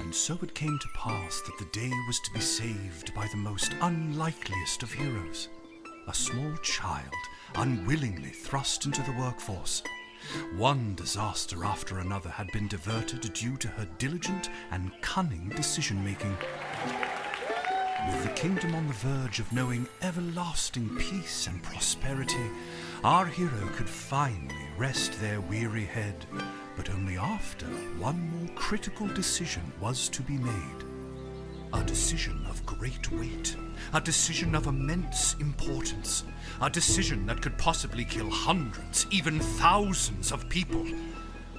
And so it came to pass that the day was to be saved by the most unlikeliest of heroes, a small child unwillingly thrust into the workforce. One disaster after another had been diverted due to her diligent and cunning decision-making. With the kingdom on the verge of knowing everlasting peace and prosperity, our hero could finally rest their weary head, but only after one more critical decision was to be made. A decision of great weight, a decision of immense importance, a decision that could possibly kill hundreds, even thousands of people.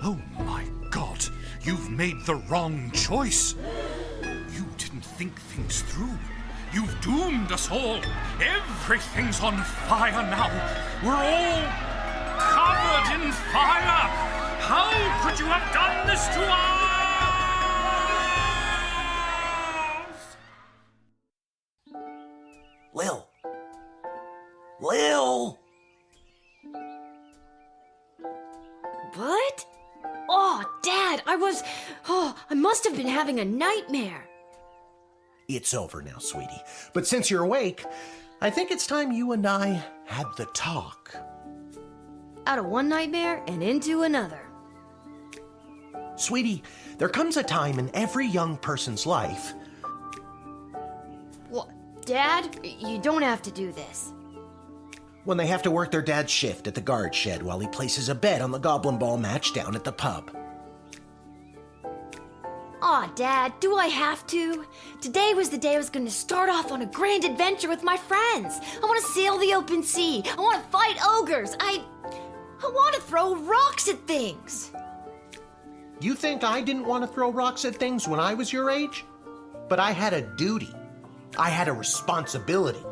Oh my God, you've made the wrong choice. You didn't think things through. You've doomed us all. Everything's on fire now. We're all covered in fire. How could you have done this to us? Lil! Lil! What? Oh, Dad, I must have been having a nightmare. It's over now, sweetie. But since you're awake, I think it's time you and I had the talk. Out of one nightmare and into another. Sweetie, there comes a time in every young person's life. What? Dad, you don't have to do this. When they have to work their dad's shift at the guard shed while he places a bet on the goblin ball match down at the pub. Aw, Dad, do I have to? Today was the day I was going to start off on a grand adventure with my friends. I want to sail the open sea. I want to fight ogres. I want to throw rocks at things. You think I didn't want to throw rocks at things when I was your age? But I had a duty. I had a responsibility.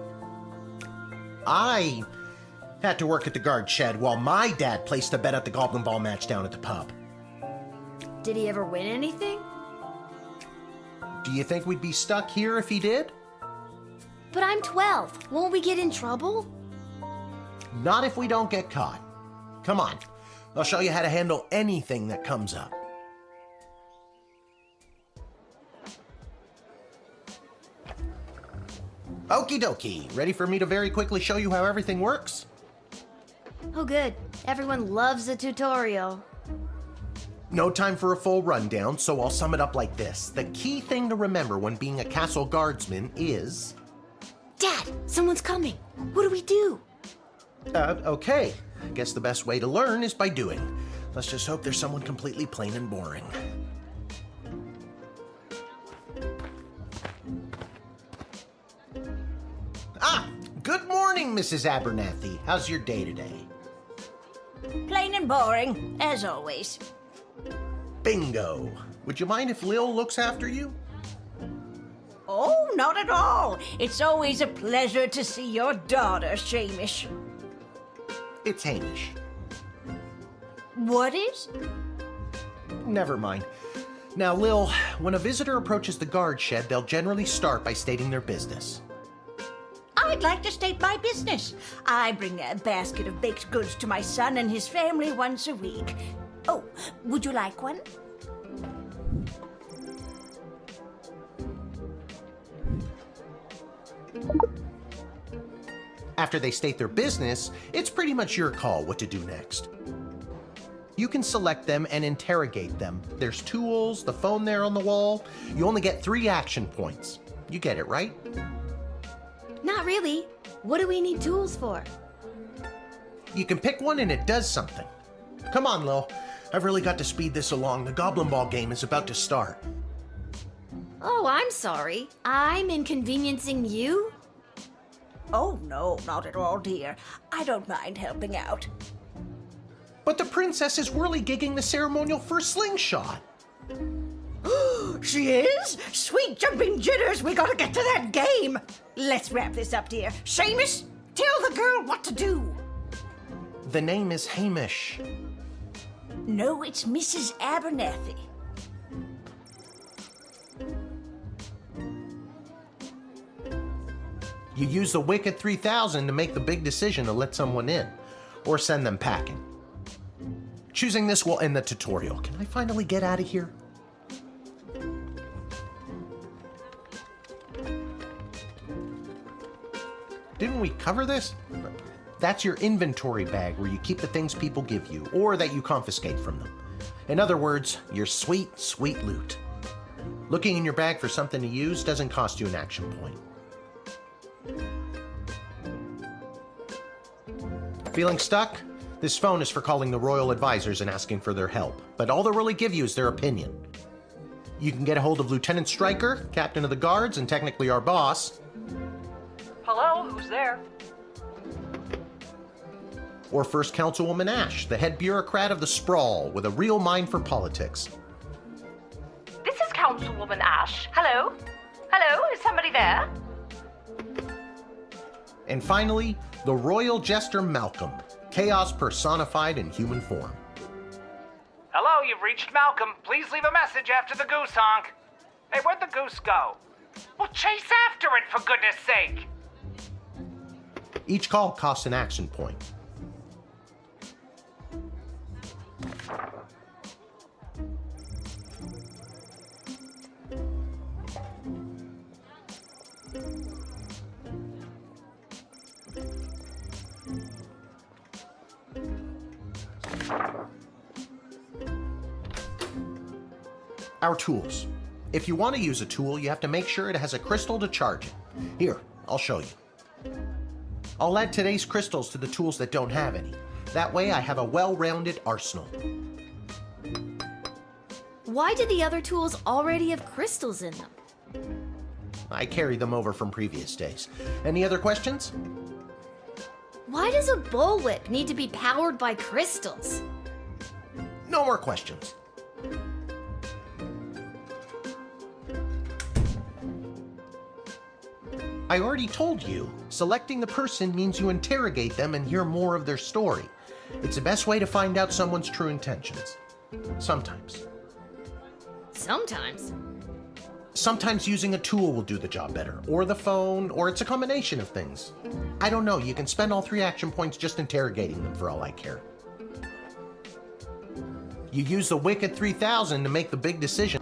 I had to work at the guard shed while my dad placed a bet at the goblin ball match down at the pub. Did he ever win anything? Do you think we'd be stuck here if he did? But I'm 12. Won't we get in trouble? Not if we don't get caught. Come on, I'll show you how to handle anything that comes up. Okie dokie, ready for me to very quickly show you how everything works? Oh good, everyone loves a tutorial. No time for a full rundown, so I'll sum it up like this. The key thing to remember when being a castle guardsman is... Dad, someone's coming. What do we do? Okay. I guess the best way to learn is by doing. Let's just hope there's someone completely plain and boring. Ah! Good morning, Mrs. Abernathy. How's your day today? Plain and boring, as always. Bingo! Would you mind if Lil looks after you? Oh, not at all. It's always a pleasure to see your daughter, Shamish. It's Hamish. What is? Never mind. Now, Lil, when a visitor approaches the guard shed, they'll generally start by stating their business. I'd like to state my business. I bring a basket of baked goods to my son and his family once a week. Oh, would you like one? After they state their business, it's pretty much your call what to do next. You can select them and interrogate them. There's tools, the phone there on the wall. You only get 3 action points. You get it, right? Not really. What do we need tools for? You can pick one and it does something. Come on, Lil. I've really got to speed this along. The goblin ball game is about to start. Oh, I'm sorry. I'm inconveniencing you? Oh, no, not at all, dear. I don't mind helping out. But the princess is whirly-gigging the ceremonial first slingshot. She is? Sweet jumping jitters, we gotta get to that game. Let's wrap this up, dear. Seamus, tell the girl what to do. The name is Hamish. No, it's Mrs. Abernathy. You use the Wicked 3000 to make the big decision to let someone in, or send them packing. Choosing this will end the tutorial. Can I finally get out of here? Didn't we cover this? That's your inventory bag where you keep the things people give you, or that you confiscate from them. In other words, your sweet, sweet loot. Looking in your bag for something to use doesn't cost you an action point. Feeling stuck? This phone is for calling the royal advisors and asking for their help, but all they'll really give you is their opinion. You can get a hold of Lieutenant Stryker, Captain of the Guards, and technically our boss. Hello, who's there? Or First Councilwoman Ash, the head bureaucrat of the Sprawl, with a real mind for politics. This is Councilwoman Ash. Hello? Hello, is somebody there? And finally, the Royal Jester Malcolm, chaos personified in human form. Hello, you've reached Malcolm. Please leave a message after the goose honk. Hey, where'd the goose go? Well, chase after it, for goodness sake! Each call costs an action point. Our tools. If you want to use a tool, you have to make sure it has a crystal to charge it. Here, I'll show you. I'll add today's crystals to the tools that don't have any. That way I have a well-rounded arsenal. Why did the other tools already have crystals in them? I carry them over from previous days. Any other questions? Why does a bullwhip need to be powered by crystals? No more questions. I already told you, selecting the person means you interrogate them and hear more of their story. It's the best way to find out someone's true intentions. Sometimes. Sometimes. Sometimes using a tool will do the job better, or the phone, or it's a combination of things. I don't know, you can spend all 3 action points just interrogating them for all I care. You use the Wicked 3000 to make the big decision.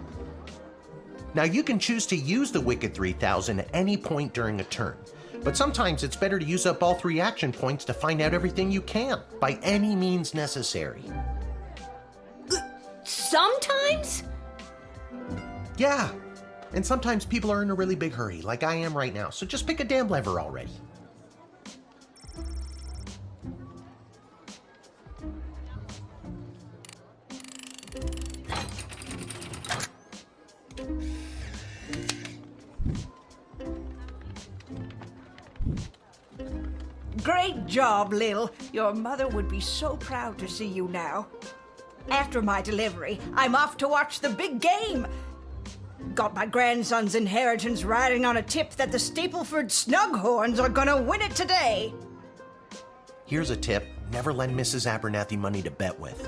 Now you can choose to use the Wicked 3000 at any point during a turn, but sometimes it's better to use up all 3 action points to find out everything you can, by any means necessary. Sometimes? Yeah, and sometimes people are in a really big hurry, like I am right now, so just pick a damn lever already. Great job, Lil. Your mother would be so proud to see you now. After my delivery, I'm off to watch the big game. Got my grandson's inheritance riding on a tip that the Stapleford Snughorns are gonna win it today. Here's a tip, never lend Mrs. Abernathy money to bet with.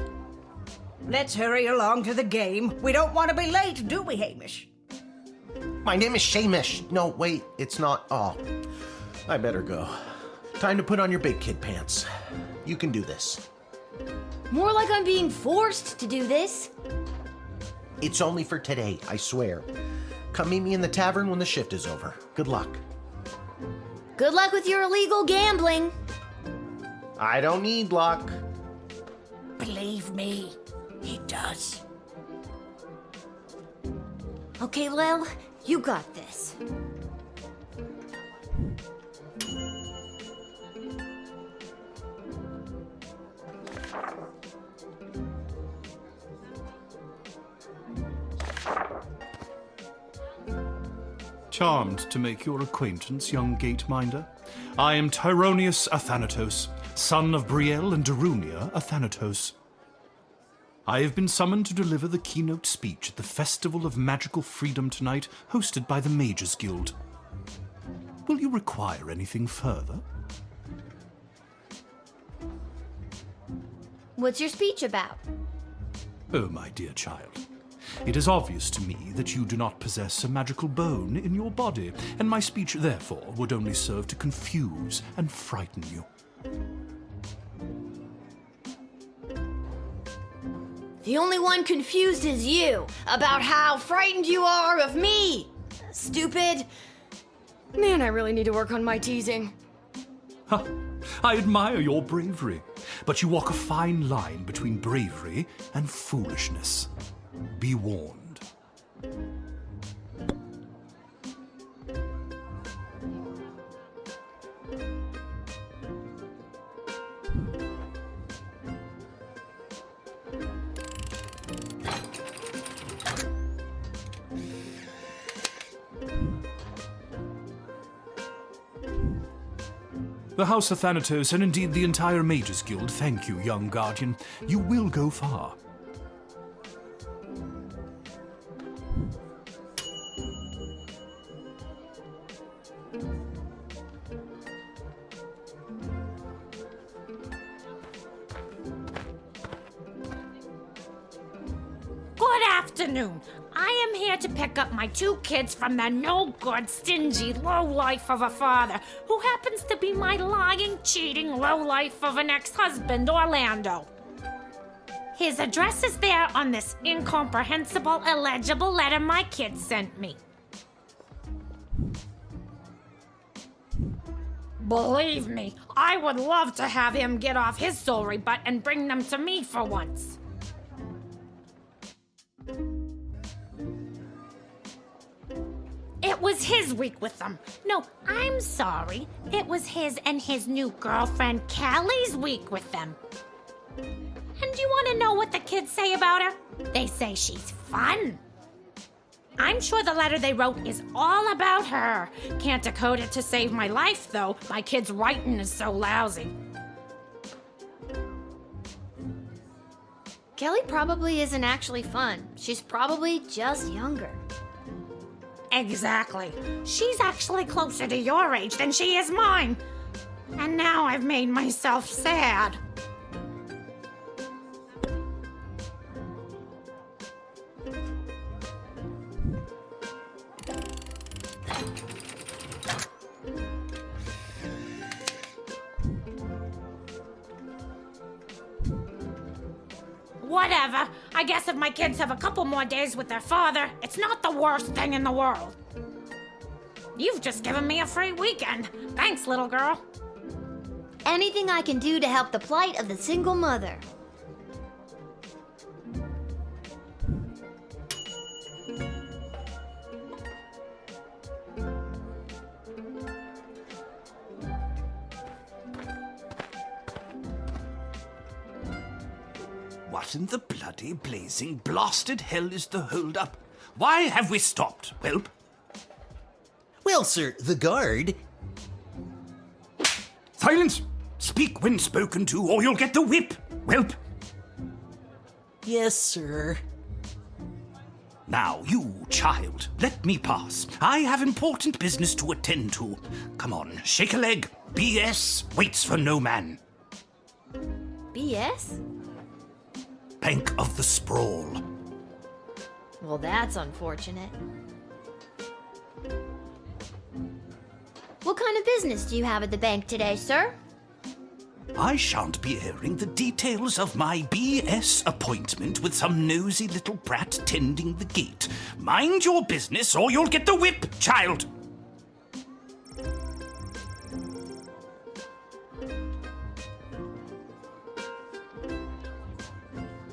Let's hurry along to the game. We don't want to be late, do we, Hamish? My name is Shamish. No, wait, it's not. Oh, I better go. Time to put on your big kid pants. You can do this. More like I'm being forced to do this. It's only for today, I swear. Come meet me in the tavern when the shift is over. Good luck. Good luck with your illegal gambling. I don't need luck. Believe me, he does. Okay, Lil, you got this. Charmed to make your acquaintance, young gateminder. I am Tyronius Athanatos, son of Brielle and Darunia Athanatos. I have been summoned to deliver the keynote speech at the Festival of Magical Freedom tonight, hosted by the Mages Guild. Will you require anything further? What's your speech about? Oh, my dear child. It is obvious to me that you do not possess a magical bone in your body, and my speech, therefore, would only serve to confuse and frighten you. The only one confused is you, about how frightened you are of me. Stupid. Man, I really need to work on my teasing. Ha! I admire your bravery, but you walk a fine line between bravery and foolishness. Be warned. The House of Thanatos, and indeed the entire Mages Guild, thank you, young guardian. You will go far. Good afternoon. I am here to pick up my 2 kids from the no-good, stingy lowlife of a father who happens to be my lying, cheating lowlife of an ex-husband, Orlando. His address is there on this incomprehensible, illegible letter my kids sent me. Believe me, I would love to have him get off his sorry butt and bring them to me for once. It was his week with them. No, I'm sorry. It was his and his new girlfriend, Callie's week with them. And you want to know what the kids say about her? They say she's fun. I'm sure the letter they wrote is all about her. Can't decode it to save my life, though. My kid's writing is so lousy. Kelly probably isn't actually fun. She's probably just younger. Exactly. She's actually closer to your age than she is mine. And now I've made myself sad. Whatever. I guess if my kids have a couple more days with their father, it's not the worst thing in the world. You've just given me a free weekend. Thanks, little girl. Anything I can do to help the plight of the single mother. What in the bloody, blazing, blasted hell is the hold-up? Why have we stopped, whelp? Well, sir, the guard... Silence! Speak when spoken to, or you'll get the whip, whelp! Yes, sir. Now, you, child, let me pass. I have important business to attend to. Come on, shake a leg. BS waits for no man. BS? Bank of the Sprawl. Well, that's unfortunate. What kind of business do you have at the bank today, sir? I shan't be airing the details of my BS appointment with some nosy little brat tending the gate. Mind your business or you'll get the whip, child!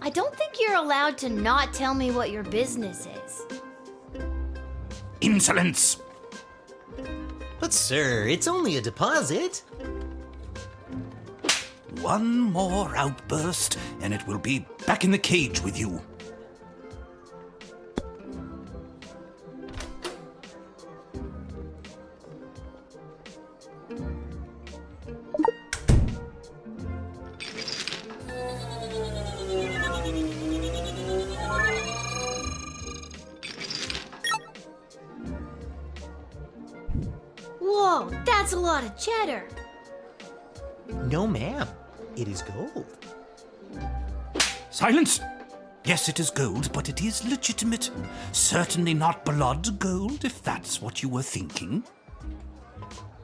I don't think you're allowed to not tell me what your business is. Insolence! But, sir, it's only a deposit. One more outburst, and it will be back in the cage with you. Whoa, that's a lot of cheddar. No, ma'am. It is gold. Silence! Yes, it is gold, but it is legitimate. Certainly not blood gold, if that's what you were thinking.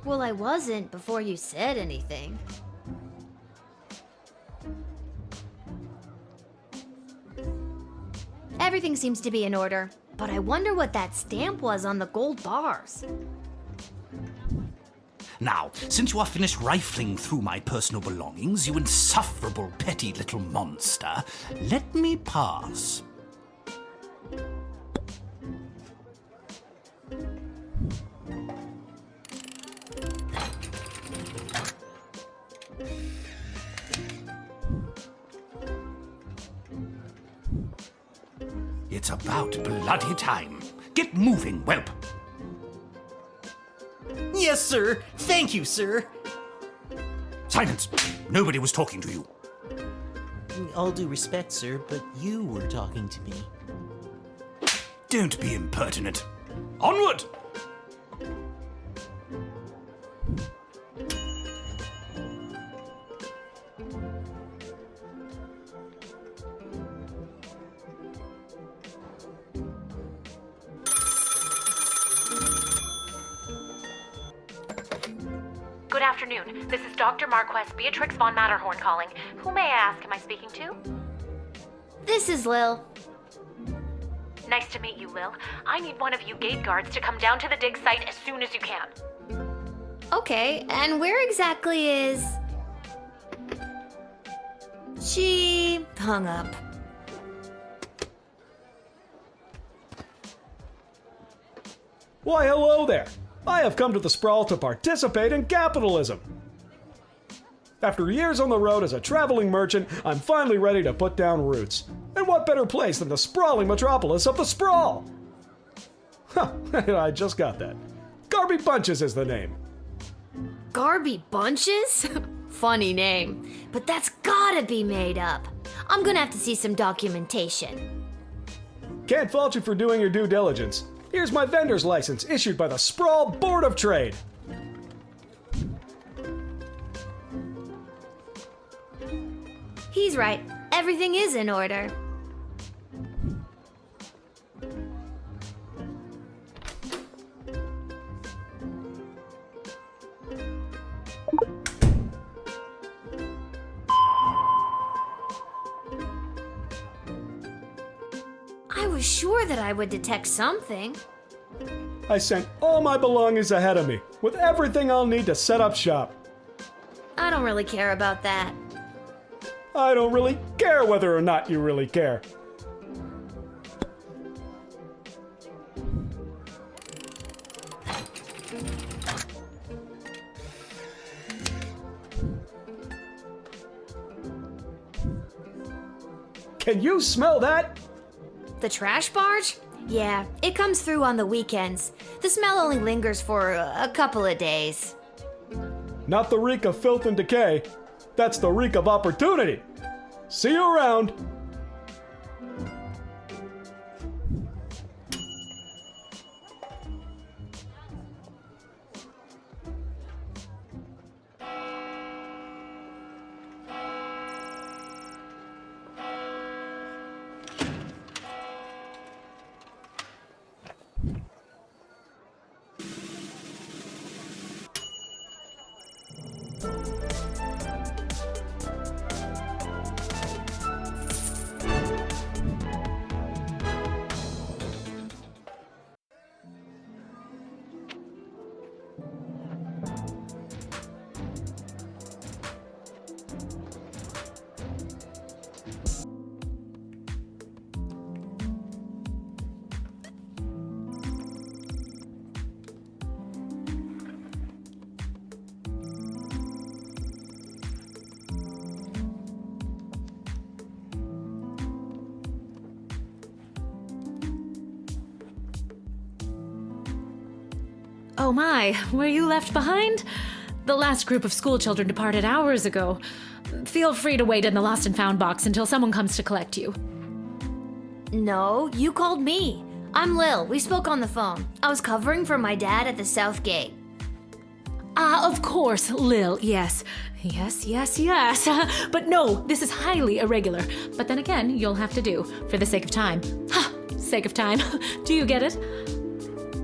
Well, I wasn't before you said anything. Everything seems to be in order, but I wonder what that stamp was on the gold bars. Now, since you are finished rifling through my personal belongings, you insufferable petty little monster, let me pass. It's about bloody time. Get moving, whelp. Yes, sir. Thank you, sir. Silence! Nobody was talking to you. All due respect, sir, but you were talking to me. Don't be impertinent. Onward! Good afternoon. This is Dr. Marquess Beatrix von Matterhorn calling. Who may I ask am I speaking to? This is Lil. Nice to meet you, Lil. I need one of you gate guards to come down to the dig site as soon as you can. Okay, and where exactly is... She hung up. Why, hello there. I have come to the Sprawl to participate in capitalism. After years on the road as a traveling merchant, I'm finally ready to put down roots. And what better place than the sprawling metropolis of the Sprawl? Huh, I just got that. Garby Bunches is the name. Garby Bunches? Funny name. But that's gotta be made up. I'm gonna have to see some documentation. Can't fault you for doing your due diligence. Here's my vendor's license issued by the Sprawl Board of Trade. He's right. Everything is in order. I was sure that I would detect something. I sent all my belongings ahead of me, with everything I'll need to set up shop. I don't really care about that. I don't really care whether or not you really care. Can you smell that? The trash barge? Yeah, it comes through on the weekends. The smell only lingers for a couple of days. Not the reek of filth and decay. That's the reek of opportunity. See you around. Oh my, were you left behind? The last group of school children departed hours ago. Feel free to wait in the lost and found box until someone comes to collect you. No, you called me. I'm Lil. We spoke on the phone. I was covering for my dad at the South Gate. Ah, of course, Lil, yes. Yes. But no, this is highly irregular. But then again, you'll have to do, for the sake of time. Ha! Sake of time. Do you get it?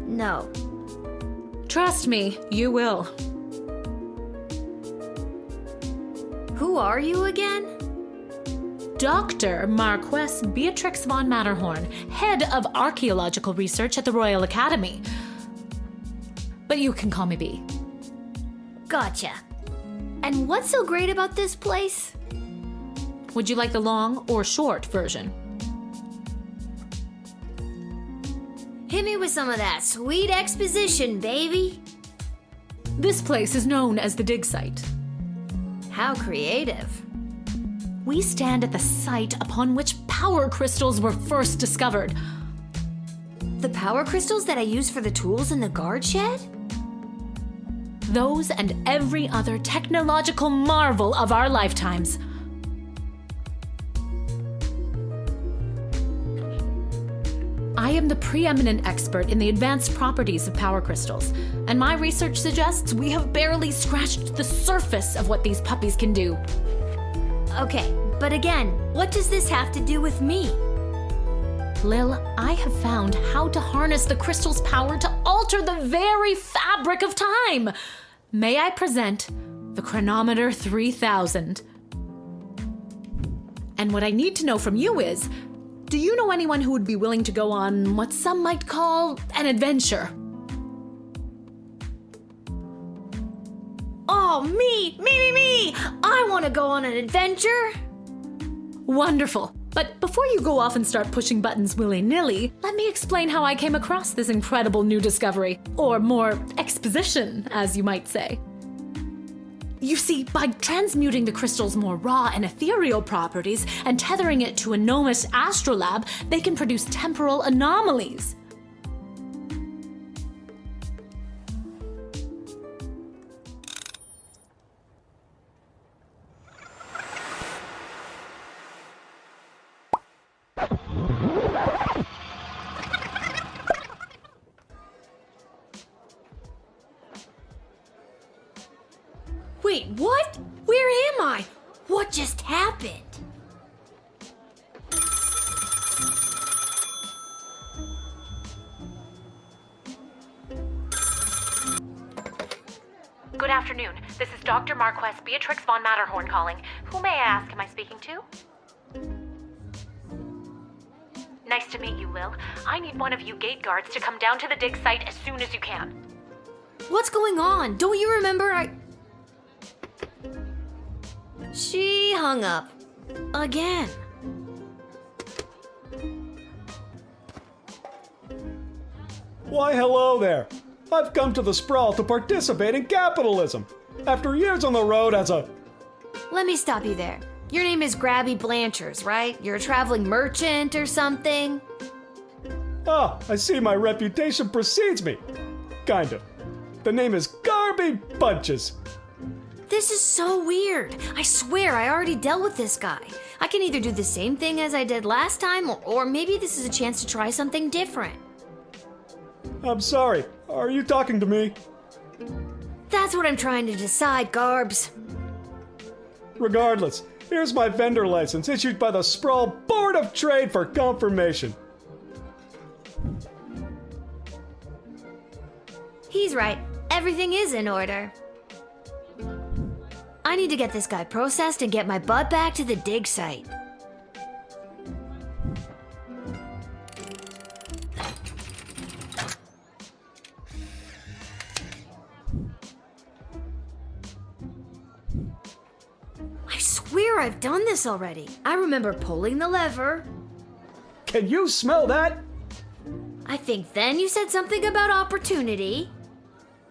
No. Trust me, you will. Who are you again? Dr. Marquess Beatrix von Matterhorn, head of archaeological research at the Royal Academy. But you can call me B. Gotcha. And what's so great about this place? Would you like the long or short version? Hit me with some of that sweet exposition, baby. This place is known as the dig site. How creative. We stand at the site upon which power crystals were first discovered. The power crystals that I use for the tools in the guard shed? Those and every other technological marvel of our lifetimes. I am the preeminent expert in the advanced properties of power crystals, and my research suggests we have barely scratched the surface of what these puppies can do. Okay, but again, what does this have to do with me? Lil, I have found how to harness the crystal's power to alter the very fabric of time. May I present the Chronometer 3000? And what I need to know from you is, do you know anyone who would be willing to go on what some might call an adventure? Oh, me! I want to go on an adventure! Wonderful. But before you go off and start pushing buttons willy-nilly, let me explain how I came across this incredible new discovery, or more exposition, as you might say. You see, by transmuting the crystal's more raw and ethereal properties and tethering it to a gnomous astrolabe, they can produce temporal anomalies. Wait, what? Where am I? What just happened? Good afternoon. This is Dr. Marquess Beatrix von Matterhorn calling. Who may I ask am I speaking to? Nice to meet you, Lil. I need one of you gate guards to come down to the dig site as soon as you can. What's going on? Don't you remember She hung up. Again. Why, hello there. I've come to the Sprawl to participate in capitalism. After years on the road as a... Let me stop you there. Your name is Grabby Blanchers, right? You're a traveling merchant or something? Ah, I see my reputation precedes me. Kind of. The name is Garby Bunches. This is so weird. I swear I already dealt with this guy. I can either do the same thing as I did last time, or maybe this is a chance to try something different. I'm sorry. Are you talking to me? That's what I'm trying to decide, Garbs. Regardless, here's my vendor license issued by the Sprawl Board of Trade for confirmation. He's right. Everything is in order. I need to get this guy processed and get my butt back to the dig site. I swear I've done this already. I remember pulling the lever. Can you smell that? I think then you said something about opportunity.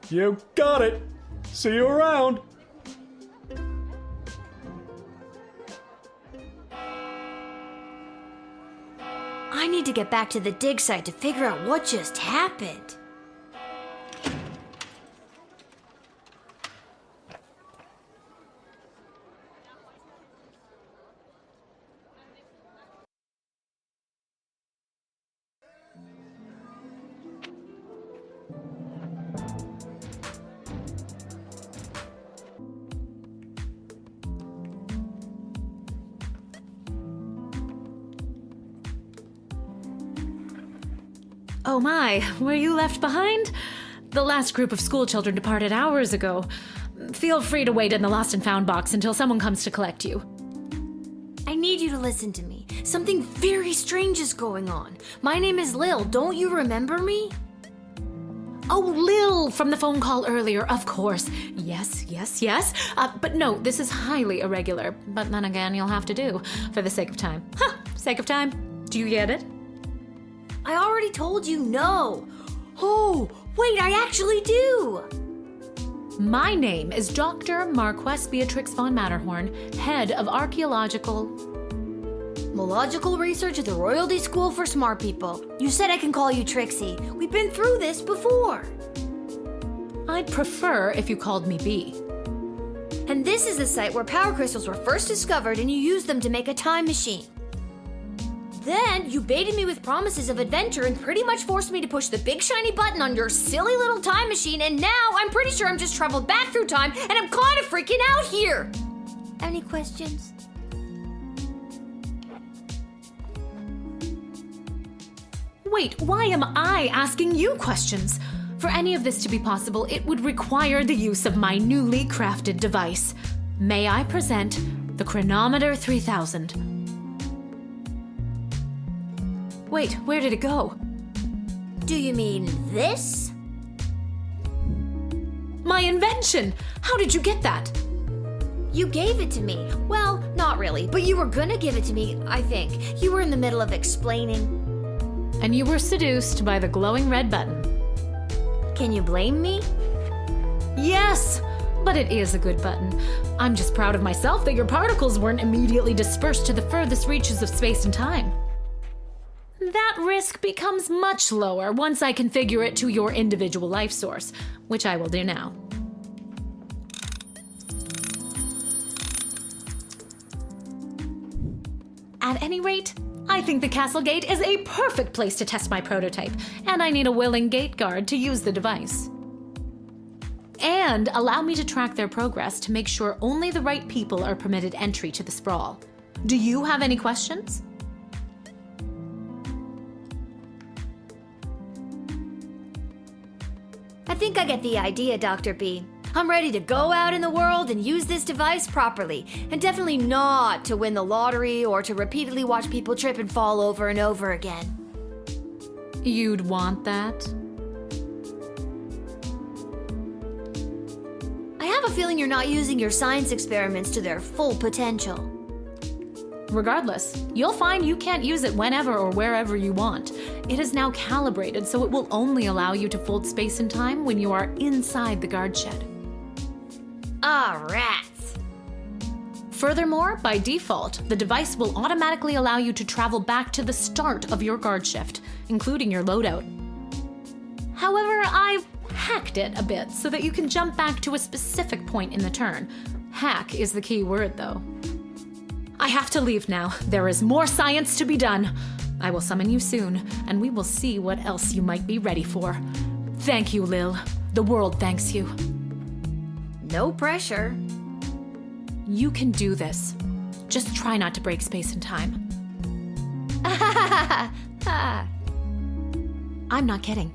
You got it. See you around. I need to get back to the dig site to figure out what just happened. Oh my, were you left behind? The last group of school children departed hours ago. Feel free to wait in the lost and found box until someone comes to collect you. I need you to listen to me. Something very strange is going on. My name is Lil. Don't you remember me? Oh, Lil from the phone call earlier, of course. Yes. But no, this is highly irregular. But then again, you'll have to do, for the sake of time. Sake of time. Do you get it? I already told you no. Oh, wait, I actually do. My name is Dr. Marquess Beatrix von Matterhorn, head of archaeological... Logical research at the Royalty School for Smart People. You said I can call you Trixie. We've been through this before. I'd prefer if you called me B. And this is the site where power crystals were first discovered and you used them to make a time machine. Then you baited me with promises of adventure and pretty much forced me to push the big shiny button on your silly little time machine, and now I'm pretty sure I'm just traveled back through time and I'm kind of freaking out here. Any questions? Wait, why am I asking you questions? For any of this to be possible, it would require the use of my newly crafted device. May I present the Chronometer 3000? Wait, where did it go? Do you mean this? My invention! How did you get that? You gave it to me. Well, not really, but you were gonna give it to me, I think. You were in the middle of explaining. And you were seduced by the glowing red button. Can you blame me? Yes! But it is a good button. I'm just proud of myself that your particles weren't immediately dispersed to the furthest reaches of space and time. That risk becomes much lower once I configure it to your individual life source, which I will do now. At any rate, I think the castle gate is a perfect place to test my prototype, and I need a willing gate guard to use the device. And allow me to track their progress to make sure only the right people are permitted entry to the sprawl. Do you have any questions? I think I get the idea, Dr. B. I'm ready to go out in the world and use this device properly, and definitely not to win the lottery or to repeatedly watch people trip and fall over and over again. You'd want that? I have a feeling you're not using your science experiments to their full potential. Regardless, you'll find you can't use it whenever or wherever you want. It is now calibrated, so it will only allow you to fold space and time when you are inside the guard shed. Ah, rats. Furthermore, by default, the device will automatically allow you to travel back to the start of your guard shift, including your loadout. However, I've hacked it a bit so that you can jump back to a specific point in the turn. Hack is the key word, though. I have to leave now. There is more science to be done. I will summon you soon, and we will see what else you might be ready for. Thank you, Lil. The world thanks you. No pressure. You can do this. Just try not to break space and time. I'm not kidding.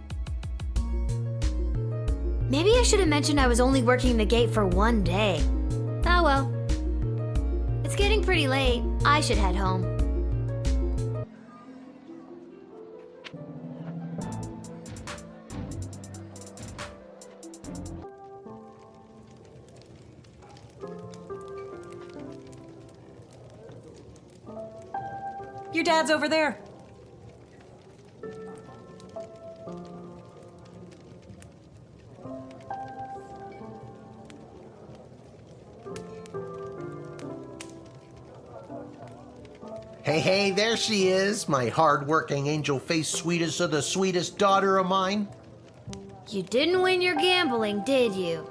Maybe I should have mentioned I was only working the gate for one day. Oh well. It's getting pretty late. I should head home. Your dad's over there. Hey, there she is, my hard-working, angel-faced sweetest of the sweetest daughter of mine. You didn't win your gambling, did you?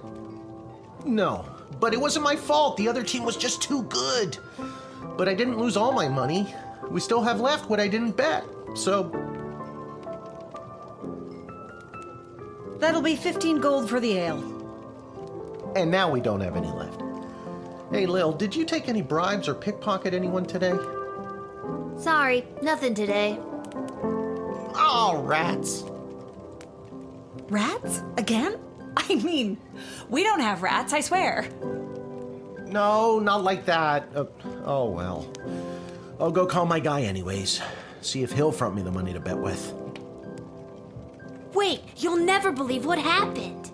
No, but it wasn't my fault. The other team was just too good. But I didn't lose all my money. We still have left what I didn't bet, so... That'll be 15 gold for the ale. And now we don't have any left. Hey, Lil, did you take any bribes or pickpocket anyone today? Sorry, nothing today. Oh, rats. Rats? Again? I mean, we don't have rats, I swear. No, not like that. Oh, well. I'll go call my guy anyways. See if he'll front me the money to bet with. Wait. wait, you'll never believe what happened.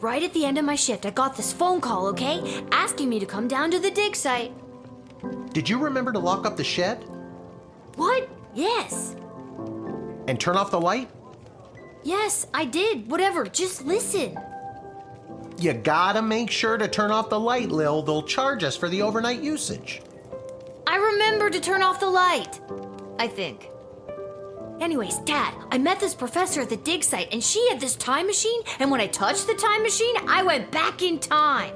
Right at the end of my shift, I got this phone call, okay? Asking me to come down to the dig site. Did you remember to lock up the shed? What? Yes. And turn off the light? Yes, I did. Whatever, just listen. You gotta make sure to turn off the light, Lil. They'll charge us for the overnight usage. I remember to turn off the light. I think. Anyways, Dad, I met this professor at the dig site, and she had this time machine, and when I touched the time machine, I went back in time.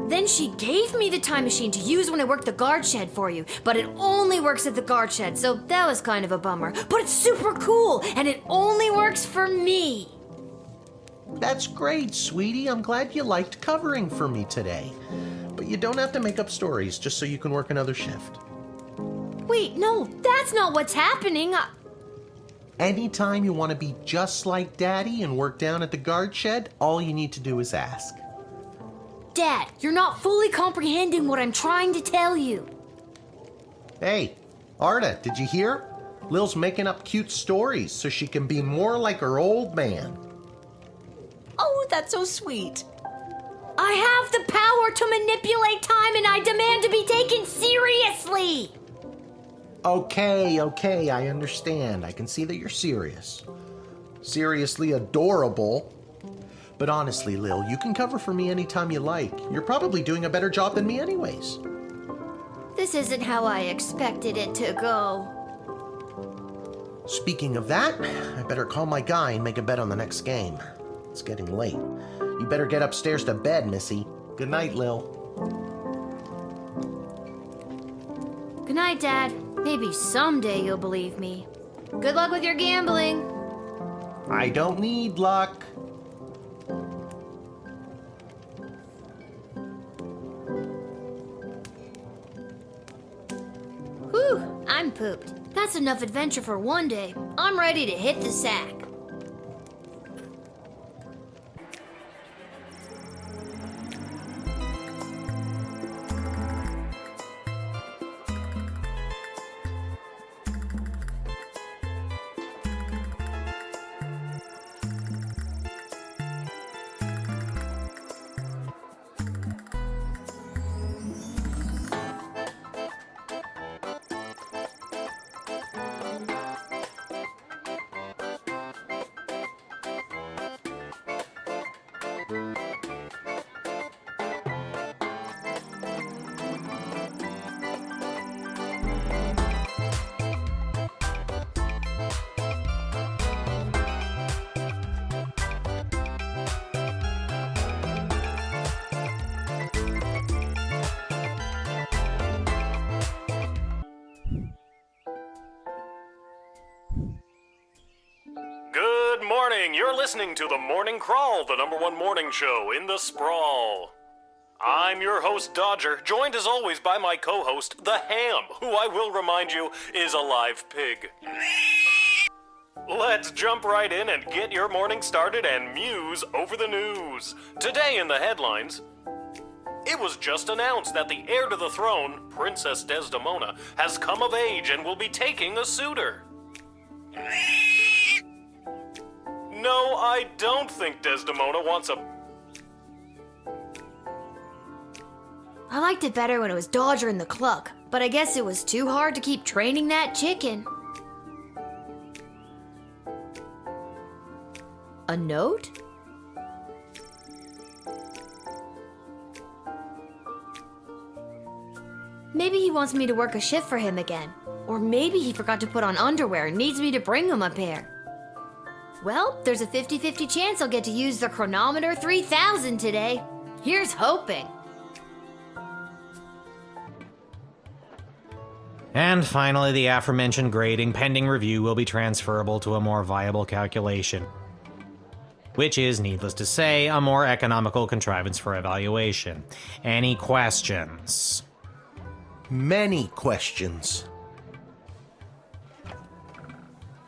Then she gave me the time machine to use when I worked the guard shed for you, but it only works at the guard shed, so that was kind of a bummer. But it's super cool, and it only works for me. That's great, sweetie. I'm glad you liked covering for me today. But you don't have to make up stories just so you can work another shift. Wait, no, that's not what's happening. Anytime you want to be just like Daddy and work down at the guard shed, all you need to do is ask. Dad, you're not fully comprehending what I'm trying to tell you. Hey, Arda, did you hear? Lil's making up cute stories so she can be more like her old man. Oh, that's so sweet. I have the power to manipulate time, and I demand to be taken seriously. Okay, I understand. I can see that you're serious. Seriously adorable. But honestly, Lil, you can cover for me anytime you like. You're probably doing a better job than me anyways. This isn't how I expected it to go. Speaking of that, I better call my guy and make a bet on the next game. It's getting late. You better get upstairs to bed, Missy. Good night, Lil. Good night, Dad. Maybe someday you'll believe me. Good luck with your gambling. I don't need luck. Whew, I'm pooped. That's enough adventure for one day. I'm ready to hit the sack. Good morning. You're listening to The Morning Crawl, the #1 morning show in the sprawl. I'm your host, Dodger, joined as always by my co-host, The Ham, who I will remind you is a live pig. Let's jump right in and get your morning started and muse over the news. Today in the headlines, it was just announced that the heir to the throne, Princess Desdemona, has come of age and will be taking a suitor. No, I don't think Desdemona wants a... I liked it better when it was Dodger and the Cluck, but I guess it was too hard to keep training that chicken. A note? Maybe he wants me to work a shift for him again. Or maybe he forgot to put on underwear and needs me to bring him a pair. Well, there's a 50-50 chance I'll get to use the Chronometer 3000 today. Here's hoping. And finally, the aforementioned grading pending review will be transferable to a more viable calculation, which is, needless to say, a more economical contrivance for evaluation. Any questions? Many questions.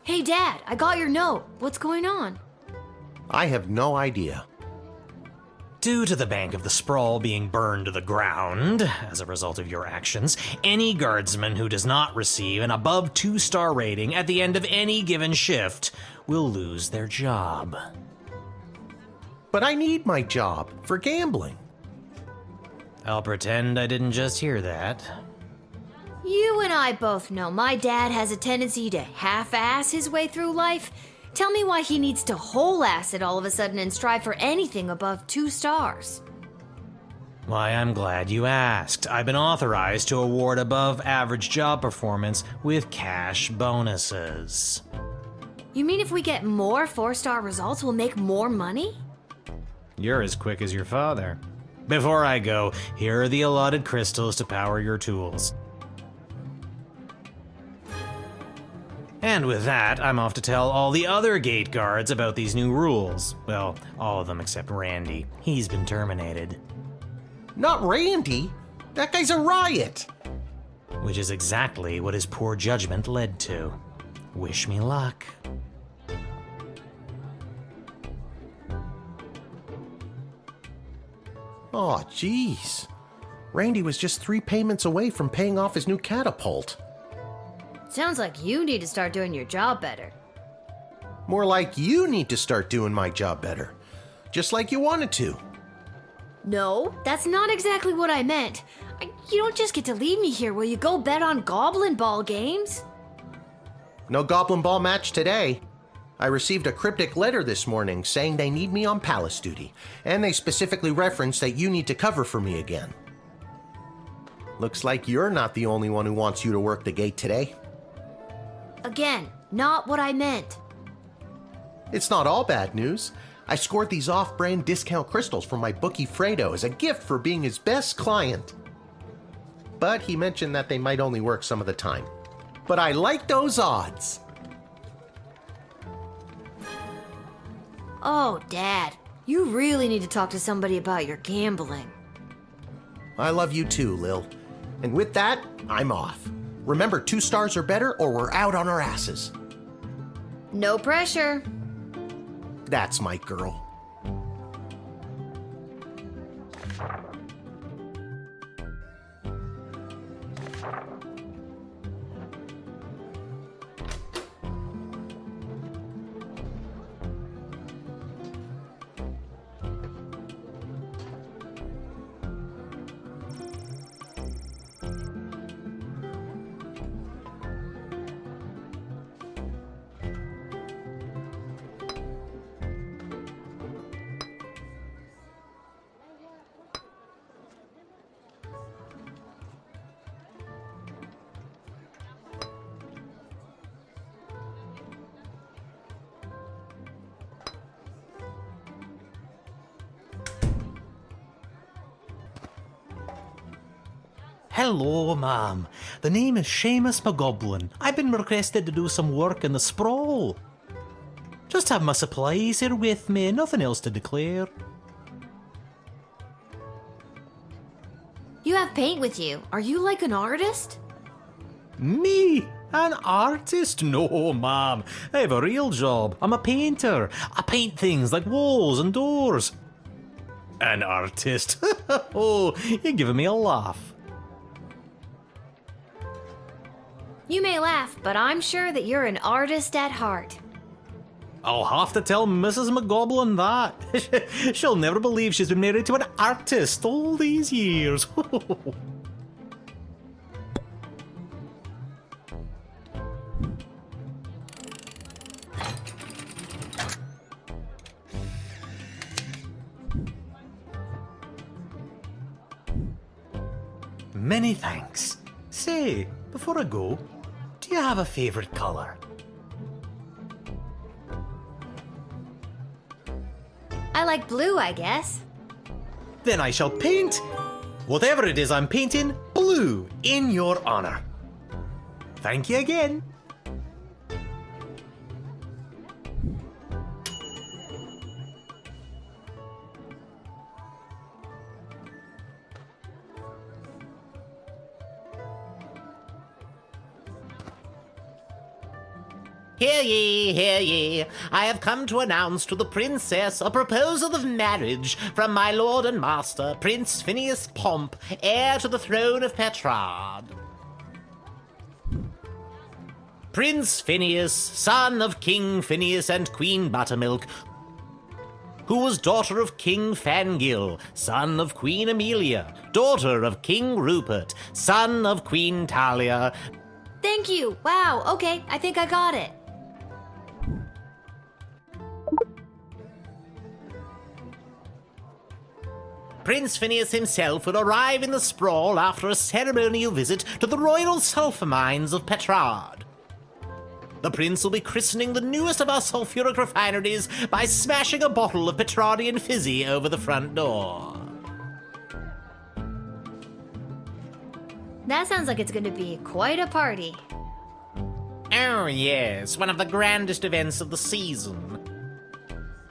Hey, Dad, I got your note. What's going on? I have no idea. Due to the Bank of the Sprawl being burned to the ground as a result of your actions, any guardsman who does not receive an above 2-star rating at the end of any given shift will lose their job. But I need my job for gambling. I'll pretend I didn't just hear that. You and I both know my dad has a tendency to half-ass his way through life. Tell me why he needs to whole-ass it all of a sudden and strive for anything above 2 stars. Why, I'm glad you asked. I've been authorized to award above-average job performance with cash bonuses. You mean if we get more 4-star results, we'll make more money? You're as quick as your father. Before I go, here are the allotted crystals to power your tools. And with that, I'm off to tell all the other gate guards about these new rules. Well, all of them except Randy. He's been terminated. Not Randy. That guy's a riot. Which is exactly what his poor judgment led to. Wish me luck. Aw, jeez. Randy was just 3 payments away from paying off his new catapult. Sounds like you need to start doing your job better. More like you need to start doing my job better. Just like you wanted to. No, that's not exactly what I meant. You don't just get to leave me here while you go bet on goblin ball games. No goblin ball match today. I received a cryptic letter this morning saying they need me on palace duty, and they specifically referenced that you need to cover for me again. Looks like you're not the only one who wants you to work the gate today. Again, not what I meant. It's not all bad news. I scored these off-brand discount crystals from my bookie Fredo as a gift for being his best client. But he mentioned that they might only work some of the time. But I like those odds. Oh, Dad, you really need to talk to somebody about your gambling. I love you too, Lil. And with that, I'm off. Remember, 2 stars or better, or we're out on our asses. No pressure. That's my girl. Hello, ma'am. The name is Seamus McGoblin. I've been requested to do some work in the sprawl. Just have my supplies here with me, nothing else to declare. You have paint with you. Are you like an artist? Me? An artist? No, ma'am. I have a real job. I'm a painter. I paint things like walls and doors. An artist? Oh, you're giving me a laugh. You may laugh, but I'm sure that you're an artist at heart. I'll have to tell Mrs. McGoblin that. She'll never believe she's been married to an artist all these years. Many thanks. Say, before I go, do you have a favorite color? I like blue, I guess. Then I shall paint whatever it is I'm painting blue in your honor. Thank you again. Hear ye, hear ye. I have come to announce to the princess a proposal of marriage from my lord and master, Prince Phineas Pomp, heir to the throne of Petrard. Prince Phineas, son of King Phineas and Queen Buttermilk, who was daughter of King Fangil, son of Queen Amelia, daughter of King Rupert, son of Queen Talia. Thank you. Wow, okay, I think I got it. Prince Phineas himself will arrive in the sprawl after a ceremonial visit to the royal sulphur mines of Petrard. The prince will be christening the newest of our sulphuric refineries by smashing a bottle of Petrardian fizzy over the front door. That sounds like it's going to be quite a party. Oh yes, one of the grandest events of the season.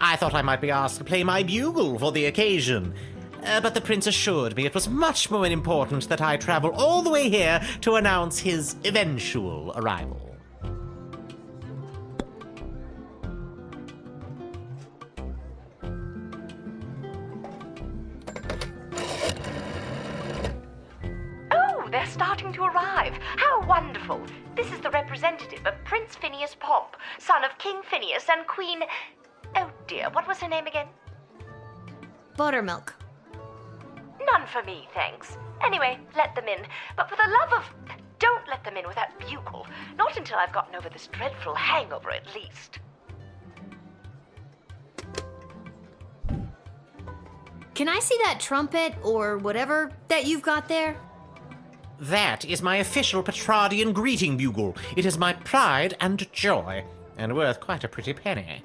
I thought I might be asked to play my bugle for the occasion, but the prince assured me it was much more important that I travel all the way here to announce his eventual arrival. They're starting to arrive. How wonderful. This is the representative of Prince Phineas Pomp, son of King Phineas and Queen... Oh dear, what was her name again? Buttermilk. None for me, thanks. Anyway, let them in. But for the love of... Don't let them in with that bugle. Not until I've gotten over this dreadful hangover, at least. Can I see that trumpet or whatever that you've got there? That is my official Petrardian greeting bugle. It is my pride and joy, and worth quite a pretty penny.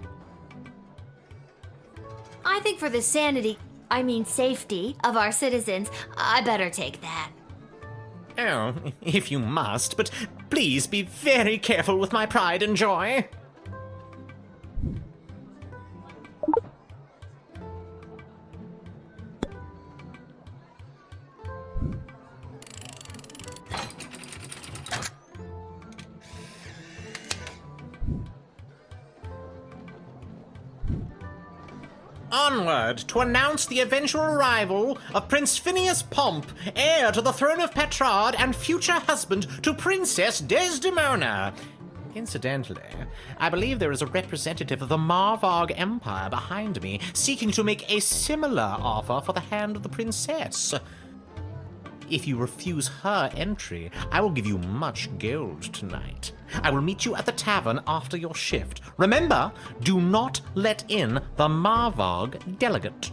I think for the safety of our citizens, I better take that. Oh, if you must, but please be very careful with my pride and joy. Onward to announce the eventual arrival of Prince Phineas Pomp, heir to the throne of Petrard and future husband to Princess Desdemona. Incidentally, I believe there is a representative of the Marvarg Empire behind me seeking to make a similar offer for the hand of the princess. If you refuse her entry, I will give you much gold tonight. I will meet you at the tavern after your shift. Remember, do not let in the Marvarg delegate.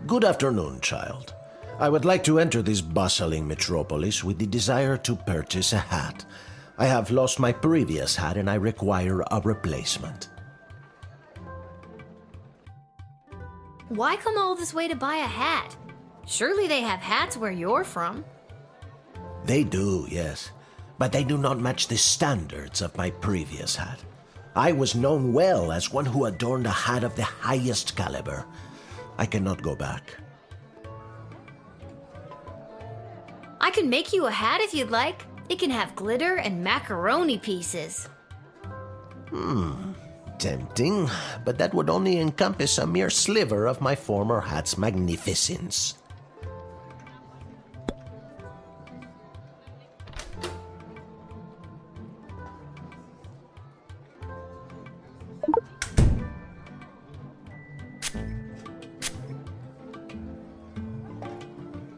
Good afternoon, child. I would like to enter this bustling metropolis with the desire to purchase a hat. I have lost my previous hat and I require a replacement. Why come all this way to buy a hat? Surely they have hats where you're from. They do, yes, but they do not match the standards of my previous hat. I was known well as one who adorned a hat of the highest caliber. I cannot go back. I can make you a hat if you'd like. It can have glitter and macaroni pieces. Tempting, but that would only encompass a mere sliver of my former hat's magnificence.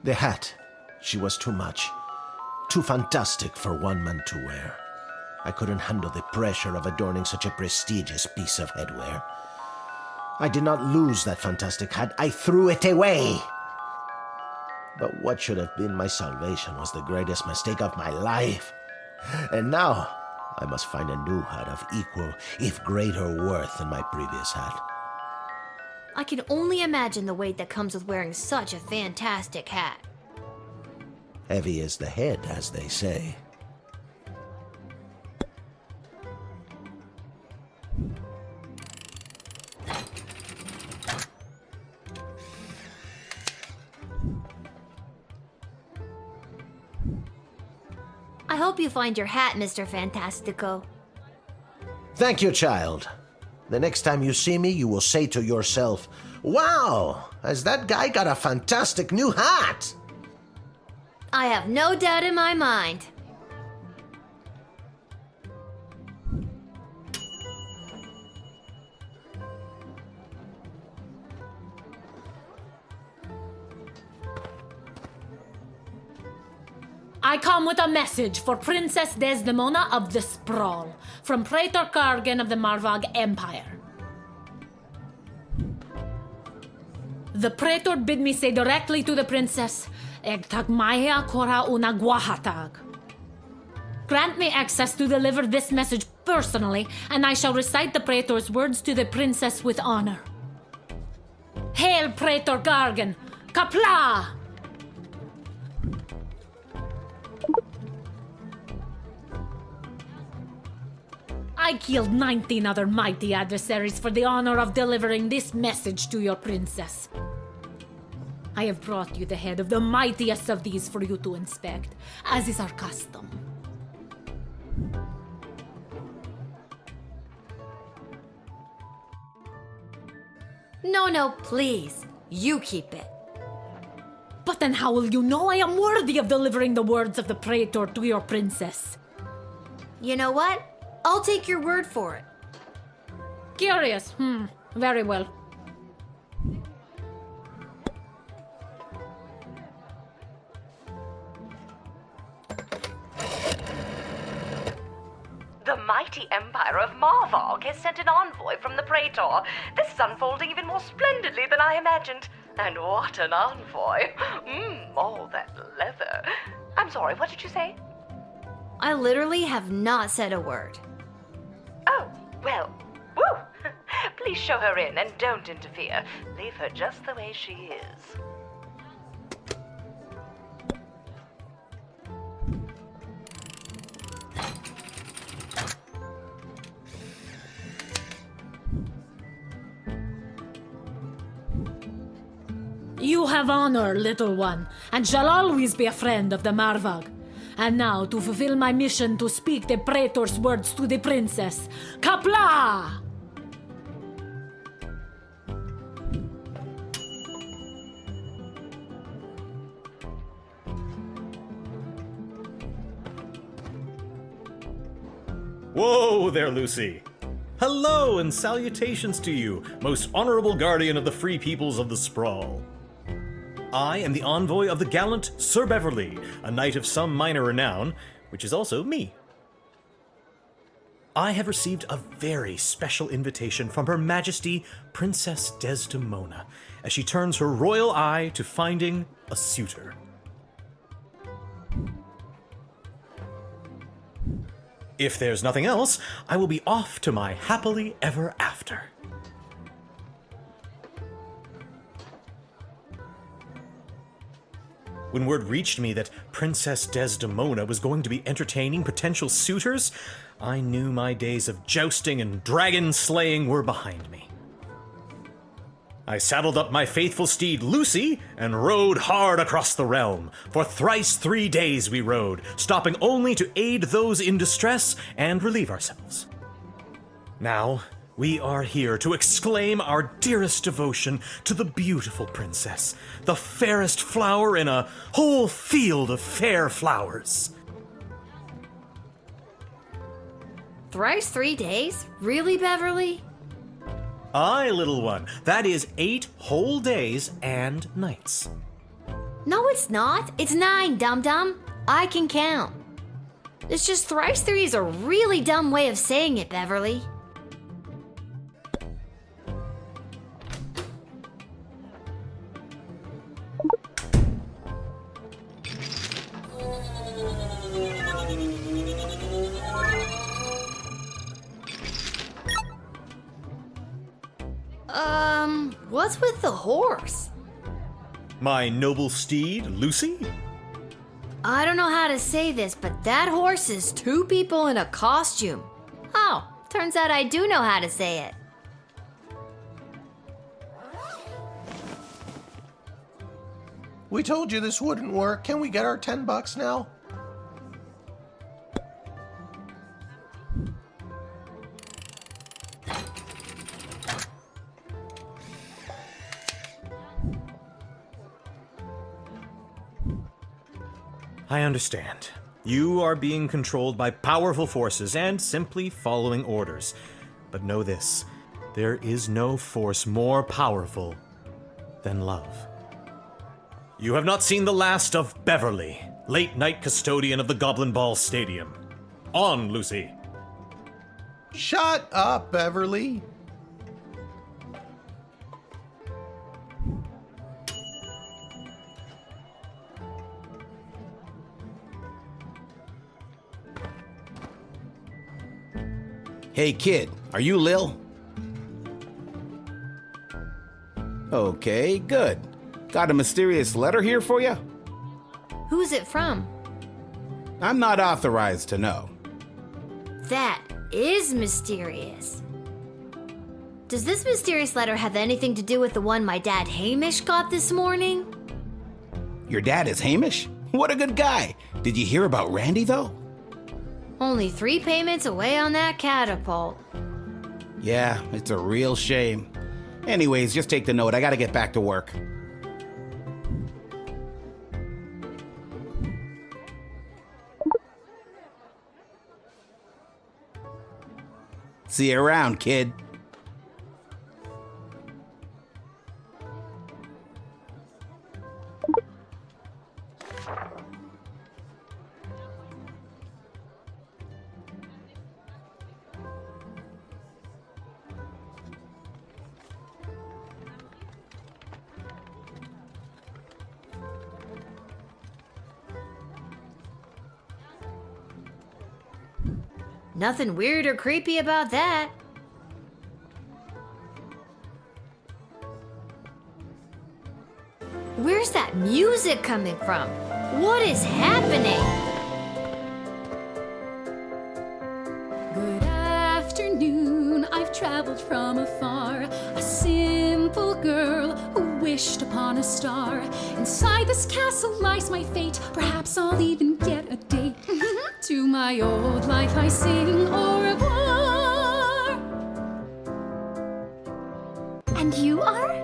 The hat. She was too much. Too fantastic for one man to wear. I couldn't handle the pressure of adorning such a prestigious piece of headwear. I did not lose that fantastic hat, I threw it away! But what should have been my salvation was the greatest mistake of my life. And now, I must find a new hat of equal, if greater worth than my previous hat. I can only imagine the weight that comes with wearing such a fantastic hat. Heavy is the head, as they say. I hope you find your hat, Mr. Fantastico. Thank you, child. The next time you see me, you will say to yourself, "Wow, has that guy got a fantastic new hat?" I have no doubt in my mind. I come with a message for Princess Desdemona of the Sprawl, from Praetor Kargan of the Marvog Empire. The Praetor bid me say directly to the princess, Egtag Maya Kora una Guahatag. Grant me access to deliver this message personally, and I shall recite the Praetor's words to the princess with honor. Hail Praetor Kargan! Kapla! I killed 19 other mighty adversaries for the honor of delivering this message to your princess. I have brought you the head of the mightiest of these for you to inspect, as is our custom. No, please. You keep it. But then how will you know I am worthy of delivering the words of the Praetor to your princess? You know what? I'll take your word for it. Curious. Very well. The mighty empire of Marvog has sent an envoy from the Praetor. This is unfolding even more splendidly than I imagined. And what an envoy. All that leather. I'm sorry, what did you say? I literally have not said a word. Oh, well, woo! Please show her in and don't interfere. Leave her just the way she is. You have honor, little one, and shall always be a friend of the Marvog. And now, to fulfill my mission to speak the Praetor's words to the princess, Kapla! Whoa there, Lucy. Hello and salutations to you, most honorable guardian of the free peoples of the Sprawl. I am the envoy of the gallant Sir Beverly, a knight of some minor renown, which is also me. I have received a very special invitation from Her Majesty Princess Desdemona, as she turns her royal eye to finding a suitor. If there's nothing else, I will be off to my happily ever after. When word reached me that Princess Desdemona was going to be entertaining potential suitors, I knew my days of jousting and dragon slaying were behind me. I saddled up my faithful steed Lucy and rode hard across the realm. For thrice 3 days we rode, stopping only to aid those in distress and relieve ourselves. Now, we are here to exclaim our dearest devotion to the beautiful princess, the fairest flower in a whole field of fair flowers. Thrice 3 days? Really, Beverly? Aye, little one. That is 8 whole days and nights. No, it's not. It's 9, dum-dum. I can count. It's just thrice 3 is a really dumb way of saying it, Beverly. What's with the horse? My noble steed, Lucy? I don't know how to say this, but that horse is 2 people in a costume. Oh, turns out I do know how to say it. We told you this wouldn't work. Can we get our $10 now? I understand. You are being controlled by powerful forces and simply following orders. But know this, there is no force more powerful than love. You have not seen the last of Beverly, late-night custodian of the Goblin Ball Stadium. On, Lucy. Shut up, Beverly. Hey kid, are you Lil? Okay, good. Got a mysterious letter here for you? Who's it from? I'm not authorized to know. That is mysterious. Does this mysterious letter have anything to do with the one my dad Hamish got this morning? Your dad is Hamish? What a good guy. Did you hear about Randy, though? Only 3 payments away on that catapult. Yeah, it's a real shame. Anyways, just take the note. I gotta get back to work. See you around, kid. Nothing weird or creepy about that. Where's that music coming from? What is happening? Good afternoon, I've traveled from afar. A simple girl who wished upon a star. Inside this castle lies my fate. Perhaps I'll even get a date. To my old life I sing au revoir. And you are?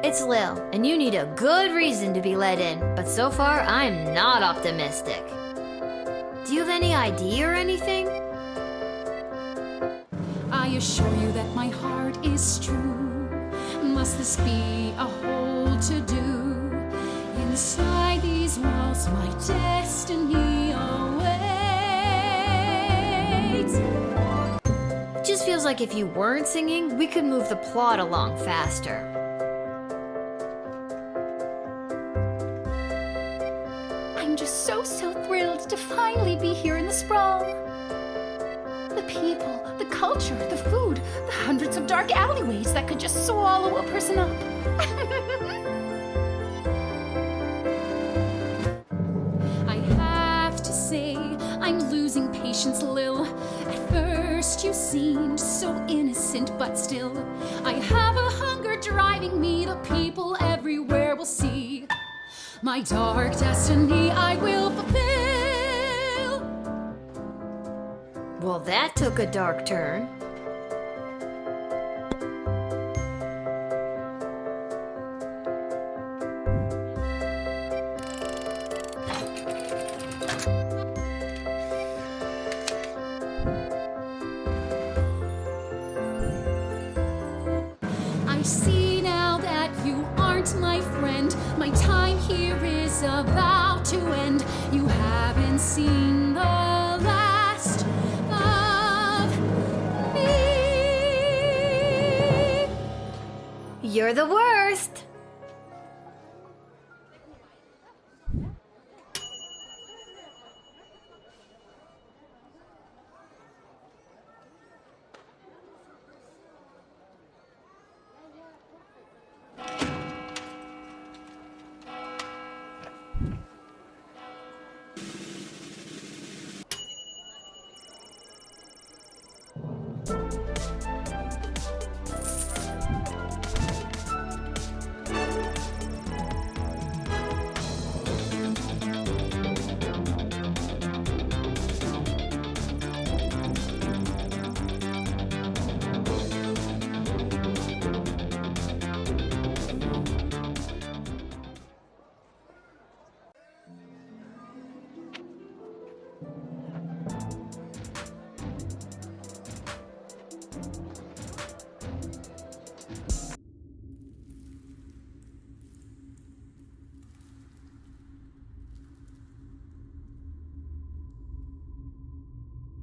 It's Lil, and you need a good reason to be let in, but so far I'm not optimistic. Do you have any ID or anything? I assure you that my heart is true. Must this be a whole to-do? Inside these walls, my destiny awaits. It just feels like if you weren't singing, we could move the plot along faster. I'm just so thrilled to finally be here in the sprawl. The people, the culture, the food, the hundreds of dark alleyways that could just swallow a person up. I'm losing patience, Lil. At first you seemed so innocent, but still I have a hunger driving me. The people everywhere will see my dark destiny I will fulfill. Well, that took a dark turn. I see now that you aren't my friend. My time here is about to end. You haven't seen the last of me. You're the worst.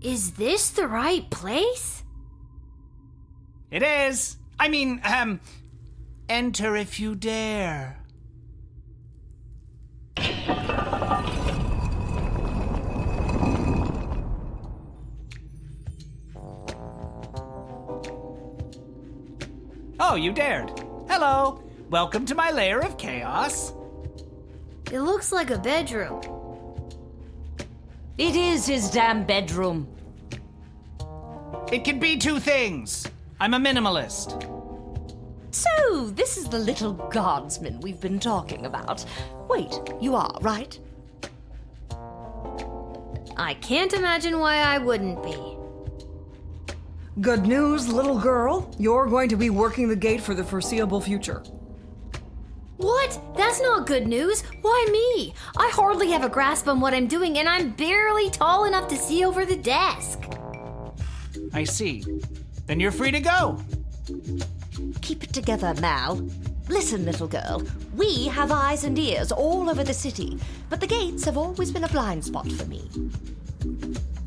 Is this the right place? It is. I mean, enter if you dare. Oh, you dared. Hello. Welcome to my lair of chaos. It looks like a bedroom. It is his damn bedroom. It can be two things. I'm a minimalist. So, this is the little guardsman we've been talking about. Wait, you are, right? I can't imagine why I wouldn't be. Good news, little girl. You're going to be working the gate for the foreseeable future. What? That's not good news. Why me? I hardly have a grasp on what I'm doing, and I'm barely tall enough to see over the desk. I see. Then you're free to go. Keep it together, Mal. Listen, little girl. We have eyes and ears all over the city, but the gates have always been a blind spot for me.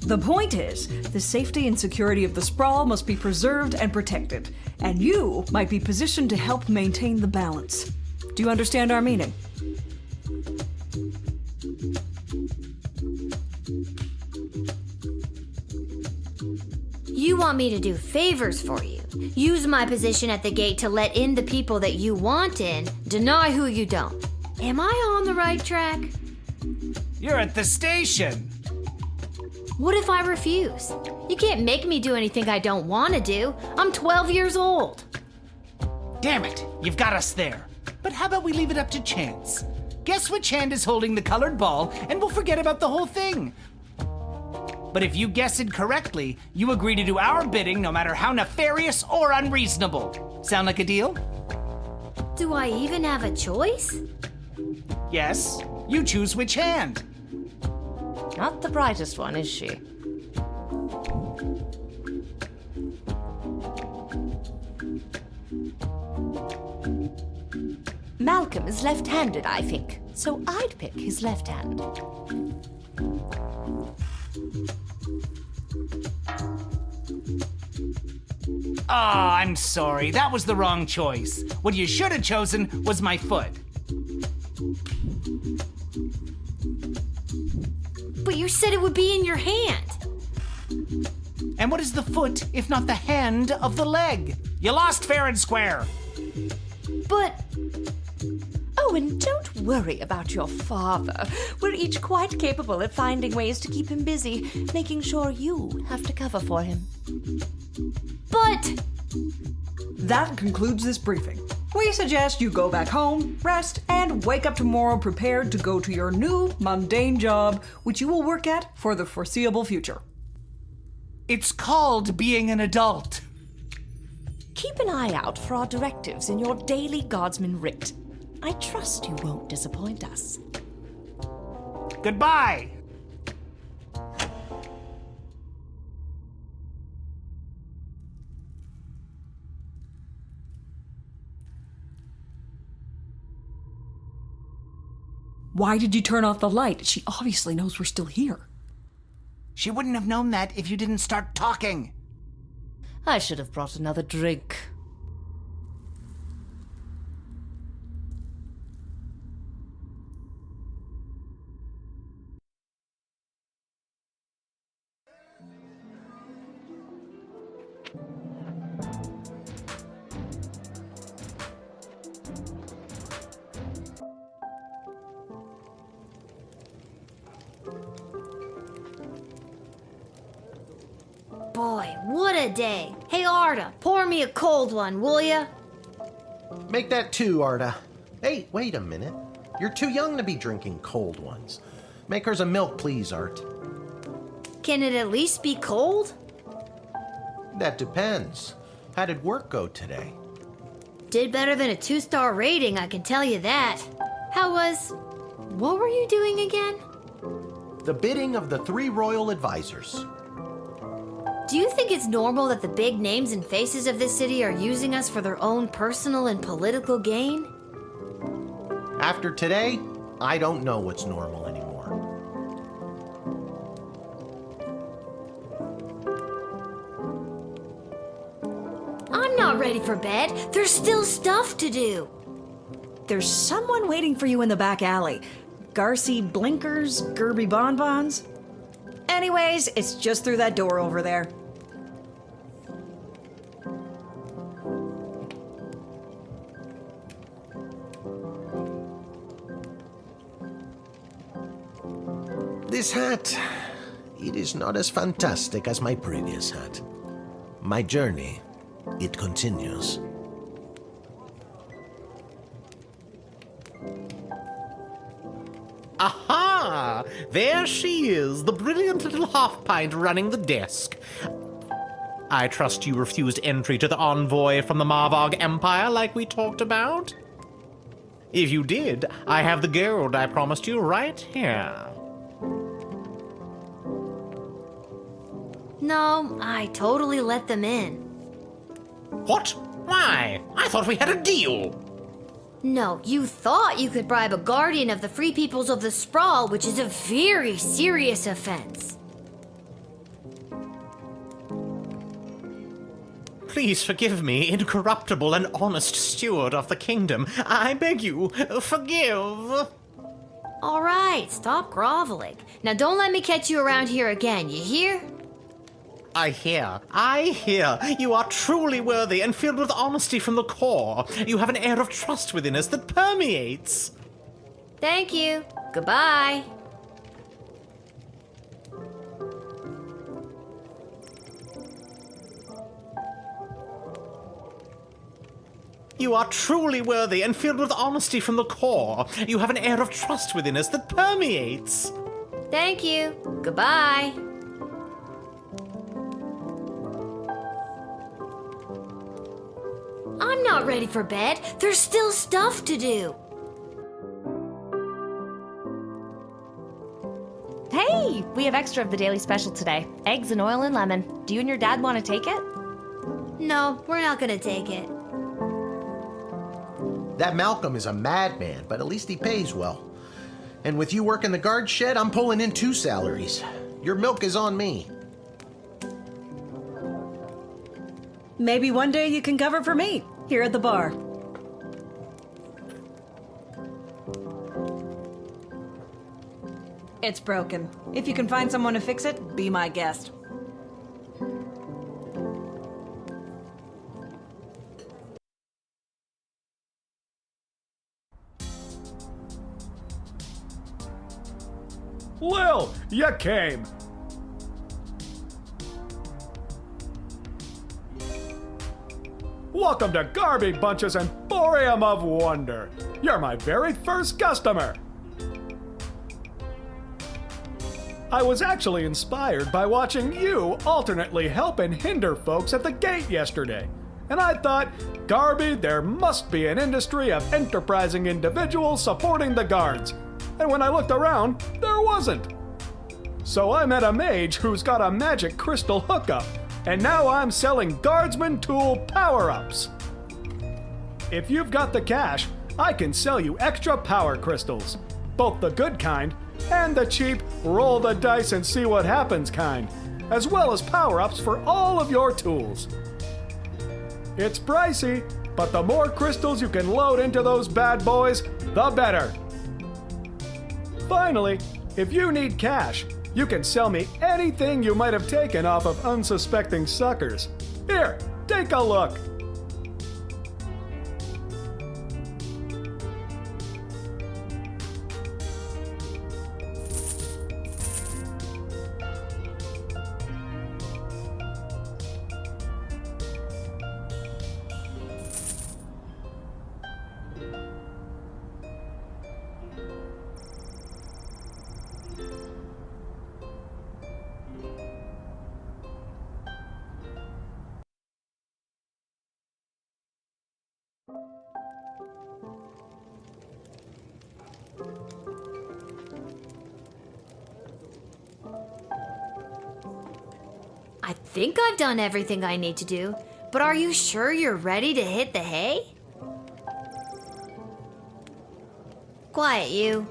The point is, the safety and security of the sprawl must be preserved and protected, and you might be positioned to help maintain the balance. Do you understand our meaning? You want me to do favors for you. Use my position at the gate to let in the people that you want in, deny who you don't. Am I on the right track? You're at the station. What if I refuse? You can't make me do anything I don't want to do. I'm 12 years old. Damn it, you've got us there. But how about we leave it up to chance? Guess which hand is holding the colored ball, and we'll forget about the whole thing. But if you guess it correctly, you agree to do our bidding no matter how nefarious or unreasonable. Sound like a deal? Do I even have a choice? Yes, you choose which hand. Not the brightest one, is she? Malcolm is left-handed, I think, so I'd pick his left hand. Oh, I'm sorry. That was the wrong choice. What you should have chosen was my foot. But you said it would be in your hand. And what is the foot if not the hand of the leg? You lost fair and square. But... Oh, and don't worry about your father. We're each quite capable of finding ways to keep him busy, making sure you have to cover for him. But... That concludes this briefing. We suggest you go back home, rest, and wake up tomorrow prepared to go to your new, mundane job, which you will work at for the foreseeable future. It's called being an adult. Keep an eye out for our directives in your daily guardsman writ. I trust you won't disappoint us. Goodbye. Why did you turn off the light? She obviously knows we're still here. She wouldn't have known that if you didn't start talking. I should have brought another drink. Boy, what a day. Hey, Arda, pour me a cold one, will ya? Make that two, Arda. Hey, wait a minute. You're too young to be drinking cold ones. Make hers a milk, please, Art. Can it at least be cold? That depends. How did work go today? Did better than a 2-star rating, I can tell you that. What were you doing again? The bidding of the 3 royal advisors. Do you think it's normal that the big names and faces of this city are using us for their own personal and political gain? After today, I don't know what's normal anymore. ready for bed. There's still stuff to do. There's someone waiting for you in the back alley. Garcy Blinkers, Gerby Bonbons. Anyways, it's just through that door over there. This hat, it is not as fantastic as my previous hat. My journey, it continues. Aha! There she is, the brilliant little half-pint running the desk. I trust you refused entry to the envoy from the Marvog Empire like we talked about? If you did, I have the gold I promised you right here. No, I totally let them in. What? Why? I thought we had a deal. No, you thought you could bribe a guardian of the Free Peoples of the Sprawl, which is a very serious offense. Please forgive me, incorruptible and honest steward of the kingdom. I beg you, forgive. All right, stop groveling. Now don't let me catch you around here again, you hear? I hear. You are truly worthy and filled with honesty from the core. You have an air of trust within us that permeates. Thank you. Goodbye. You are truly worthy and filled with honesty from the core. You have an air of trust within us that permeates. Thank you. Goodbye. I'm not ready for bed. There's still stuff to do. Hey, we have extra of the daily special today. Eggs and oil and lemon. Do you and your dad want to take it? No, we're not gonna take it. That Malcolm is a madman, but at least he pays well. And with you working the guard shed, I'm pulling in 2 salaries. Your milk is on me. Maybe one day you can cover for me here at the bar. It's broken. If you can find someone to fix it, be my guest. Lil, you came. Welcome to Garby Bunch's Emporium of Wonder. You're my very first customer. I was actually inspired by watching you alternately help and hinder folks at the gate yesterday. And I thought, Garby, there must be an industry of enterprising individuals supporting the guards. And when I looked around, there wasn't. So I met a mage who's got a magic crystal hookup, and now I'm selling guardsman tool power-ups. If you've got the cash, I can sell you extra power crystals, both the good kind and the cheap roll the dice and see what happens kind, as well as power-ups for all of your tools. It's pricey, but the more crystals you can load into those bad boys, the better. Finally, if you need cash, you can sell me anything you might have taken off of unsuspecting suckers. Here, take a look. I think I've done everything I need to do, but are you sure you're ready to hit the hay? Quiet, you.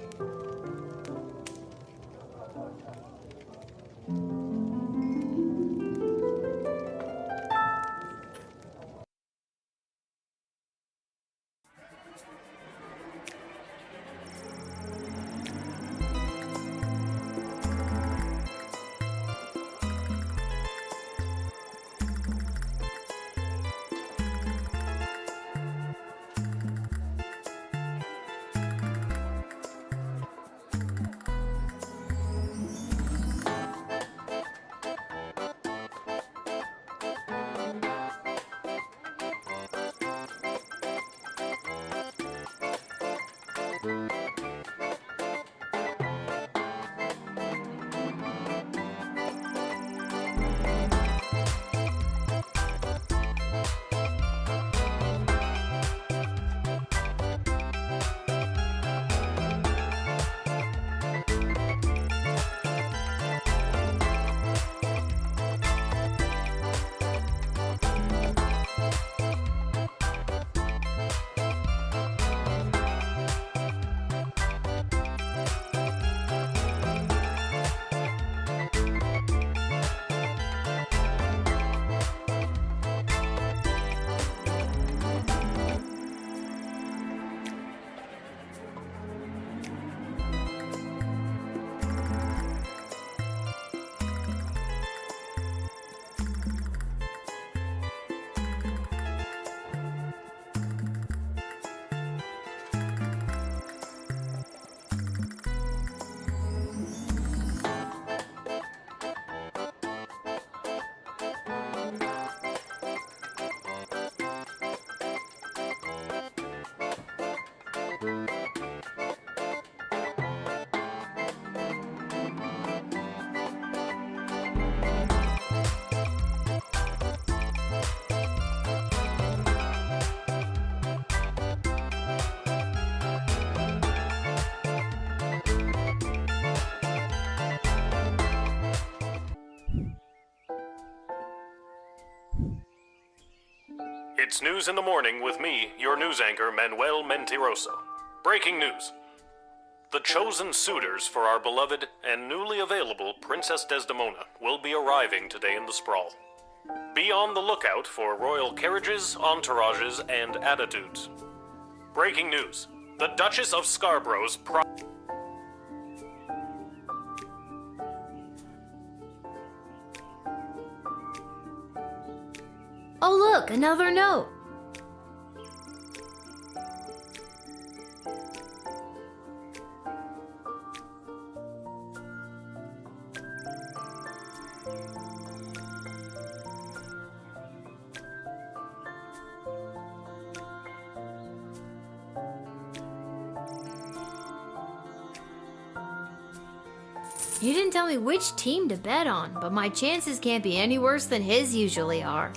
It's News in the Morning with me, your news anchor, Manuel Mentiroso. Breaking news. The chosen suitors for our beloved and newly available Princess Desdemona will be arriving today in the Sprawl. Be on the lookout for royal carriages, entourages, and attitudes. Breaking news. The Duchess of Scarborough's Oh, look, another note. You didn't tell me which team to bet on, but my chances can't be any worse than his usually are.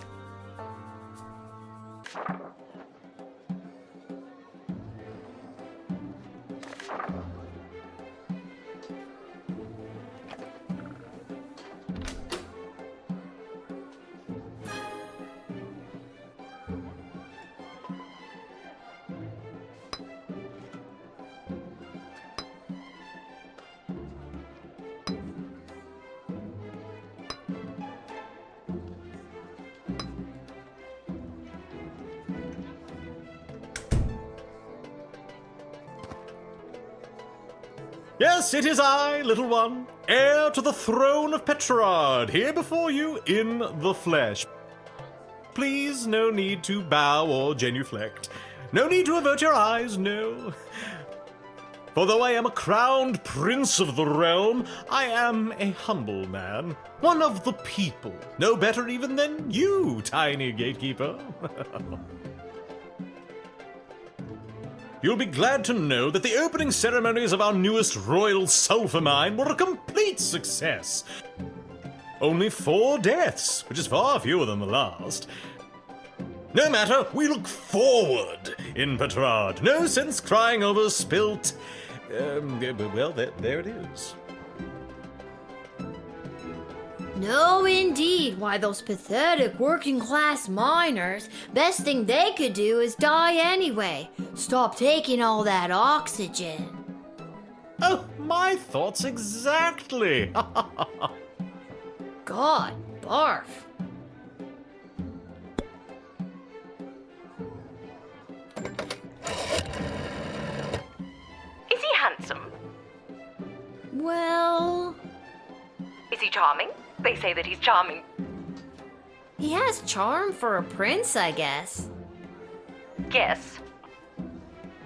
Yes, it is I, little one, heir to the throne of Petrarch, here before you in the flesh. Please, no need to bow or genuflect. No need to avert your eyes, no. For though I am a crowned prince of the realm, I am a humble man, one of the people, no better even than you, tiny gatekeeper. You'll be glad to know that the opening ceremonies of our newest royal sulphur mine were a complete success. Only 4 deaths, which is far fewer than the last. No matter, we look forward in Petrarch. No sense crying over spilt. Well, there it is. No, indeed. Why, those pathetic working-class miners, best thing they could do is die anyway. Stop taking all that oxygen. Oh, my thoughts exactly. God, barf. Is he handsome? Well... Is he charming? They say that he's charming. He has charm for a prince, I guess. Guess.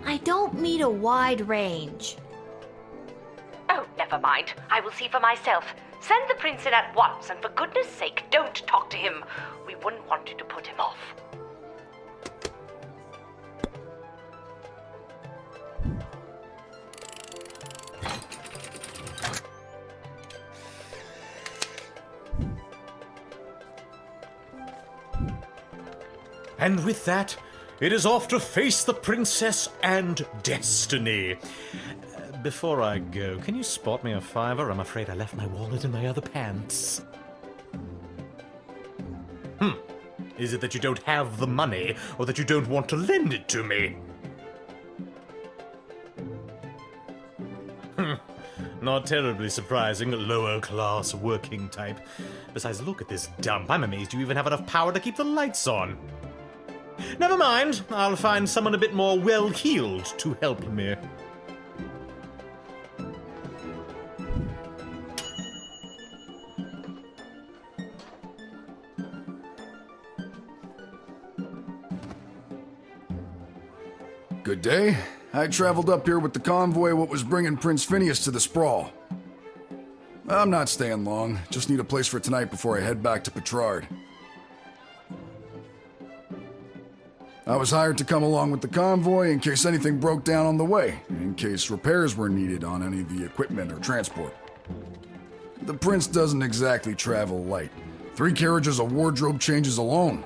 I don't mean a wide range. Oh, never mind. I will see for myself. Send the prince in at once, and for goodness sake, don't talk to him. We wouldn't want you to put him off. And with that, it is off to face the princess and destiny. Before I go, can you spot me a $5? I'm afraid I left my wallet in my other pants. Is it that you don't have the money, or that you don't want to lend it to me? Not terribly surprising, lower class working type. Besides, look at this dump. I'm amazed you even have enough power to keep the lights on. Never mind, I'll find someone a bit more well-heeled to help me. Good day. I traveled up here with the convoy what was bringing Prince Phineas to the Sprawl. I'm not staying long, just need a place for tonight before I head back to Petrard. I was hired to come along with the convoy in case anything broke down on the way, in case repairs were needed on any of the equipment or transport. The prince doesn't exactly travel light. 3 carriages of wardrobe changes alone.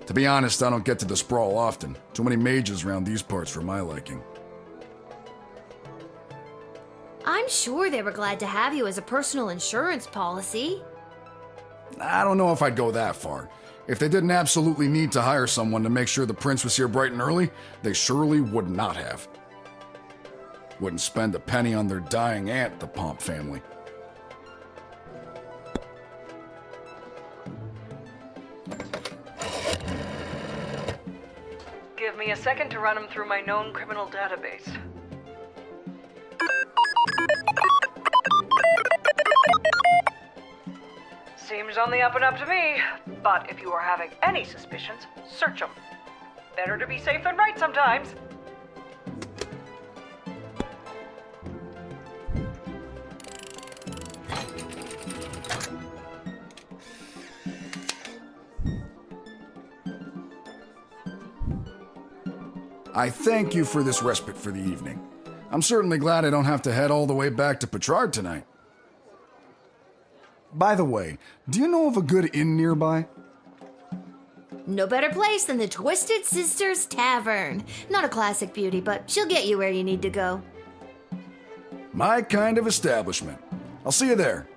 To be honest, I don't get to the Sprawl often. Too many mages around these parts for my liking. I'm sure they were glad to have you as a personal insurance policy. I don't know if I'd go that far. If they didn't absolutely need to hire someone to make sure the prince was here bright and early, they surely would not have. Wouldn't spend a penny on their dying aunt, the Pomp family. Give me a second to run them through my known criminal database. Seems on the up and up to me, but if you are having any suspicions, search them. Better to be safe than right sometimes. I thank you for this respite for the evening. I'm certainly glad I don't have to head all the way back to Petrard tonight. By the way, do you know of a good inn nearby? No better place than the Twisted Sisters Tavern. Not a classic beauty, but she'll get you where you need to go. My kind of establishment. I'll see you there.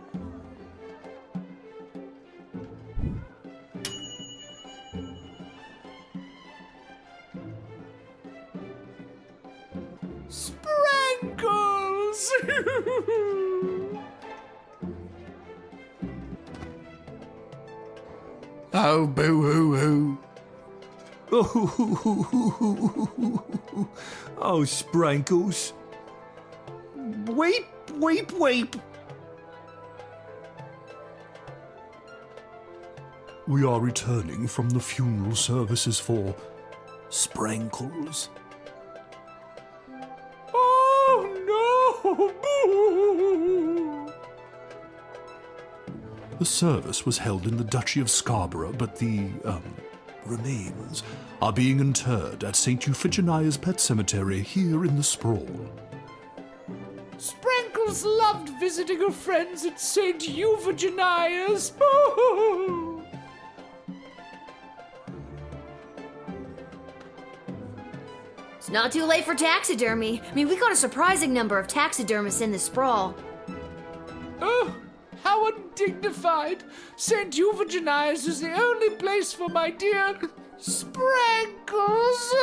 Sprankles! Oh, boo-hoo-hoo. Oh, Sprankles. Weep, weep, weep. We are returning from the funeral services for Sprankles. Oh, no! The service was held in the Duchy of Scarborough, but the, remains are being interred at St. Euphigenia's Pet Cemetery here in the Sprawl. Sprankles loved visiting her friends at St. Euphigenia's. It's not too late for taxidermy. I mean, we got a surprising number of taxidermists in the Sprawl. Oh, how undignified. St. Euphigenia's is the only place for my dear Sprankles.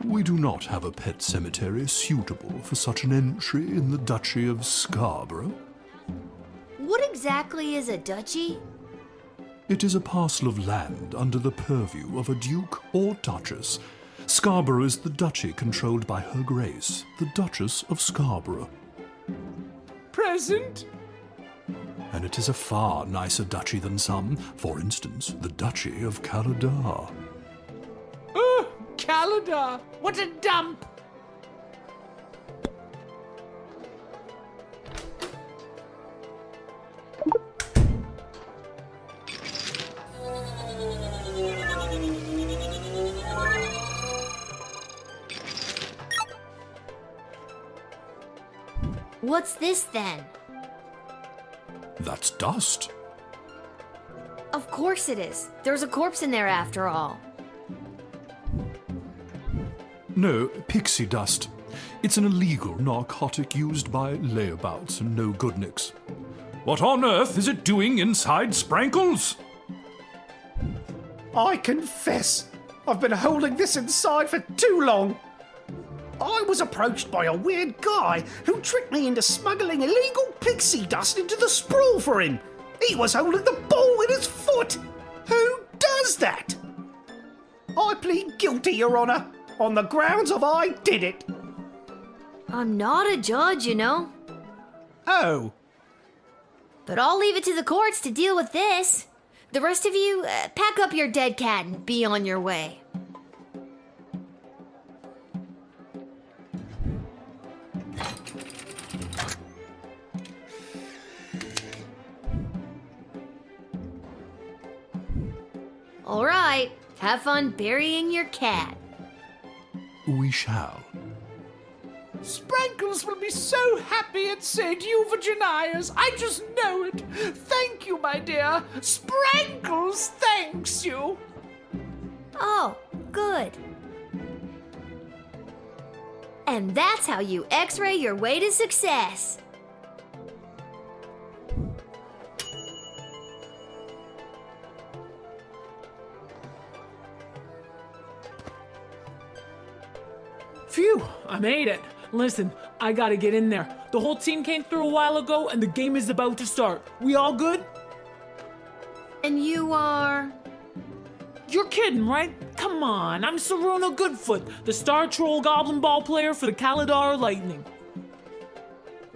We do not have a pet cemetery suitable for such an entry in the Duchy of Scarborough. What exactly is a duchy? It is a parcel of land under the purview of a duke or duchess. Scarborough is the duchy controlled by Her Grace, the Duchess of Scarborough. Present? And it is a far nicer duchy than some, for instance, the Duchy of Caladar. Oh, Caladar, what a dump! What's this then? That's dust. Of course it is. There's a corpse in there after all. No, pixie dust. It's an illegal narcotic used by layabouts and no-goodniks. What on earth is it doing inside Sprankles? I confess, I've been holding this inside for too long. I was approached by a weird guy who tricked me into smuggling illegal pixie dust into the sprawl for him. He was holding the ball in his foot. Who does that? I plead guilty, Your Honor, on the grounds of I did it. I'm not a judge, you know. Oh. But I'll leave it to the courts to deal with this. The rest of you, pack up your dead cat and be on your way. All right, have fun burying your cat. We shall. Sprankles will be so happy at St. Euphogenias. I just know it. Thank you, my dear. Sprankles thanks you. Oh, good. And that's how you X-ray your way to success. Phew, I made it. Listen, I gotta get in there. The whole team came through a while ago and the game is about to start. We all good? And you are? You're kidding, right? Come on, I'm Saruna Goodfoot, the Star Troll Goblin Ball player for the Kaladar Lightning.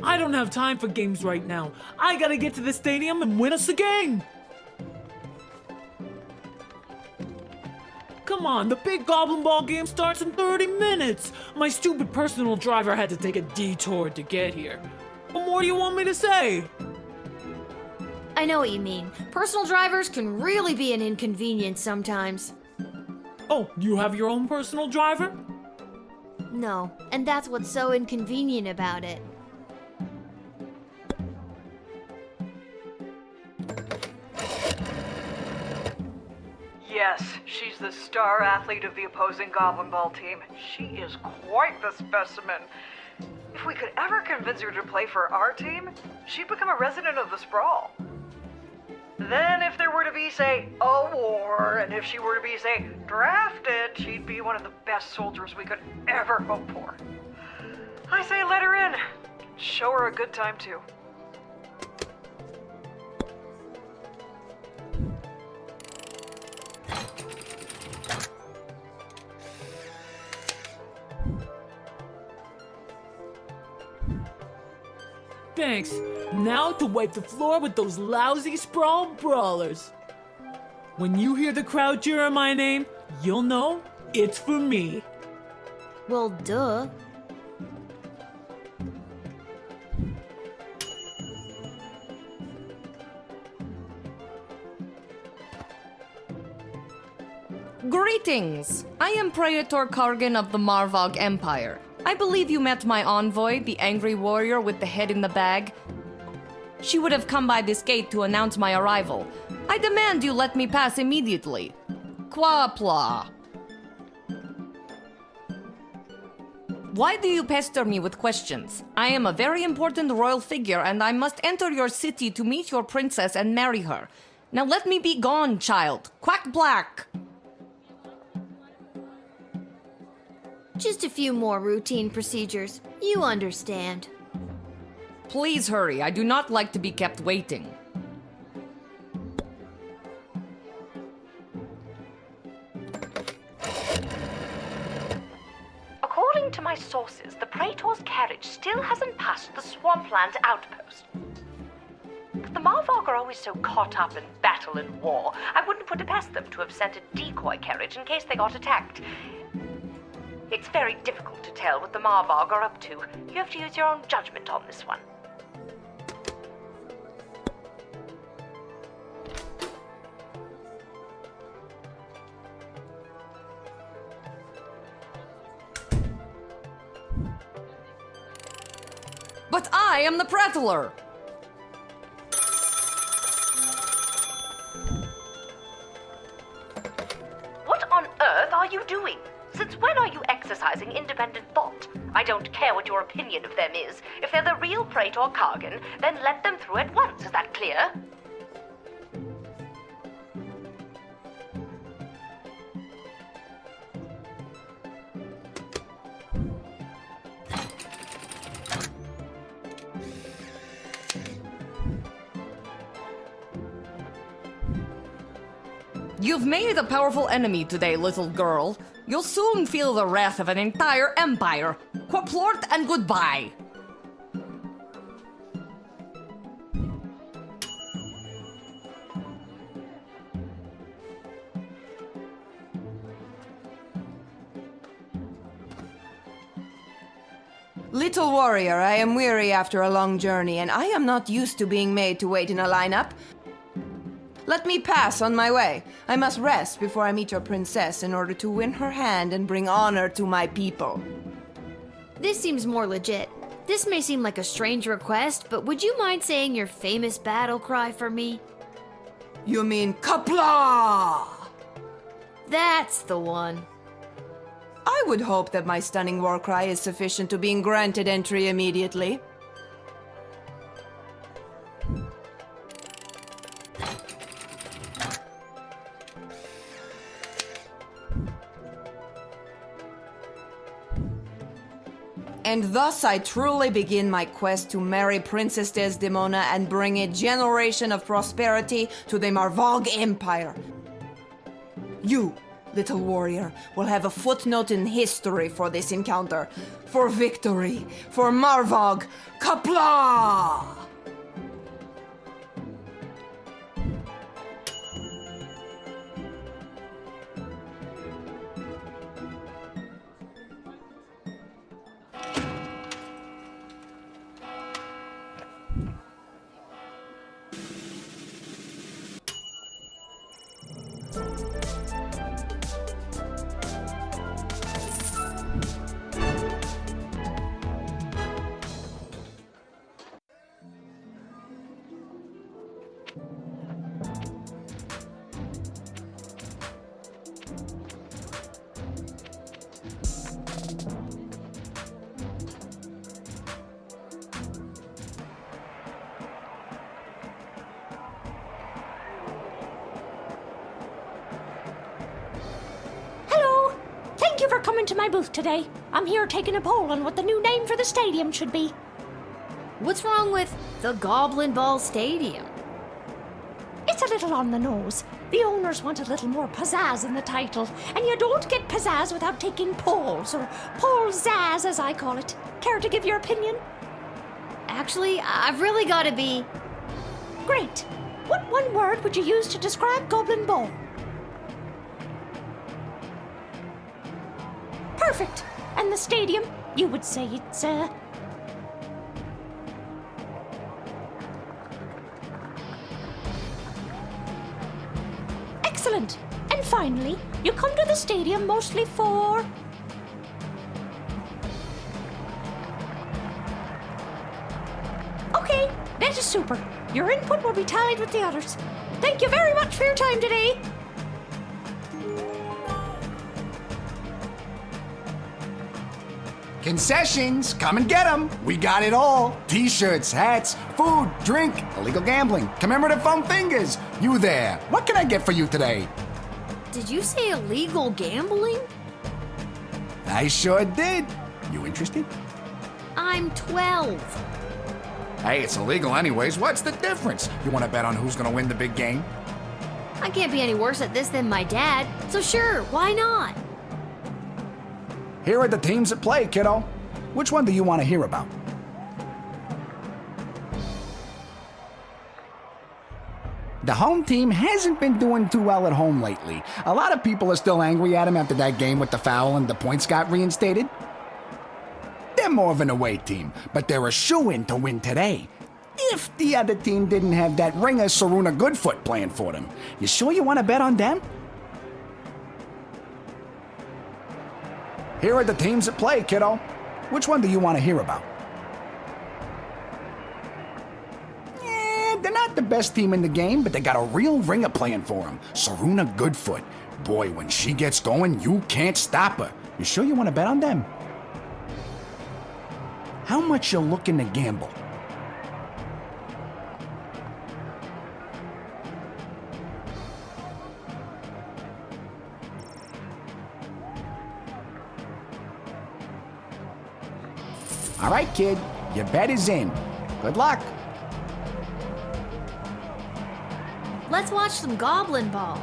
I don't have time for games right now. I gotta get to the stadium and win us a game. Come on, the big Goblin Ball game starts in 30 minutes. My stupid personal driver had to take a detour to get here. What more do you want me to say? I know what you mean. Personal drivers can really be an inconvenience sometimes. Oh, you have your own personal driver? No, and that's what's so inconvenient about it. Yes, she's the star athlete of the opposing Goblin Ball team. She is quite the specimen. If we could ever convince her to play for our team, she'd become a resident of the Sprawl. Then if there were to be, say, a war, and if she were to be, say, drafted, she'd be one of the best soldiers we could ever hope for. I say let her in. Show her a good time, too. Thanks. Now to wipe the floor with those lousy Sprawl brawlers. When you hear the crowd cheer my name, you'll know it's for me. Well, duh. Greetings! I am Praetor Kargan of the Marvog Empire. I believe you met my envoy, the angry warrior with the head in the bag. She would have come by this gate to announce my arrival. I demand you let me pass immediately. Quapla. Why do you pester me with questions? I am a very important royal figure and I must enter your city to meet your princess and marry her. Now let me be gone, child. Quack black. Just a few more routine procedures. You understand. Please hurry. I do not like to be kept waiting. According to my sources, the Praetor's carriage still hasn't passed the Swampland outpost. But the Marvog are always so caught up in battle and war, I wouldn't put it past them to have sent a decoy carriage in case they got attacked. It's very difficult to tell what the Marvog are up to. You have to use your own judgment on this one. But I am the Prattler! you doing? Since when are you exercising independent thought? I don't care what your opinion of them is. If they're the real Praetor Kargan, then let them through at once. Is that clear? You've made a powerful enemy today, little girl. You'll soon feel the wrath of an entire empire. Quaplort and goodbye. Little warrior, I am weary after a long journey, and I am not used to being made to wait in a lineup. Let me pass on my way. I must rest before I meet your princess in order to win her hand and bring honor to my people. This seems more legit. This may seem like a strange request, but would you mind saying your famous battle cry for me? You mean Kapla? That's the one. I would hope that my stunning war cry is sufficient to being granted entry immediately. And thus I truly begin my quest to marry Princess Desdemona and bring a generation of prosperity to the Marvog Empire. You, little warrior, will have a footnote in history for this encounter. For victory, for Marvog, Kapla! Thank you for coming to my booth today. I'm here taking a poll on what the new name for the stadium should be. What's wrong with the Goblin Ball Stadium? It's a little on the nose. The owners want a little more pizzazz in the title, and you don't get pizzazz without taking polls, or poll-zazz as I call it. Care to give your opinion? Actually, I've really got to be... Great. What one word would you use to describe Goblin Ball? Perfect. And the stadium, you would say it's, Excellent. And finally, you come to the stadium mostly for... Okay, that is super. Your input will be tallied with the others. Thank you very much for your time today. Concessions, come and get them. We got it all. T-shirts, hats, food, drink, illegal gambling, commemorative foam fingers. You there. What can I get for you today? Did you say illegal gambling? I sure did. You interested? I'm 12. Hey, it's illegal anyways. What's the difference? You want to bet on who's going to win the big game? I can't be any worse at this than my dad, so sure, why not? Here are the teams at play, kiddo. Which one do you want to hear about? The home team hasn't been doing too well at home lately. A lot of people are still angry at him after that game with the foul and the points got reinstated. They're more of an away team, but they're a shoo-in to win today. If the other team didn't have that ringer Saruna Goodfoot playing for them. You sure you want to bet on them? Here are the teams at play, kiddo. Which one do you want to hear about? They're not the best team in the game, but they got a real ringer playing for them. Saruna Goodfoot. Boy, when she gets going, you can't stop her. You sure you want to bet on them? How much you looking to gamble? All right, kid, your bet is in. Good luck. Let's watch some Goblin Ball.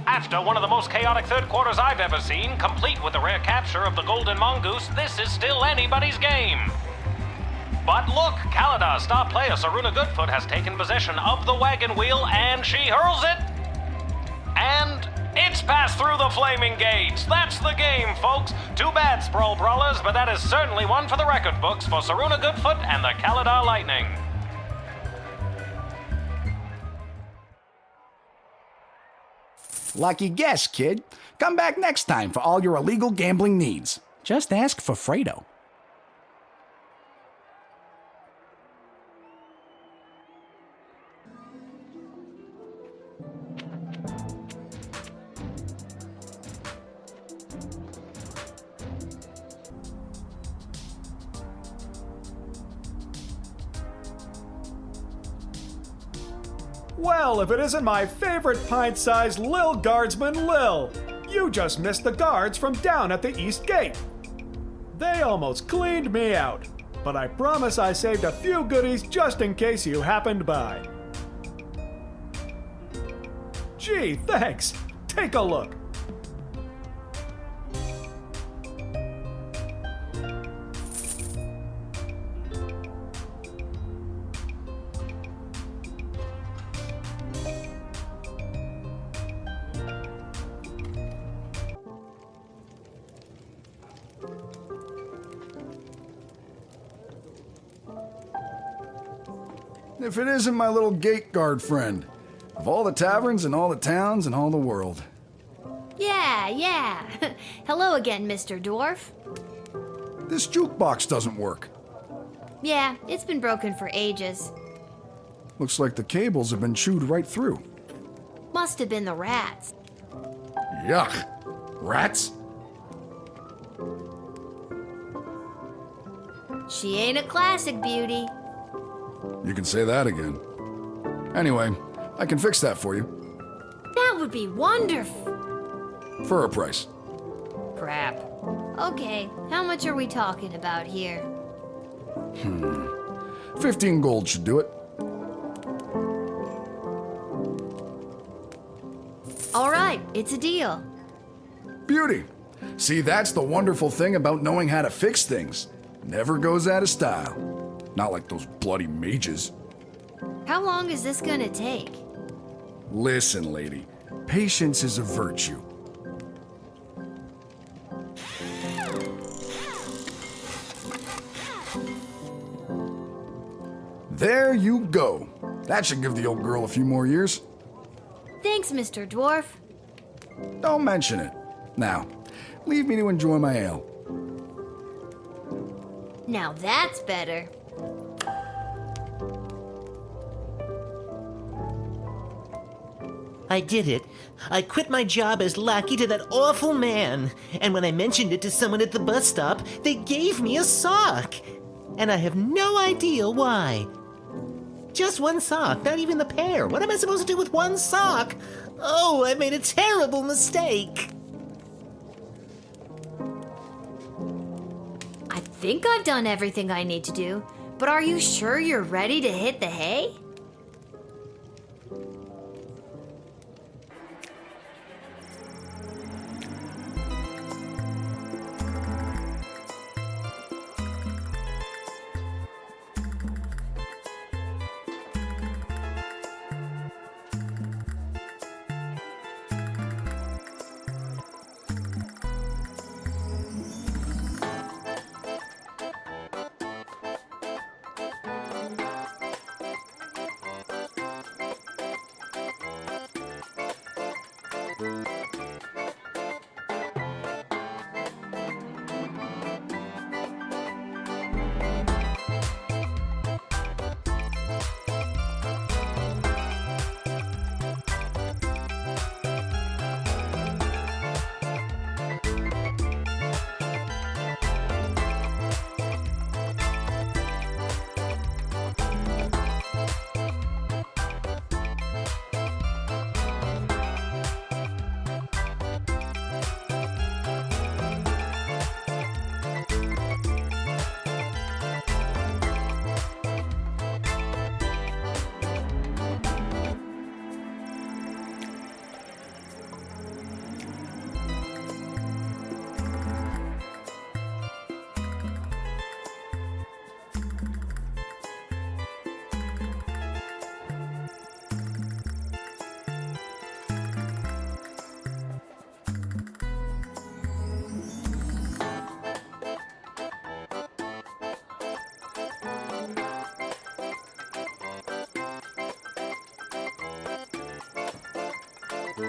After one of the most chaotic third quarters I've ever seen, complete with the rare capture of the Golden Mongoose, this is still anybody's game. But look, Kaladar's star player Saruna Goodfoot has taken possession of the wagon wheel and she hurls it. And it's passed through the flaming gates. That's the game, folks. Too bad, Sprawl Brawlers, but that is certainly one for the record books for Saruna Goodfoot and the Kaladar Lightning. Lucky guess, kid. Come back next time for all your illegal gambling needs. Just ask for Fredo. Well, if it isn't my favorite pint-sized Lil Guardsman Lil! You just missed the guards from down at the East Gate. They almost cleaned me out, but I promise I saved a few goodies just in case you happened by. Gee, thanks. Take a look. If it isn't my little gate guard friend, of all the taverns in all the towns in all the world. Yeah. Hello again, Mr. Dwarf. This jukebox doesn't work. Yeah, it's been broken for ages. Looks like the cables have been chewed right through. Must have been the rats. Yuck. Rats? She ain't a classic beauty. You can say that again. Anyway, I can fix that for you. That would be wonderful. For a price. Crap. Okay, how much are we talking about here? 15 gold should do it. All right, it's a deal. Beauty. See, that's the wonderful thing about knowing how to fix things. Never goes out of style. Not like those bloody mages. How long is this gonna take? Listen, lady. Patience is a virtue. There you go. That should give the old girl a few more years. Thanks, Mr. Dwarf. Don't mention it. Now, leave me to enjoy my ale. Now that's better. I did it. I quit my job as lackey to that awful man. And when I mentioned it to someone at the bus stop, they gave me a sock. And I have no idea why. Just one sock, not even the pair. What am I supposed to do with one sock? Oh, I made a terrible mistake. I think I've done everything I need to do, but are you sure you're ready to hit the hay? For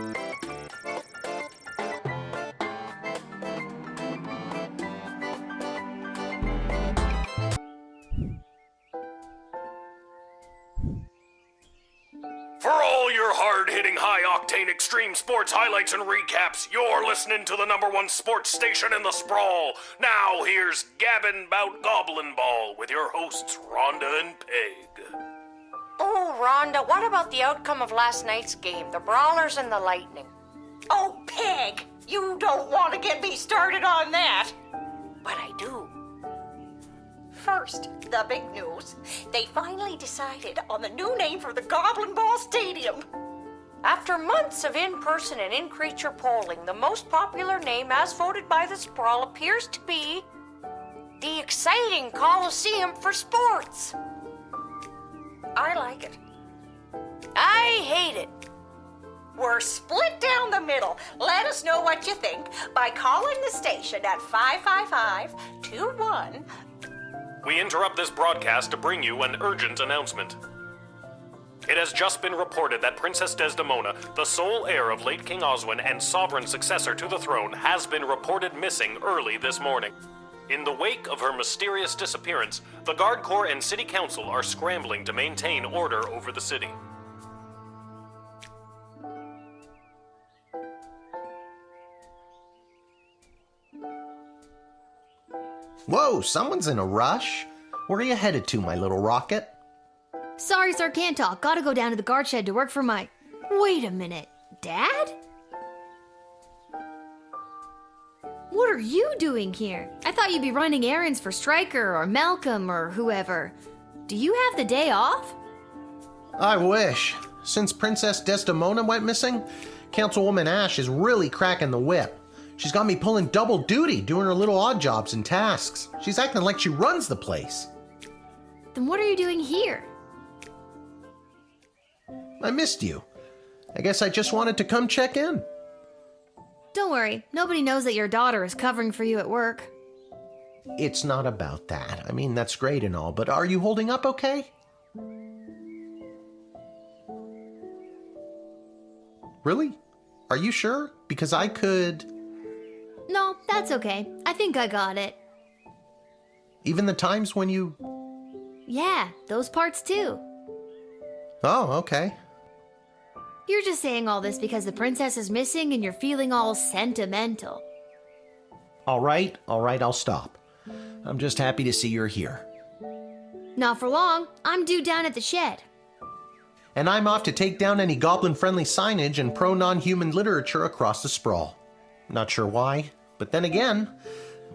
all your hard-hitting, high-octane extreme sports highlights and recaps, you're listening to the #1 sports station in the sprawl. Now here's Gabbin' 'Bout Goblin Ball with your hosts Rhonda and Peg. Oh, Rhonda, what about the outcome of last night's game, the Brawlers and the Lightning? Oh, Peg, you don't want to get me started on that. But I do. First, the big news. They finally decided on the new name for the Goblin Ball Stadium. After months of in-person and in-creature polling, the most popular name as voted by the Sprawl appears to be the Exciting Coliseum for Sports. I like it. I hate it. We're split down the middle. Let us know what you think by calling the station at 555-21. We interrupt this broadcast to bring you an urgent announcement. It has just been reported that Princess Desdemona, the sole heir of late King Oswin and sovereign successor to the throne, has been reported missing early this morning. In the wake of her mysterious disappearance, the Guard Corps and City Council are scrambling to maintain order over the city. Whoa, someone's in a rush. Where are you headed to, my little rocket? Sorry, sir, can't talk. Gotta go down to the guard shed to work for my... Wait a minute. Dad? What are you doing here? I thought you'd be running errands for Stryker or Malcolm or whoever. Do you have the day off? I wish. Since Princess Desdemona went missing, Councilwoman Ash is really cracking the whip. She's got me pulling double duty, doing her little odd jobs and tasks. She's acting like she runs the place. Then what are you doing here? I missed you. I guess I just wanted to come check in. Don't worry, nobody knows that your daughter is covering for you at work. It's not about that. I mean, that's great and all, but are you holding up okay? Really? Are you sure? Because I could... No, that's okay. I think I got it. Even the times when you... Yeah, those parts too. Oh, okay. You're just saying all this because the princess is missing and you're feeling all sentimental. All right, I'll stop. I'm just happy to see you're here. Not for long. I'm due down at the shed. And I'm off to take down any goblin-friendly signage and pro-non-human literature across the sprawl. Not sure why, but then again,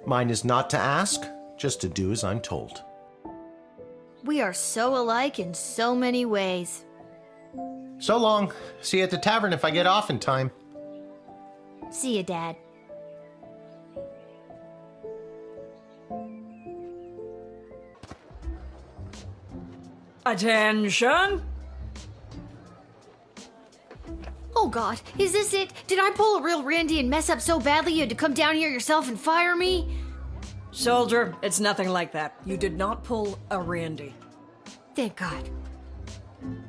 mine is not to ask, just to do as I'm told. We are so alike in so many ways. So long. See you at the tavern if I get off in time. See you, Dad. Attention! Oh God, is this it? Did I pull a real Randy and mess up so badly you had to come down here yourself and fire me? Soldier, it's nothing like that. You did not pull a Randy. Thank God.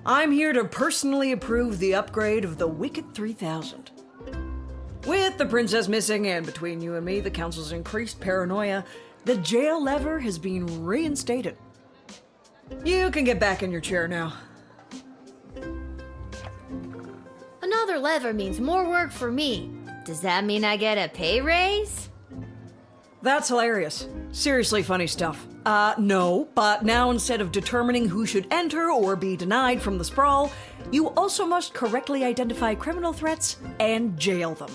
I'm here to personally approve the upgrade of the Wicked 3000. With the princess missing and between you and me, the council's increased paranoia, the jail lever has been reinstated. You can get back in your chair now. Another lever means more work for me. Does that mean I get a pay raise? That's hilarious. Seriously funny stuff. No, but now instead of determining who should enter or be denied from the sprawl, you also must correctly identify criminal threats and jail them.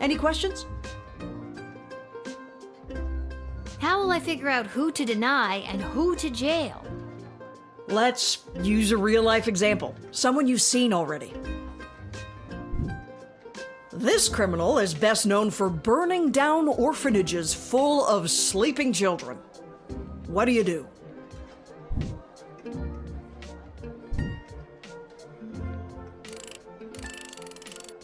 Any questions? How will I figure out who to deny and who to jail? Let's use a real-life example. Someone you've seen already. This criminal is best known for burning down orphanages full of sleeping children. What do you do?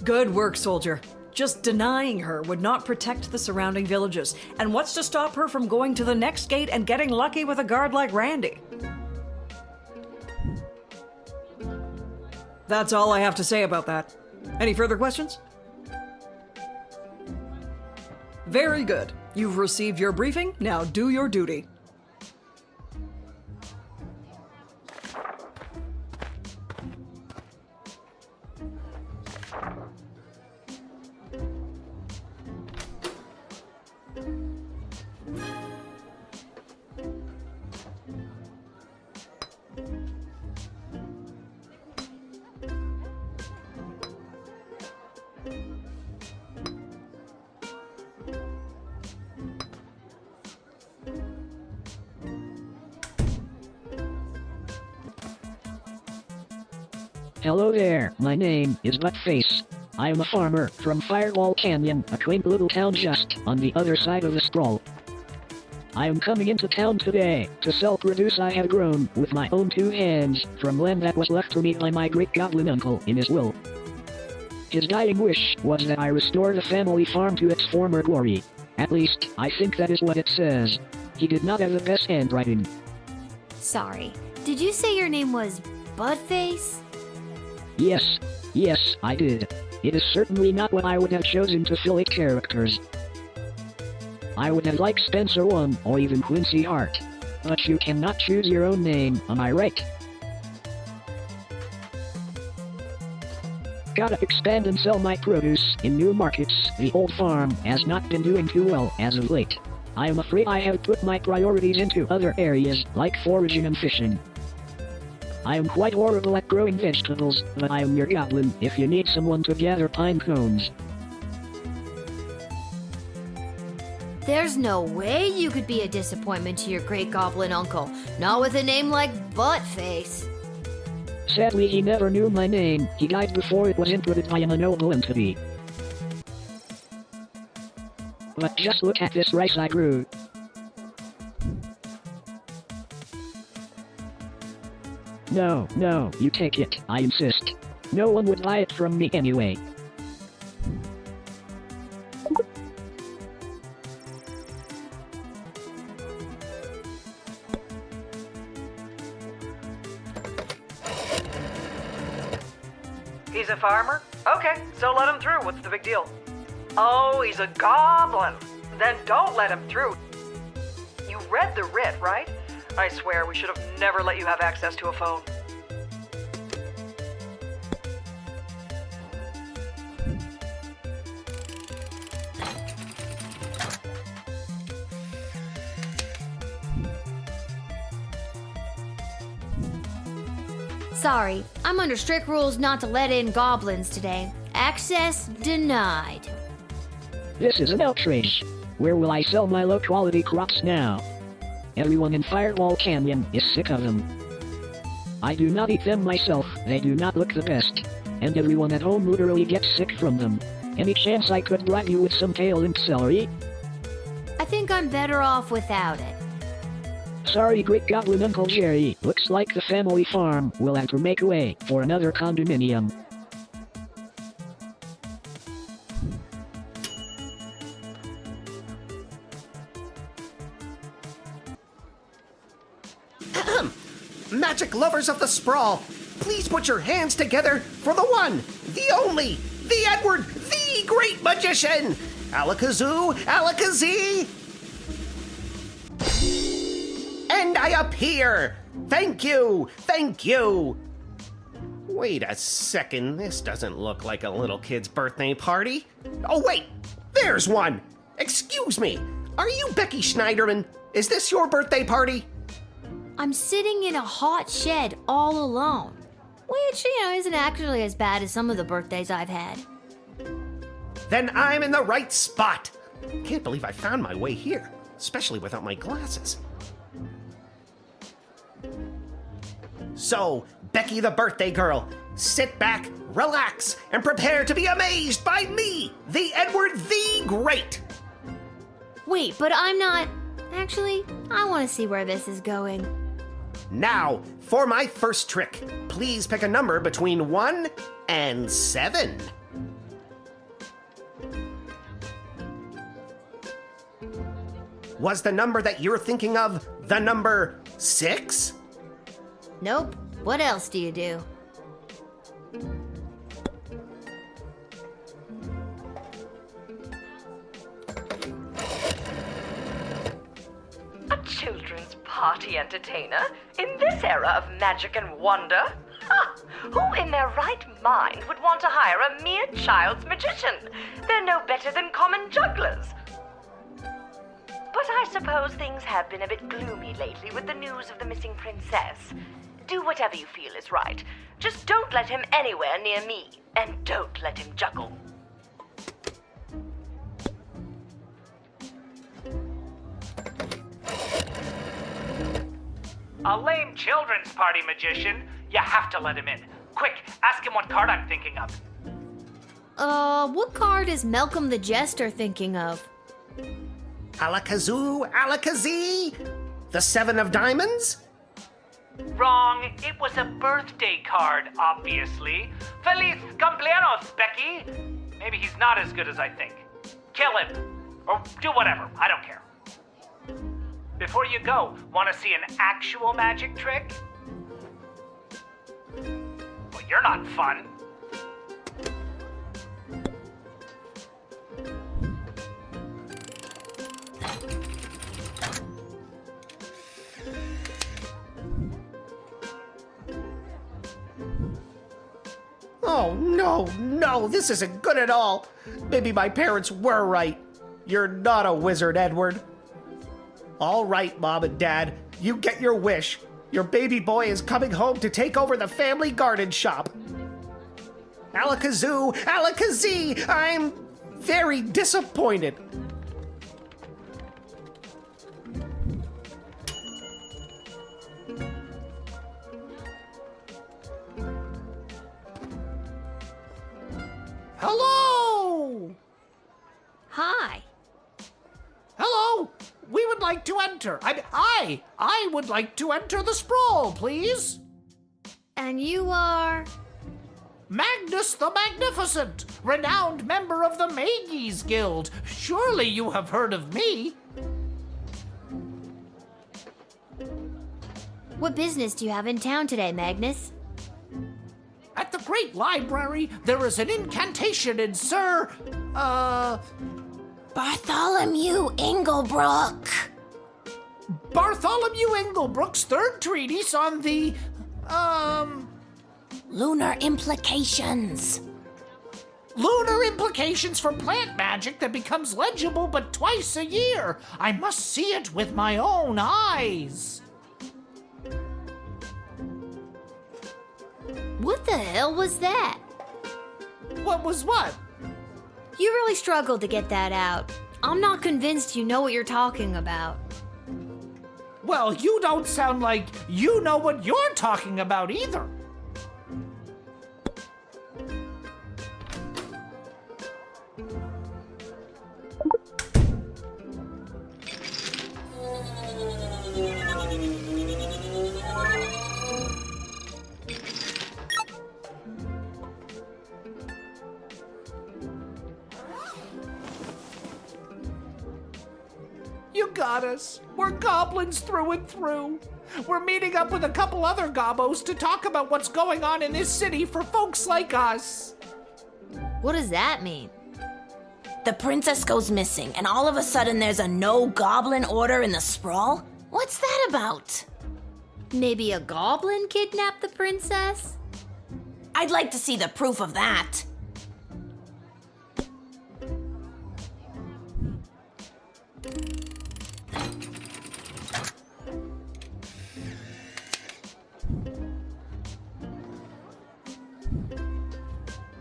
Good work, soldier. Just denying her would not protect the surrounding villages. And what's to stop her from going to the next gate and getting lucky with a guard like Randy? That's all I have to say about that. Any further questions? Very good. You've received your briefing. Now do your duty. Hello there, my name is Buttface. I am a farmer from Firewall Canyon, a quaint little town just on the other side of the sprawl. I am coming into town today to sell produce I have grown with my own 2 hands from land that was left to me by my great goblin uncle in his will. His dying wish was that I restore the family farm to its former glory. At least, I think that is what it says. He did not have the best handwriting. Sorry, did you say your name was Buttface? Yes, I did. It is certainly not what I would have chosen to fill 8 characters. I would have liked Spencer 1 or even Quincy Hart. But you cannot choose your own name, am I right? Gotta expand and sell my produce in new markets. The old farm has not been doing too well as of late. I am afraid I have put my priorities into other areas, like foraging and fishing. I am quite horrible at growing vegetables, but I am your goblin if you need someone to gather pine cones. There's no way you could be a disappointment to your great goblin uncle, not with a name like Buttface. Sadly, he never knew my name. He died before it was inputted by an unknowable entity. But just look at this rice I grew. No, you take it, I insist. No one would buy it from me anyway. He's a farmer? Okay, so let him through. What's the big deal? Oh, he's a goblin. Then don't let him through. You read the writ, right? I swear we should have never let you have access to a phone. Sorry, I'm under strict rules not to let in goblins today. Access denied. This is an outrage. Where will I sell my low-quality crops now? Everyone in Firewall Canyon is sick of them. I do not eat them myself, they do not look the best. And everyone at home literally gets sick from them. Any chance I could bribe you with some kale and celery? I think I'm better off without it. Sorry, Great Goblin Uncle Jerry. Looks like the family farm will have to make way for another condominium. Magic lovers of the sprawl, please put your hands together for the one, the only, the Edward, the great magician! Alakazoo, Alakazee! And I appear! Thank you! Wait a second, this doesn't look like a little kid's birthday party. Oh wait, there's one! Excuse me, are you Becky Schneiderman? Is this your birthday party? I'm sitting in a hot shed all alone. Which, isn't actually as bad as some of the birthdays I've had. Then I'm in the right spot. Can't believe I found my way here, especially without my glasses. So, Becky the birthday girl, sit back, relax, and prepare to be amazed by me, the Edward the Great. Wait, but I'm not... Actually, I want to see where this is going. Now, for my first trick, please pick a number between 1 and 7. Was the number that you're thinking of the number 6? Nope. What else do you do? party entertainer in this era of magic and wonder? Ha! Who in their right mind would want to hire a mere child's magician? They're no better than common jugglers. But I suppose things have been a bit gloomy lately with the news of the missing princess. Do whatever you feel is right. Just don't let him anywhere near me, and don't let him juggle. A lame children's party magician? You have to let him in. Quick, ask him what card I'm thinking of. What card is Malcolm the Jester thinking of? Alakazoo, Alakazee? The Seven of Diamonds? Wrong. It was a birthday card, obviously. Feliz cumpleaños, Becky. Maybe he's not as good as I think. Kill him. Or do whatever. I don't care. Before you go, want to see an actual magic trick? Well, you're not fun. Oh, no, this isn't good at all. Maybe my parents were right. You're not a wizard, Edward. All right, Mom and Dad, you get your wish. Your baby boy is coming home to take over the family garden shop. Alakazoo, Alakazee, I'm very disappointed. Hello! Hi. Hello! We would like to enter. I would like to enter the sprawl, please. And you are? Magnus the Magnificent, renowned member of the Mages Guild. Surely you have heard of me. What business do you have in town today, Magnus? At the Great Library, there is an incantation in Sir... Bartholomew Inglebrook. Bartholomew Inglebrook's third treatise on the... Lunar implications. Lunar implications for plant magic that becomes legible but twice a year. I must see it with my own eyes. What the hell was that? What was what? You really struggled to get that out. I'm not convinced you know what you're talking about. Well, you don't sound like you know what you're talking about either. You got us. We're goblins through and through. We're meeting up with a couple other gobbos to talk about what's going on in this city for folks like us. What does that mean? The princess goes missing, and all of a sudden there's a no-goblin order in the sprawl? What's that about? Maybe a goblin kidnapped the princess? I'd like to see the proof of that.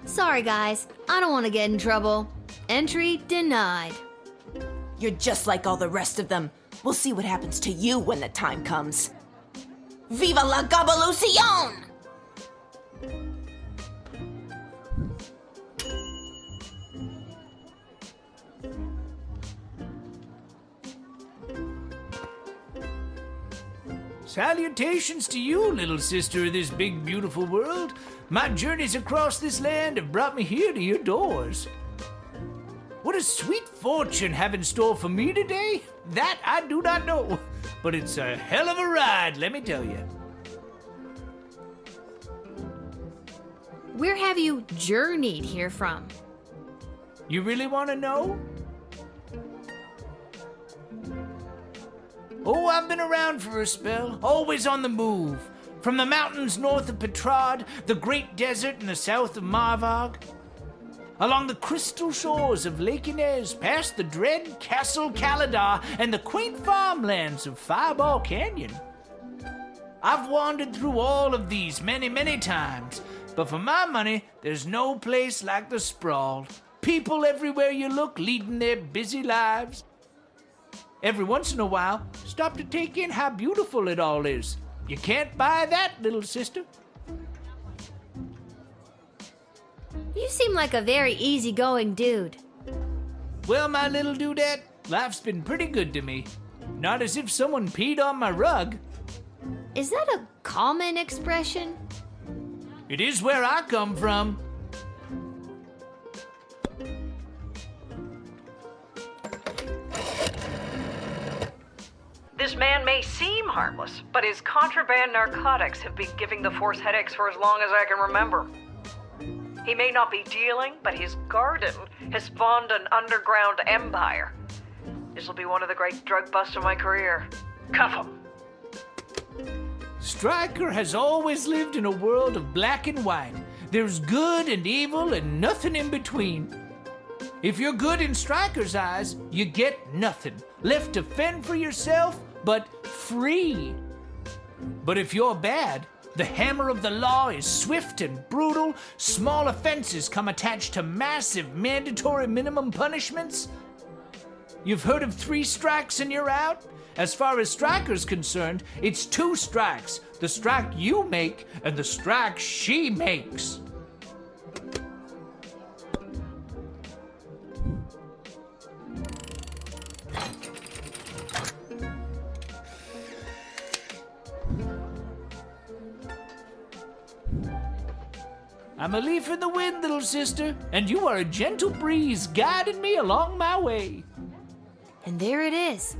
Sorry, guys. I don't want to get in trouble. Entry denied. You're just like all the rest of them. We'll see what happens to you when the time comes. Viva la Gabalucion! Salutations to you, little sister of this big, beautiful world. My journeys across this land have brought me here to your doors. What does sweet fortune have in store for me today? That I do not know, but it's a hell of a ride, let me tell you. Where have you journeyed here from? You really want to know? Oh, I've been around for a spell, always on the move. From the mountains north of Petrard, the great desert in the south of Marvog, along the crystal shores of Lake Inez, past the dread Castle Caladar and the quaint farmlands of Fireball Canyon. I've wandered through all of these many, many times, but for my money, there's no place like the Sprawl. People everywhere you look leading their busy lives. Every once in a while, stop to take in how beautiful it all is. You can't buy that, little sister. You seem like a very easygoing dude. Well, my little dudette, life's been pretty good to me. Not as if someone peed on my rug. Is that a common expression? It is where I come from. This man may seem harmless, but his contraband narcotics have been giving the Force headaches for as long as I can remember. He may not be dealing, but his garden has spawned an underground empire. This will be one of the great drug busts of my career. Cuff him. Stryker has always lived in a world of black and white. There's good and evil and nothing in between. If you're good in Stryker's eyes, you get nothing. Left to fend for yourself, but free. But if you're bad, the hammer of the law is swift and brutal. Small offenses come attached to massive mandatory minimum punishments. You've heard of 3 strikes and you're out? As far as Stryker's concerned, it's 2 strikes. The strike you make and the strike she makes. I'm a leaf in the wind, little sister, and you are a gentle breeze guiding me along my way. And there it is.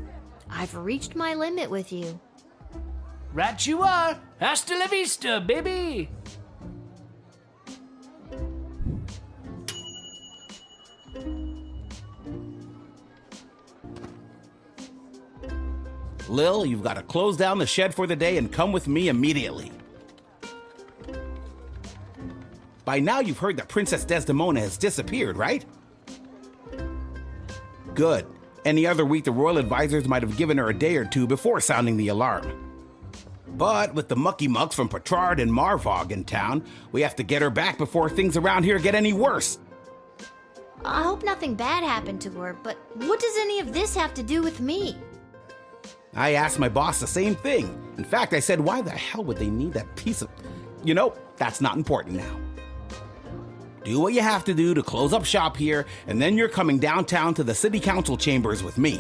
I've reached my limit with you. Right you are. Hasta la vista, baby. Lil, you've got to close down the shed for the day and come with me immediately. By now you've heard that Princess Desdemona has disappeared, right? Good. Any other week the royal advisors might have given her a day or two before sounding the alarm. But with the mucky mucks from Petrard and Marvog in town, we have to get her back before things around here get any worse. I hope nothing bad happened to her, but what does any of this have to do with me? I asked my boss the same thing. In fact, I said, why the hell would they need that piece of... You know, that's not important now. Do what you have to do to close up shop here, and then you're coming downtown to the city council chambers with me.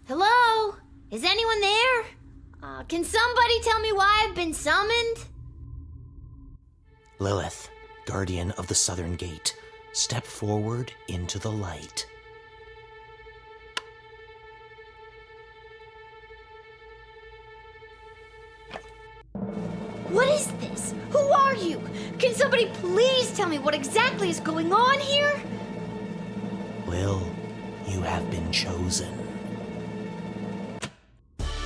Hello? Is anyone there? Can somebody tell me why I've been summoned? Lilith, guardian of the Southern Gate, step forward into the light. What is this? Who are you? Can somebody please tell me what exactly is going on here? Lil, you have been chosen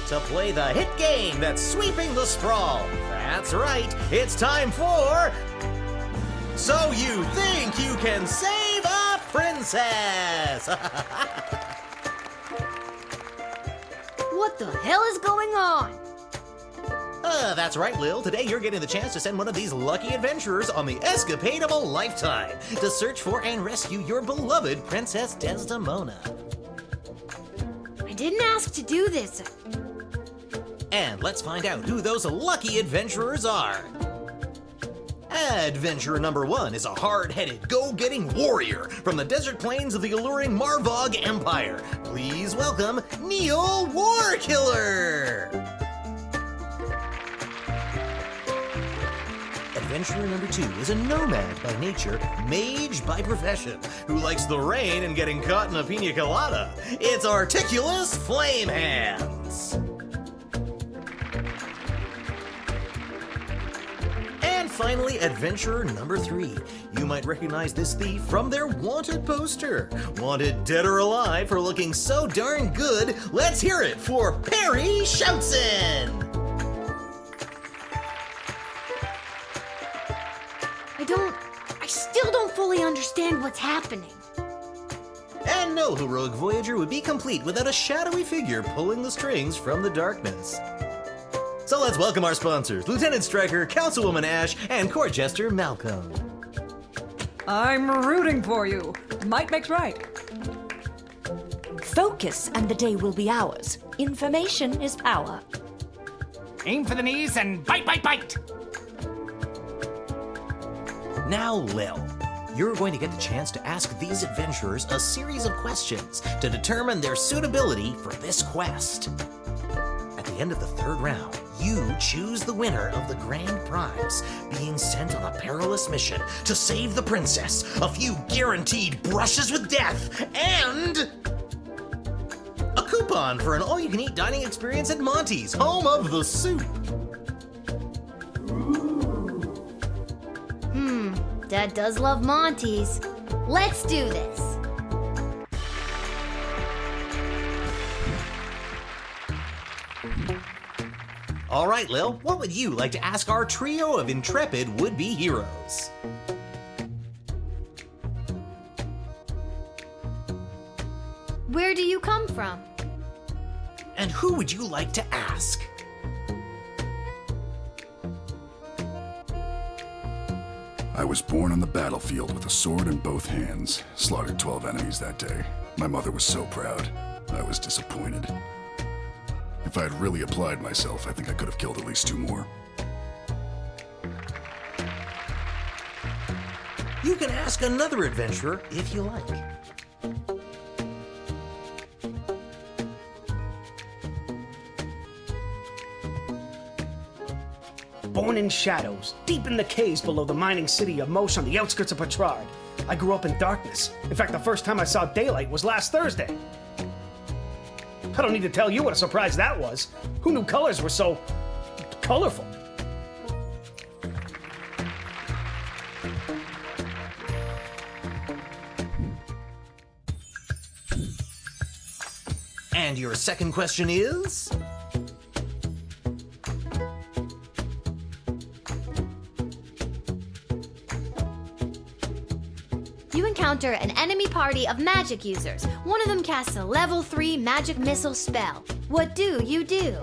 to play the hit game that's sweeping the sprawl. That's right, it's time for... So You Think You Can Save a Princess! What the hell is going on? That's right, Lil. Today you're getting the chance to send one of these lucky adventurers on the escapade of a lifetime to search for and rescue your beloved Princess Desdemona. I didn't ask to do this. And let's find out who those lucky adventurers are. Adventurer number 1 is a hard-headed, go-getting warrior from the desert plains of the alluring Marvog Empire. Please welcome Neil Warkiller. adventurer number 2 is a nomad by nature, mage by profession, who likes the rain and getting caught in a pina colada. It's Articulous Flame Hands. And finally, adventurer number 3. You might recognize this thief from their wanted poster. Wanted dead or alive for looking so darn good, let's hear it for Perry Shoutson! I still don't fully understand what's happening. And no heroic voyager would be complete without a shadowy figure pulling the strings from the darkness. So let's welcome our sponsors, Lieutenant Stryker, Councilwoman Ash, and Court Jester Malcolm. I'm rooting for you. Might makes right. Focus and the day will be ours. Information is power. Aim for the knees and bite, bite, bite! Now, Lil, you're going to get the chance to ask these adventurers a series of questions to determine their suitability for this quest. At the end of the 3rd round, you choose the winner of the grand prize, being sent on a perilous mission to save the princess, a few guaranteed brushes with death, and a coupon for an all-you-can-eat dining experience at Monty's, home of the soup. Dad does love Monty's. Let's do this. All right, Lil, what would you like to ask our trio of intrepid would-be heroes? Where do you come from? And who would you like to ask? I was born on the battlefield with a sword in both hands. Slaughtered 12 enemies that day. My mother was so proud. I was disappointed. If I had really applied myself, I think I could have killed at least 2 more. You can ask another adventurer if you like. Born in shadows, deep in the caves below the mining city of Mosh on the outskirts of Petrard. I grew up in darkness. In fact, the first time I saw daylight was last Thursday. I don't need to tell you what a surprise that was. Who knew colors were so colorful? And your second question is? You encounter an enemy party of magic users. One of them casts a level 3 magic missile spell. What do you do?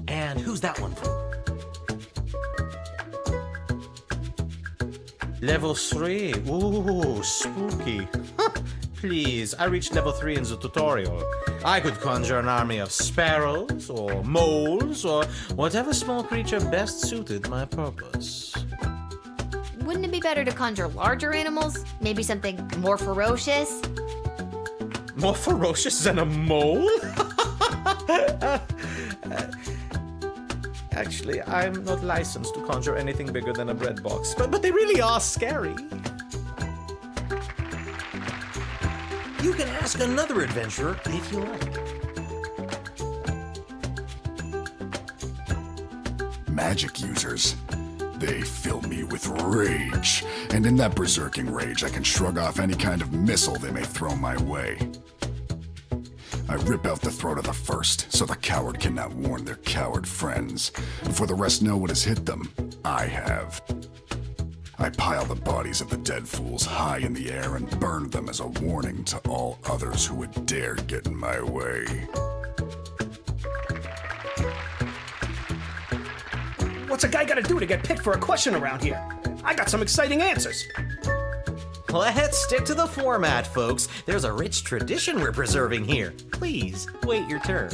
And who's that one for? Level 3? Ooh, spooky. Please, I reached level 3 in the tutorial. I could conjure an army of sparrows, or moles, or whatever small creature best suited my purpose. Wouldn't it be better to conjure larger animals? Maybe something more ferocious? More ferocious than a mole? Actually, I'm not licensed to conjure anything bigger than a bread box, but they really are scary. You can ask another adventurer if you like. Magic users. They fill me with rage. And in that berserking rage, I can shrug off any kind of missile they may throw my way. I rip out the throat of the first, so the coward cannot warn their coward friends. Before the rest know what has hit them, I have. I pile the bodies of the dead fools high in the air and burn them as a warning to all others who would dare get in my way. What's a guy gotta do to get picked for a question around here? I got some exciting answers. Let's stick to the format, folks. There's a rich tradition we're preserving here. Please, wait your turn.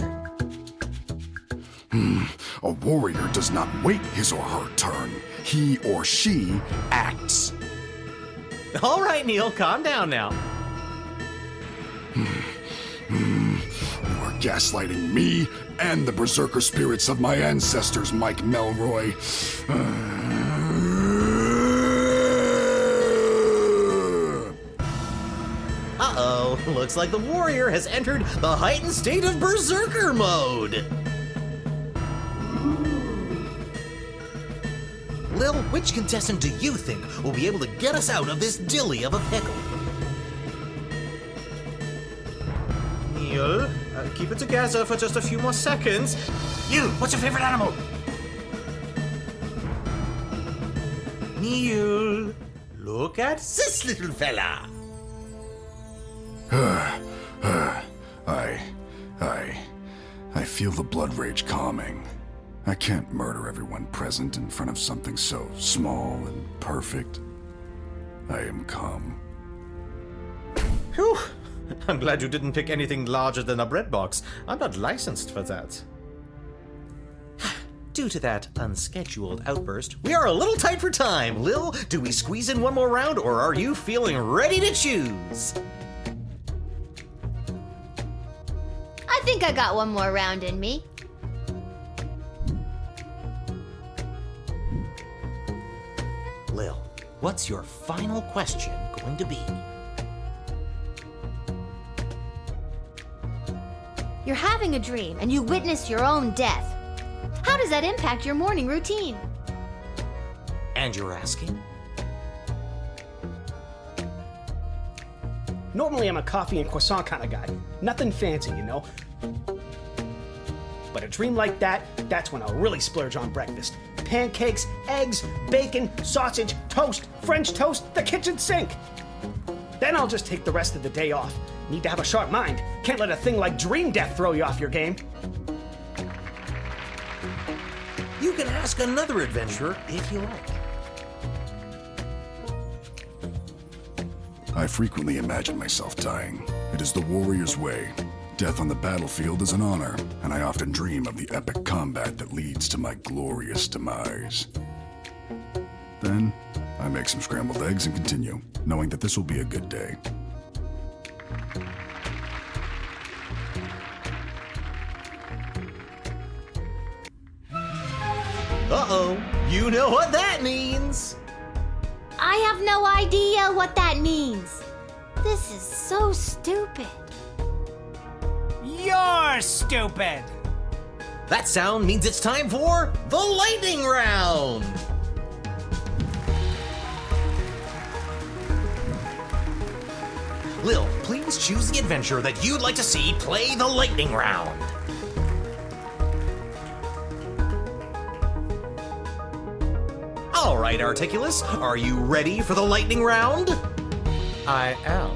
A warrior does not wait his or her turn. He or she acts. All right, Neil, calm down now. You are gaslighting me and the berserker spirits of my ancestors, Mike Melroy. Looks like the warrior has entered the heightened state of berserker mode. Lil, which contestant do you think will be able to get us out of this dilly of a pickle? Neil, keep it together for just a few more seconds. You, what's your favorite animal? Neil, look at this little fella. I feel the blood rage calming. I can't murder everyone present in front of something so small and perfect. I am calm. Whew. I'm glad you didn't pick anything larger than a bread box. I'm not licensed for that. Due to that unscheduled outburst, we are a little tight for time. Lil, do we squeeze in one more round, or are you feeling ready to choose? I think I got one more round in me. Lil, what's your final question going to be? You're having a dream and you witness your own death. How does that impact your morning routine? And you're asking? Normally I'm a coffee and croissant kind of guy. Nothing fancy, you know. But a dream like that, that's when I'll really splurge on breakfast. Pancakes, eggs, bacon, sausage, toast, French toast, the kitchen sink. Then I'll just take the rest of the day off. Need to have a sharp mind. Can't let a thing like dream death throw you off your game. You can ask another adventurer if you like. I frequently imagine myself dying. It is the warrior's way. Death on the battlefield is an honor, and I often dream of the epic combat that leads to my glorious demise. Then, I make some scrambled eggs and continue, knowing that this will be a good day. Uh-oh, you know what that means! I have no idea what that means. This is so stupid. You're stupid! That sound means it's time for the lightning round! Lil, please choose the adventure that you'd like to see play the lightning round. All right, Articulus, are you ready for the lightning round? I am.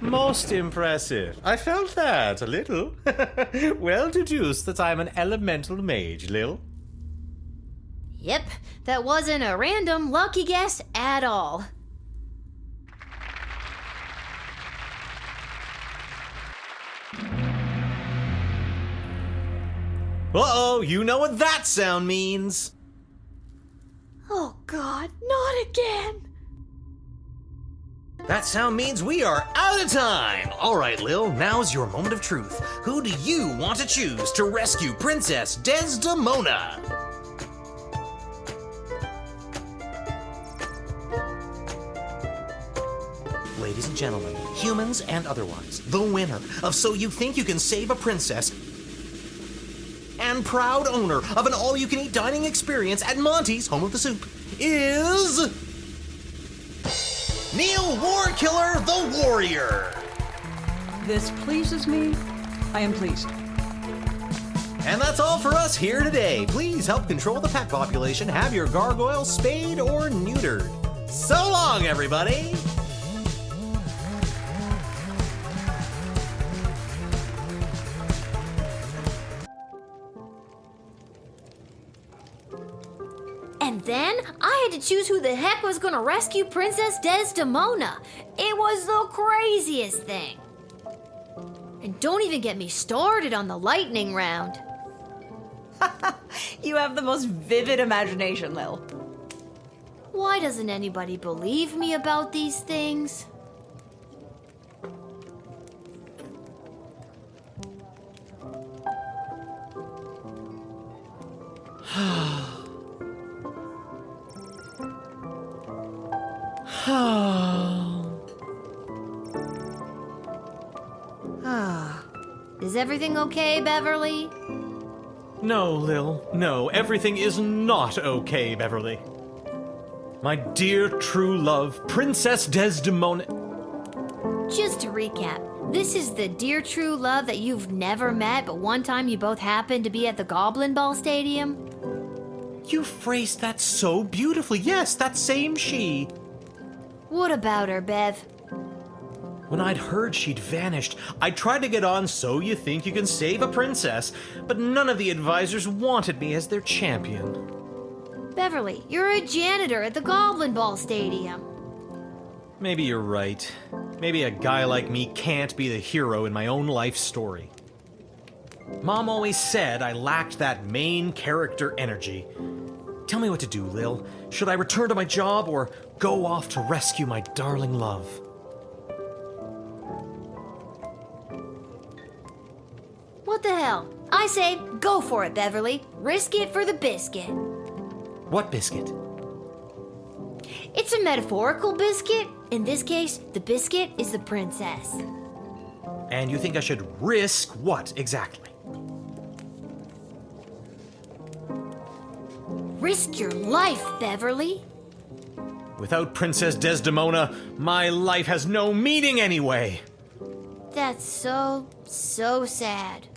Most impressive. I felt that a little. Well deduced that I'm an elemental mage, Lil. Yep, that wasn't a random lucky guess at all. Uh-oh, you know what that sound means. Oh God, not again. That sound means we are out of time. All right, Lil, now's your moment of truth. Who do you want to choose to rescue Princess Desdemona? Ladies and gentlemen, humans and otherwise, the winner of So You Think You Can Save a Princess and proud owner of an all-you-can-eat dining experience at Monty's Home of the Soup is Neil Warkiller the Warrior. This pleases me. I am pleased. And that's all for us here today. Please help control the pet population. Have your gargoyle spayed or neutered. So long, everybody. And then I had to choose who the heck was gonna rescue Princess Desdemona. It was the craziest thing. And don't even get me started on the lightning round. You have the most vivid imagination, Lil. Why doesn't anybody believe me about these things? Is everything okay, Beverly? No, Lil. No, everything is not okay, Beverly. My dear true love, Princess Desdemona. Just to recap, this is the dear true love that you've never met, but one time you both happened to be at the Goblin Ball Stadium? You phrased that so beautifully. Yes, that same she. What about her, Bev? When I'd heard she'd vanished, I tried to get on So You Think You Can Save a Princess, but none of the advisors wanted me as their champion. Beverly, you're a janitor at the Goblin Ball Stadium. Maybe you're right. Maybe a guy like me can't be the hero in my own life story. Mom always said I lacked that main character energy. Tell me what to do, Lil. Should I return to my job or go off to rescue my darling love? What the hell? I say, go for it, Beverly. Risk it for the biscuit. What biscuit? It's a metaphorical biscuit. In this case, the biscuit is the princess. And you think I should risk what exactly? Risk your life, Beverly. Without Princess Desdemona, my life has no meaning anyway. That's so sad.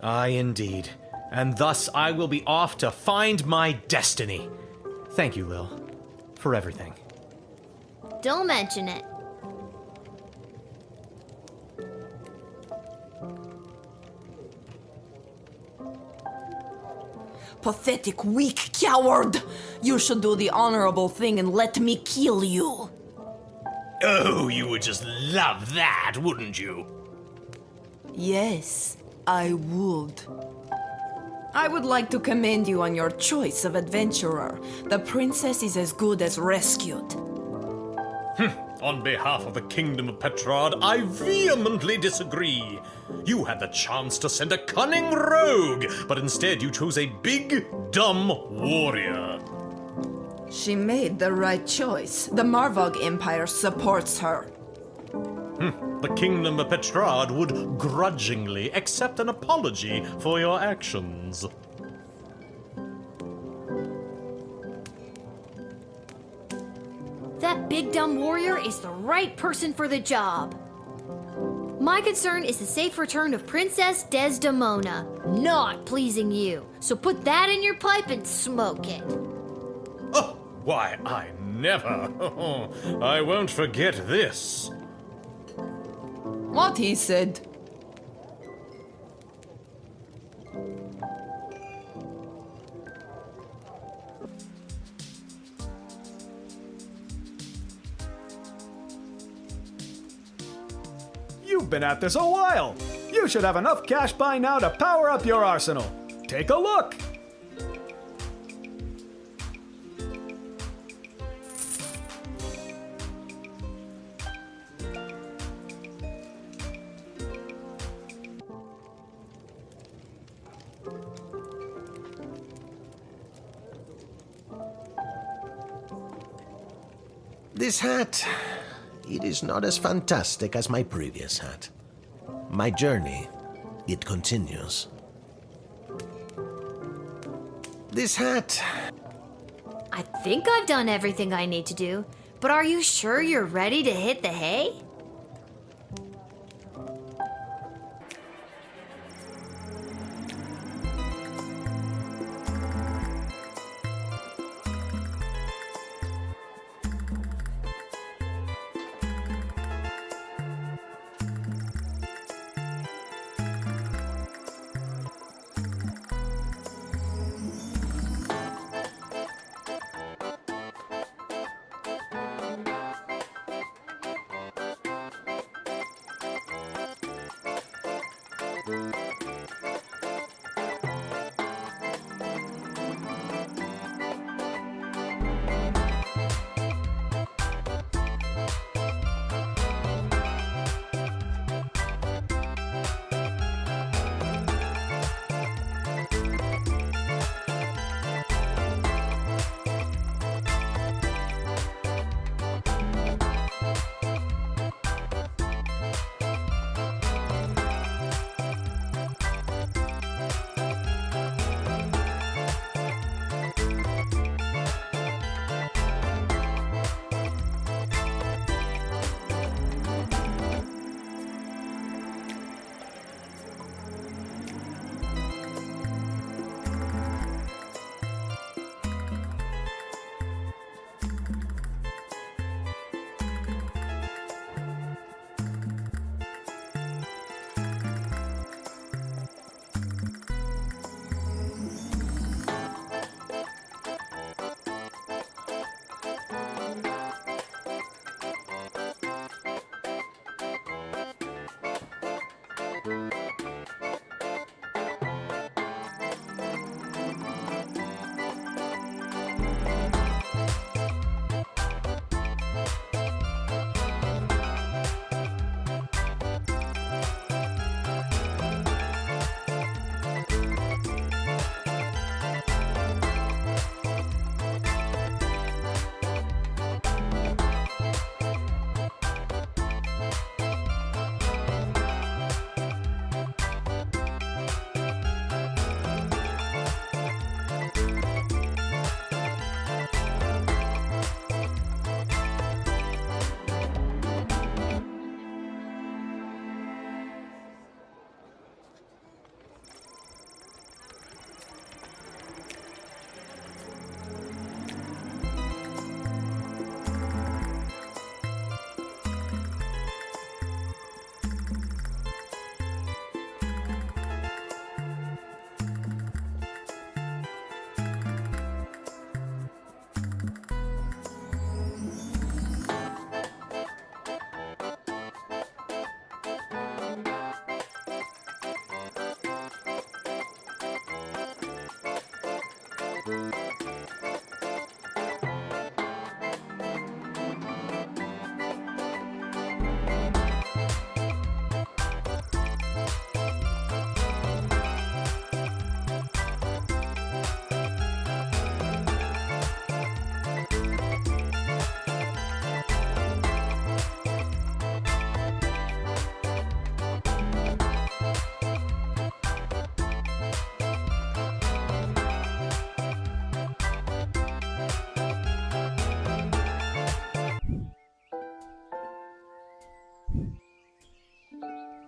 Aye, indeed. And thus I will be off to find my destiny. Thank you, Lil, for everything. Don't mention it. Pathetic, weak coward! You should do the honorable thing and let me kill you. Oh, you would just love that, wouldn't you? Yes, I would. I would like to commend you on your choice of adventurer. The princess is as good as rescued. On behalf of the Kingdom of Petrod, I vehemently disagree. You had the chance to send a cunning rogue, but instead you chose a big, dumb warrior. She made the right choice. The Marvog Empire supports her. The Kingdom of Petrod would grudgingly accept an apology for your actions. That big dumb warrior is the right person for the job. My concern is the safe return of Princess Desdemona, not pleasing you. So put that in your pipe and smoke it. Oh, why, I never. I won't forget this. What he said. You've been at this a while. You should have enough cash by now to power up your arsenal. Take a look. This hat, it is not as fantastic as my previous hat. My journey, it continues. This hat... I think I've done everything I need to do, but are you sure you're ready to hit the hay?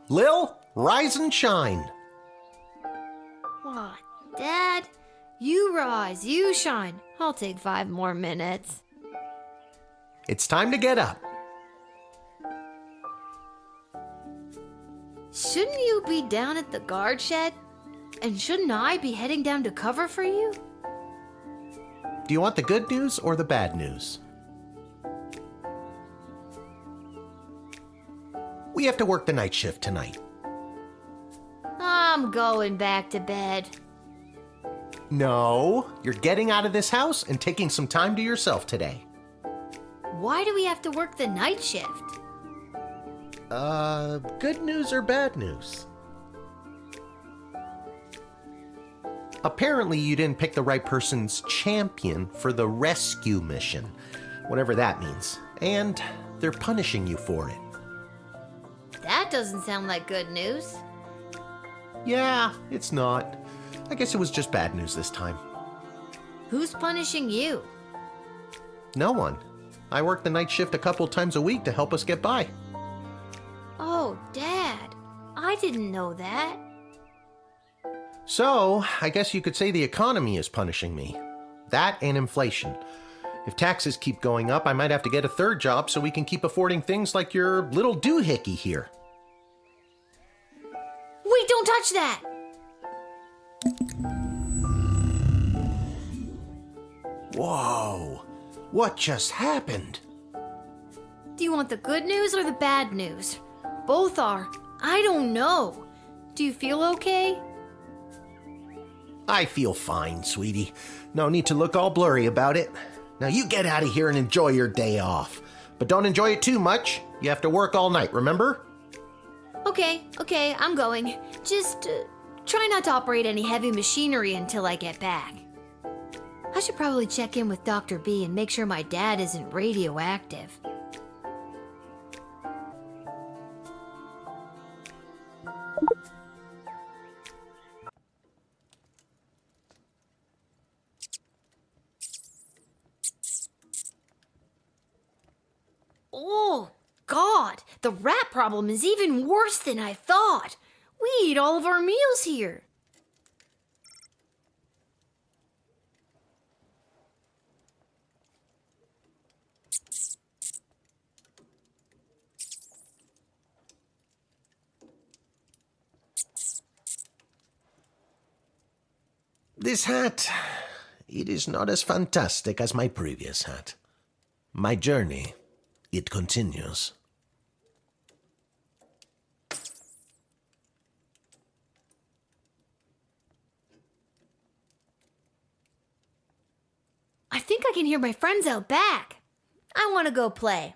Lil, rise and shine. What, Dad? You rise, you shine. I'll take 5 more minutes. It's time to get up. Shouldn't you be down at the guard shed? And shouldn't I be heading down to cover for you? Do you want the good news or the bad news? We have to work the night shift tonight. I'm going back to bed. No, you're getting out of this house and taking some time to yourself today. Why do we have to work the night shift? Good news or bad news? Apparently you didn't pick the right person's champion for the rescue mission, whatever that means, and they're punishing you for it. That doesn't sound like good news. Yeah, it's not. I guess it was just bad news this time. Who's punishing you? No one. I work the night shift a couple times a week to help us get by. Oh, Dad. I didn't know that. So, I guess you could say the economy is punishing me. That and inflation. If taxes keep going up, I might have to get a third job so we can keep affording things like your little doohickey here. Wait, don't touch that! Whoa, what just happened? Do you want the good news or the bad news? Both are. I don't know. Do you feel okay? I feel fine, sweetie. No need to look all blurry about it. Now you get out of here and enjoy your day off. But don't enjoy it too much. You have to work all night, remember? Okay, I'm going. Just try not to operate any heavy machinery until I get back. I should probably check in with Dr. B and make sure my dad isn't radioactive. Oh, God! The rat problem is even worse than I thought! We eat all of our meals here! This hat, it is not as fantastic as my previous hat. My journey, it continues. I think I can hear my friends out back. I want to go play.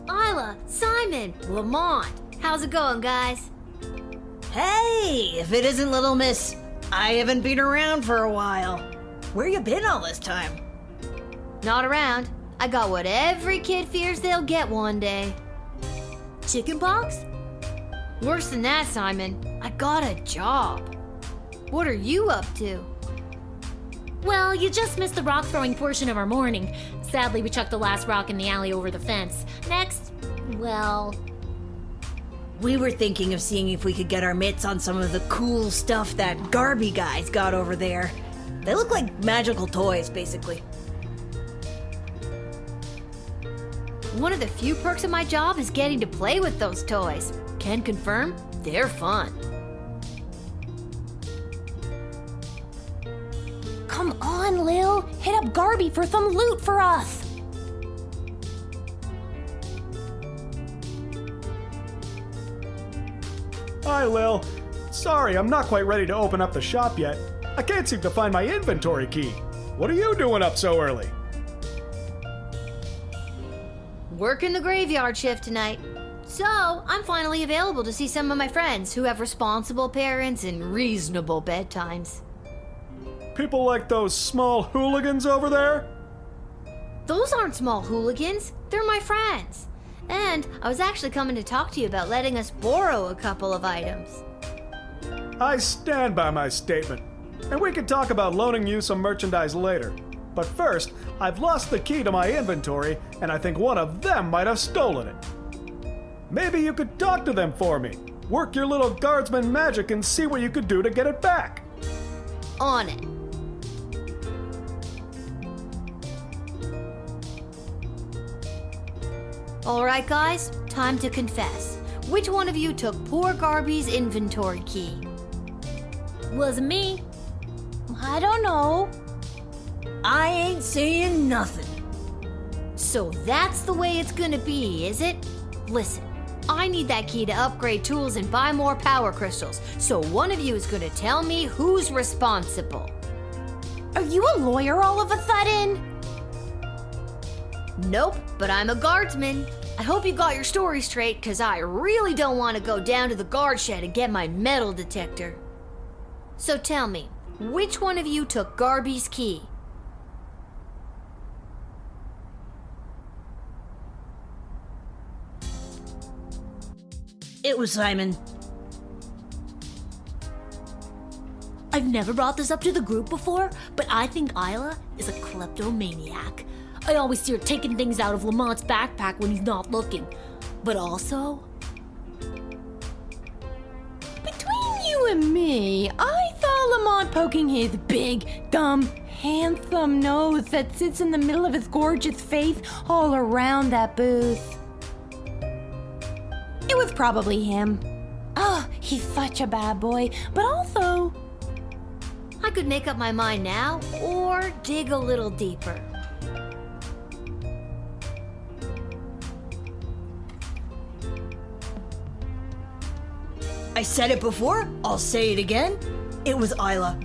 Isla, Simon, Lamont, how's it going, guys? Hey, if it isn't Little Miss, I haven't been around for a while. Where you been all this time? Not around. I got what every kid fears they'll get one day. Chickenpox? Worse than that, Simon. I got a job. What are you up to? Well, you just missed the rock throwing portion of our morning. Sadly, we chucked the last rock in the alley over the fence. Next, well... We were thinking of seeing if we could get our mitts on some of the cool stuff that Garby guys got over there. They look like magical toys, basically. One of the few perks of my job is getting to play with those toys. Can confirm, they're fun. Come on, Lil. Hit up Garby for some loot for us. Hi, Lil. Sorry, I'm not quite ready to open up the shop yet. I can't seem to find my inventory key. What are you doing up so early? Working the graveyard shift tonight. So, I'm finally available to see some of my friends who have responsible parents and reasonable bedtimes. People like those small hooligans over there? Those aren't small hooligans. They're my friends. And I was actually coming to talk to you about letting us borrow a couple of items. I stand by my statement, and we can talk about loaning you some merchandise later. But first, I've lost the key to my inventory, and I think one of them might have stolen it. Maybe you could talk to them for me. Work your little guardsman magic and see what you could do to get it back. On it. Alright guys, time to confess. Which one of you took poor Garby's inventory key? Was me. I don't know. I ain't saying nothing. So that's the way it's gonna be, is it? Listen, I need that key to upgrade tools and buy more power crystals, so one of you is gonna tell me who's responsible. Are you a lawyer all of a sudden? Nope, but I'm a guardsman. I hope you got your story straight, cause I really don't want to go down to the guard shed and get my metal detector. So tell me, which one of you took Garby's key? It was Simon. I've never brought this up to the group before, but I think Isla is a kleptomaniac. I always see her taking things out of Lamont's backpack when he's not looking. But also... Between you and me, I saw Lamont poking his big, dumb, handsome nose that sits in the middle of his gorgeous face all around that booth. It was probably him. Oh, he's such a bad boy, but also... I could make up my mind now, or dig a little deeper. I said it before, I'll say it again. It was Isla.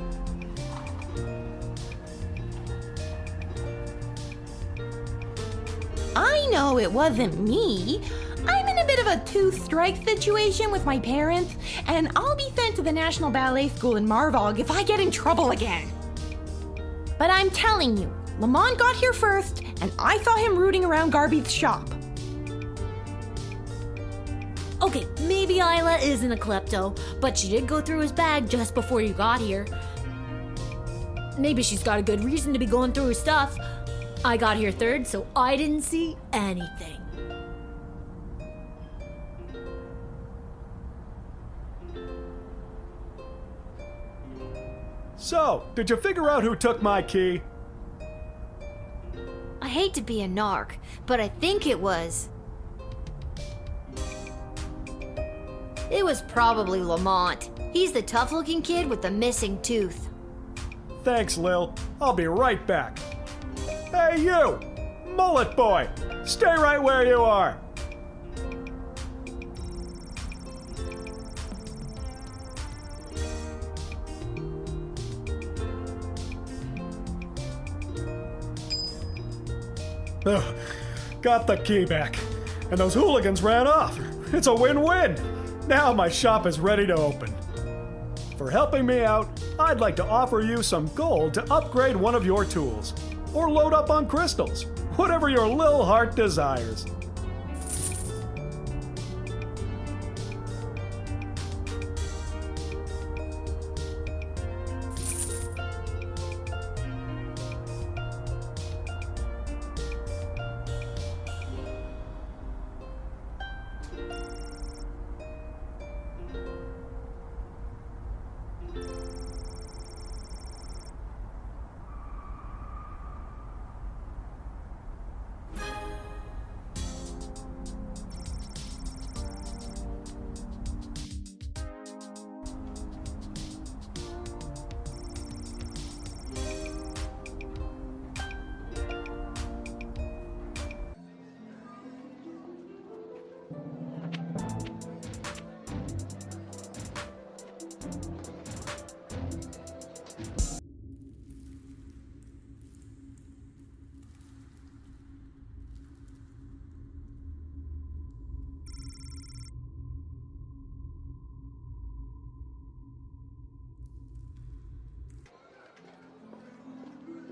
I know it wasn't me. I'm in a bit of a two-strike situation with my parents, and I'll be sent to the National Ballet School in Marvog if I get in trouble again. But I'm telling you, Lamont got here first, and I saw him rooting around Garby's shop. Okay, maybe Isla isn't a klepto, but she did go through his bag just before you got here. Maybe she's got a good reason to be going through his stuff. I got here third, so I didn't see anything. So, did you figure out who took my key? I hate to be a narc, but I think it was... It was probably Lamont. He's the tough-looking kid with the missing tooth. Thanks, Lil. I'll be right back. Hey, you! Mullet boy! Stay right where you are! Ugh, got the key back. And those hooligans ran off. It's a win-win. Now my shop is ready to open. For helping me out, I'd like to offer you some gold to upgrade one of your tools. Or load up on crystals. Whatever your lil heart desires.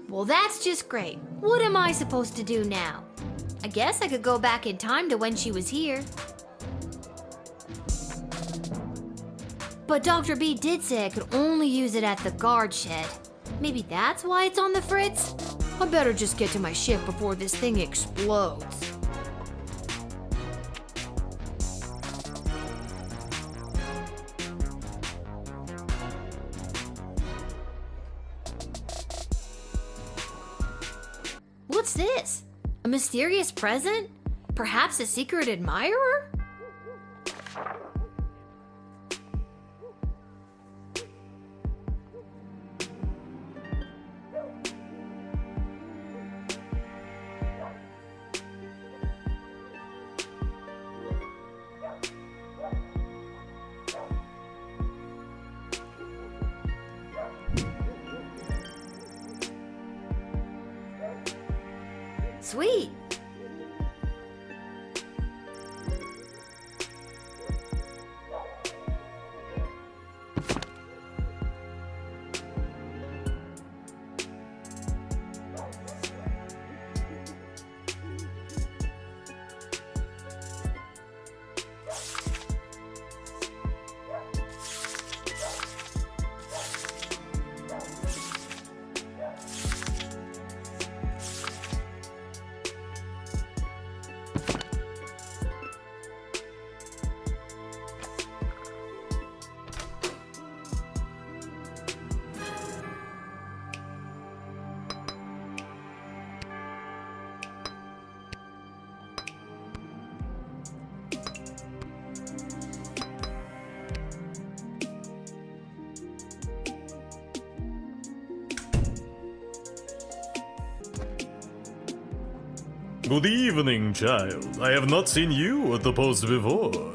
Well, that's just great. What am I supposed to do now? I guess I could go back in time to when she was here. But Dr. B did say I could only use it at the guard shed. Maybe that's why it's on the fritz? I better just get to my shift before this thing explodes. What's this? A mysterious present? Perhaps a secret admirer? Sweet. Good evening, child. I have not seen you at the post before.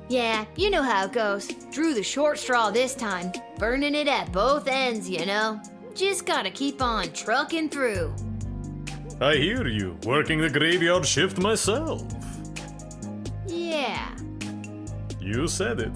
Yeah, you know how it goes. Drew the short straw this time. Burning it at both ends, you know? Just gotta keep on trucking through. I hear you, working the graveyard shift myself. Yeah. You said it.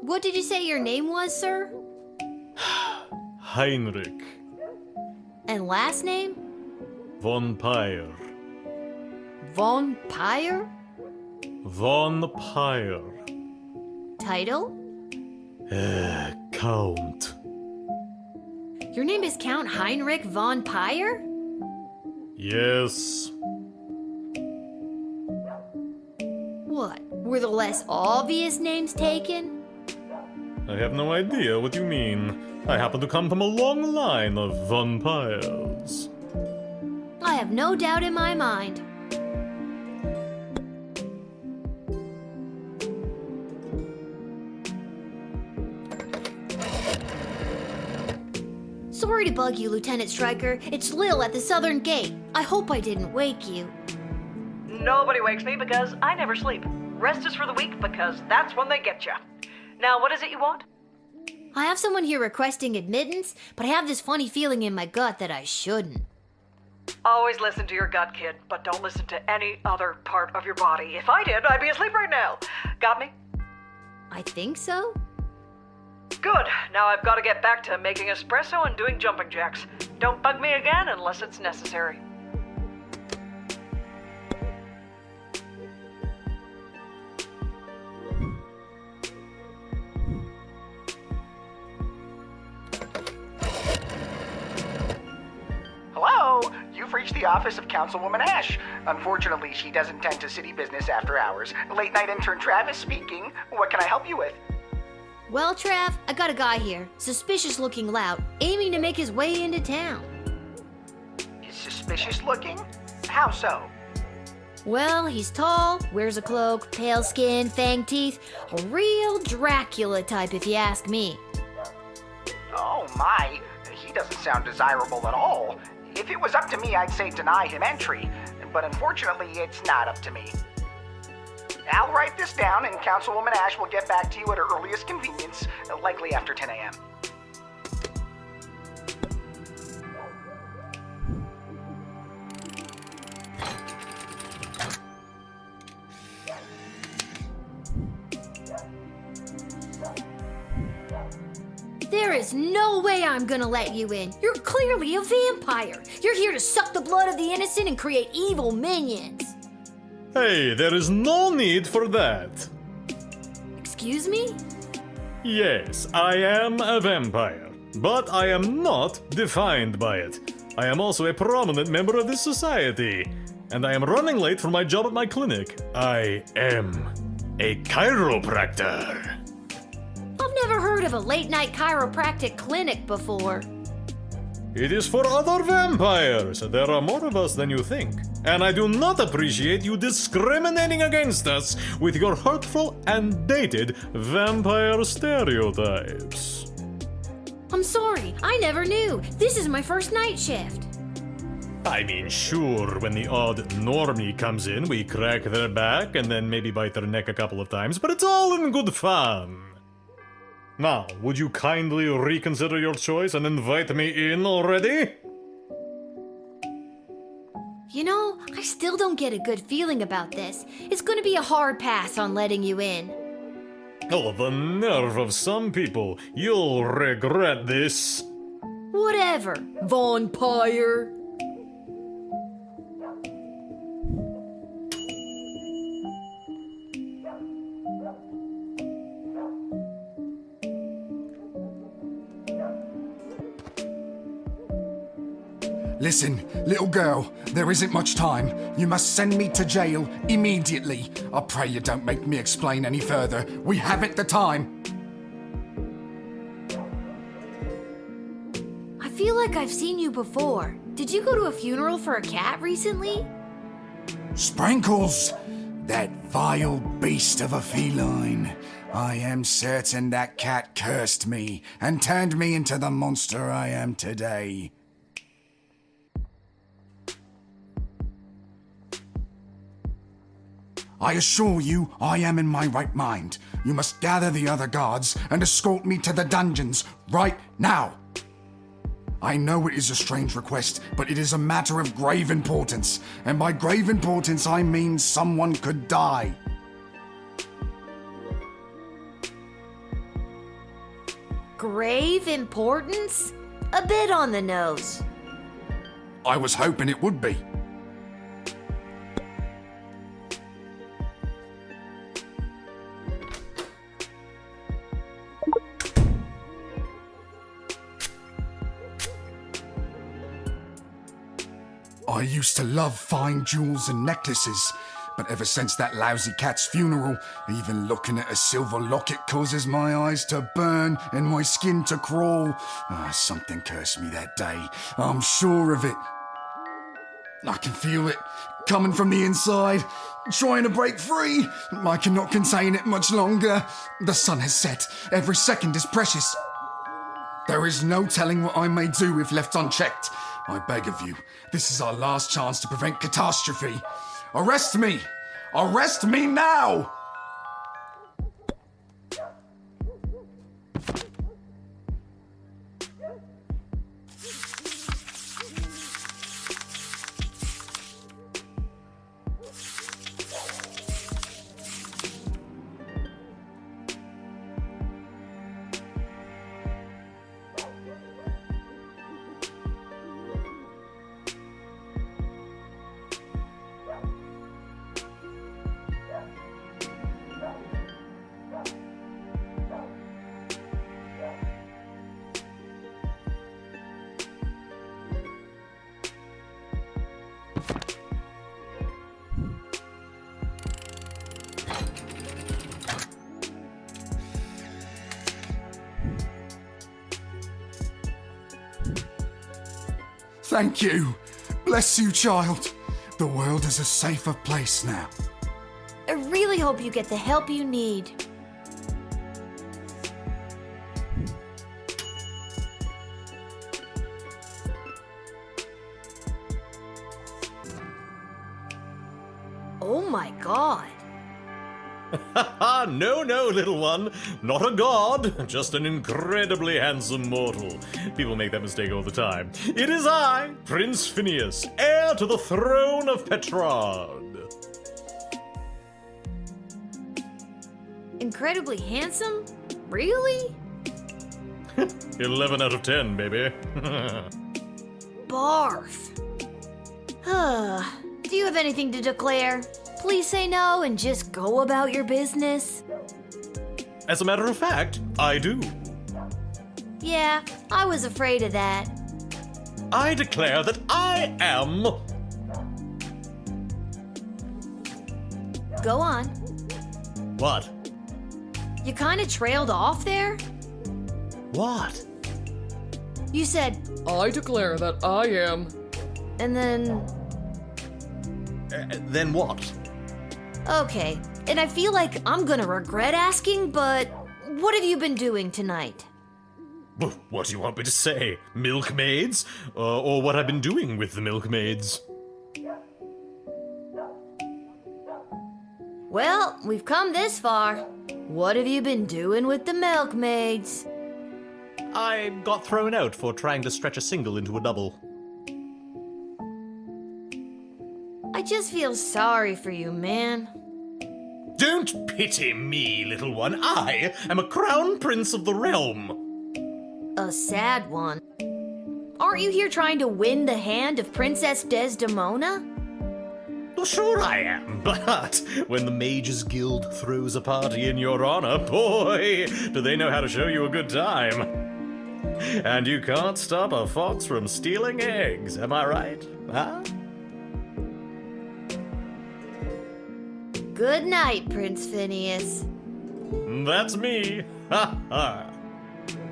What did you say your name was, sir? Heinrich And last name? von Pyre. Von Pyre? Von Pyre. Title? Count. Your name is Count Heinrich von Pyre? Yes. What? Were the less obvious names taken? I have no idea what you mean. I happen to come from a long line of von Pyres. I have no doubt in my mind. Sorry to bug you, Lieutenant Stryker. It's Lil at the southern gate. I hope I didn't wake you. Nobody wakes me because I never sleep. Rest is for the weak because that's when they get you. Now, what is it you want? I have someone here requesting admittance, but I have this funny feeling in my gut that I shouldn't. Always listen to your gut, kid, but don't listen to any other part of your body. If I did, I'd be asleep right now. Got me? I think so. Good. Now I've got to get back to making espresso and doing jumping jacks. Don't bug me again unless it's necessary. Hello? You've reached the office of Councilwoman Ash. Unfortunately, she doesn't tend to city business after hours. Late night intern Travis speaking. What can I help you with? Well, Trav, I got a guy here, suspicious looking lout, aiming to make his way into town. He's suspicious looking? How so? Well, he's tall, wears a cloak, pale skin, fanged teeth, a real Dracula type if you ask me. Oh my, he doesn't sound desirable at all. If it was up to me, I'd say deny him entry, but unfortunately, it's not up to me. I'll write this down, and Councilwoman Ash will get back to you at her earliest convenience, likely after 10 a.m. There is no way I'm gonna let you in. You're clearly a vampire. You're here to suck the blood of the innocent and create evil minions. Hey, there is no need for that. Excuse me? Yes, I am a vampire, but I am not defined by it. I am also a prominent member of this society, and I am running late for my job at my clinic. I am a chiropractor. I've never heard of a late-night chiropractic clinic before. It is for other vampires. There are more of us than you think. And I do not appreciate you discriminating against us with your hurtful and dated vampire stereotypes. I'm sorry, I never knew. This is my first night shift. I mean, sure, when the odd normie comes in, we crack their back and then maybe bite their neck a couple of times, but it's all in good fun. Now, would you kindly reconsider your choice and invite me in already? You know, I still don't get a good feeling about this. It's gonna be a hard pass on letting you in. Oh, the nerve of some people. You'll regret this. Whatever, vampire. Listen, little girl, there isn't much time. You must send me to jail immediately. I pray you don't make me explain any further. We haven't the time. I feel like I've seen you before. Did you go to a funeral for a cat recently? Sprinkles! That vile beast of a feline. I am certain that cat cursed me and turned me into the monster I am today. I assure you, I am in my right mind. You must gather the other guards and escort me to the dungeons right now. I know it is a strange request, but it is a matter of grave importance. And by grave importance, I mean someone could die. Grave importance? A bit on the nose. I was hoping it would be. I used to love fine jewels and necklaces, but ever since that lousy cat's funeral, even looking at a silver locket causes my eyes to burn and my skin to crawl. Something cursed me that day, I'm sure of it. I can feel it coming from the inside, trying to break free. I cannot contain it much longer. The sun has set, every second is precious. There is no telling what I may do if left unchecked. I beg of you, this is our last chance to prevent catastrophe. Arrest me! Arrest me now! Thank you. Bless you, child. The world is a safer place now. I really hope you get the help you need. Oh my god. No, little one. Not a god, just an incredibly handsome mortal. People make that mistake all the time. It is I, Prince Phineas, heir to the throne of Petrarch. Incredibly handsome? Really? 11 out of 10, baby. Barf. Do you have anything to declare? Please say no and just go about your business. As a matter of fact, I do. Yeah, I was afraid of that. I declare that I am... Go on. What? You kind of trailed off there? What? You said, I declare that I am... And then... Then what? Okay, and I feel like I'm gonna regret asking, but what have you been doing tonight? What do you want me to say? Milkmaids? Or what I've been doing with the milkmaids? Well, we've come this far. What have you been doing with the milkmaids? I got thrown out for trying to stretch a single into a double. I just feel sorry for you, man. Don't pity me, little one. I am a crown prince of the realm. A sad one. Aren't you here trying to win the hand of Princess Desdemona? Well, sure I am, but when the Mages Guild throws a party in your honor, boy, do they know how to show you a good time. And you can't stop a fox from stealing eggs, am I right? Huh? Good night, Prince Phineas. That's me. Ha ha.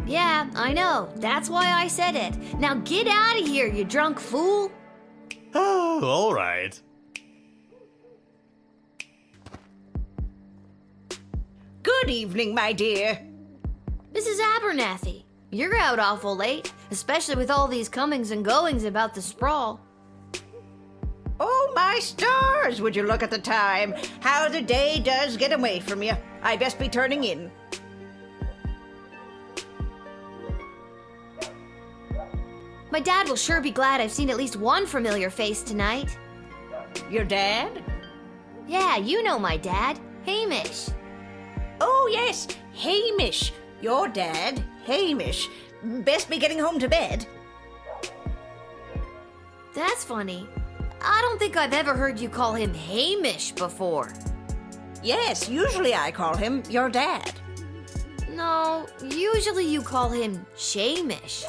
Yeah, I know. That's why I said it. Now get out of here, you drunk fool. Oh, all right. Good evening, my dear. Mrs. Abernathy, you're out awful late, especially with all these comings and goings about the sprawl. Oh, my stars! Would you look at the time? How the day does get away from you. I best be turning in. My dad will sure be glad I've seen at least one familiar face tonight. Your dad? Yeah, you know my dad, Hamish. Oh, yes, Hamish. Your dad, Hamish. Best be getting home to bed. That's funny. I don't think I've ever heard you call him Hamish before. Yes, usually I call him your dad. No, usually you call him Shamish.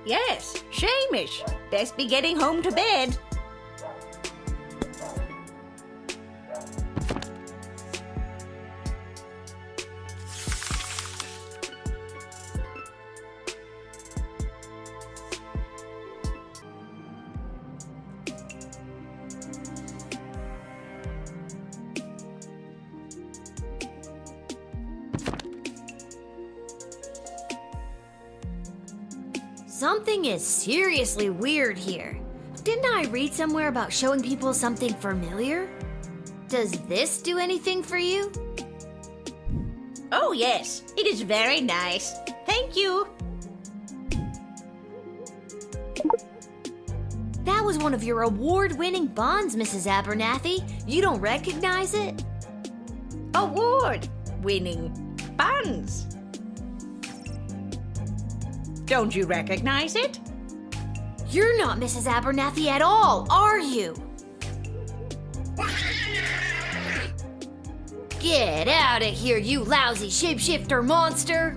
Yes, Shamish. Best be getting home to bed. Something is seriously weird here. Didn't I read somewhere about showing people something familiar? Does this do anything for you? Oh, yes. It is very nice. Thank you. That was one of your award-winning bonds, Mrs. Abernathy. You don't recognize it? Award-winning bonds. Don't you recognize it? You're not Mrs. Abernathy at all, are you? Get out of here, you lousy shapeshifter monster!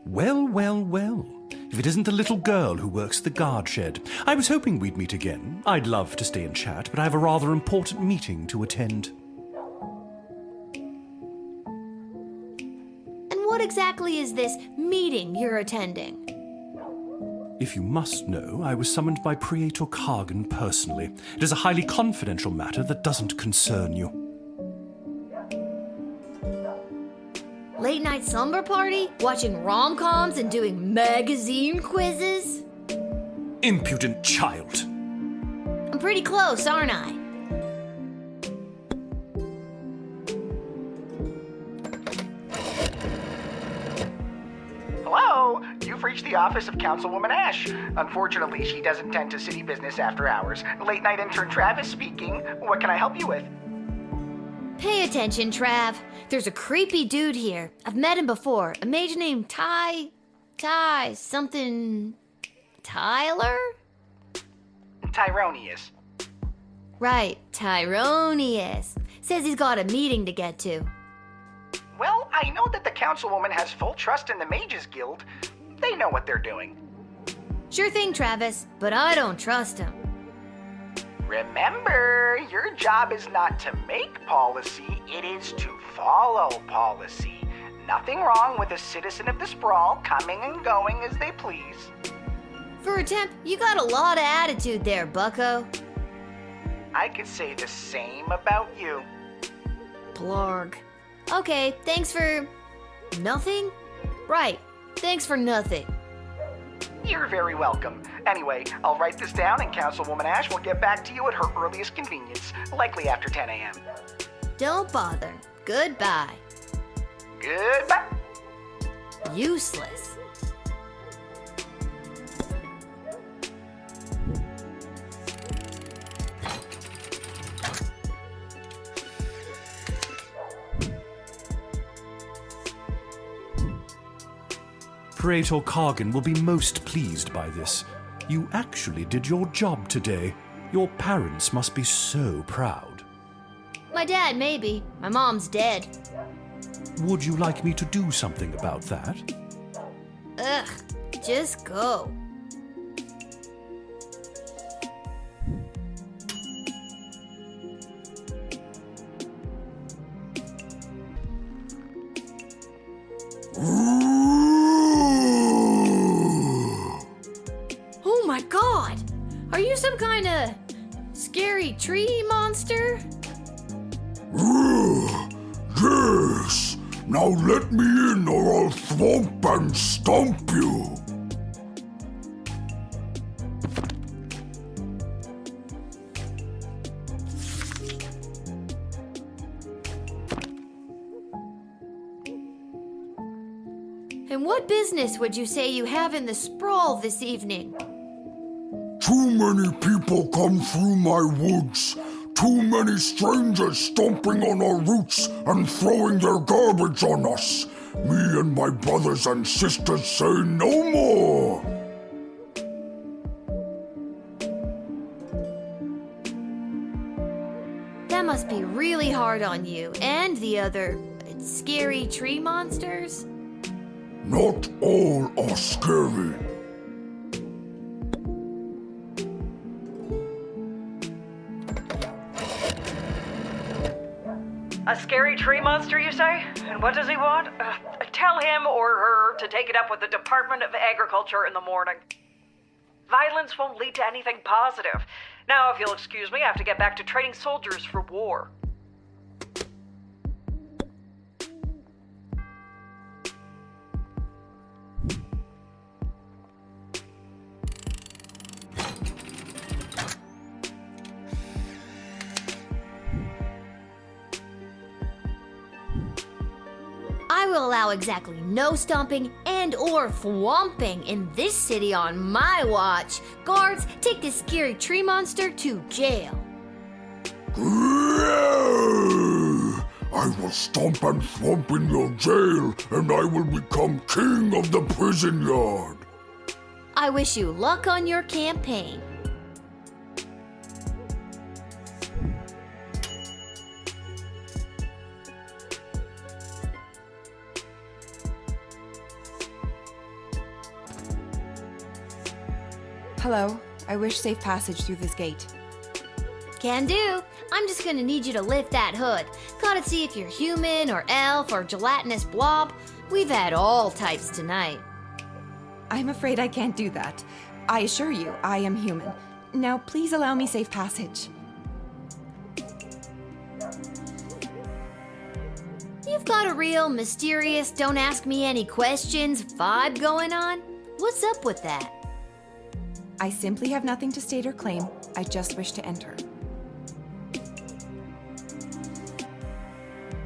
Well. If it isn't the little girl who works the guard shed. I was hoping we'd meet again. I'd love to stay and chat, but I have a rather important meeting to attend. And what exactly is this meeting you're attending? If you must know, I was summoned by Praetor Kargan personally. It is a highly confidential matter that doesn't concern you. Late night slumber party? Watching rom-coms and doing magazine quizzes? Impudent child. I'm pretty close, aren't I? Hello? You've reached the office of Councilwoman Ash. Unfortunately, she doesn't tend to city business after hours. Late night intern Travis speaking. What can I help you with? Pay attention, Trav. There's a creepy dude here. I've met him before. A mage named something... Tyler? Tyronius. Right, Tyronius. Says he's got a meeting to get to. Well, I know that the Councilwoman has full trust in the Mages Guild. They know what they're doing. Sure thing, Travis, but I don't trust him. Remember, your job is not to make policy, it is to follow policy. Nothing wrong with a citizen of the Sprawl coming and going as they please. For a temp, you got a lot of attitude there, bucko. I could say the same about you. Blarg. Okay, thanks for... nothing? Right, thanks for nothing. You're very welcome. Anyway, I'll write this down and Councilwoman Ash will get back to you at her earliest convenience, likely after 10 a.m. Don't bother. Goodbye. Goodbye. Useless. Praetor Kargan will be most pleased by this. You actually did your job today. Your parents must be so proud. My dad, maybe. My mom's dead. Would you like me to do something about that? Ugh, just go. Oh my god! Are you some kind of scary tree monster? Yes! Now let me in or I'll thwomp and stomp you! And what business would you say you have in the Sprawl this evening? Too many people come through my woods. Too many strangers stomping on our roots and throwing their garbage on us. Me and my brothers and sisters say no more. That must be really hard on you and the other scary tree monsters. Not all are scary. A scary tree monster, you say? And what does he want? Tell him or her to take it up with the Department of Agriculture in the morning. Violence won't lead to anything positive. Now, if you'll excuse me, I have to get back to training soldiers for war. I will allow exactly no stomping and or thwomping in this city on my watch. Guards, take this scary tree monster to jail. I will stomp and thwomp in your jail, and I will become king of the prison yard. I wish you luck on your campaign. Hello. I wish safe passage through this gate. Can do. I'm just gonna need you to lift that hood. Gotta see if you're human or elf or gelatinous blob. We've had all types tonight. I'm afraid I can't do that. I assure you, I am human. Now, please allow me safe passage. You've You've got a real mysterious, don't ask me any questions vibe going on. What's up with that? I simply have nothing to state or claim. I just wish to enter.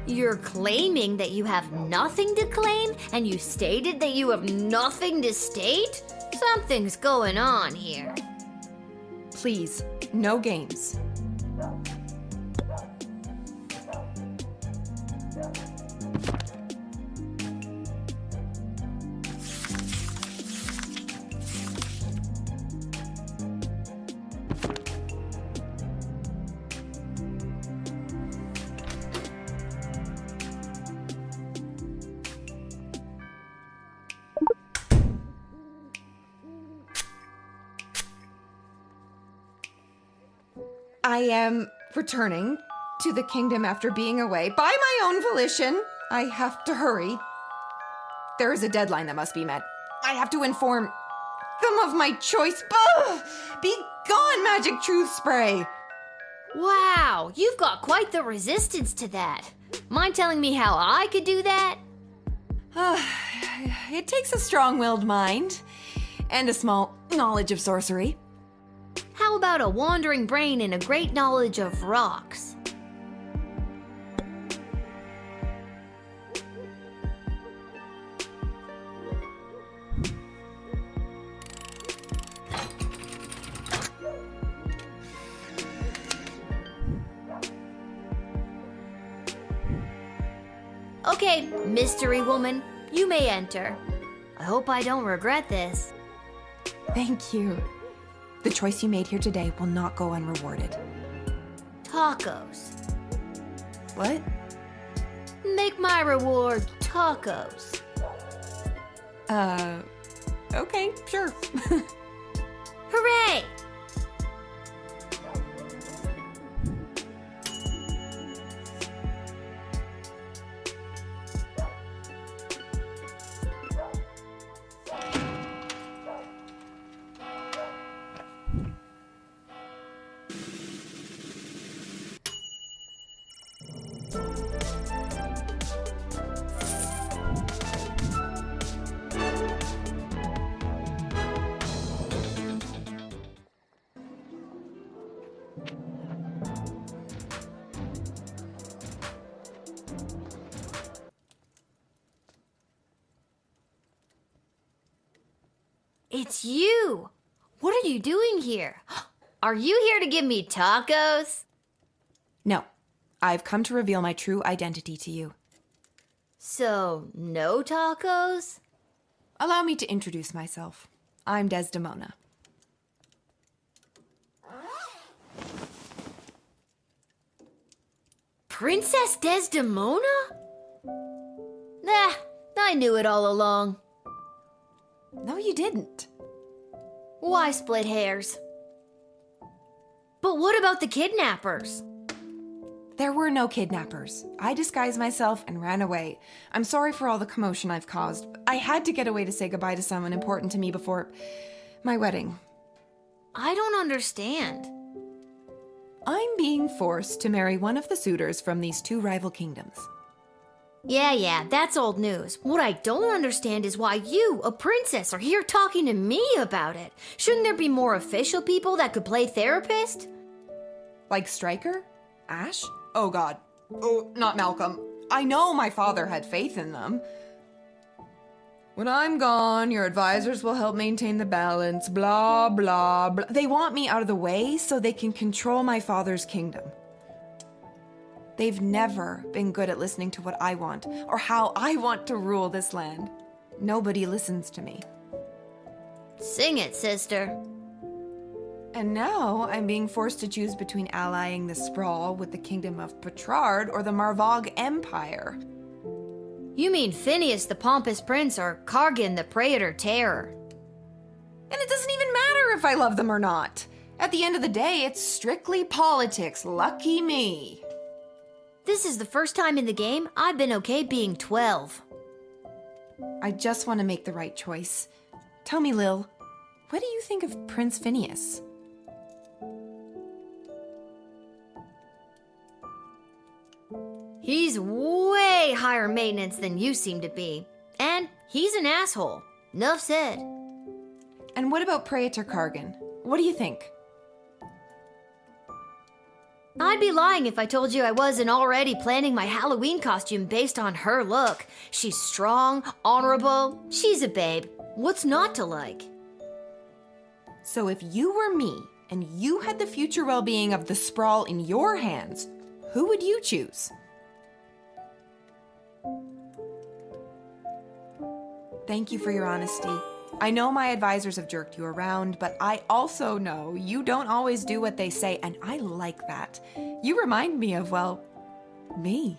You're claiming that you have nothing to claim, and you stated that you have nothing to state? Something's going on here. Please, no games. I am returning to the kingdom after being away by my own volition. I have to hurry. There is a deadline that must be met. I have to inform them of my choice. Ugh! Be gone, magic truth spray! Wow, you've got quite the resistance to that. Mind telling me how I could do that? It takes a strong-willed mind and a small knowledge of sorcery. How about a wandering brain and a great knowledge of rocks? Okay, mystery woman, you may enter. I hope I don't regret this. Thank you. The choice you made here today will not go unrewarded. Tacos. What? Make my reward tacos. Okay, sure. Hooray! It's you! What are you doing here? Are you here to give me tacos? No, I've come to reveal my true identity to you. So, no tacos? Allow me to introduce myself. I'm Desdemona. Princess Desdemona? Nah, I knew it all along. No, you didn't. Why split hairs? But what about the kidnappers? There were no kidnappers. I disguised myself and ran away. I'm sorry for all the commotion I've caused. I had to get away to say goodbye to someone important to me before my wedding. I don't understand. I'm being forced to marry one of the suitors from these two rival kingdoms. Yeah, that's old news. What I don't understand is why you, a princess, are here talking to me about it. Shouldn't there be more official people that could play therapist? Like Stryker? Ash? Oh god. Oh, not Malcolm. I know my father had faith in them. When I'm gone, your advisors will help maintain the balance, blah, blah, blah. They want me out of the way so they can control my father's kingdom. They've never been good at listening to what I want or how I want to rule this land. Nobody listens to me. Sing it, sister. And now I'm being forced to choose between allying the Sprawl with the kingdom of Petrard or the Marvog Empire. You mean Phineas the Pompous Prince or Kargan the Praetor Terror? And it doesn't even matter if I love them or not. At the end of the day, it's strictly politics. Lucky me. This is the first time in the game I've been okay being 12. I just want to make the right choice. Tell me, Lil, what do you think of Prince Phineas? He's way higher maintenance than you seem to be. And he's an asshole. Nuff said. And what about Praetor Kargan? What do you think? I'd be lying if I told you I wasn't already planning my Halloween costume based on her look. She's strong, honorable. She's a babe. What's not to like? So if you were me and you had the future well-being of the Sprawl in your hands, who would you choose? Thank you for your honesty. I know my advisors have jerked you around, but I also know you don't always do what they say, and I like that. You remind me of, well, me.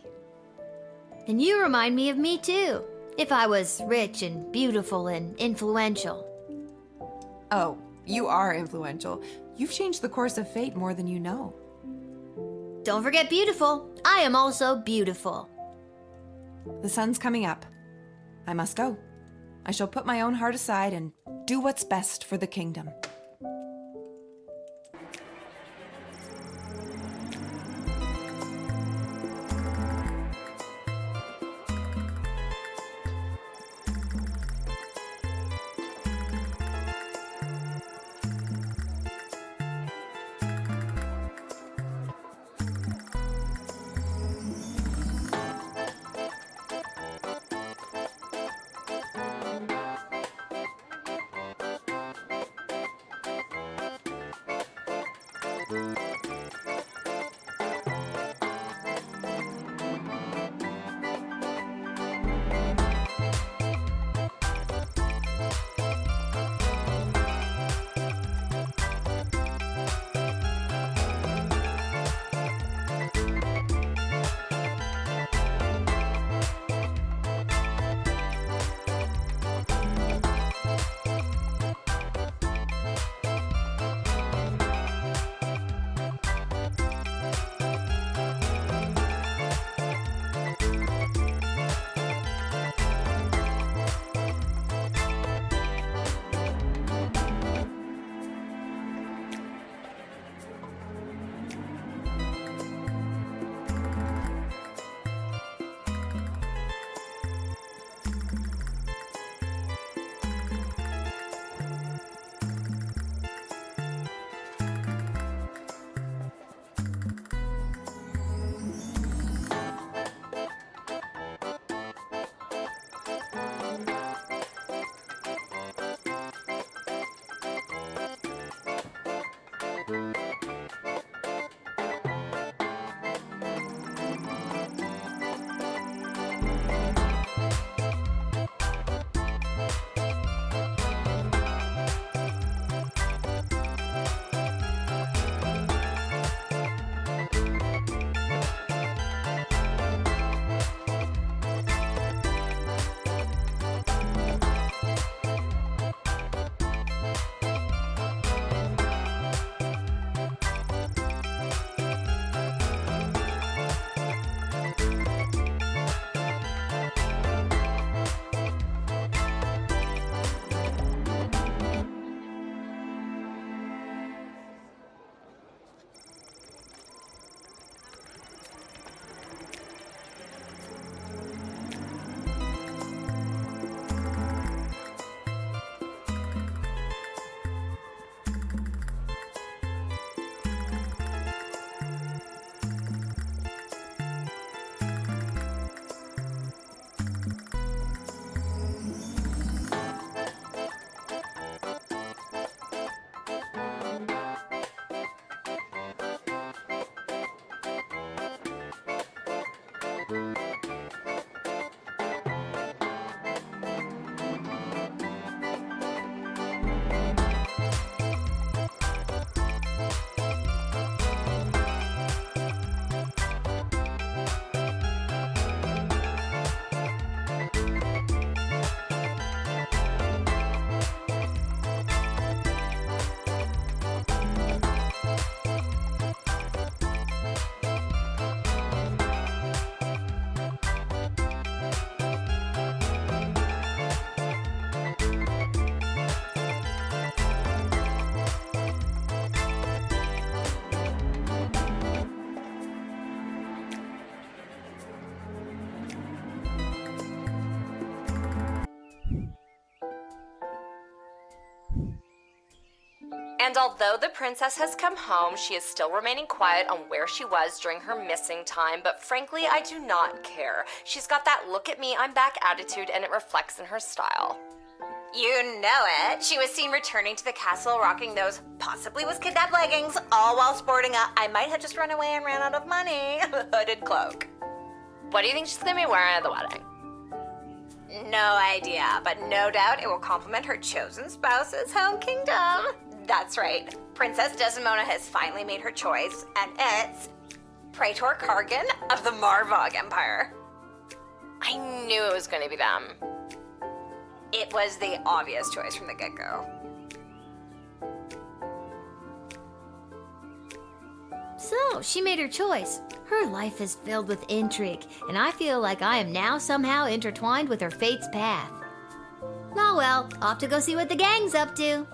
And you remind me of me too, if I was rich and beautiful and influential. Oh, you are influential. You've changed the course of fate more than you know. Don't forget beautiful. I am also beautiful. The sun's coming up. I must go. I shall put my own heart aside and do what's best for the kingdom. And although the princess has come home, she is still remaining quiet on where she was during her missing time, but frankly, I do not care. She's got that look at me, I'm back attitude, and it reflects in her style. You know it. She was seen returning to the castle rocking those possibly was kidnapped leggings, all while sporting a I might have just run away and ran out of money hooded cloak. What do you think she's gonna be wearing at the wedding? No idea, but no doubt it will complement her chosen spouse's home kingdom. That's right. Princess Desdemona has finally made her choice, and it's Praetor Kargan of the Marvog Empire. I knew it was going to be them. It was the obvious choice from the get-go. So, she made her choice. Her life is filled with intrigue, and I feel like I am now somehow intertwined with her fate's path. Oh well, off to go see what the gang's up to.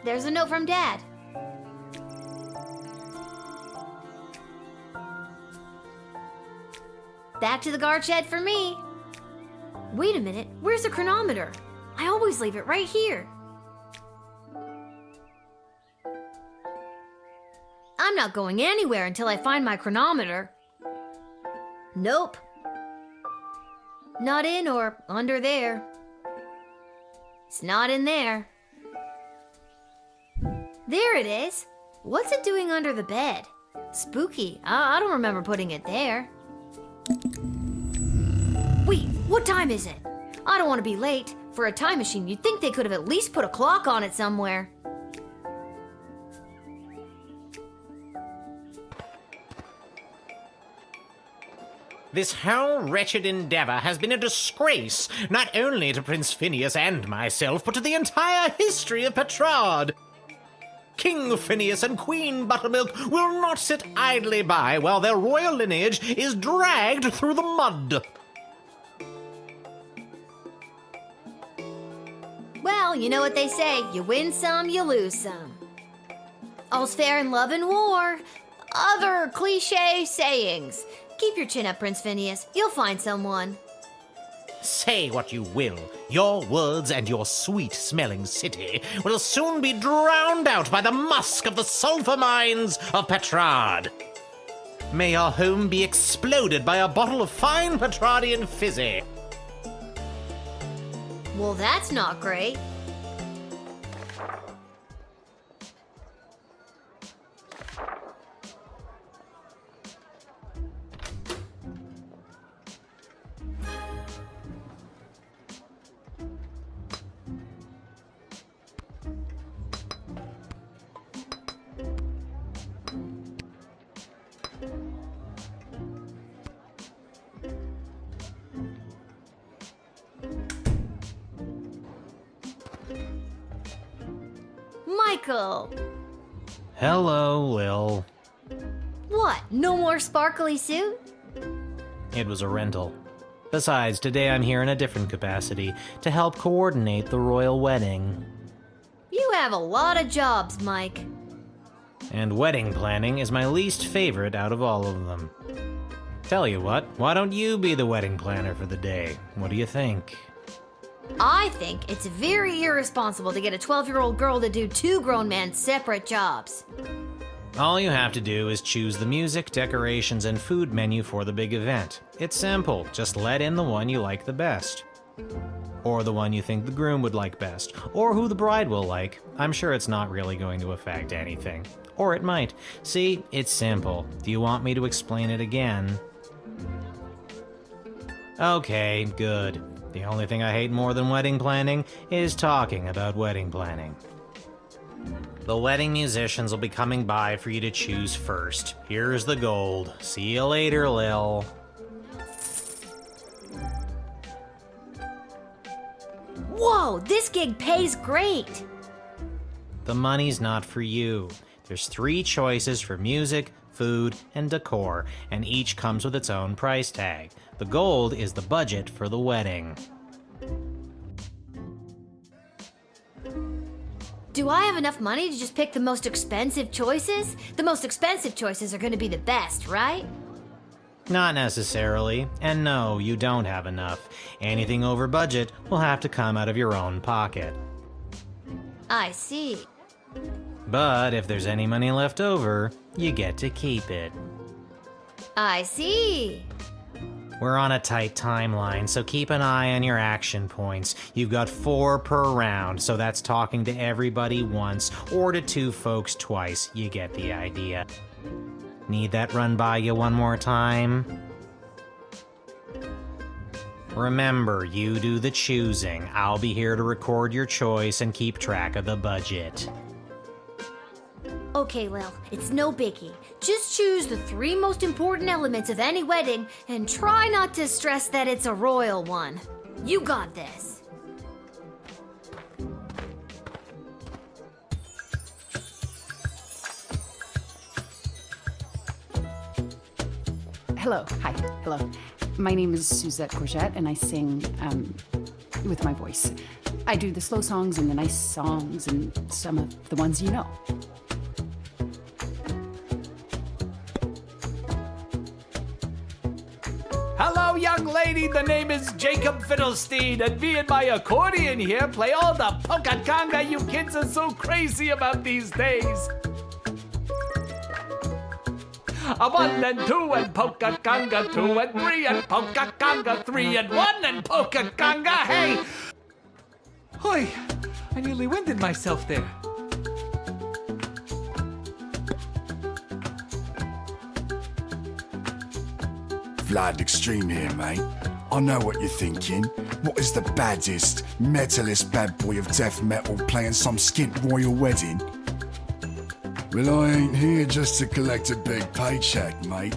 There's a note from Dad. Back to the guard shed for me. Wait a minute, where's the chronometer? I always leave it right here. I'm not going anywhere until I find my chronometer. Nope. Not in or under there. It's not in there. There it is. What's it doing under the bed? Spooky. I don't remember putting it there. Wait, what time is it? I don't want to be late. For a time machine, you'd think they could have at least put a clock on it somewhere. This whole wretched endeavor has been a disgrace, not only to Prince Phineas and myself, but to the entire history of Petrarch. King Phineas and Queen Buttermilk will not sit idly by while their royal lineage is dragged through the mud. Well, you know what they say, you win some, you lose some. All's fair in love and war. Other cliche sayings. Keep your chin up, Prince Phineas. You'll find someone. Say what you will, your words and your sweet-smelling city will soon be drowned out by the musk of the sulfur mines of Petrarch. May your home be exploded by a bottle of fine Petrardian fizzy. Well, that's not great. Michael! Hello, Lil. What, no more sparkly suit? It was a rental. Besides, today I'm here in a different capacity, to help coordinate the royal wedding. You have a lot of jobs, Mike. And wedding planning is my least favorite out of all of them. Tell you what, why don't you be the wedding planner for the day? What do you think? I think it's very irresponsible to get a 12-year-old girl to do two grown men's separate jobs. All you have to do is choose the music, decorations, and food menu for the big event. It's simple, just let in the one you like the best. Or the one you think the groom would like best, or who the bride will like. I'm sure it's not really going to affect anything. Or it might. See, it's simple. Do you want me to explain it again? Okay, good. The only thing I hate more than wedding planning is talking about wedding planning. The wedding musicians will be coming by for you to choose first. Here's the gold. See you later, Lil. Whoa, this gig pays great! The money's not for you. There's 3 choices for music, food, and decor, and each comes with its own price tag. The gold is the budget for the wedding. Do I have enough money to just pick the most expensive choices? The most expensive choices are going to be the best, right? Not necessarily. And no, you don't have enough. Anything over budget will have to come out of your own pocket. I see. But if there's any money left over, you get to keep it. I see. We're on a tight timeline, so keep an eye on your action points. You've got 4 per round, so that's talking to everybody once, or to 2 folks twice. You get the idea. Need that run by you one more time? Remember, you do the choosing. I'll be here to record your choice and keep track of the budget. Okay, Lil, it's no biggie. Just choose the 3 most important elements of any wedding and try not to stress that it's a royal one. You got this. Hello. Hi. Hello. My name is Suzette Courgette, and I sing with my voice. I do the slow songs and the nice songs and some of the ones you know. Hello, young lady. The name is Jacob Fiddlestein, and me and my accordion here play all the polka conga you kids are so crazy about these days. A 1 and 2 and polka conga 2 and 3 and polka conga 3 and 1 and polka conga. Hey! Hoy, I nearly winded myself there. Vlad Extreme here, mate. I know what you're thinking. What is the baddest, metalist bad boy of death metal playing some skint royal wedding? Well, I ain't here just to collect a big paycheck, mate.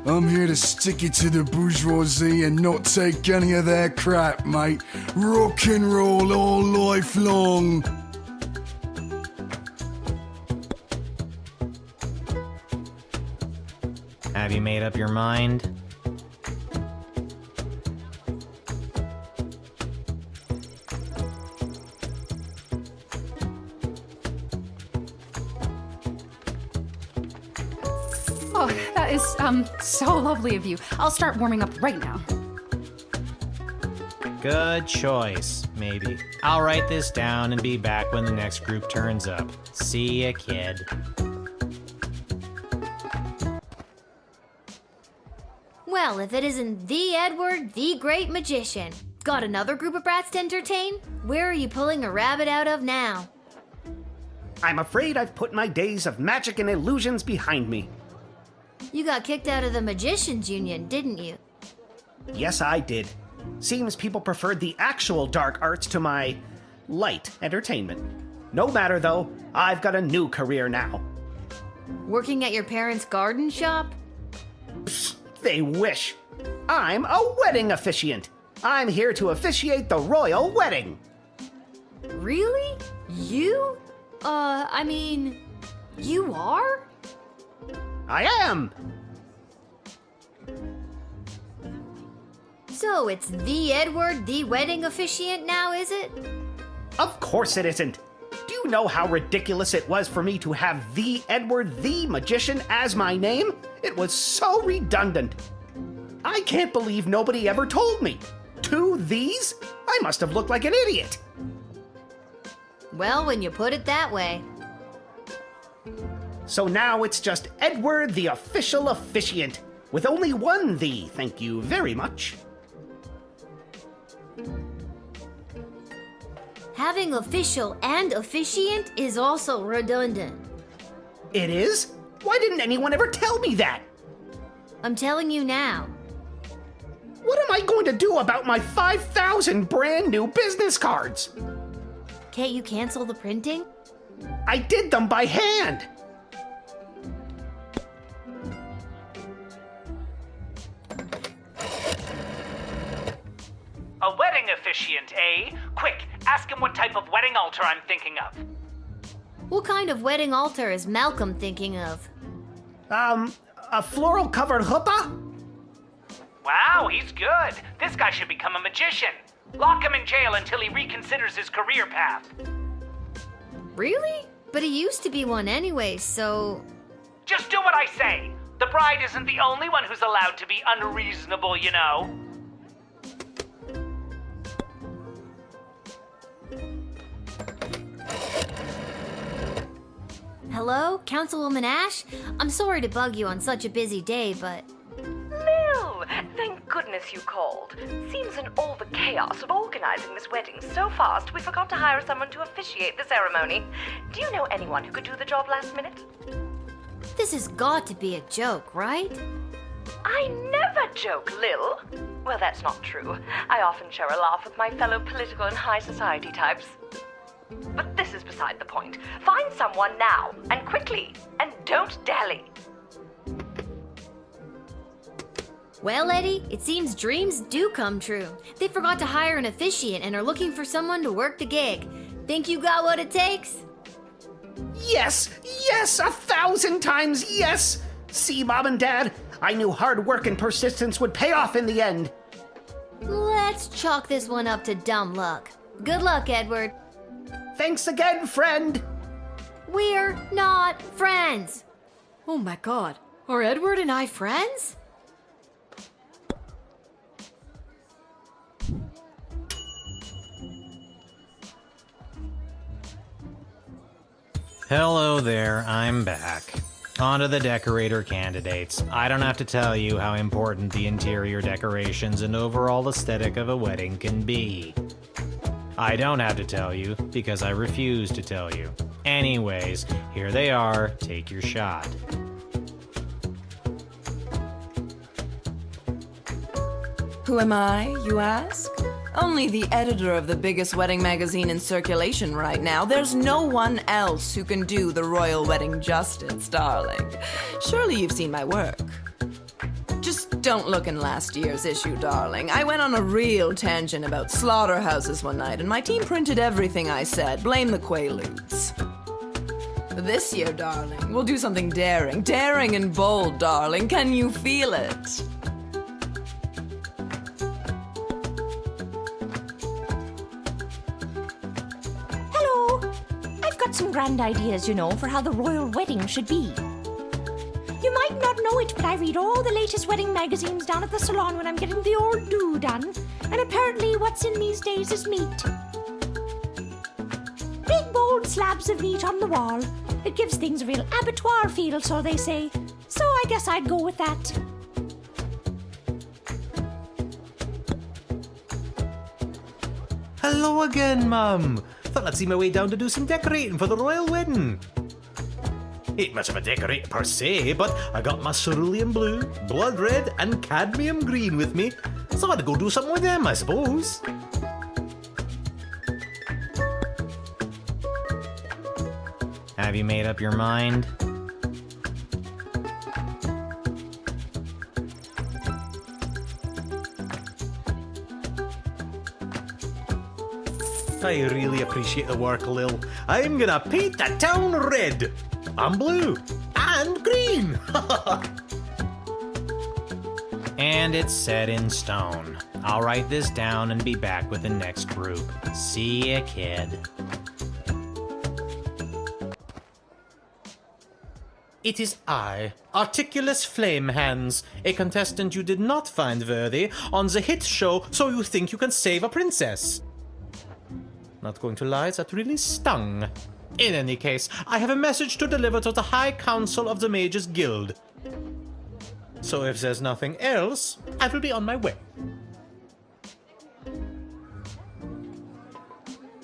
I'm here to stick it to the bourgeoisie and not take any of their crap, mate. Rock and roll all life long. Have you made up your mind? Oh, that is, so lovely of you. I'll start warming up right now. Good choice, maybe. I'll write this down and be back when the next group turns up. See ya, kid. Well, if it isn't the Edward, the great magician. Got another group of brats to entertain? Where are you pulling a rabbit out of now? I'm afraid I've put my days of magic and illusions behind me. You got kicked out of the Magicians Union, didn't you? Yes, I did. Seems people preferred the actual dark arts to my light entertainment. No matter though, I've got a new career now. Working at your parents' garden shop? Psst, they wish. I'm a wedding officiant. I'm here to officiate the royal wedding. Really? You? I mean, you are? I am! So it's the Edward, the wedding officiant now, is it? Of course it isn't. Do you know how ridiculous it was for me to have the Edward, the magician as my name? It was so redundant. I can't believe nobody ever told me. 2 these? I must have looked like an idiot. Well, when you put it that way. So now it's just Edward the official officiant, with only 1 the, thank you very much. Having official and officiant is also redundant. It is? Why didn't anyone ever tell me that? I'm telling you now. What am I going to do about my 5,000 brand new business cards? Can't you cancel the printing? I did them by hand. A wedding officiant, eh? Quick, ask him what type of wedding altar I'm thinking of. What kind of wedding altar is Malcolm thinking of? A floral-covered chuppah? Wow, he's good. This guy should become a magician. Lock him in jail until he reconsiders his career path. Really? But he used to be one anyway, so... Just do what I say. The bride isn't the only one who's allowed to be unreasonable, you know. Hello, Councilwoman Ash? I'm sorry to bug you on such a busy day, but... Lil, thank goodness you called. Seems in all the chaos of organizing this wedding so fast, we forgot to hire someone to officiate the ceremony. Do you know anyone who could do the job last minute? This has got to be a joke, right? I never joke, Lil. Well, that's not true. I often share a laugh with my fellow political and high society types. But this is beside the point. Find someone now, and quickly, and don't dally. Well, Eddie, it seems dreams do come true. They forgot to hire an officiant and are looking for someone to work the gig. Think you got what it takes? Yes! Yes! 1,000 times yes! See, Mom and Dad? I knew hard work and persistence would pay off in the end. Let's chalk this one up to dumb luck. Good luck, Edward. Thanks again, friend! We're not friends! Oh my god, are Edward and I friends? Hello there, I'm back. On to the decorator candidates. I don't have to tell you how important the interior decorations and overall aesthetic of a wedding can be. I don't have to tell you, because I refuse to tell you. Anyways, here they are, take your shot. Who am I, you ask? Only the editor of the biggest wedding magazine in circulation right now. There's no one else who can do the royal wedding justice, darling. Surely you've seen my work. Just don't look in last year's issue, darling. I went on a real tangent about slaughterhouses one night, and my team printed everything I said. Blame the Quaaludes. This year, darling, we'll do something daring. Daring and bold, darling. Can you feel it? Some grand ideas, you know, for how the royal wedding should be. You might not know it, but I read all the latest wedding magazines down at the salon when I'm getting the old do done. And apparently what's in these days is meat. Big bold slabs of meat on the wall. It gives things a real abattoir feel, so they say. So I guess I'd go with that. Hello again, Mum. Thought I'd see my way down to do some decorating for the royal wedding. Ain't much of a decorator per se, but I got my cerulean blue, blood red, and cadmium green with me, so I'd go do something with them, I suppose. Have you made up your mind? I really appreciate the work, Lil. I'm gonna paint the town red, and blue, and green. And it's set in stone. I'll write this down and be back with the next group. See ya, kid. It is I, Articulous Flamehands, a contestant you did not find worthy on the hit show So You Think You Can Save a Princess. Not going to lie, that really stung. In any case, I have a message to deliver to the High Council of the Mages Guild. So if there's nothing else, I will be on my way.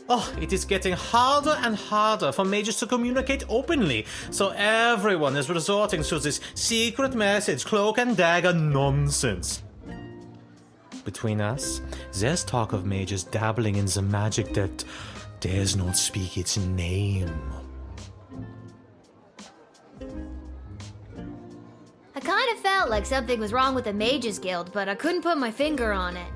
Oh, it is getting harder and harder for mages to communicate openly, so everyone is resorting to this secret message, cloak and dagger nonsense. Between us, there's talk of mages dabbling in the magic that dares not speak its name. I kind of felt like something was wrong with the Mages Guild, but I couldn't put my finger on it.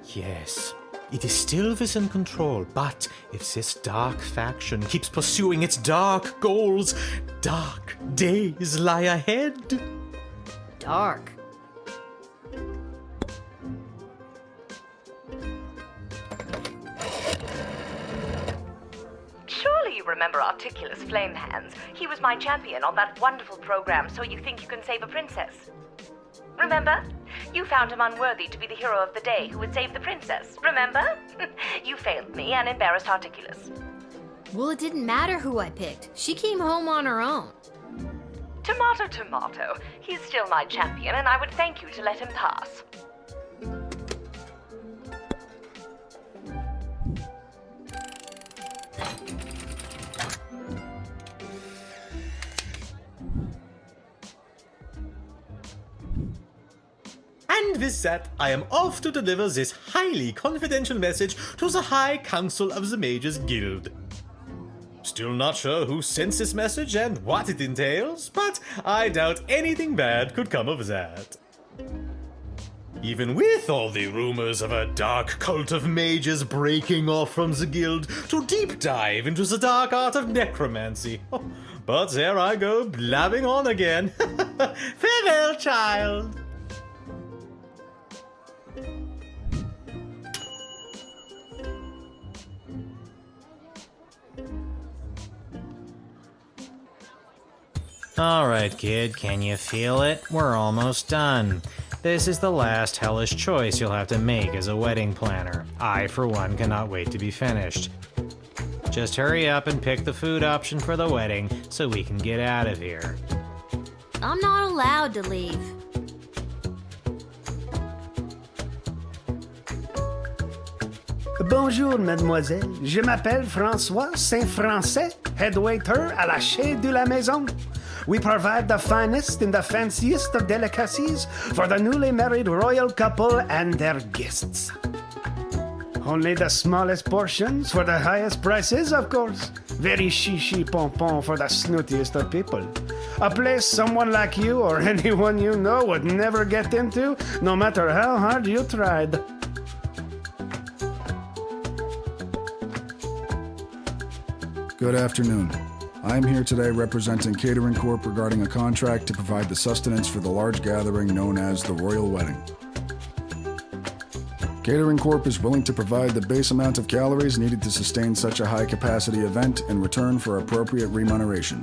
Yes, it is still within control, but if this dark faction keeps pursuing its dark goals, dark days lie ahead. Dark. Surely you remember Articulous Flamehands. He was my champion on that wonderful program, So You Think You Can Save a Princess. Remember? You found him unworthy to be the hero of the day who would save the princess. Remember? You failed me and embarrassed Articulous. Well, it didn't matter who I picked. She came home on her own. Tomato, tomato. He's still my champion, and I would thank you to let him pass. And with that, I am off to deliver this highly confidential message to the High Council of the Mages Guild. Still not sure who sent this message and what it entails, but I doubt anything bad could come of that. Even with all the rumors of a dark cult of mages breaking off from the guild to deep dive into the dark art of necromancy. But there I go, blabbing on again. Farewell, child! Alright, kid, can you feel it? We're almost done. This is the last hellish choice you'll have to make as a wedding planner. I, for one, cannot wait to be finished. Just hurry up and pick the food option for the wedding so we can get out of here. I'm not allowed to leave. Bonjour, mademoiselle. Je m'appelle François Saint-Français, head waiter à la Chez de la Maison. We provide the finest and the fanciest of delicacies for the newly married royal couple and their guests. Only the smallest portions for the highest prices, of course. Very chichi pompon for the snootiest of people. A place someone like you or anyone you know would never get into, no matter how hard you tried. Good afternoon. I am here today representing Catering Corp regarding a contract to provide the sustenance for the large gathering known as the Royal Wedding. Catering Corp is willing to provide the base amount of calories needed to sustain such a high-capacity event in return for appropriate remuneration.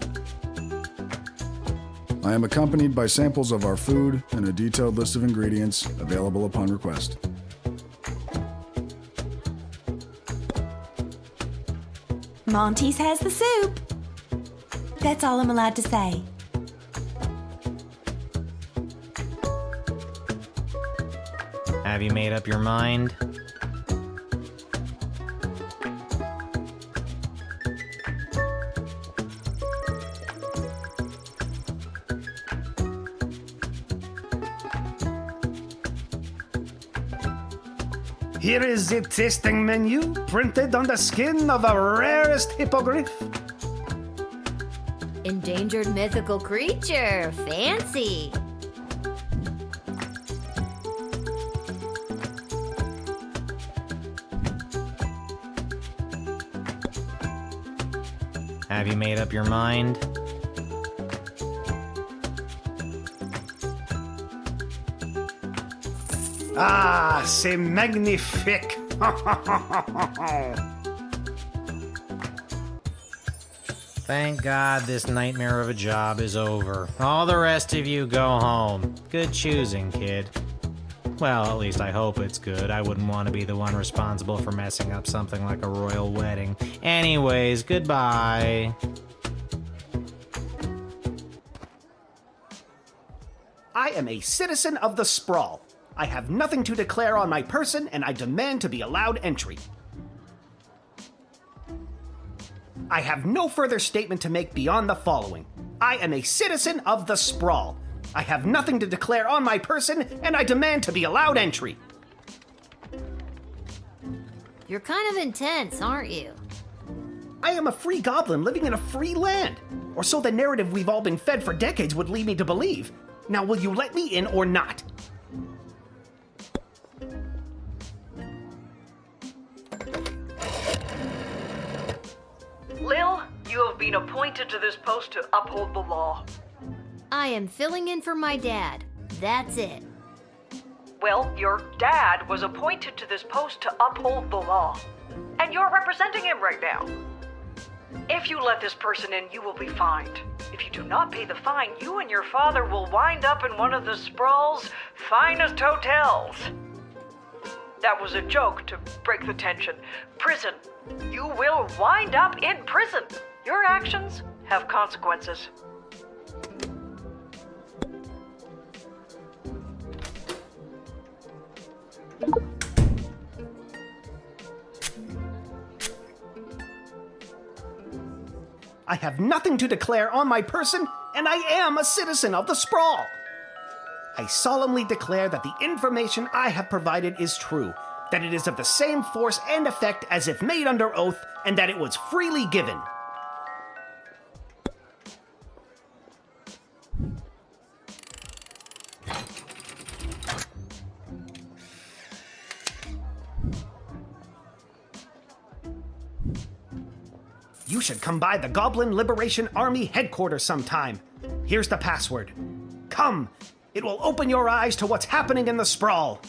I am accompanied by samples of our food and a detailed list of ingredients available upon request. Monty's has the soup. That's all I'm allowed to say. Have you made up your mind? Here is the tasting menu printed on the skin of a rarest hippogriff. Endangered mythical creature. Fancy. Have you made up your mind? Ah, c'est magnifique. Thank God this nightmare of a job is over. All the rest of you go home. Good choosing, kid. Well, at least I hope it's good. I wouldn't want to be the one responsible for messing up something like a royal wedding. Anyways, goodbye. I am a citizen of the Sprawl. I have nothing to declare on my person, and I demand to be allowed entry. I have no further statement to make beyond the following. I am a citizen of the Sprawl. I have nothing to declare on my person, and I demand to be allowed entry. You're kind of intense, aren't you? I am a free goblin living in a free land. Or so the narrative we've all been fed for decades would lead me to believe. Now, will you let me in or not? Lil, you have been appointed to this post to uphold the law. I am filling in for my dad. That's it. Well, your dad was appointed to this post to uphold the law. And you're representing him right now. If you let this person in, you will be fined. If you do not pay the fine, you and your father will wind up in one of the Sprawl's finest hotels. That was a joke to break the tension. Prison. You will wind up in prison. Your actions have consequences. I have nothing to declare on my person, and I am a citizen of the Sprawl. I solemnly declare that the information I have provided is true, that it is of the same force and effect as if made under oath, and that it was freely given. You should come by the Goblin Liberation Army headquarters sometime. Here's the password. Come! It will open your eyes to what's happening in the Sprawl.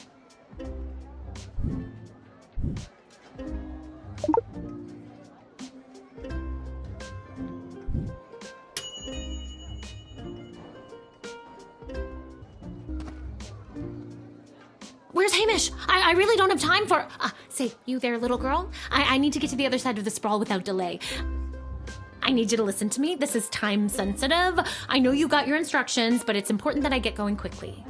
Where's Hamish? I really don't have time for... say, you there, little girl? I need to get to the other side of the Sprawl without delay. I need you to listen to me. This is time sensitive. I know you got your instructions, but it's important that I get going quickly.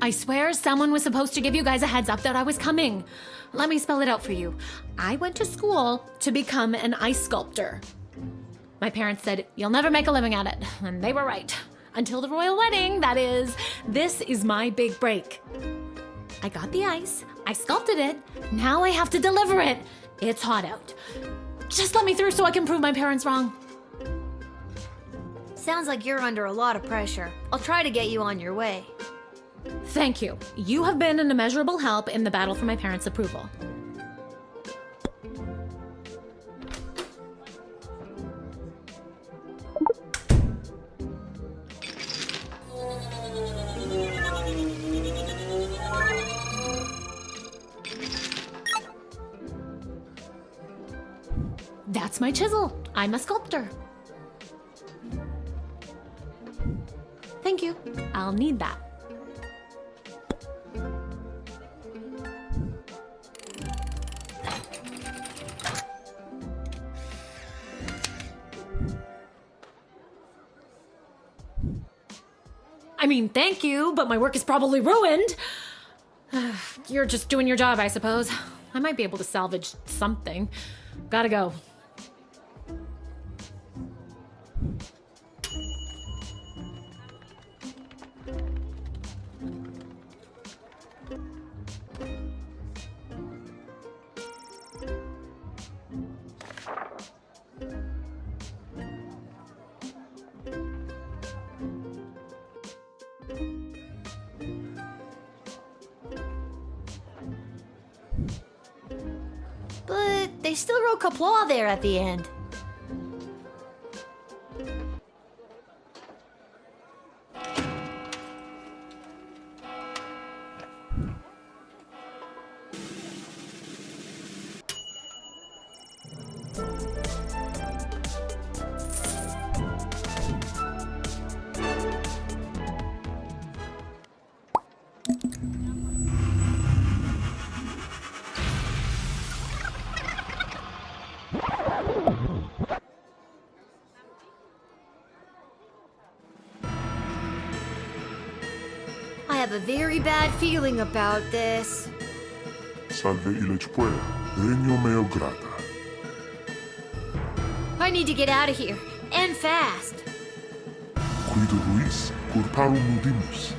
I swear someone was supposed to give you guys a heads up that I was coming. Let me spell it out for you. I went to school to become an ice sculptor. My parents said, you'll never make a living at it. And they were right. Until the royal wedding, that is. This is my big break. I got the ice. I sculpted it. Now I have to deliver it. It's hot out. Just let me through so I can prove my parents wrong. Sounds like you're under a lot of pressure. I'll try to get you on your way. Thank you. You have been an immeasurable help in the battle for my parents' approval. That's my chisel. I'm a sculptor. Thank you. I'll need that. I mean, thank you, but my work is probably ruined. You're just doing your job, I suppose. I might be able to salvage something. Gotta go. But they still wrote Kapla there at the end. I have a very bad feeling about this. Salve ilețpoe, regno meo grata. I need to get out of here, and fast. Quid ruis, curparum mudimus.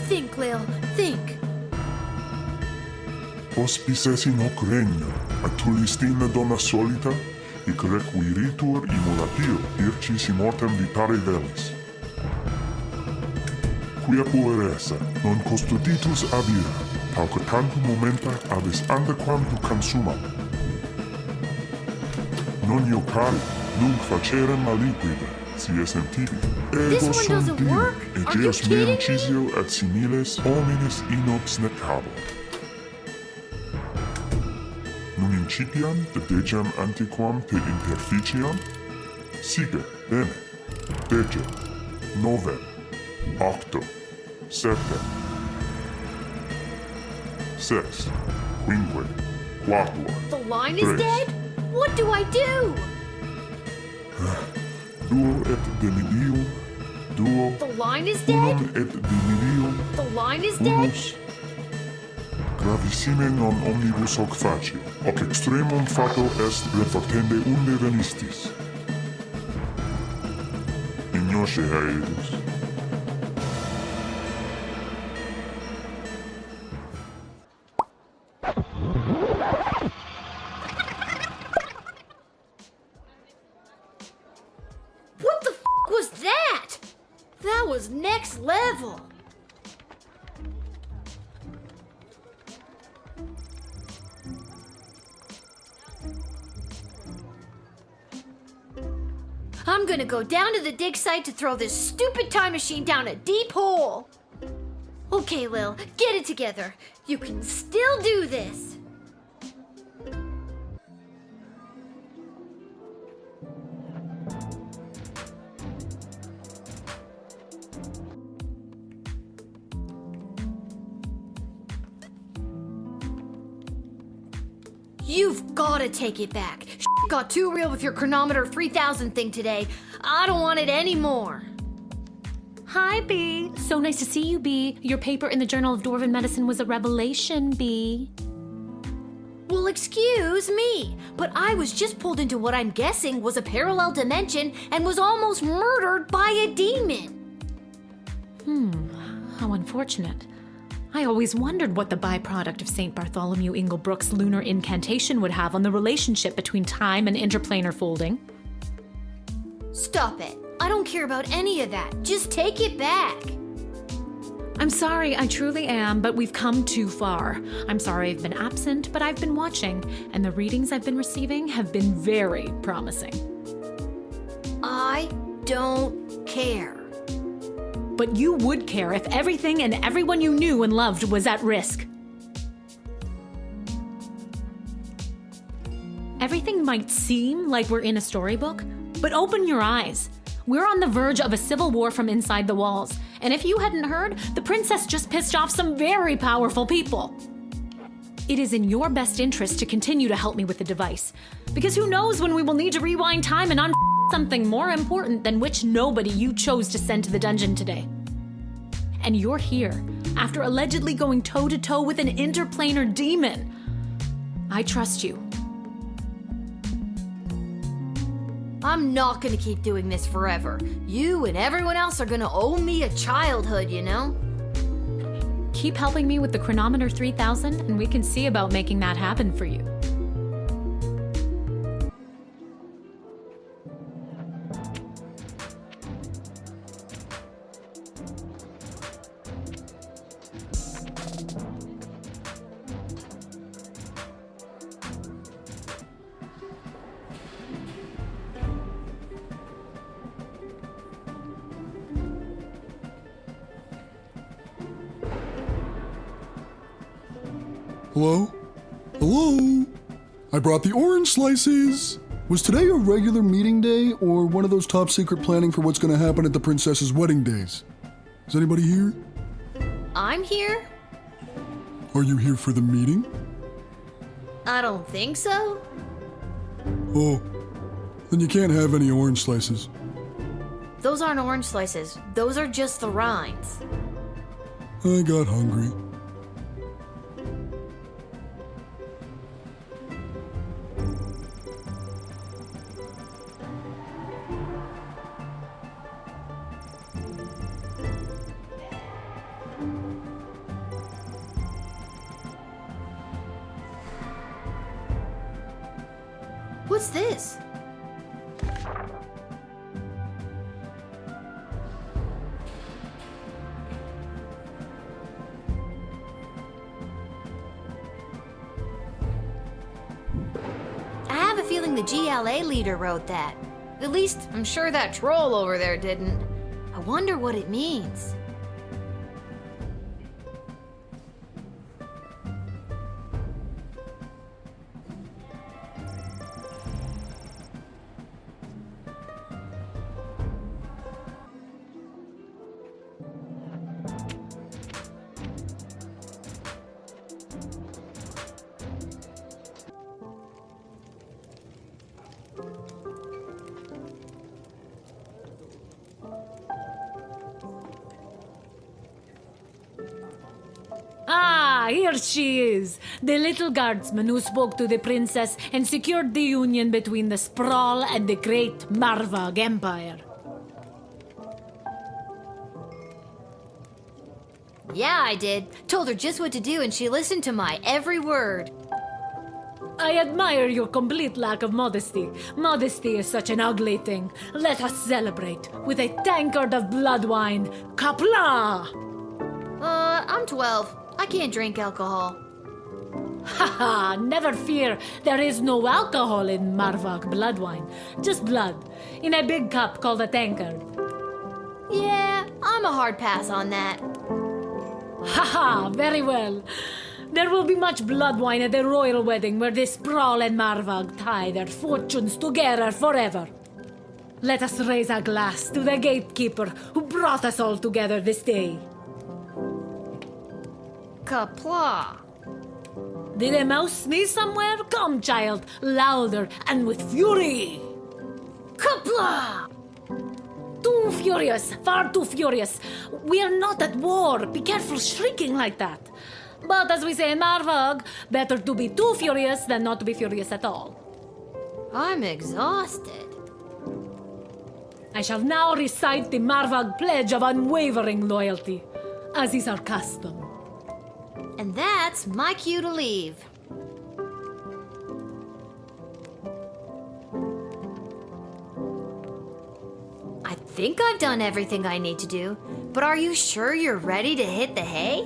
Think, Lil, think. Hospices in hoc regno, atulistina donna solita, hic requiritur immolatir, ircis immortem vitare velis. Quia pueresa, non custoditus abira, pauca tantum momenta abis antequam tu consumam. Non iocari, nunc facerem maliquide, si esem tibi. Ego sum Dio, egeus meum cisio et similes hominis inox necabo. Nun incipiam dedegem antiquam te interficiam? Sige, bene. Dege, novem, octo, 7, 6, 5, 4, The line is 3, dead? What do I do? Duo et demidium, duo, The line is unum dead? et dimidium, The line is dead? unus, gravissime non omnibus hoc facie, hoc extremum fato est refactende unde venistis. Ignoce haedus. What the f was that? That was next level. I'm gonna go down to the dig site to throw this stupid time machine down a deep hole. Okay, Lil, get it together. You can still do this. You've gotta take it back. Got too real with your chronometer 3000 thing today. I don't want it anymore. Hi, Bee. So nice to see you, Bee. Your paper in the Journal of Dwarven Medicine was a revelation, Bee. Well, excuse me, but I was just pulled into what I'm guessing was a parallel dimension and was almost murdered by a demon. How unfortunate. I always wondered what the byproduct of St. Bartholomew Inglebrook's lunar incantation would have on the relationship between time and interplanar folding. Stop it. I don't care about any of that. Just take it back. I'm sorry, I truly am, but we've come too far. I'm sorry I've been absent, but I've been watching, and the readings I've been receiving have been very promising. I don't care. But you would care if everything and everyone you knew and loved was at risk. Everything might seem like we're in a storybook, but open your eyes. We're on the verge of a civil war from inside the walls, and if you hadn't heard, the princess just pissed off some very powerful people. It is in your best interest to continue to help me with the device, because who knows when we will need to rewind time and something more important than which nobody you chose to send to the dungeon today. And you're here, after allegedly going toe-to-toe with an interplanar demon. I trust you. I'm not gonna keep doing this forever. You and everyone else are gonna owe me a childhood, you know? Keep helping me with the chronometer 3000, and we can see about making that happen for you. Hello? Hello? I brought the orange slices! Was today a regular meeting day or one of those top secret planning for what's gonna happen at the princess's wedding days? Is anybody here? I'm here? Are you here for the meeting? I don't think so. Oh, then you can't have any orange slices. Those aren't orange slices. Those are just the rinds. I got hungry. What's this? I have a feeling the GLA leader wrote that. At least, I'm sure that troll over there didn't. I wonder what it means. here she is, the little guardsman who spoke to the princess and secured the union between the Sprawl and the great Marvog Empire. Yeah, I did. Told her just what to do and she listened to my every word. I admire your complete lack of modesty. Modesty is such an ugly thing. Let us celebrate with a tankard of blood wine. Kapla! I'm 12. I can't drink alcohol. Haha, never fear. There is no alcohol in Marvog blood wine. Just blood. In a big cup called a tankard. Yeah, I'm a hard pass on that. Haha, very well. There will be much blood wine at the royal wedding where the Sprawl and Marvog tie their fortunes together forever. Let us raise a glass to the gatekeeper who brought us all together this day. Kapla. Did a mouse sneeze somewhere? Come, child, louder and with fury. Kapla! Too furious, far too furious. We are not at war. Be careful shrieking like that. But as we say in Marvog, better to be too furious than not to be furious at all. I'm exhausted. I shall now recite the Marvog pledge of unwavering loyalty, as is our custom. And that's my cue to leave. I think I've done everything I need to do, but are you sure you're ready to hit the hay?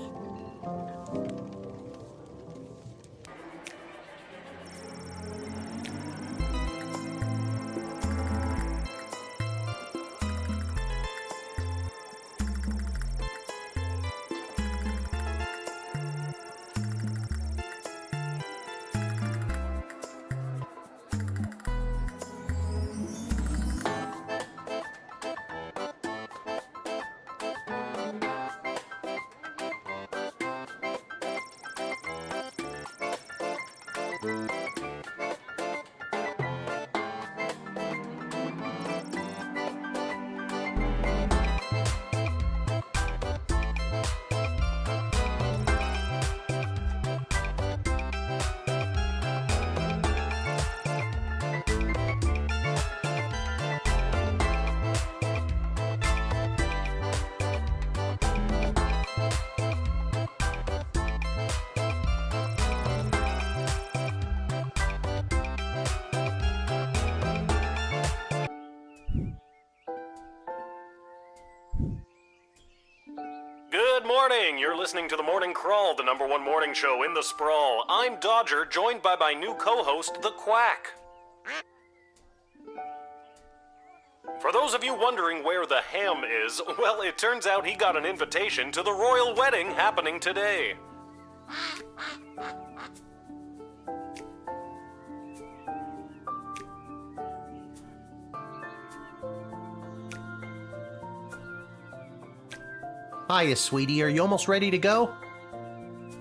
Good morning! You're listening to The Morning Crawl, the #1 morning show in the Sprawl. I'm Dodger, joined by my new co-host, The Quack. For those of you wondering where the ham is, well, it turns out he got an invitation to the royal wedding happening today. Hiya, sweetie. Are you almost ready to go?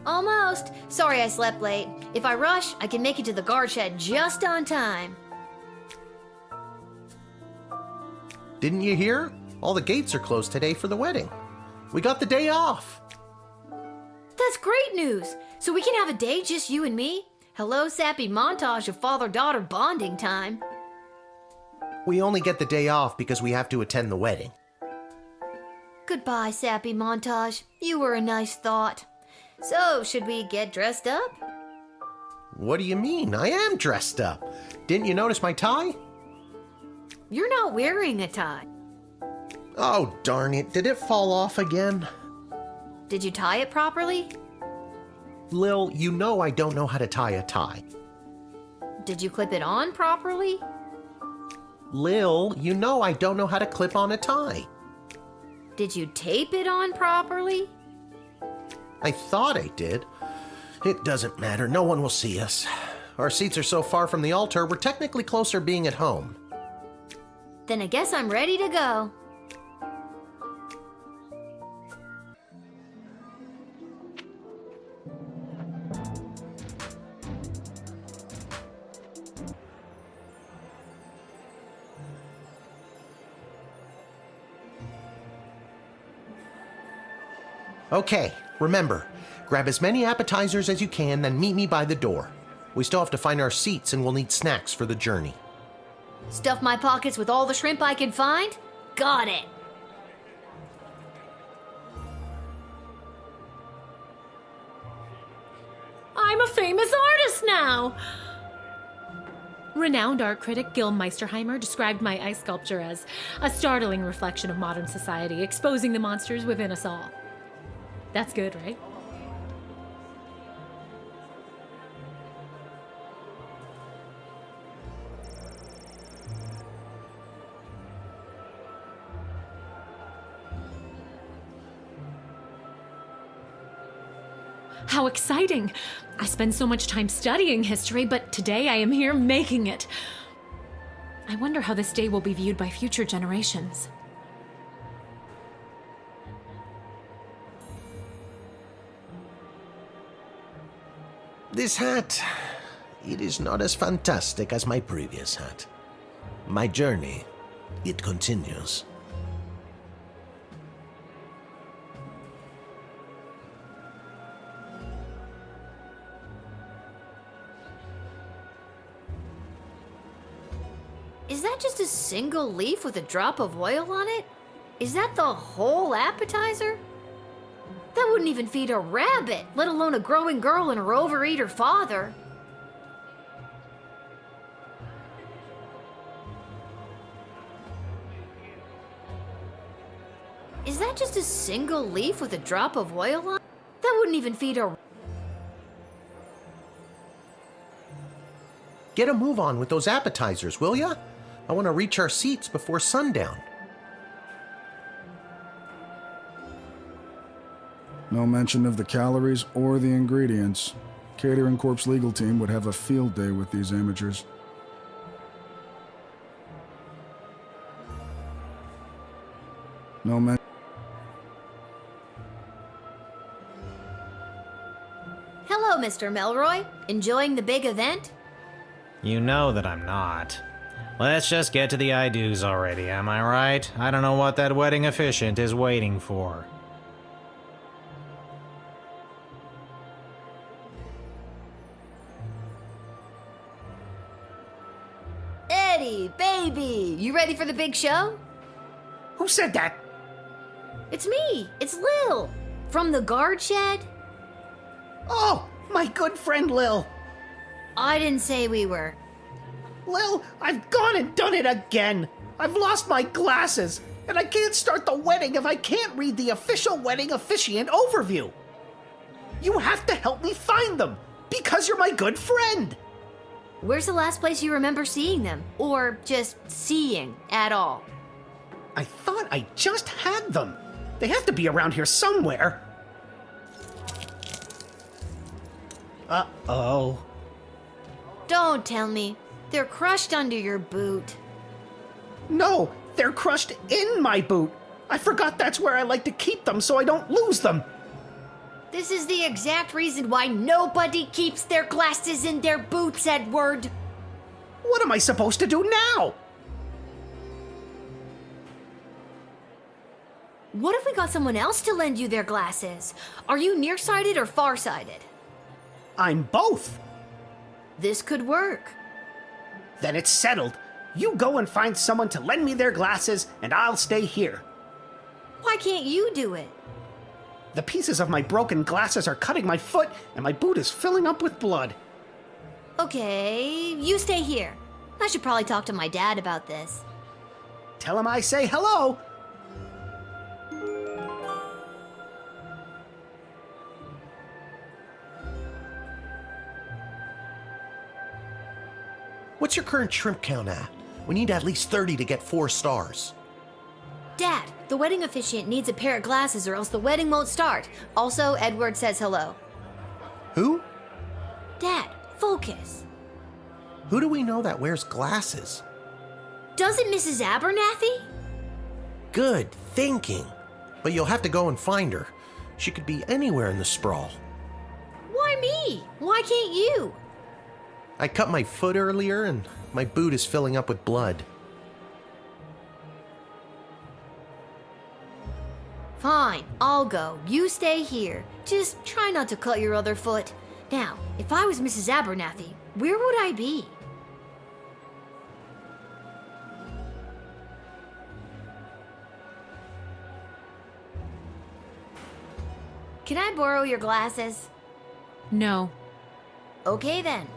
Almost. Sorry I slept late. If I rush, I can make it to the guard shed just on time. Didn't you hear? All the gates are closed today for the wedding. We got the day off. That's great news. So we can have a day just you and me? Hello, sappy montage of father-daughter bonding time. We only get the day off because we have to attend the wedding. Goodbye, sappy montage. You were a nice thought. So, should we get dressed up? What do you mean? I am dressed up. Didn't you notice my tie? You're not wearing a tie. Oh, darn it. Did it fall off again? Did you tie it properly? Lil, you know I don't know how to tie a tie. Did you clip it on properly? Lil, you know I don't know how to clip on a tie. Did you tape it on properly? I thought I did. It doesn't matter. No one will see us. Our seats are so far from the altar, we're technically closer being at home. Then I guess I'm ready to go. Okay, remember, Grab as many appetizers as you can, then meet me by the door. We still have to find our seats and we'll need snacks for the journey. Stuff my pockets with all the shrimp I can find? Got it. I'm a famous artist now! Renowned art critic Gil Meisterheimer described my ice sculpture as a startling reflection of modern society, exposing the monsters within us all. That's good, right? How exciting! I spend so much time studying history, but today I am here making it. I wonder how this day will be viewed by future generations. This hat, it is not as fantastic as my previous hat. My journey, it continues. Is that just a single leaf with a drop of oil on it? Is that the whole appetizer? That wouldn't even feed a rabbit, let alone a growing girl and her overeater father. Is that just a single leaf with a drop of oil on it? That wouldn't even feed a... Get a move on with those appetizers, will ya? I want to reach our seats before sundown. No mention of the calories or the ingredients. Catering Corp's legal team would have a field day with these amateurs. No mention. Hello, Mr. Melroy. Enjoying the big event? You know that I'm not. Let's just get to the I-do's already, am I right? I don't know what that wedding officiant is waiting for. Eddie, baby, you ready for the big show? Who said that? It's me. It's Lil. From the guard shed. Oh, my good friend Lil. I didn't say we were. Lil, I've gone and done it again. I've lost my glasses, and I can't start the wedding if I can't read the official wedding officiant overview. You have to help me find them, because you're my good friend. Where's the last place you remember seeing them? Or just seeing at all? I thought I just had them. They have to be around here somewhere. Uh-oh. Don't tell me. They're crushed under your boot. No, they're crushed in my boot. I forgot that's where I like to keep them so I don't lose them. This is the exact reason why nobody keeps their glasses in their boots, Edward. What am I supposed to do now? What if we got someone else to lend you their glasses? Are you nearsighted or farsighted? I'm both. This could work. Then it's settled. You go and find someone to lend me their glasses, and I'll stay here. Why can't you do it? The pieces of my broken glasses are cutting my foot, and my boot is filling up with blood. Okay, you stay here. I should probably talk to my dad about this. Tell him I say hello. What's your current shrimp count at? We need at least 30 to get 4 stars. Dad, the wedding officiant needs a pair of glasses or else the wedding won't start. Also, Edward says hello. Who? Dad, focus. Who do we know that wears glasses? Doesn't Mrs. Abernathy? Good thinking. But you'll have to go and find her. She could be anywhere in the sprawl. Why me? Why can't you? I cut my foot earlier and my boot is filling up with blood. Fine, I'll go. You stay here. Just try not to cut your other foot. Now, if I was Mrs. Abernathy, where would I be? Can I borrow your glasses? No. Okay then.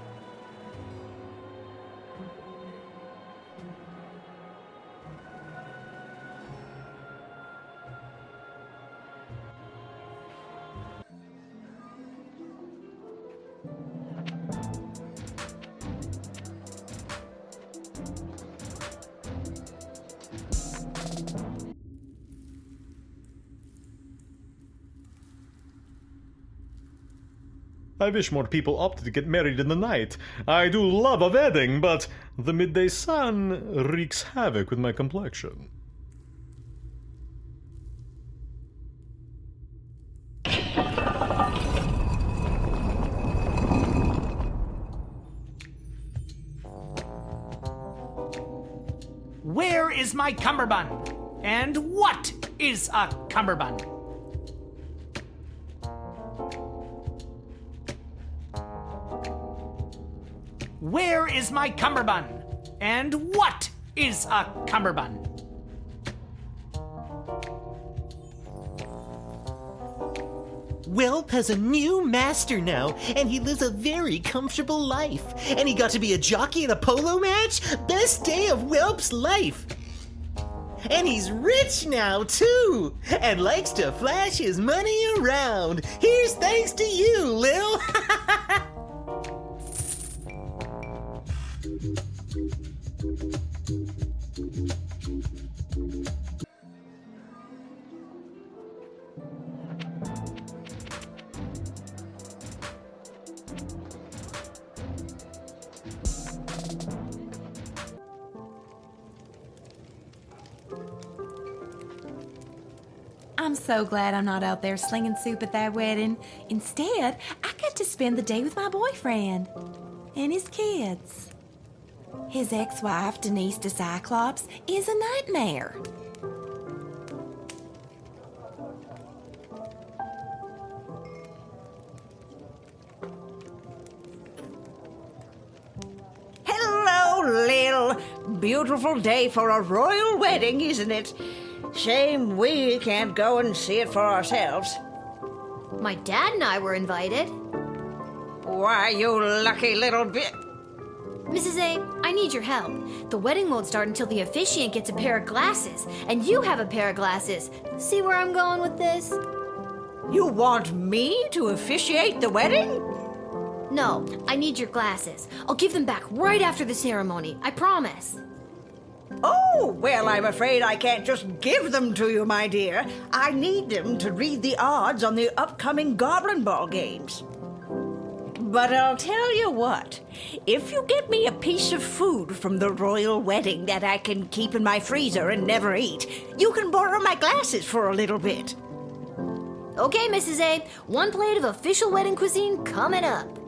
I wish more people opted to get married in the night. I do love a wedding, but the midday sun wreaks havoc with my complexion. Where is my cummerbund? And what is a cummerbund? Where is my cummerbund? And what is a cummerbund? Whelp has a new master now, and he lives a very comfortable life. And he got to be a jockey in a polo match? Best day of Whelp's life! And he's rich now, too! And likes to flash his money around! Here's thanks to you, Lil! I'm so glad I'm not out there slinging soup at that wedding. Instead, I get to spend the day with my boyfriend and his kids. His ex-wife, Denise the Cyclops, is a nightmare. Hello, Lil. Beautiful day for a royal wedding, isn't it? Shame we can't go and see it for ourselves. My dad and I were invited. Why, you lucky little bit. Mrs. A, I need your help. The wedding won't start until the officiant gets a pair of glasses, and you have a pair of glasses. See where I'm going with this? You want me to officiate the wedding? No, I need your glasses. I'll give them back right after the ceremony, I promise. Oh, well, I'm afraid I can't just give them to you, my dear. I need them to read the odds on the upcoming Goblin Ball games. But I'll tell you what, if you get me a piece of food from the royal wedding that I can keep in my freezer and never eat, you can borrow my glasses for a little bit. Okay, Mrs. A, one plate of official wedding cuisine coming up.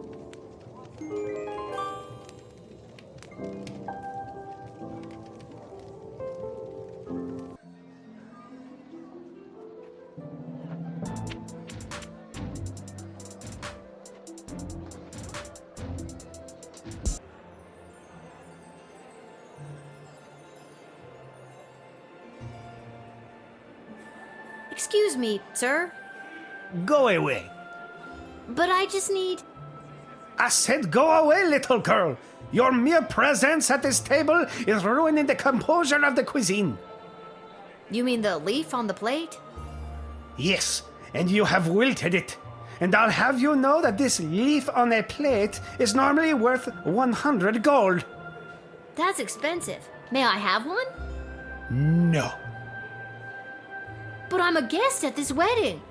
Excuse me, sir, Go away. but I just need... I said go away, little girl. Your mere presence at this table is ruining the composure of the cuisine. You mean the leaf on the plate? Yes, and you have wilted it. And I'll have you know that this leaf on a plate is normally worth 100 gold. That's expensive. May I have one? No. But I'm a guest at this wedding.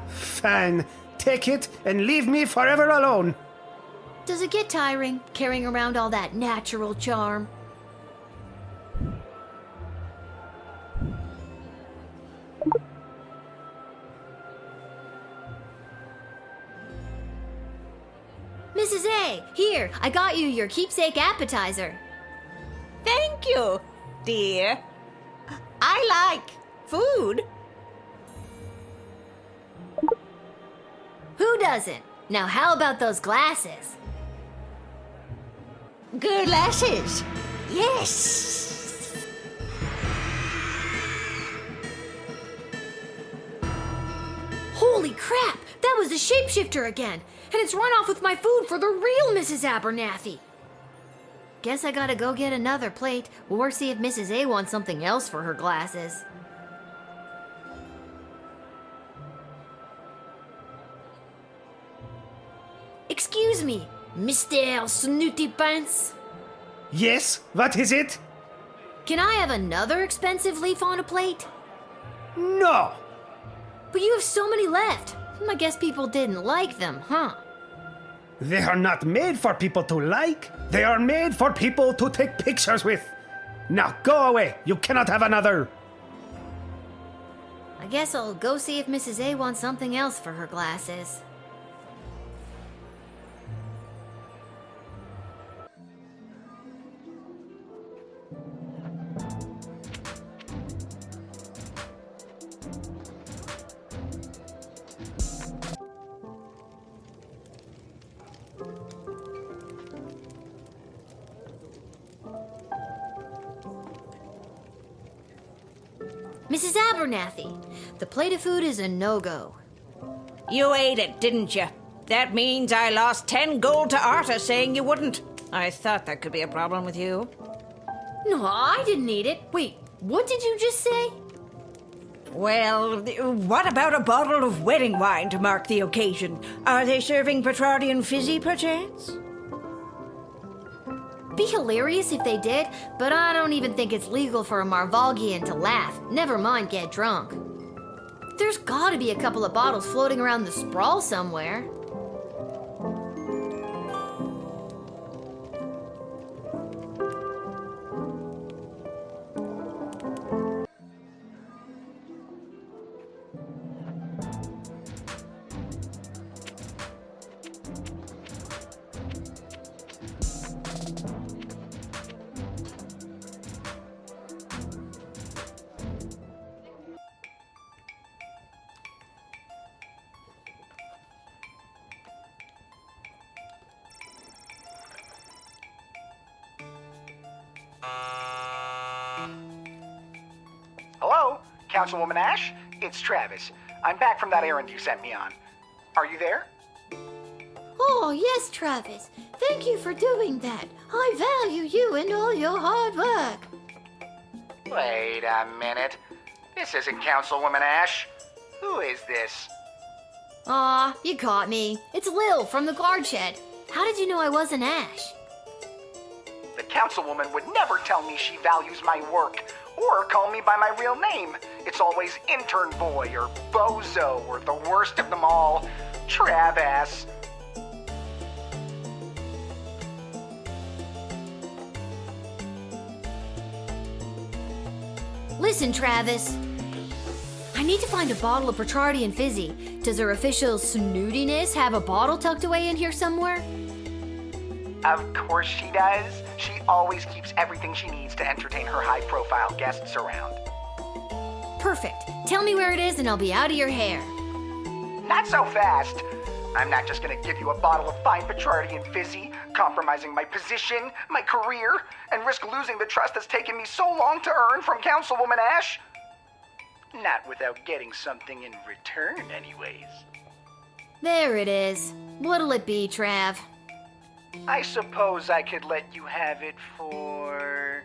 Fine. Take it and leave me forever alone. Does it get tiring, carrying around all that natural charm? Mrs. A, here, I got you your keepsake appetizer. Thank you, dear. I like food. doesn't. Now, how about those glasses? Glasses. Yes. Holy crap! That was the shapeshifter again! And it's run off with my food for the real Mrs. Abernathy! Guess I gotta go get another plate, or see if Mrs. A wants something else for her glasses. Excuse me, Mr. Snooty Pants? Yes, what is it? Can I have another expensive leaf on a plate? No! But you have so many left. I guess people didn't like them, huh? They are not made for people to like. They are made for people to take pictures with. Now go away. You cannot have another. I guess I'll go see if Mrs. A wants something else for her glasses. Mrs. Abernathy, the plate of food is a no-go. You ate it, didn't you? That means I lost 10 gold to Arta saying you wouldn't. I thought that could be a problem with you. No, I didn't eat it. Wait, what did you just say? Well, what about a bottle of wedding wine to mark the occasion? Are they serving Petrardian fizzy, perchance? Be hilarious if they did, but I don't even think it's legal for a Marvalgian to laugh, never mind get drunk. There's gotta be a couple of bottles floating around the sprawl somewhere. Hello, Councilwoman Ash? It's Travis. I'm back from that errand you sent me on. Are you there? Oh, yes, Travis. Thank you for doing that. I value you and all your hard work. Wait a minute. This isn't Councilwoman Ash. Who is this? Aw, you caught me. It's Lil from the guard shed. How did you know I wasn't Ash? The Councilwoman would never tell me she values my work, or call me by my real name. It's always Intern Boy, or Bozo, or the worst of them all, Trav-ass. Listen, Travis. I need to find a bottle of Petrardian Fizzy. Does her official snootiness have a bottle tucked away in here somewhere? Of course she does. She always keeps everything she needs to entertain her high-profile guests around. Perfect. Tell me where it is and I'll be out of your hair. Not so fast. I'm not just gonna give you a bottle of fine Petrardian Fizzy, compromising my position, my career, and risk losing the trust that's taken me so long to earn from Councilwoman Ash. Not without getting something in return, anyways. There it is. What'll it be, Trav? I suppose I could let you have it for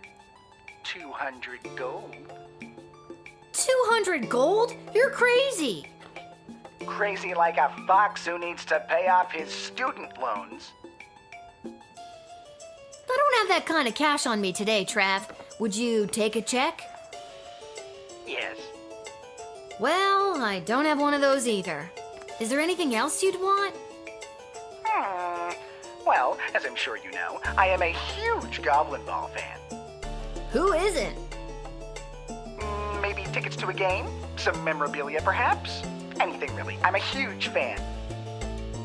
200 gold. 200 gold? You're crazy. Crazy like a fox who needs to pay off his student loans. I don't have that kind of cash on me today, Trav. Would you take a check? Yes. Well, I don't have one of those either. Is there anything else you'd want? Well, as I'm sure you know, I am a huge Goblin Ball fan. Who isn't? Maybe tickets to a game? Some memorabilia, perhaps? Anything, really. I'm a huge fan.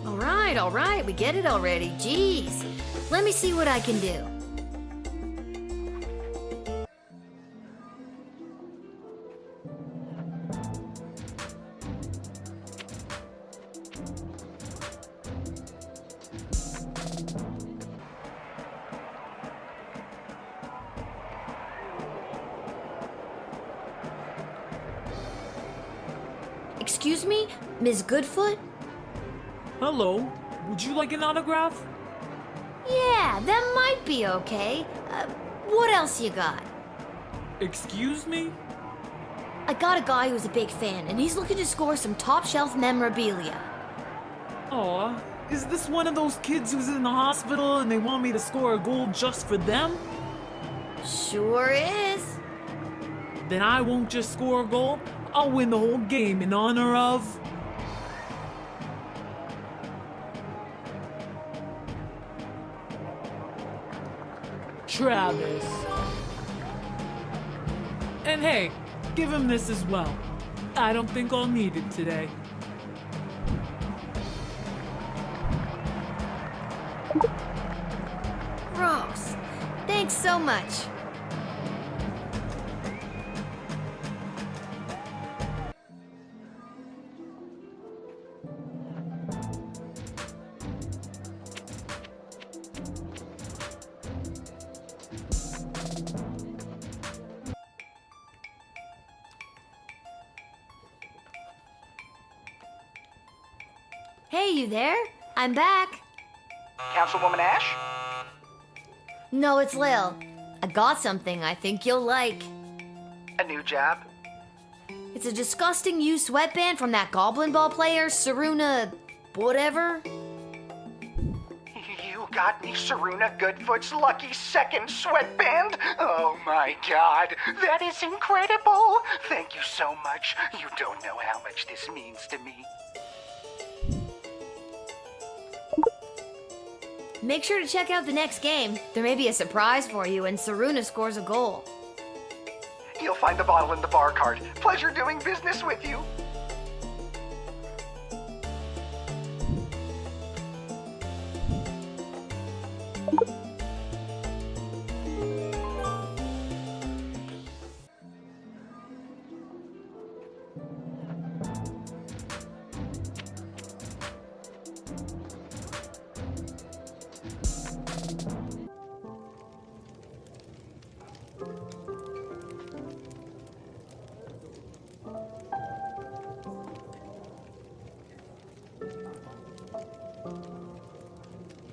All right, we get it already. Jeez. Let me see what I can do. Excuse me, Miss Goodfoot? Hello. Would you like an autograph? Yeah, that might be okay. What else you got? Excuse me? I got a guy who's a big fan, and he's looking to score some top-shelf memorabilia. Aw, is this one of those kids who's in the hospital and they want me to score a goal just for them? Sure is. Then I won't just score a goal, I'll win the whole game in honor of... Travis. And hey, give him this as well. I don't think I'll need it today. Gross. Thanks so much. Hey, you there? I'm back. Councilwoman Ash? No, it's Lil. I got something I think you'll like. A new job? It's a disgusting used sweatband from that goblin ball player, Saruna... whatever. You got me Saruna Goodfoot's lucky second sweatband? Oh my god, that is incredible! Thank you so much. You don't know how much this means to me. Make sure to check out the next game. There may be a surprise for you and Saruna scores a goal. You'll find the bottle in the bar cart. Pleasure doing business with you.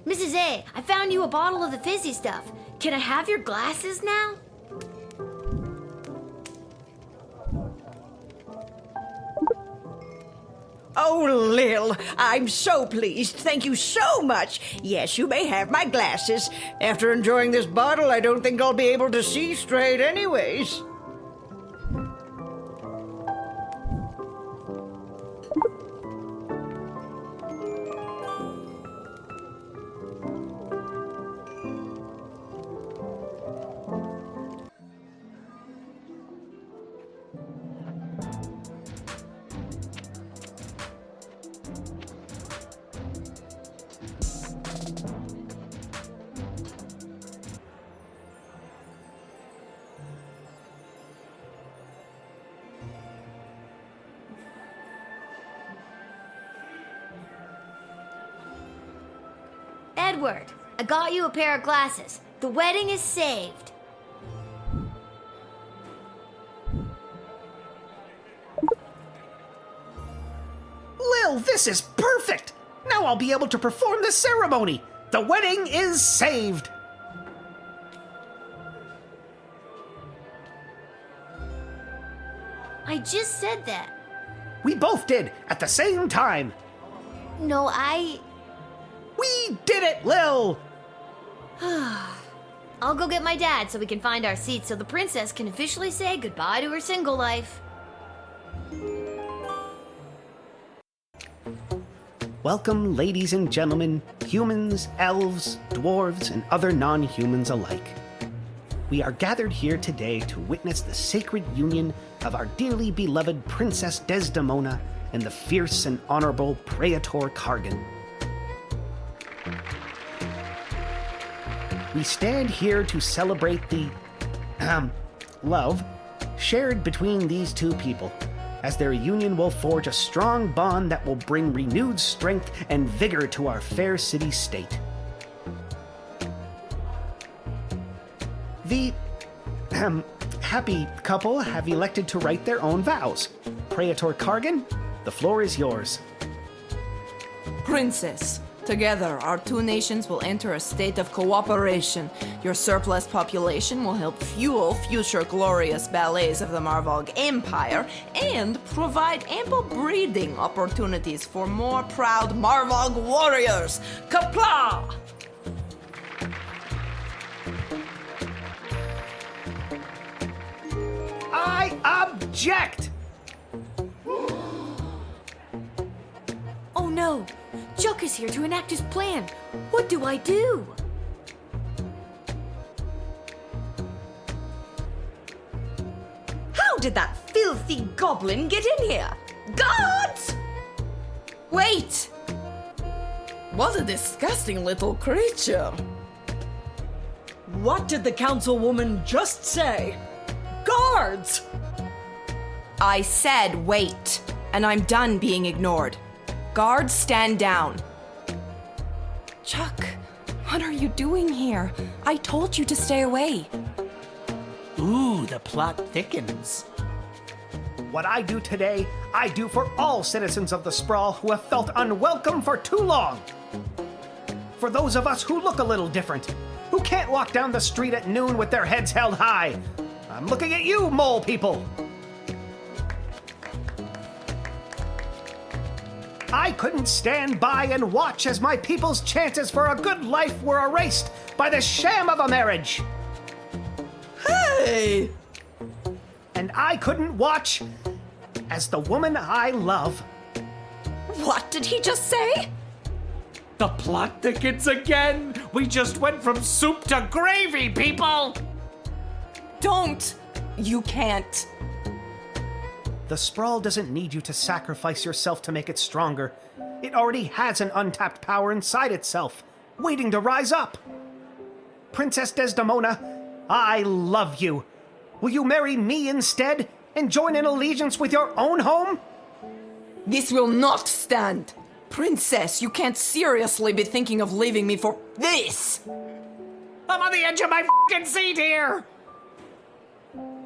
Mrs. A, I found you a bottle of the fizzy stuff. Can I have your glasses now? Oh, Lil, I'm so pleased. Thank you so much. Yes, you may have my glasses. After enjoying this bottle, I don't think I'll be able to see straight anyways. Edward, I got you a pair of glasses. The wedding is saved. Lil, this is perfect! Now I'll be able to perform the ceremony! The wedding is saved! I just said that. We both did, at the same time! No, We did it, Lil! I'll go get my dad so we can find our seats so the princess can officially say goodbye to her single life. Welcome, ladies and gentlemen, humans, elves, dwarves, and other non-humans alike. We are gathered here today to witness the sacred union of our dearly beloved Princess Desdemona and the fierce and honorable Praetor Kargan. We stand here to celebrate the, love shared between these two people, as their union will forge a strong bond that will bring renewed strength and vigor to our fair city-state. The, happy couple have elected to write their own vows. Praetor Kargan, the floor is yours. Princess, together our two nations will enter a state of cooperation. Your surplus population will help fuel future glorious ballets of the Marvog Empire and provide ample breeding opportunities for more proud Marvog warriors. Kapla! I object! Oh no! Chuck is here to enact his plan. What do I do? How did that filthy goblin get in here? Guards! Wait! What a disgusting little creature. What did the councilwoman just say? Guards! I said wait, and I'm done being ignored. Guards, stand down. Chuck, what are you doing here? I told you to stay away. Ooh, the plot thickens. What I do today, I do for all citizens of the Sprawl who have felt unwelcome for too long. For those of us who look a little different, who can't walk down the street at noon with their heads held high. I'm looking at you, mole people. I couldn't stand by and watch as my people's chances for a good life were erased by the sham of a marriage. Hey! And I couldn't watch as the woman I love. What did he just say? The plot thickens again. We just went from soup to gravy, people. Don't. You can't. The Sprawl doesn't need you to sacrifice yourself to make it stronger. It already has an untapped power inside itself, waiting to rise up. Princess Desdemona, I love you. Will you marry me instead and join in allegiance with your own home? This will not stand. Princess, you can't seriously be thinking of leaving me for this. I'm on the edge of my f***ing seat here.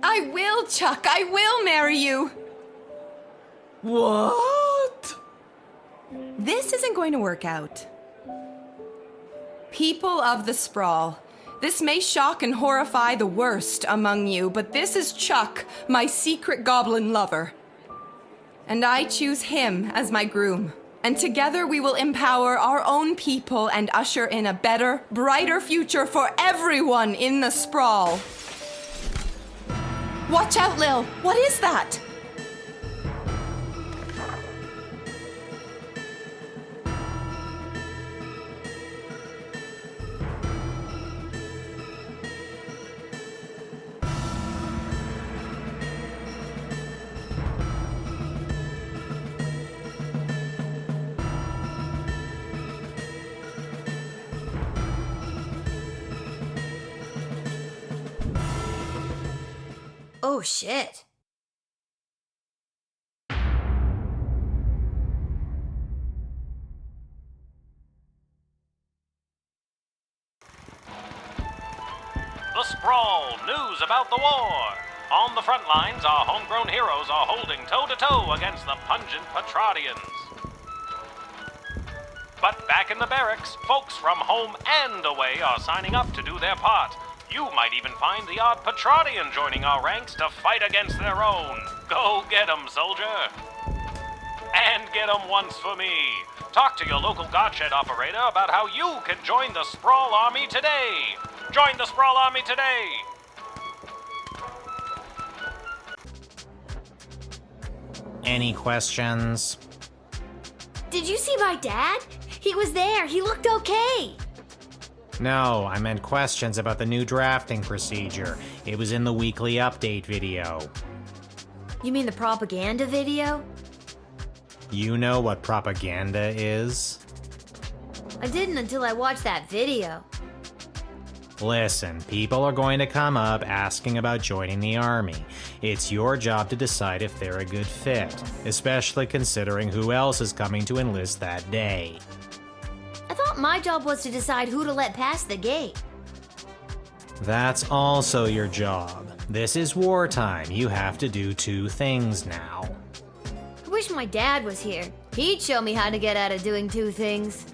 I will, Chuck. I will marry you. What? This isn't going to work out. People of the Sprawl, this may shock and horrify the worst among you, but this is Chuck, my secret goblin lover. And I choose him as my groom. And together we will empower our own people and usher in a better, brighter future for everyone in the Sprawl. Watch out, Lil. What is that? Oh shit. The Sprawl, news about the war. On the front lines, our homegrown heroes are holding toe-to-toe against the pungent Petradians. But back in the barracks, folks from home and away are signing up to do their part. You might even find the odd Petradian joining our ranks to fight against their own. Go get 'em, soldier. And get 'em once for me. Talk to your local godshed operator about how you can join the Sprawl Army today. Join the Sprawl Army today. Any questions? Did you see my dad? He was there. He looked okay. No, I meant questions about the new drafting procedure. It was in the weekly update video. You mean the propaganda video? You know what propaganda is? I didn't until I watched that video. Listen, people are going to come up asking about joining the army. It's your job to decide if they're a good fit, especially considering who else is coming to enlist that day. I thought my job was to decide who to let pass the gate. That's also your job. This is wartime. You have to do two things now. I wish wish my dad was here. He'd show me how to get out of doing two things.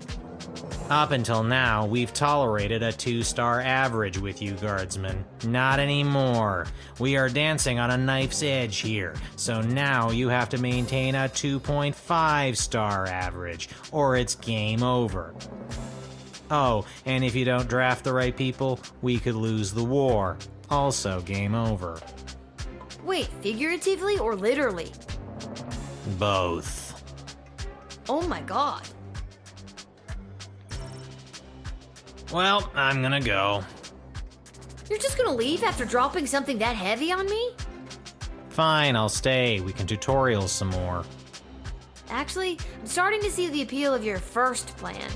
Up until now, we've tolerated a 2-star average with you, Guardsman. Not anymore. We are dancing on a knife's edge here, so now you have to maintain a 2.5-star average, or it's game over. Oh, and if you don't draft the right people, we could lose the war. Also game over. Wait, figuratively or literally? Both. Oh my god. Well, I'm gonna go. You're just gonna leave after dropping something that heavy on me? Fine, I'll stay. We can tutorial some more. Actually, I'm starting to see the appeal of your first plan.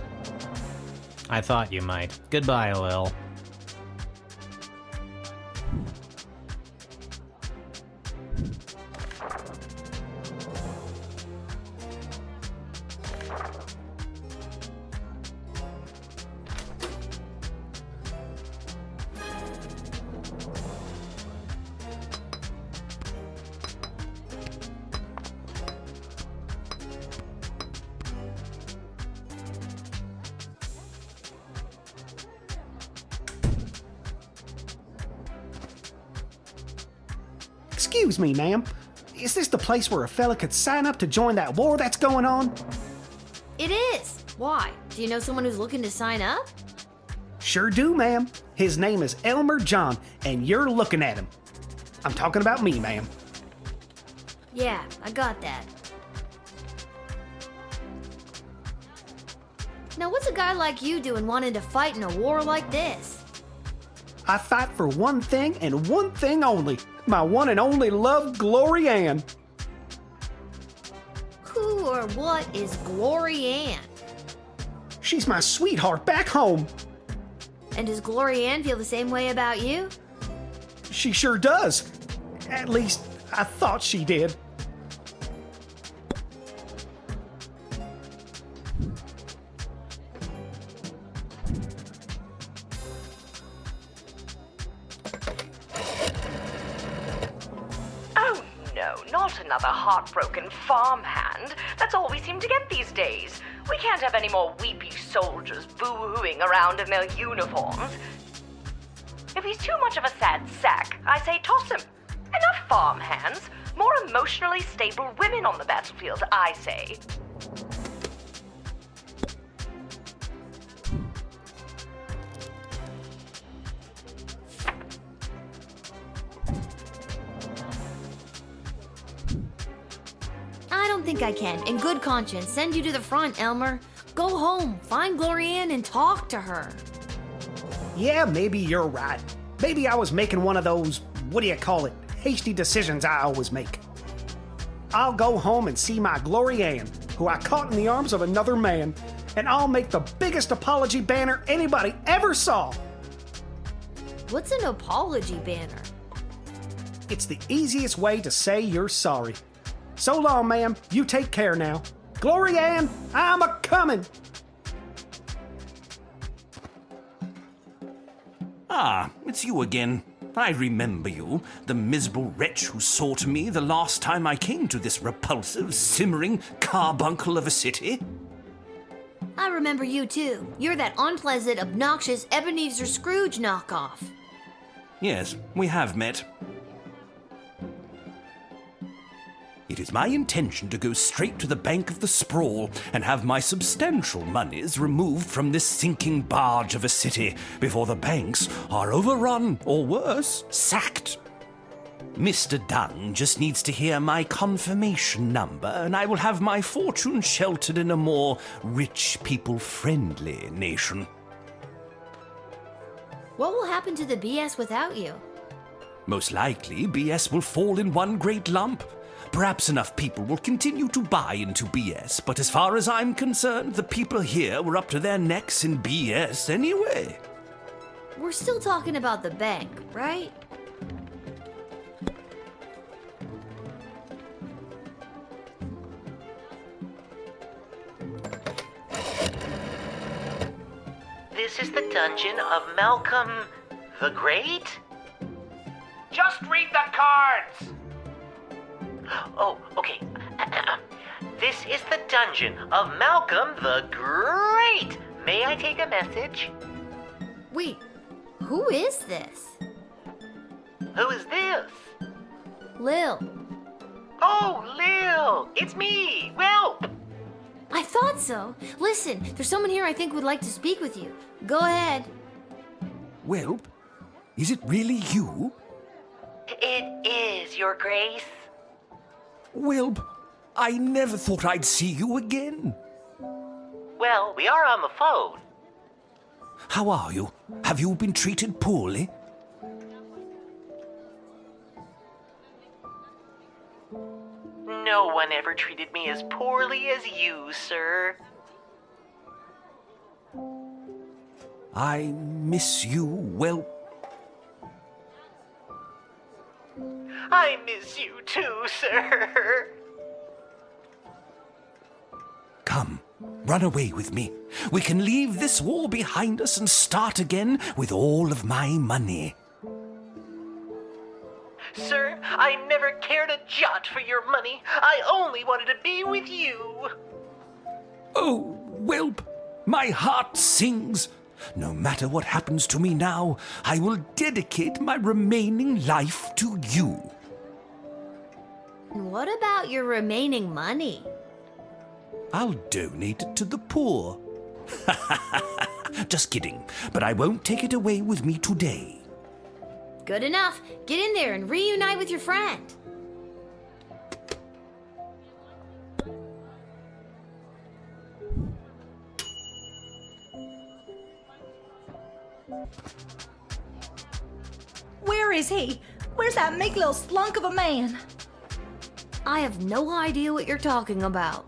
I thought you might. Goodbye, Lil. Excuse me, ma'am. Is this the place where a fella could sign up to join that war that's going on? It is. Why? Do you know someone who's looking to sign up? Sure do, ma'am. His name is Elmer John, and you're looking at him. I'm talking about me, ma'am. Yeah, I got that. Now, what's a guy like you doing wanting to fight in a war like this? I fight for one thing and one thing only. My one and only love, Glory Ann. Who or what is Glory Ann? She's my sweetheart back home. And does Glory Ann feel the same way about you? She sure does. At least, I thought she did. Not another heartbroken farmhand. That's all we seem to get these days. We can't have any more weepy soldiers boo-hooing around in their uniforms. If he's too much of a sad sack, I say toss him. Enough farmhands. More emotionally stable women on the battlefield, I say. I don't think I can, in good conscience, send you to the front, Elmer. Go home, find Glory Ann, and talk to her. Yeah, maybe you're right. Maybe I was making one of those, hasty decisions I always make. I'll go home and see my Glory Ann, who I caught in the arms of another man, and I'll make the biggest apology banner anybody ever saw. What's an apology banner? It's the easiest way to say you're sorry. So long, ma'am. You take care now. Glory Ann, I'm a-comin'. Ah, it's you again. I remember you, the miserable wretch who sought me the last time I came to this repulsive, simmering carbuncle of a city. I remember you too. You're that unpleasant, obnoxious Ebenezer Scrooge knockoff. Yes, we have met. It is my intention to go straight to the bank of the sprawl and have my substantial monies removed from this sinking barge of a city before the banks are overrun, or worse, sacked. Mr. Dunn just needs to hear my confirmation number, and I will have my fortune sheltered in a more rich, people-friendly nation. What will happen to the BS without you? Most likely, BS will fall in one great lump. Perhaps enough people will continue to buy into BS, but as far as I'm concerned, the people here were up to their necks in BS anyway. We're still talking about the bank, right? This is the dungeon of Malcolm the Great? Just read the cards! Oh, okay. This is the dungeon of Malcolm the Great. May I take a message? Wait, who is this? Who is this? Lil. Oh, Lil! It's me, Welp! I thought so. Listen, there's someone here I think would like to speak with you. Go ahead. Welp, is it really you? It is, Your Grace. Welp, I never thought I'd see you again. Well, we are on the phone. How are you? Have you been treated poorly? No one ever treated me as poorly as you, sir. I miss you, Welp. I miss you too, sir. Come, run away with me. We can leave this war behind us and start again with all of my money. Sir, I never cared a jot for your money. I only wanted to be with you. Oh, Welp, my heart sings. No matter what happens to me now, I will dedicate my remaining life to you. What about your remaining money? I'll donate it to the poor. Just kidding, but I won't take it away with me today. Good enough. Get in there and reunite with your friend. Where is he? Where's that meek little slunk of a man? I have no idea what you're talking about.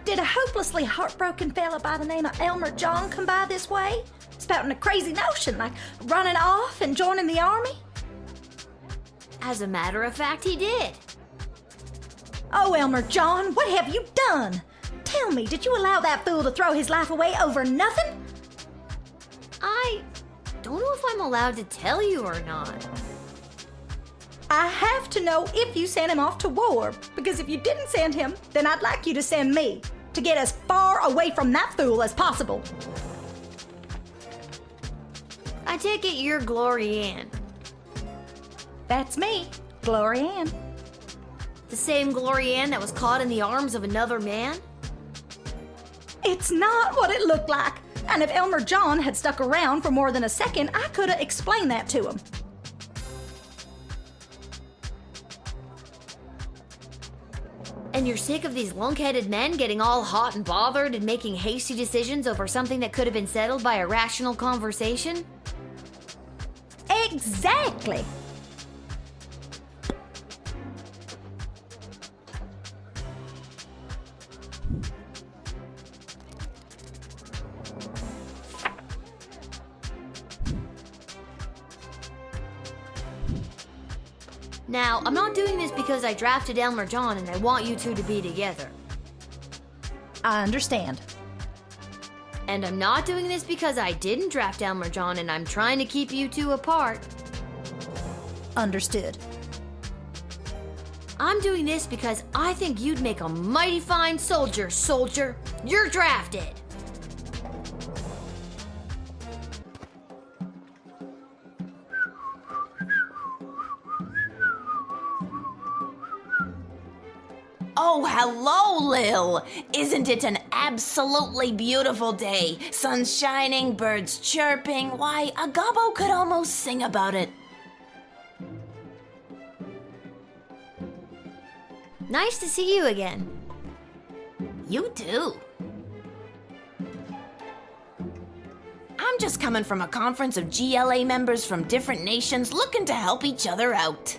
Did a hopelessly heartbroken fella by the name of Elmer John come by this way? Spouting a crazy notion like running off and joining the army? As a matter of fact, he did. Oh, Elmer John, what have you done? Tell me, did you allow that fool to throw his life away over nothing? I don't know if I'm allowed to tell you or not. I have to know if you sent him off to war, because if you didn't send him, then I'd like you to send me to get as far away from that fool as possible. I take it you're Glory Ann. That's me, Glory Ann. The same Glory Ann that was caught in the arms of another man? It's not what it looked like. And if Elmer John had stuck around for more than a second, I could have explained that to him. And you're sick of these lunk-headed men getting all hot and bothered and making hasty decisions over something that could have been settled by a rational conversation? Exactly. Now, I'm not doing this because I drafted Elmer John and I want you two to be together. I understand. And I'm not doing this because I didn't draft Elmer John and I'm trying to keep you two apart. Understood. I'm doing this because I think you'd make a mighty fine soldier, soldier. You're drafted. Oh, hello, Lil. Isn't it an absolutely beautiful day? Sun shining, birds chirping. Why, a gobbo could almost sing about it. Nice to see you again. You too. I'm just coming from a conference of GLA members from different nations looking to help each other out.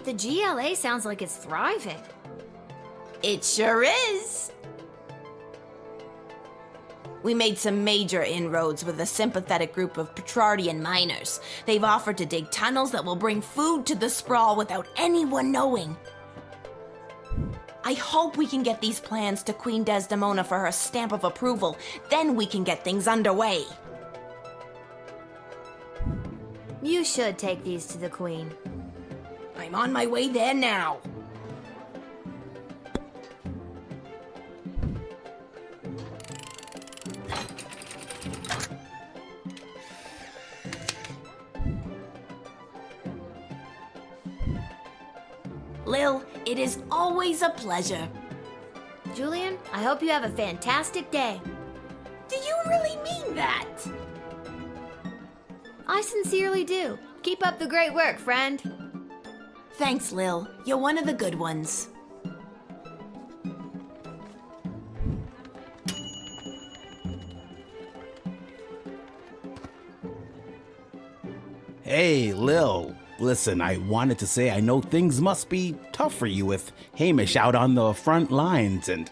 The GLA sounds like it's thriving. It sure is. We made some major inroads with a sympathetic group of Petrardian miners. They've offered to dig tunnels that will bring food to the sprawl without anyone knowing. I hope we can get these plans to Queen Desdemona for her stamp of approval. Then we can get things underway. You should take these to the Queen. I'm on my way there now. It is always a pleasure. Julian, I hope you have a fantastic day. Do you really mean that? I sincerely do. Keep up the great work, friend. Thanks, Lil. You're one of the good ones. Hey, Lil. Listen, I wanted to say I know things must be tough for you with Hamish out on the front lines and...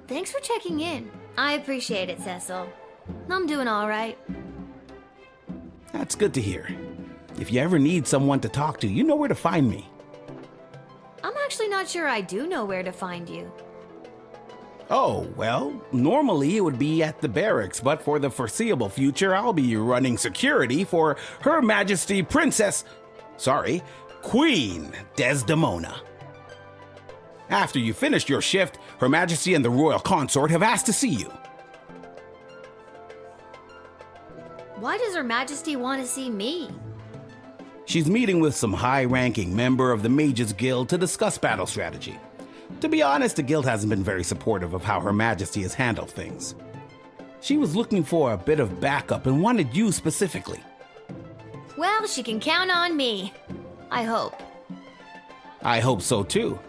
Thanks for checking in. I appreciate it, Cecil. I'm doing all right. That's good to hear. If you ever need someone to talk to, you know where to find me. I'm actually not sure I do know where to find you. Oh, well, normally it would be at the barracks, but for the foreseeable future, I'll be running security for Her Majesty Queen Desdemona. After you finish your shift, Her Majesty and the Royal Consort have asked to see you. Why does Her Majesty want to see me? She's meeting with some high-ranking member of the Mages Guild to discuss battle strategy. To be honest, the Guild hasn't been very supportive of how Her Majesty has handled things. She was looking for a bit of backup and wanted you specifically. Well, she can count on me. I hope. I hope so too.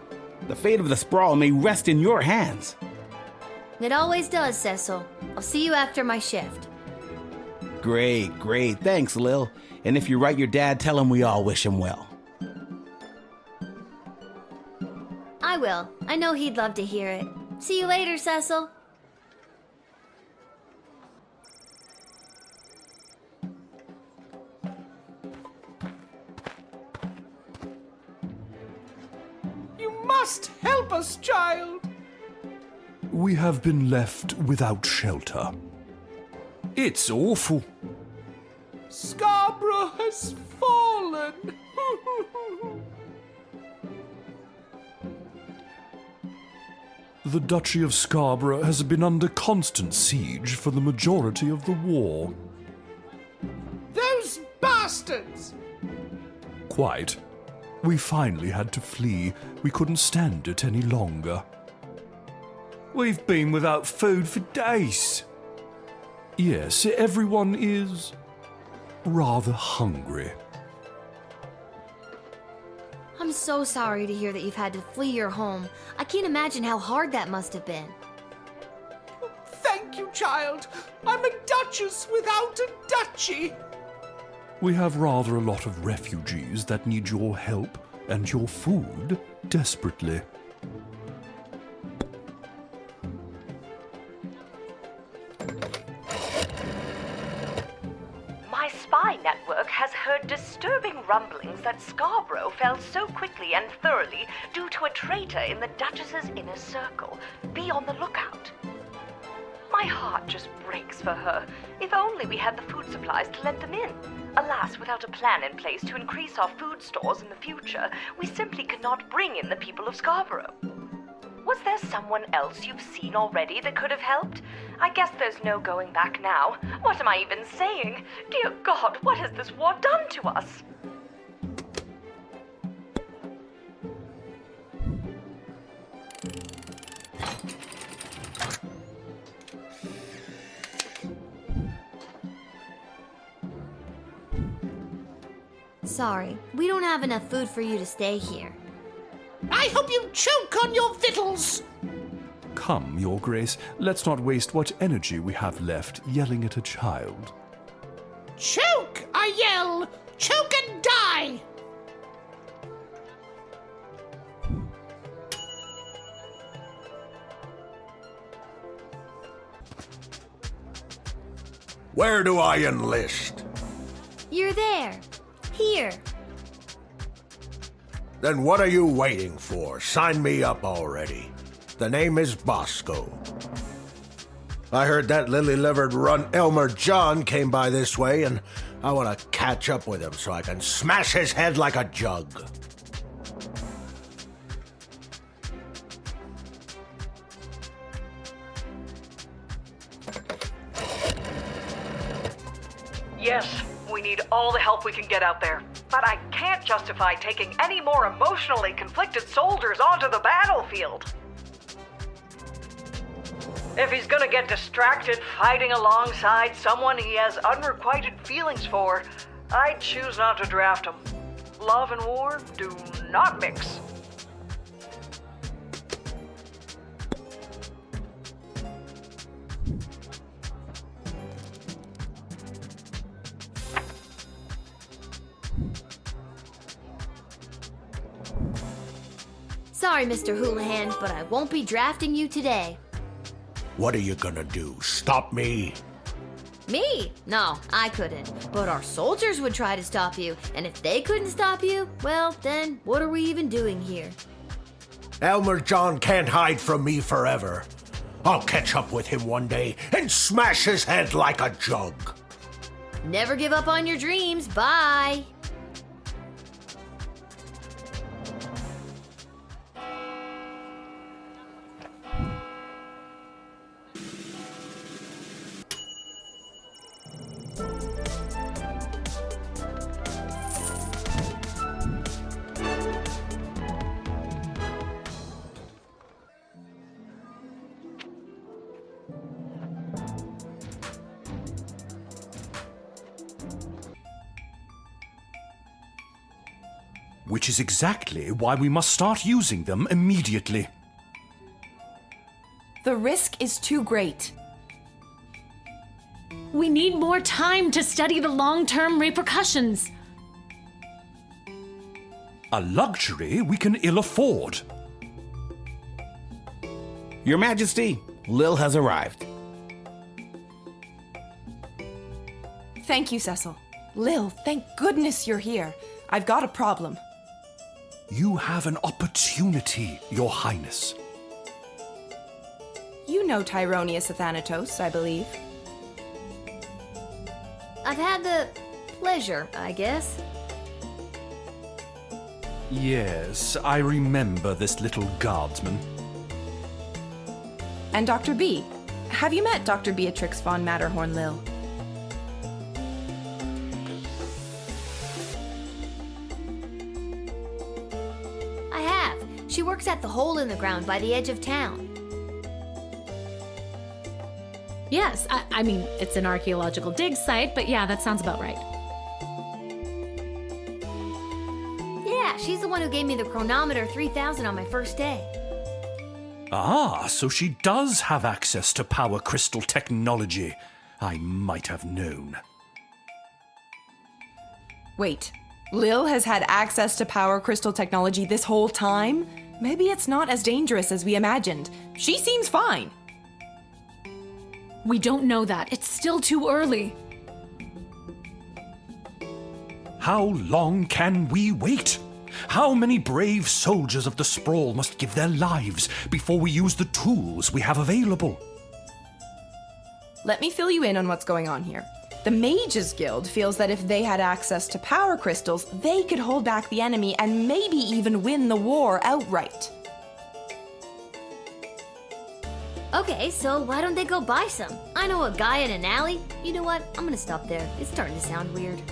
The fate of the Sprawl may rest in your hands. It always does, Cecil. I'll see you after my shift. Great. Thanks, Lil. And if you write your dad, tell him we all wish him well. I will. I know he'd love to hear it. See you later, Cecil. You must help us, child. We have been left without shelter. It's awful. Scarborough has fallen. The Duchy of Scarborough has been under constant siege for the majority of the war. Those bastards! Quite. We finally had to flee. We couldn't stand it any longer. We've been without food for days. Yes, everyone is rather hungry. I'm so sorry to hear that you've had to flee your home. I can't imagine how hard that must have been. Thank you, child. I'm a duchess without a duchy. We have rather a lot of refugees that need your help and your food desperately. My spy network has heard disturbing rumblings that Scarborough fell so quickly and thoroughly due to a traitor in the Duchess's inner circle. Be on the lookout. My heart just breaks for her. If only we had the food supplies to let them in. Alas, without a plan in place to increase our food stores in the future, we simply cannot bring in the people of Scarborough. Was there someone else you've seen already that could have helped? I guess there's no going back now. What am I even saying? Dear God, what has this war done to us? Sorry, we don't have enough food for you to stay here. I hope you choke on your victuals! Come, Your Grace, let's not waste what energy we have left yelling at a child. Choke, I yell! Choke and die! Where do I enlist? You're there. Here. Then what are you waiting for? Sign me up already. The name is Bosco. I heard that lily-livered runt Elmer John came by this way, and I want to catch up with him so I can smash his head like a jug. Yes, we need all the help we can get out there. But I can't justify taking any more emotionally conflicted soldiers onto the battlefield. If he's gonna get distracted fighting alongside someone he has unrequited feelings for, I'd choose not to draft him. Love and war do not mix. Sorry, Mr. Houlihan, but I won't be drafting you today. What are you gonna do? Stop me? Me? No, I couldn't. But our soldiers would try to stop you, and if they couldn't stop you, well, then what are we even doing here? Elmer John can't hide from me forever. I'll catch up with him one day and smash his head like a jug. Never give up on your dreams. Bye. Which is exactly why we must start using them immediately. The risk is too great. We need more time to study the long-term repercussions. A luxury we can ill afford. Your Majesty, Lil has arrived. Thank you, Cecil. Lil, thank goodness you're here. I've got a problem. You have an opportunity, Your Highness. You know Tyronius Athanatos, I believe. I've had the pleasure, I guess. Yes, I remember this little guardsman. And Dr. B. Have you met Dr. Beatrix von Matterhorn, Lil? I have. She works at the hole in the ground by the edge of town. Yes, I mean, it's an archaeological dig site, but yeah, that sounds about right. Yeah, she's the one who gave me the chronometer 3000 on my first day. Ah, so she does have access to power crystal technology. I might have known. Wait, Lil has had access to power crystal technology this whole time? Maybe it's not as dangerous as we imagined. She seems fine. We don't know that. It's still too early. How long can we wait? How many brave soldiers of the Sprawl must give their lives before we use the tools we have available? Let me fill you in on what's going on here. The Mages Guild feels that if they had access to power crystals, they could hold back the enemy and maybe even win the war outright. Okay, so why don't they go buy some? I know a guy in an alley. You know what? I'm gonna stop there. It's starting to sound weird.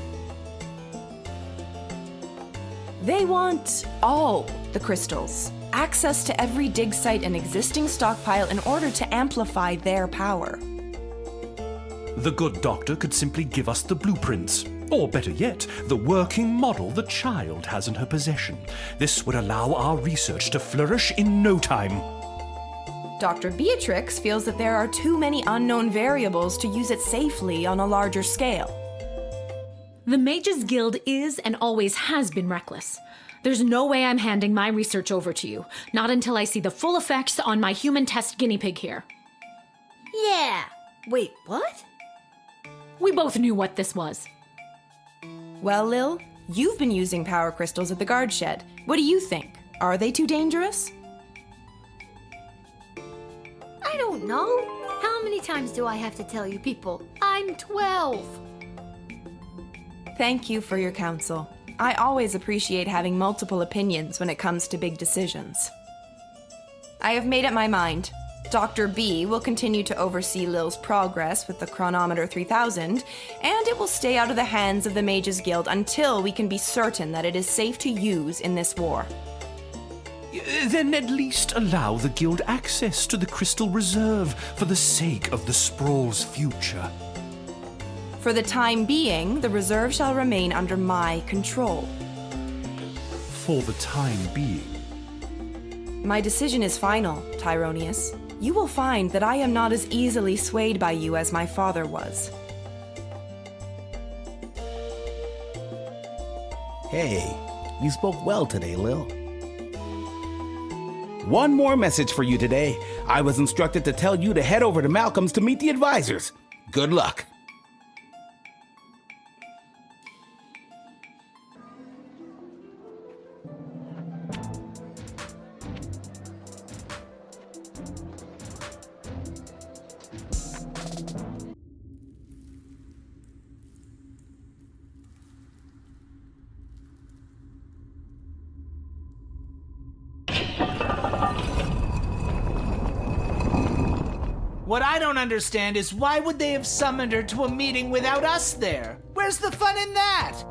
They want all the crystals. Access to every dig site and existing stockpile in order to amplify their power. The good doctor could simply give us the blueprints. Or better yet, the working model the child has in her possession. This would allow our research to flourish in no time. Dr. Beatrix feels that there are too many unknown variables to use it safely on a larger scale. The Mages Guild is and always has been reckless. There's no way I'm handing my research over to you, not until I see the full effects on my human test guinea pig here. Yeah. Wait, what? We both knew what this was. Well, Lil, you've been using power crystals at the guard shed. What do you think? Are they too dangerous? I don't know. How many times do I have to tell you people? I'm 12. Thank you for your counsel. I always appreciate having multiple opinions when it comes to big decisions. I have made up my mind. Dr. B will continue to oversee Lil's progress with the chronometer 3000, and it will stay out of the hands of the Mages Guild until we can be certain that it is safe to use in this war. Then at least allow the guild access to the Crystal Reserve for the sake of the Sprawl's future. For the time being, the reserve shall remain under my control. For the time being. My decision is final, Tyronius. You will find that I am not as easily swayed by you as my father was. Hey, you spoke well today, Lil. One more message for you today. I was instructed to tell you to head over to Malcolm's to meet the advisors. Good luck. What I don't understand is why would they have summoned her to a meeting without us there? Where's the fun in that?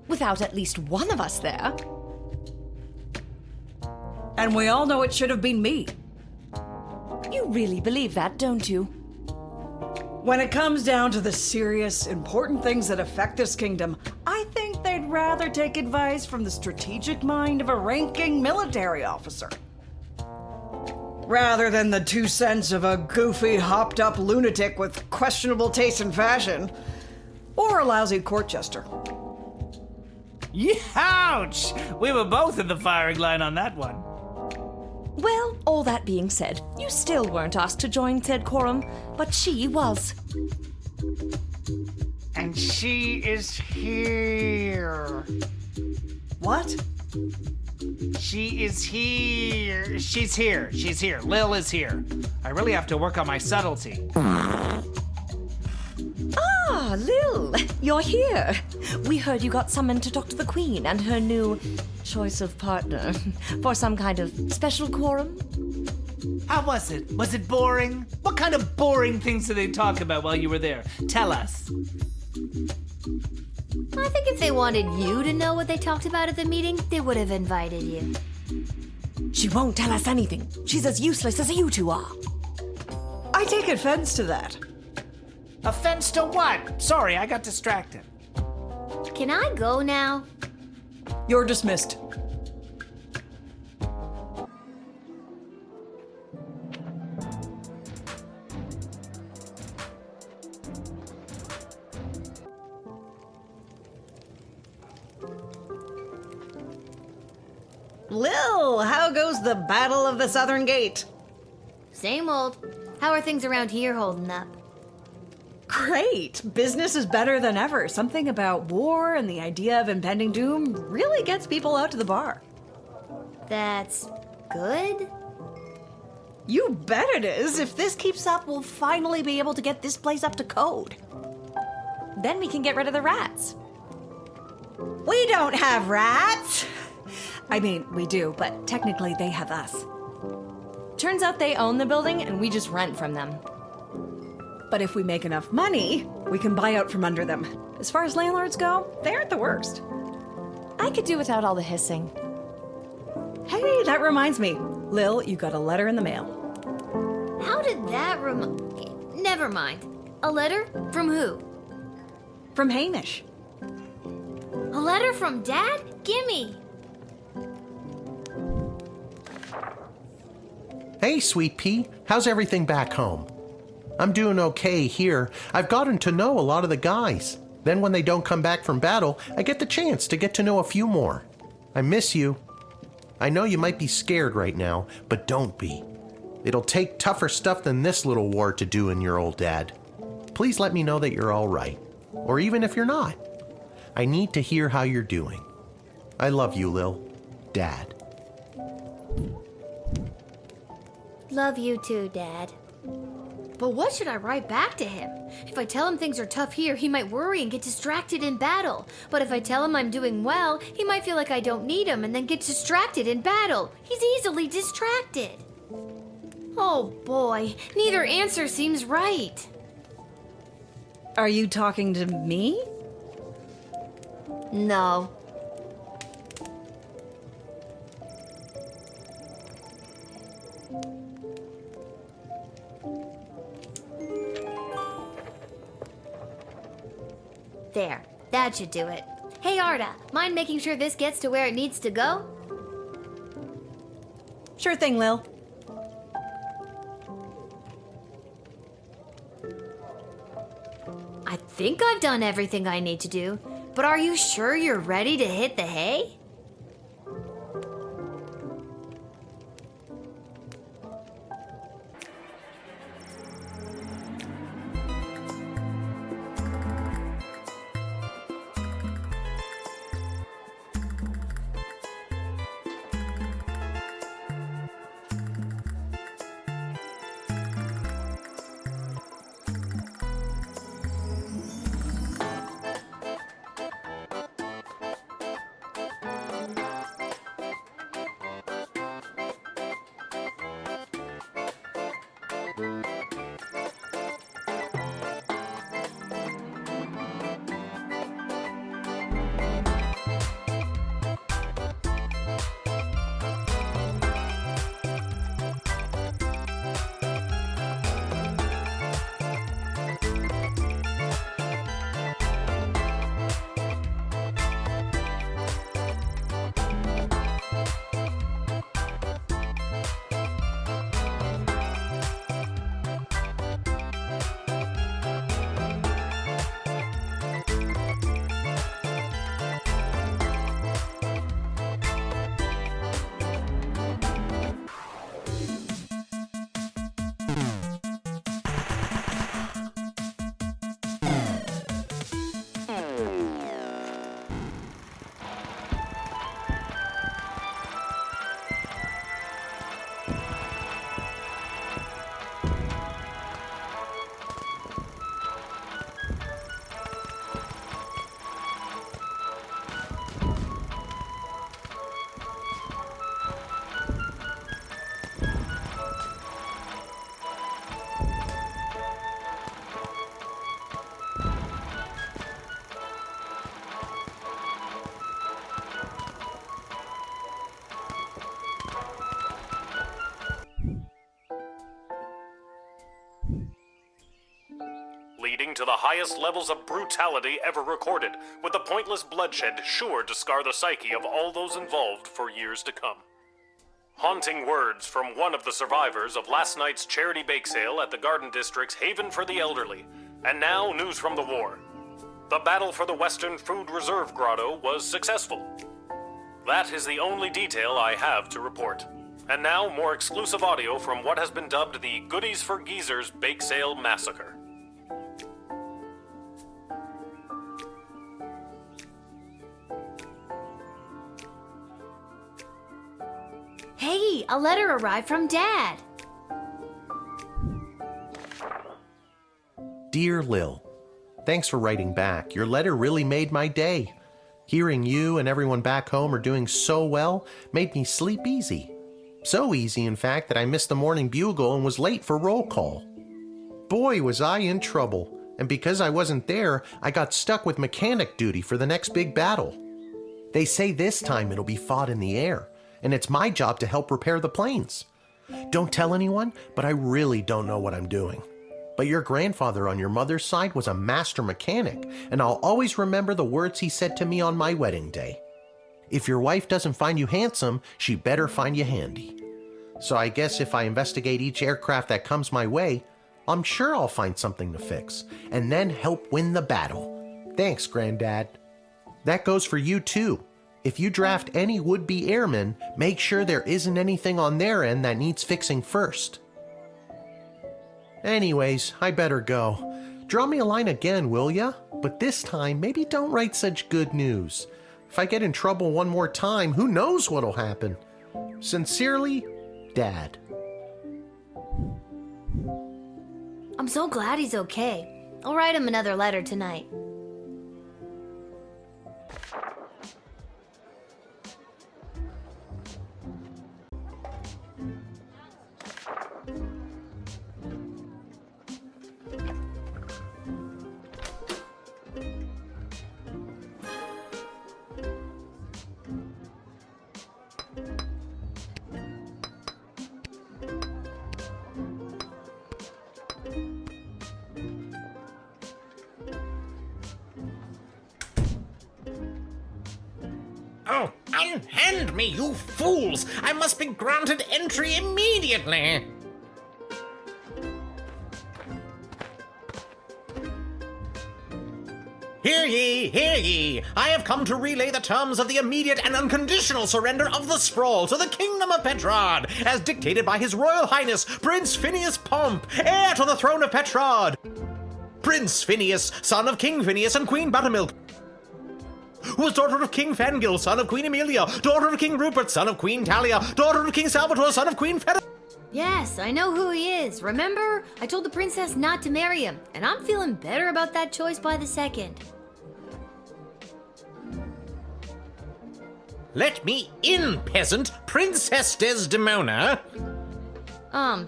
Without at least one of us there. And we all know it should have been me. You really believe that, don't you? When it comes down to the serious, important things that affect this kingdom, I think they'd rather take advice from the strategic mind of a ranking military officer. Rather than the 2 cents of a goofy, hopped-up lunatic with questionable taste in fashion. Or a lousy court jester. Ouch! We were both in the firing line on that one. Well, all that being said, you still weren't asked to join said quorum, but she was. And she is here. What? She is here. She's here. She's here. Lil is here. I really have to work on my subtlety. Ah, Lil, you're here. We heard you got summoned to talk to the Queen and her new choice of partner for some kind of special quorum. How was it? Was it boring? What kind of boring things did they talk about while you were there? Tell us. I think if they wanted you to know what they talked about at the meeting, they would have invited you. She won't tell us anything. She's as useless as you two are. I take offense to that. Offense to what? Sorry, I got distracted. Can I go now? You're dismissed. Lil, how goes the Battle of the Southern Gate? Same old. How are things around here holding up? Great. Business is better than ever. Something about war and the idea of impending doom really gets people out to the bar. That's good? You bet it is. If this keeps up, we'll finally be able to get this place up to code. Then we can get rid of the rats. We don't have rats. I mean, we do, but technically they have us. Turns out they own the building and we just rent from them. But if we make enough money, we can buy out from under them. As far as landlords go, they aren't the worst. I could do without all the hissing. Hey, that reminds me. Lil, you got a letter in the mail. How did that Never mind. A letter? From who? From Hamish. A letter from Dad? Gimme! Hey, Sweet Pea, how's everything back home? I'm doing okay here. I've gotten to know a lot of the guys. Then when they don't come back from battle, I get the chance to get to know a few more. I miss you. I know you might be scared right now, but don't be. It'll take tougher stuff than this little war to do in your old dad. Please let me know that you're all right, or even if you're not. I need to hear how you're doing. I love you, Lil. Dad. Love you too, Dad. But what should I write back to him? If I tell him things are tough here, he might worry and get distracted in battle. But if I tell him I'm doing well, he might feel like I don't need him and then get distracted in battle. He's easily distracted. Oh boy, neither answer seems right. Are you talking to me? No. There, that should do it. Hey Arda, mind making sure this gets to where it needs to go? Sure thing, Lil. I think I've done everything I need to do, but are you sure you're ready to hit the hay? Leading to the highest levels of brutality ever recorded, with the pointless bloodshed sure to scar the psyche of all those involved for years to come. Haunting words from one of the survivors of last night's charity bake sale at the Garden District's Haven for the Elderly. And now, news from the war. The battle for the Western Food Reserve Grotto was successful. That is the only detail I have to report. And now, more exclusive audio from what has been dubbed the Goodies for Geezers Bake Sale Massacre. Hey, a letter arrived from Dad. Dear Lil, thanks for writing back. Your letter really made my day. Hearing you and everyone back home are doing so well made me sleep easy. So easy, in fact, that I missed the morning bugle and was late for roll call. Boy, was I in trouble. And because I wasn't there, I got stuck with mechanic duty for the next big battle. They say this time it'll be fought in the air, and it's my job to help repair the planes. Don't tell anyone, but I really don't know what I'm doing. But your grandfather on your mother's side was a master mechanic, and I'll always remember the words he said to me on my wedding day. If your wife doesn't find you handsome, she better find you handy. So I guess if I investigate each aircraft that comes my way, I'm sure I'll find something to fix, and then help win the battle. Thanks, Granddad. That goes for you too. If you draft any would-be airmen, make sure there isn't anything on their end that needs fixing first. Anyways, I better go. Draw me a line again, will ya? But this time, maybe don't write such good news. If I get in trouble one more time, who knows what'll happen? Sincerely, Dad. I'm so glad he's okay. I'll write him another letter tonight. Unhand me, you fools! I must be granted entry immediately! Hear ye, hear ye! I have come to relay the terms of the immediate and unconditional surrender of the Sprawl to the Kingdom of Petrod, as dictated by His Royal Highness, Prince Phineas Pomp, heir to the throne of Petrod. Prince Phineas, son of King Phineas and Queen Buttermilk, who was daughter of King Fangil, son of Queen Amelia, daughter of King Rupert, son of Queen Talia, daughter of King Salvatore, son of Queen Fed. Yes, I know who he is. Remember? I told the princess not to marry him, and I'm feeling better about that choice by the second. Let me in, peasant! Princess Desdemona!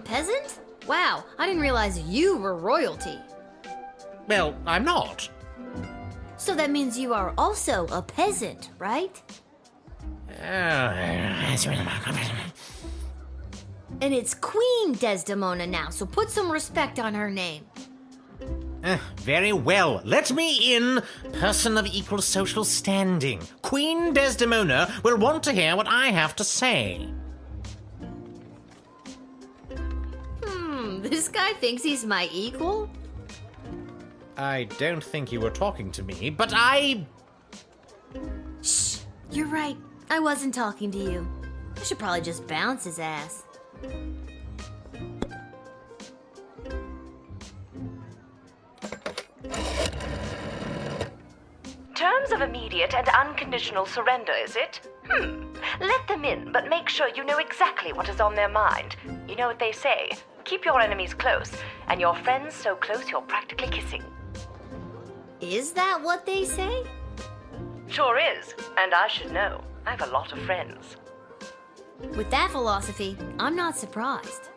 Peasant? Wow, I didn't realize you were royalty. Well, I'm not. So that means you are also a peasant, right? And it's Queen Desdemona now, so put some respect on her name. Very well. Let me in, person of equal social standing. Queen Desdemona will want to hear what I have to say. This guy thinks he's my equal? I don't think you were talking to me, but Shh, you're right. I wasn't talking to you. I should probably just bounce his ass. Terms of immediate and unconditional surrender, is it? Let them in, but make sure you know exactly what is on their mind. You know what they say, keep your enemies close, and your friends so close you're practically kissing. Is that what they say? Sure is, and I should know. I have a lot of friends. With that philosophy, I'm not surprised.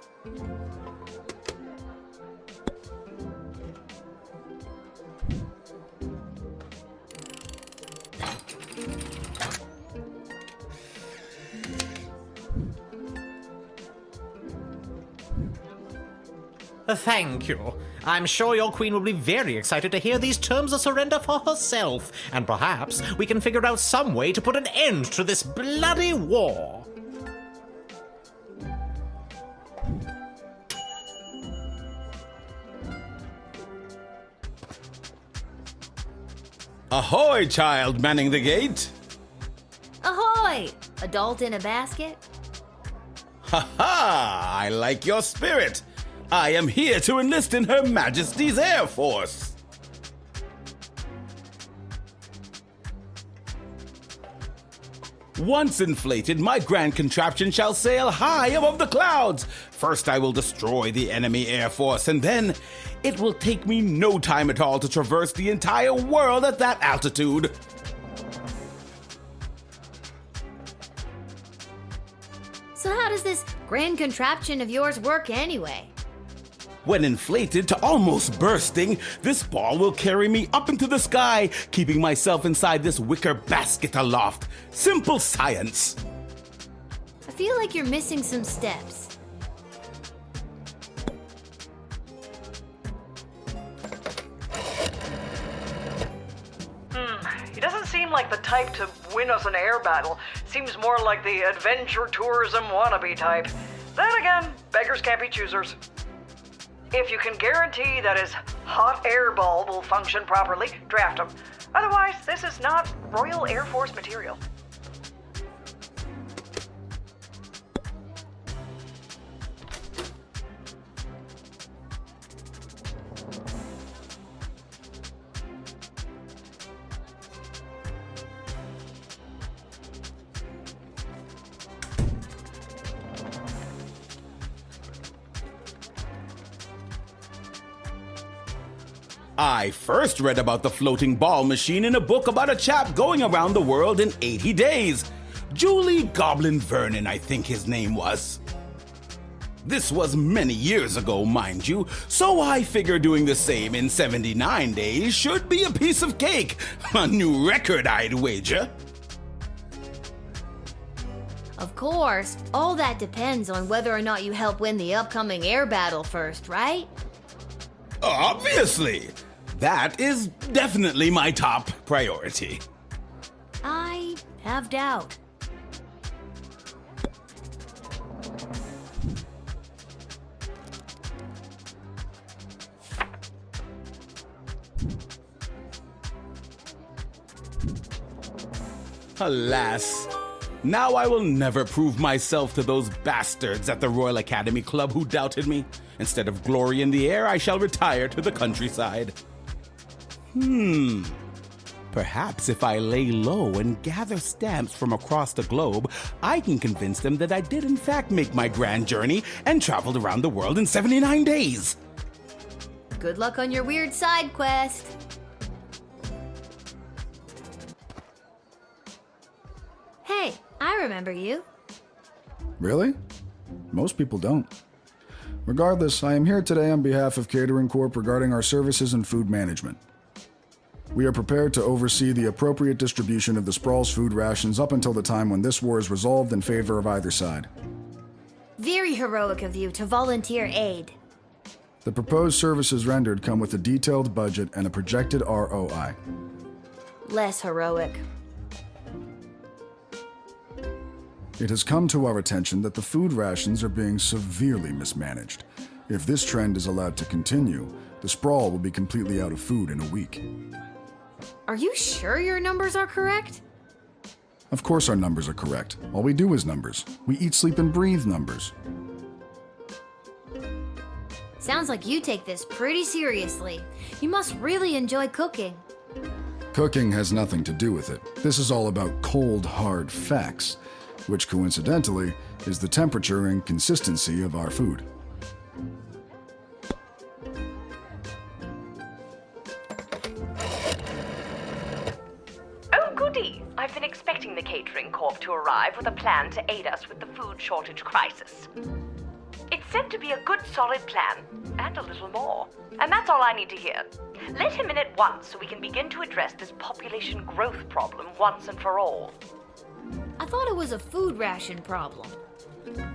Thank you. I'm sure your queen will be very excited to hear these terms of surrender for herself, and perhaps we can figure out some way to put an end to this bloody war. Ahoy, child manning the gate! Ahoy! Adult in a basket? Ha ha! I like your spirit! I am here to enlist in Her Majesty's Air Force! Once inflated, my grand contraption shall sail high above the clouds. First I will destroy the enemy air force, and then it will take me no time at all to traverse the entire world at that altitude. So how does this grand contraption of yours work anyway? When inflated to almost bursting, this ball will carry me up into the sky, keeping myself inside this wicker basket aloft. Simple science. I feel like you're missing some steps. He doesn't seem like the type to win us an air battle. Seems more like the adventure tourism wannabe type. Then again, beggars can't be choosers. If you can guarantee that his hot air ball will function properly, draft him. Otherwise, this is not Royal Air Force material. I first read about the floating ball machine in a book about a chap going around the world in 80 days. Julie Goblin Vernon, I think his name was. This was many years ago, mind you, so I figure doing the same in 79 days should be a piece of cake. A new record, I'd wager. Of course, all that depends on whether or not you help win the upcoming air battle first, right? Obviously! That is definitely my top priority. I have doubt. Alas, now I will never prove myself to those bastards at the Royal Academy Club who doubted me. Instead of glory in the air, I shall retire to the countryside. Perhaps if I lay low and gather stamps from across the globe, I can convince them that I did in fact make my grand journey and traveled around the world in 79 days. Good luck on your weird side quest. Hey, I remember you. Really? Most people don't. Regardless, I am here today on behalf of Catering Corp regarding our services and food management. We are prepared to oversee the appropriate distribution of the Sprawl's food rations up until the time when this war is resolved in favor of either side. Very heroic of you to volunteer aid. The proposed services rendered come with a detailed budget and a projected ROI. Less heroic. It has come to our attention that the food rations are being severely mismanaged. If this trend is allowed to continue, the Sprawl will be completely out of food in a week. Are you sure your numbers are correct? Of course our numbers are correct. All we do is numbers. We eat, sleep, and breathe numbers. Sounds like you take this pretty seriously. You must really enjoy cooking. Cooking has nothing to do with it. This is all about cold, hard facts, which coincidentally is the temperature and consistency of our food. Oh, goody! I've been expecting the Catering Corp to arrive with a plan to aid us with the food shortage crisis. It's said to be a good, solid plan, and a little more. And that's all I need to hear. Let him in at once so we can begin to address this population growth problem once and for all. I thought it was a food ration problem.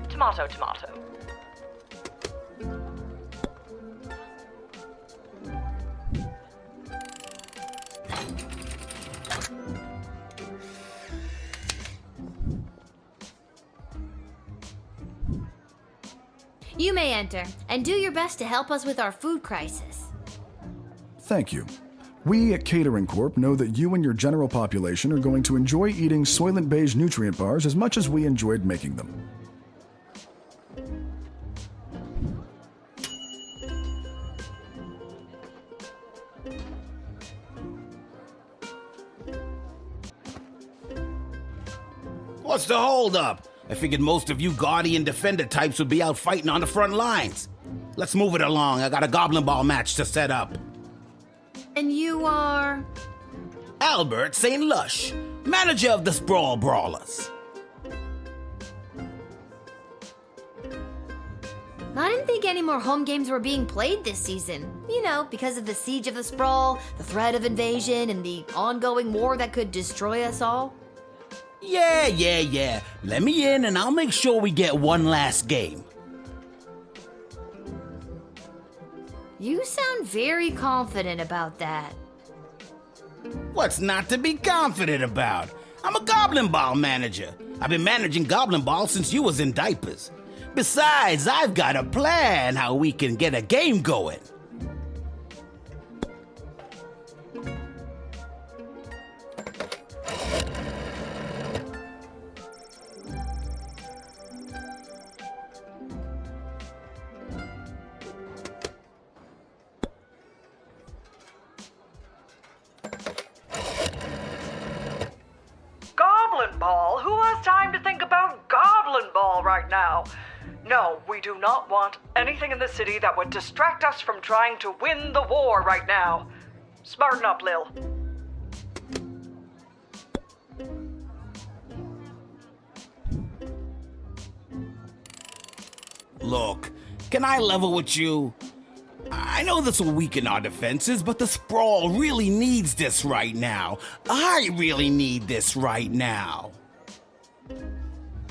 Tomato, tomato. You may enter, and do your best to help us with our food crisis. Thank you. We at Catering Corp know that you and your general population are going to enjoy eating Soylent Beige nutrient bars as much as we enjoyed making them. What's the holdup? I figured most of you Guardian Defender types would be out fighting on the front lines. Let's move it along. I got a Goblin Ball match to set up. And you are? Albert St. Lush, manager of the Sprawl Brawlers. I didn't think any more home games were being played this season. You know, because of the siege of the Sprawl, the threat of invasion, and the ongoing war that could destroy us all. Yeah. Let me in and I'll make sure we get one last game. You sound very confident about that. What's not to be confident about? I'm a Goblin Ball manager. I've been managing Goblin Ball since you was in diapers. Besides, I've got a plan how we can get a game going. Goblin Ball? Who has time to think about Goblin Ball right now? No, we do not want anything in the city that would distract us from trying to win the war right now. Smarten up, Lil. Look, can I level with you? I know this will weaken our defenses, but the Sprawl really needs this right now. I really need this right now.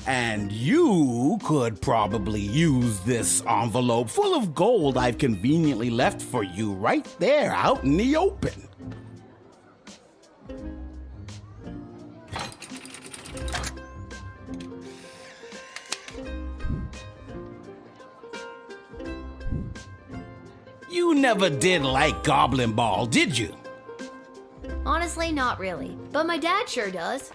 And you could probably use this envelope full of gold I've conveniently left for you right there out in the open. You never did like Goblin Ball, did you? Honestly, not really. But my dad sure does.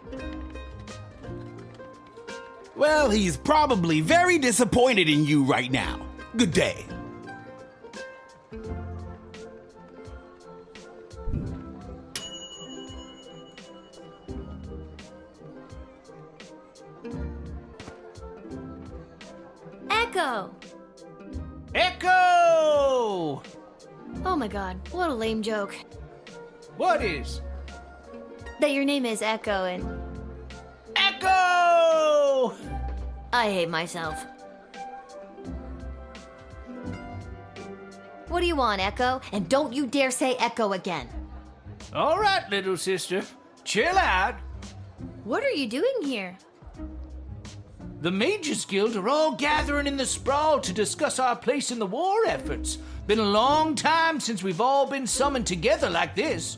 Well, he's probably very disappointed in you right now. Good day. Echo! Echo! Oh my god, what a lame joke. What is? That your name is Echo and... Echo! I hate myself. What do you want, Echo? And don't you dare say Echo again. All right, little sister. Chill out. What are you doing here? The Mages Guild are all gathering in the sprawl to discuss our place in the war efforts. Been a long time since we've all been summoned together like this.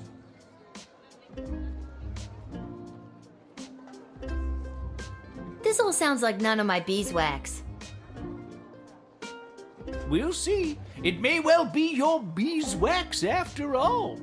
This all sounds like none of my beeswax. We'll see. It may well be your beeswax after all.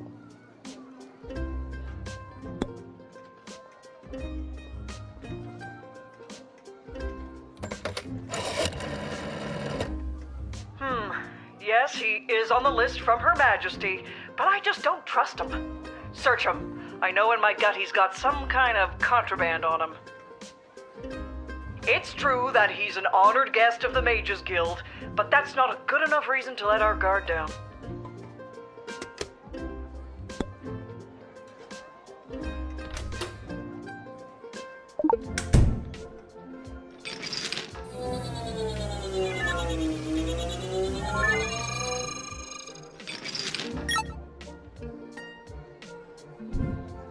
Yes, he is on the list from Her Majesty, but I just don't trust him. Search him. I know in my gut he's got some kind of contraband on him. It's true that he's an honored guest of the Mages Guild, but that's not a good enough reason to let our guard down.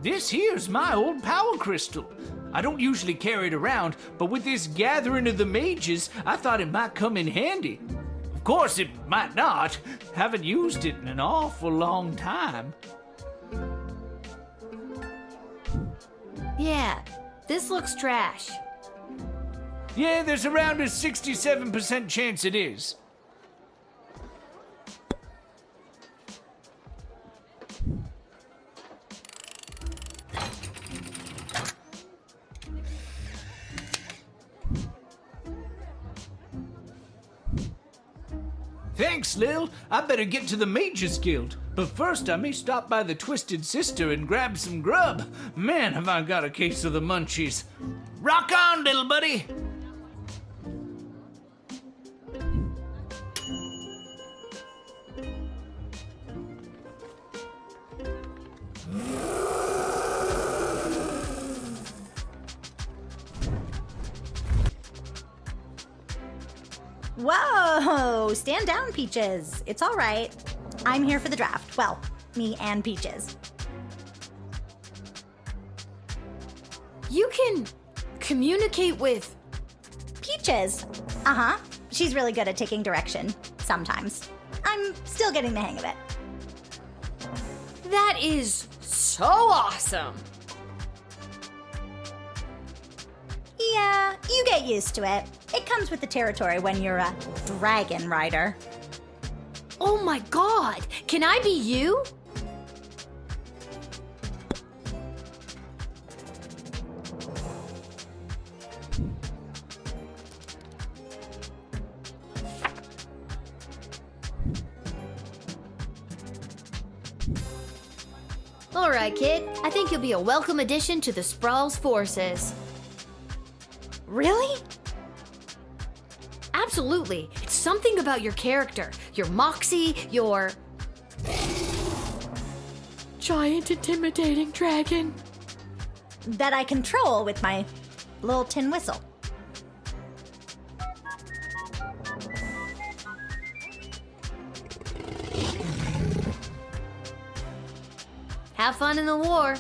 This here's my old power crystal. I don't usually carry it around, but with this gathering of the mages, I thought it might come in handy. Of course, it might not. Haven't used it in an awful long time. Yeah, this looks trash. Yeah, there's around a 67% chance it is. Thanks, Lil. I better get to the Mages Guild. But first, I may stop by the Twisted Sister and grab some grub. Man, have I got a case of the munchies. Rock on, little buddy! Whoa! Stand down, Peaches. It's all right. I'm here for the draft. Well, me and Peaches. You can communicate with Peaches? Uh-huh. She's really good at taking direction. Sometimes. I'm still getting the hang of it. That is so awesome! Yeah, you get used to it. It comes with the territory when you're a dragon rider. Oh my god! Can I be you? Alright, kid. I think you'll be a welcome addition to the Sprawl's forces. Really? Absolutely. It's something about your character, your moxie, your... giant intimidating dragon. That I control with my little tin whistle. Have fun in the war.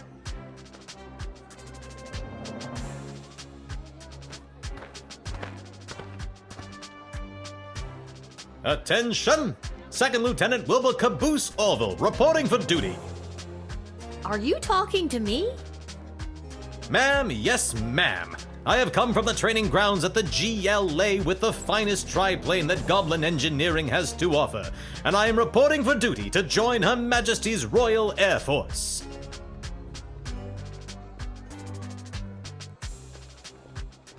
Attention! Second Lieutenant Wilbur Caboose Orville, reporting for duty. Are you talking to me? Ma'am, yes, ma'am. I have come from the training grounds at the GLA with the finest triplane that Goblin Engineering has to offer, and I am reporting for duty to join Her Majesty's Royal Air Force.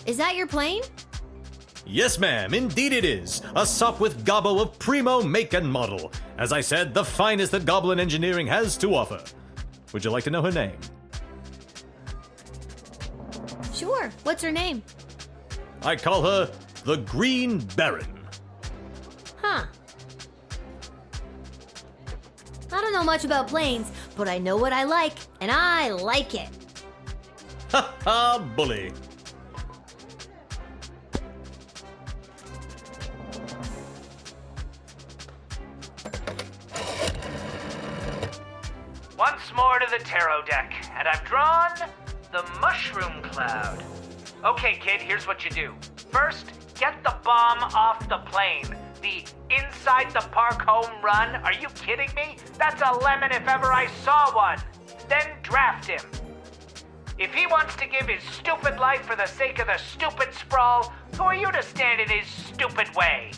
Is that your plane? Yes, ma'am, indeed it is. A sup with gobbo of primo make and model. As I said, the finest that goblin engineering has to offer. Would you like to know her name? Sure. What's her name? I call her the Green Baron. Huh. I don't know much about planes, but I know what I like, and I like it. Ha ha, bully. Once more to the tarot deck, and I've drawn the Mushroom Cloud. Okay, kid, here's what you do. First, get the bomb off the plane. The inside the park home run? Are you kidding me? That's a lemon if ever I saw one. Then draft him. If he wants to give his stupid life for the sake of the stupid sprawl, who are you to stand in his stupid way?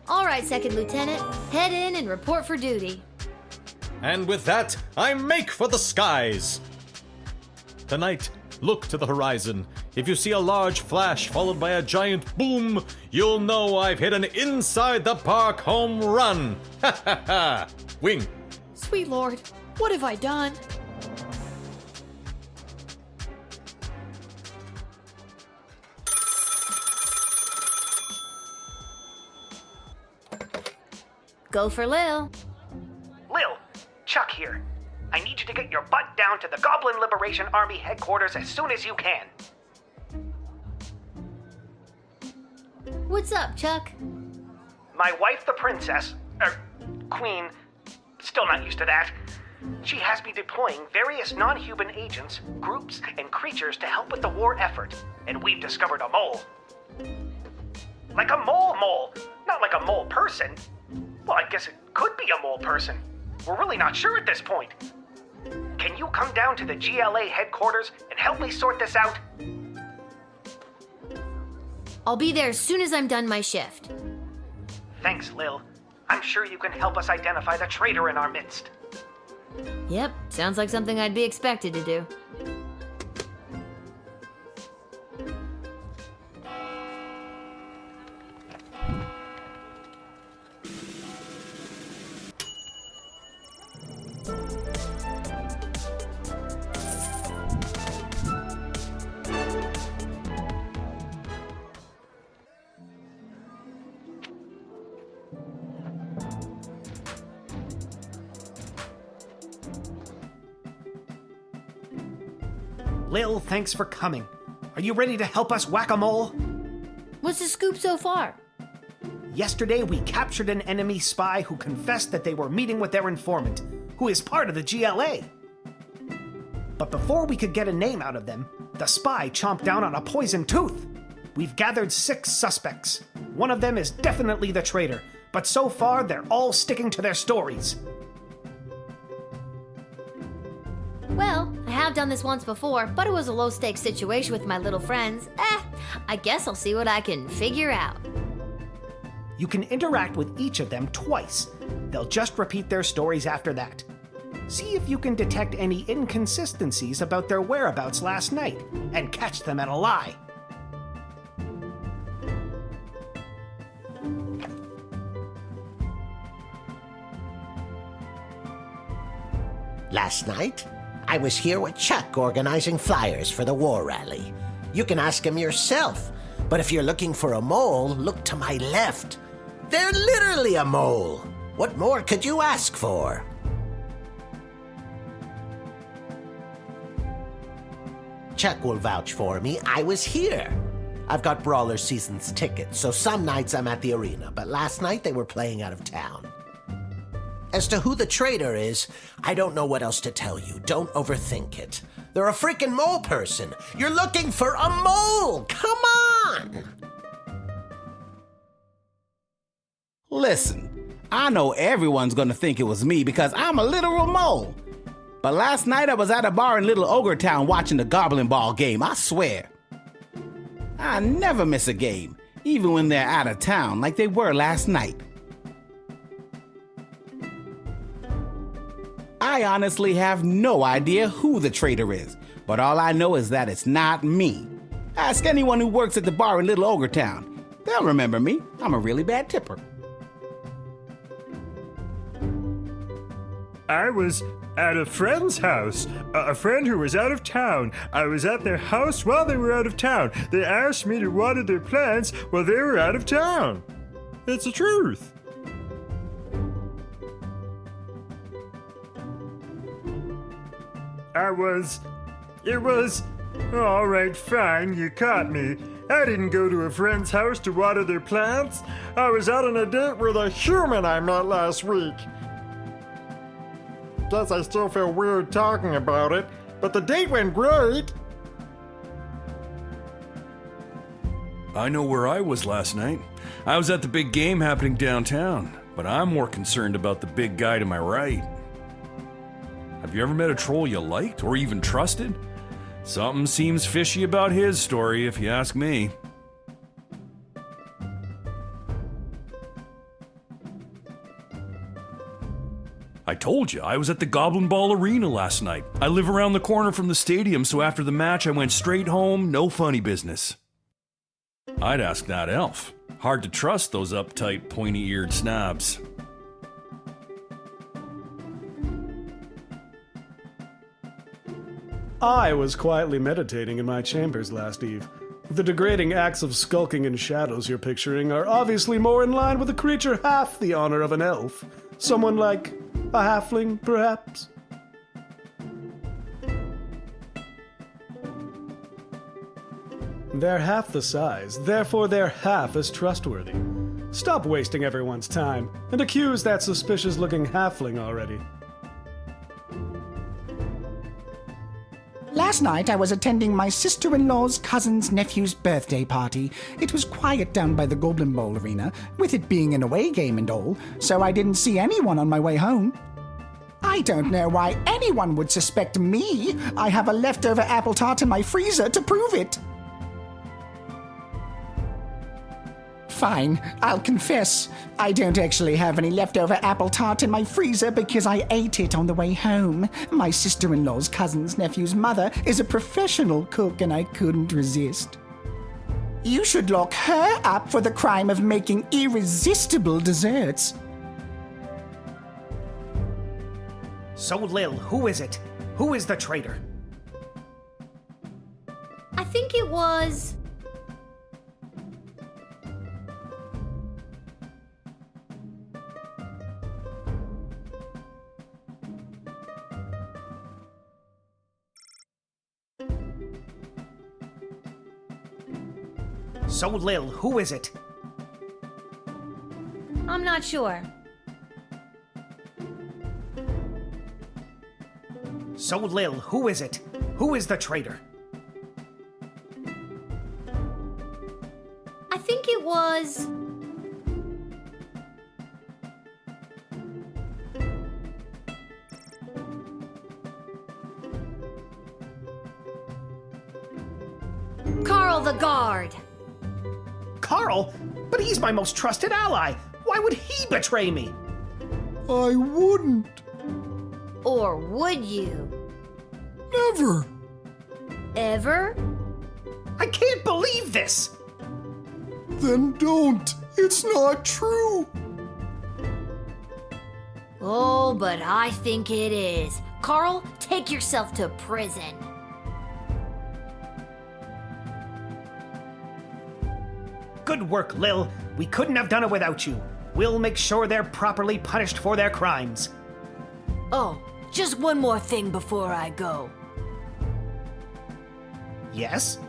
All right, Second Lieutenant. Head in and report for duty. And with that, I make for the skies. Tonight, look to the horizon. If you see a large flash followed by a giant boom, you'll know I've hit an inside the park home run. Ha ha ha. Wing. Sweet Lord, what have I done? Go for Lil. Lil, Chuck here. I need you to get your butt down to the Goblin Liberation Army headquarters as soon as you can. What's up, Chuck? My wife, the princess, queen, still not used to that. She has me deploying various non-human agents, groups, and creatures to help with the war effort, and we've discovered a mole. Like a mole, not like a mole person. Well, I guess it could be a mole person. We're really not sure at this point. Can you come down to the GLA headquarters and help me sort this out? I'll be there as soon as I'm done my shift. Thanks, Lil. I'm sure you can help us identify the traitor in our midst. Yep, sounds like something I'd be expected to do. Lil, thanks for coming. Are you ready to help us whack-a-mole? What's the scoop so far? Yesterday, we captured an enemy spy who confessed that they were meeting with their informant, who is part of the GLA. But before we could get a name out of them, the spy chomped down on a poison tooth. We've gathered 6 suspects. One of them is definitely the traitor, but so far they're all sticking to their stories. Well, I have done this once before, but it was a low-stakes situation with my little friends. I guess I'll see what I can figure out. You can interact with each of them twice. They'll just repeat their stories after that. See if you can detect any inconsistencies about their whereabouts last night, and catch them at a lie. Last night, I was here with Chuck organizing flyers for the war rally. You can ask him yourself, but if you're looking for a mole, look to my left. They're literally a mole. What more could you ask for? Chuck will vouch for me. I was here. I've got Brawler Season's tickets, so some nights I'm at the arena, but last night they were playing out of town. As to who the traitor is, I don't know what else to tell you. Don't overthink it. They're a freaking mole person. You're looking for a mole! Come on! Listen, I know everyone's gonna think it was me because I'm a literal mole. But last night I was at a bar in Little Ogre Town watching the Goblin Ball game, I swear. I never miss a game, even when they're out of town like they were last night. I honestly have no idea who the traitor is, but all I know is that it's not me. Ask anyone who works at the bar in Little Ogre Town. They'll remember me. I'm a really bad tipper. I was at a friend's house. A friend who was out of town. I was at their house while they were out of town. They asked me to water their plants while they were out of town. It's the truth. It was... All right, fine, you caught me. I didn't go to a friend's house to water their plants. I was out on a date with a human I met last week. Guess I still feel weird talking about it, but the date went great. I know where I was last night. I was at the big game happening downtown, but I'm more concerned about the big guy to my right. Have you ever met a troll you liked or even trusted? Something seems fishy about his story, if you ask me. I told you, I was at the Goblin Ball Arena last night. I live around the corner from the stadium, so after the match I went straight home, no funny business. I'd ask that elf. Hard to trust those uptight, pointy-eared snobs. I was quietly meditating in my chambers last eve. The degrading acts of skulking and shadows you're picturing are obviously more in line with a creature half the honor of an elf. Someone like a halfling, perhaps? They're half the size, therefore they're half as trustworthy. Stop wasting everyone's time, and accuse that suspicious-looking halfling already. Last night I was attending my sister-in-law's cousin's nephew's birthday party. It was quiet down by the Goblin Bowl arena, with it being an away game and all, so I didn't see anyone on my way home. I don't know why anyone would suspect me. I have a leftover apple tart in my freezer to prove it. Fine, I'll confess. I don't actually have any leftover apple tart in my freezer because I ate it on the way home. My sister-in-law's cousin's nephew's mother is a professional cook and I couldn't resist. You should lock her up for the crime of making irresistible desserts. So, Lil, who is it? Who is the traitor? I think it was... So, Lil, who is it? I'm not sure. So, Lil, who is it? Who is the traitor? I think it was... Carl the Guard. Carl? But he's my most trusted ally. Why would he betray me? I wouldn't. Or would you? Never. Ever? I can't believe this! Then don't. It's not true. Oh, but I think it is. Carl, take yourself to prison. Good work, Lil. We couldn't have done it without you. We'll make sure they're properly punished for their crimes. Oh, just one more thing before I go. Yes?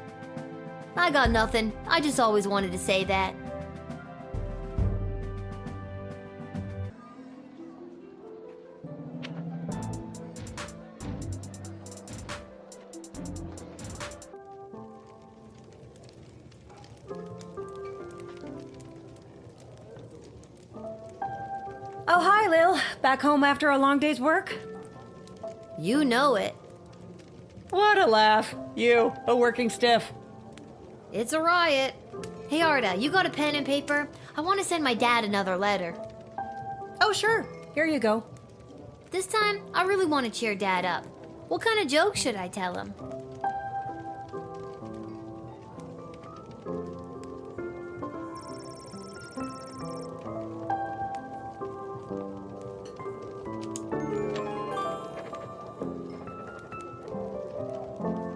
I got nothing. I just always wanted to say that. Oh, hi, Lil. Back home after a long day's work? You know it. What a laugh. You, a working stiff. It's a riot. Hey Arda, you got a pen and paper? I want to send my dad another letter. Oh, sure. Here you go. This time, I really want to cheer Dad up. What kind of joke should I tell him?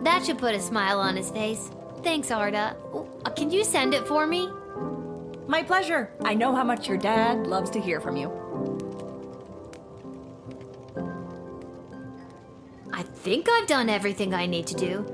That should put a smile on his face. Thanks, Arda. Can you send it for me? My pleasure. I know how much your dad loves to hear from you. I think I've done everything I need to do.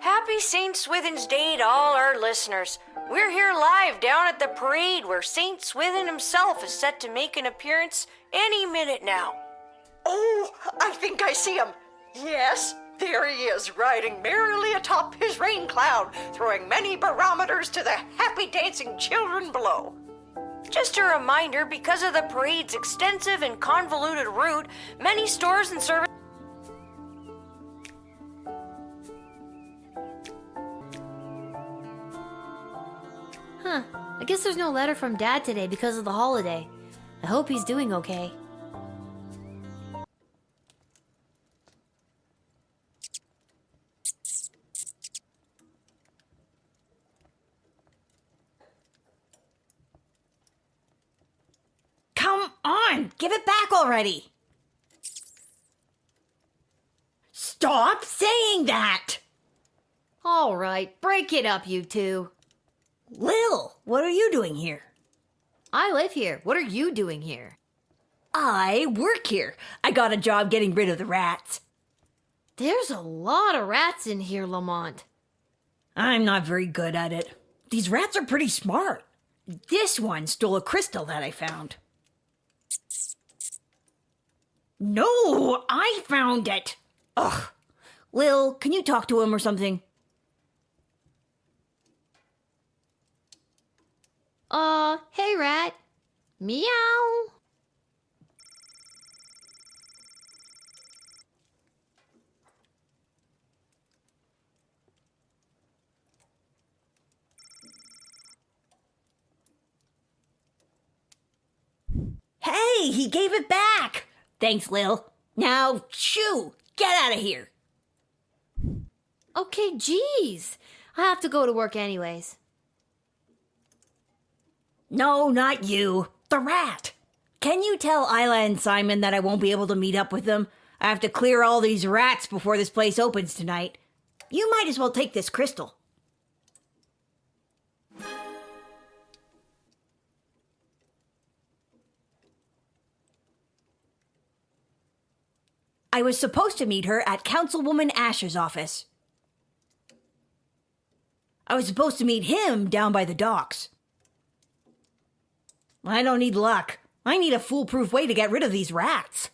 Happy St. Swithin's Day to all our listeners. We're here live down at the parade where St. Swithin himself is set to make an appearance any minute now. Oh, I think I see him. Yes, there he is, riding merrily atop his rain cloud, throwing many barometers to the happy dancing children below. Just a reminder, because of the parade's extensive and convoluted route, many stores and services. Huh. I guess there's no letter from Dad today because of the holiday. I hope he's doing okay. Come on, give it back already. Stop saying that. All right, break it up, you two. Lil, what are you doing here? I live here. What are you doing here? I work here. I got a job getting rid of the rats. There's a lot of rats in here, Lamont. I'm not very good at it. These rats are pretty smart. This one stole a crystal that I found. No, I found it. Ugh. Lil, can you talk to him or something? Hey, rat. Meow. Hey, he gave it back. Thanks, Lil. Now, shoo, get out of here. Okay, geez. I have to go to work anyways. No, not you. The rat. Can you tell Isla and Simon that I won't be able to meet up with them? I have to clear all these rats before this place opens tonight. You might as well take this crystal. I was supposed to meet her at Councilwoman Asher's office. I was supposed to meet him down by the docks. I don't need luck. I need a foolproof way to get rid of these rats.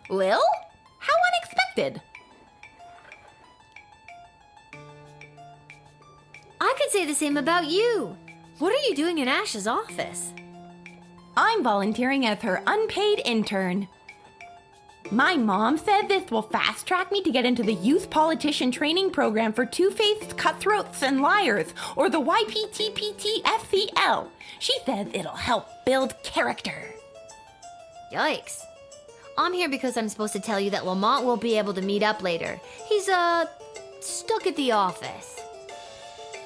Lil? How unexpected. I could say the same about you. What are you doing in Ash's office? I'm volunteering as her unpaid intern. My mom said this will fast track me to get into the youth politician training program for two-faced cutthroats and liars, or the YPTPT-FCL. She says it'll help build character. Yikes. I'm here because I'm supposed to tell you that Lamont won't be able to meet up later. He's, stuck at the office.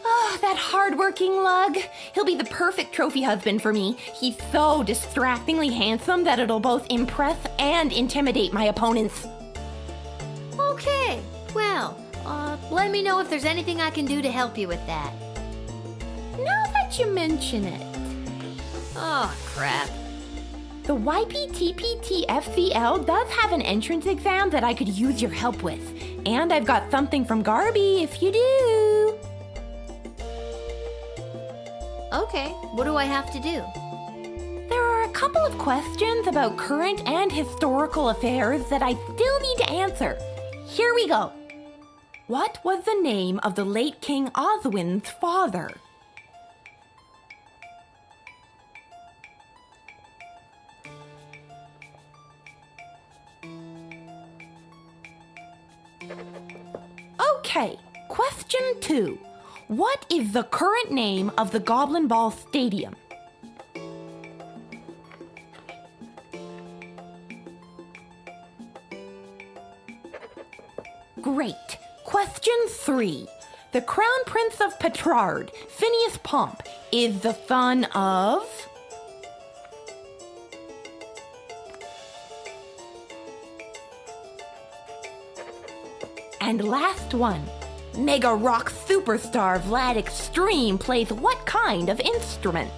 Oh, that hard-working lug. He'll be the perfect trophy husband for me. He's so distractingly handsome that it'll both impress and intimidate my opponents. Okay, well, let me know if there's anything I can do to help you with that. Now that you mention it. Oh, crap. The YPTPT-FCL does have an entrance exam that I could use your help with. And I've got something from Garby if you do. Okay, what do I have to do? There are a couple of questions about current and historical affairs that I still need to answer. Here we go. What was the name of the late King Oswin's father? Okay, question 2. What is the current name of the Goblin Ball Stadium? Great. Question 3. The Crown Prince of Petrard, Phineas Pomp, is the son of... And last one. Mega rock superstar Vlad Extreme plays what kind of instrument?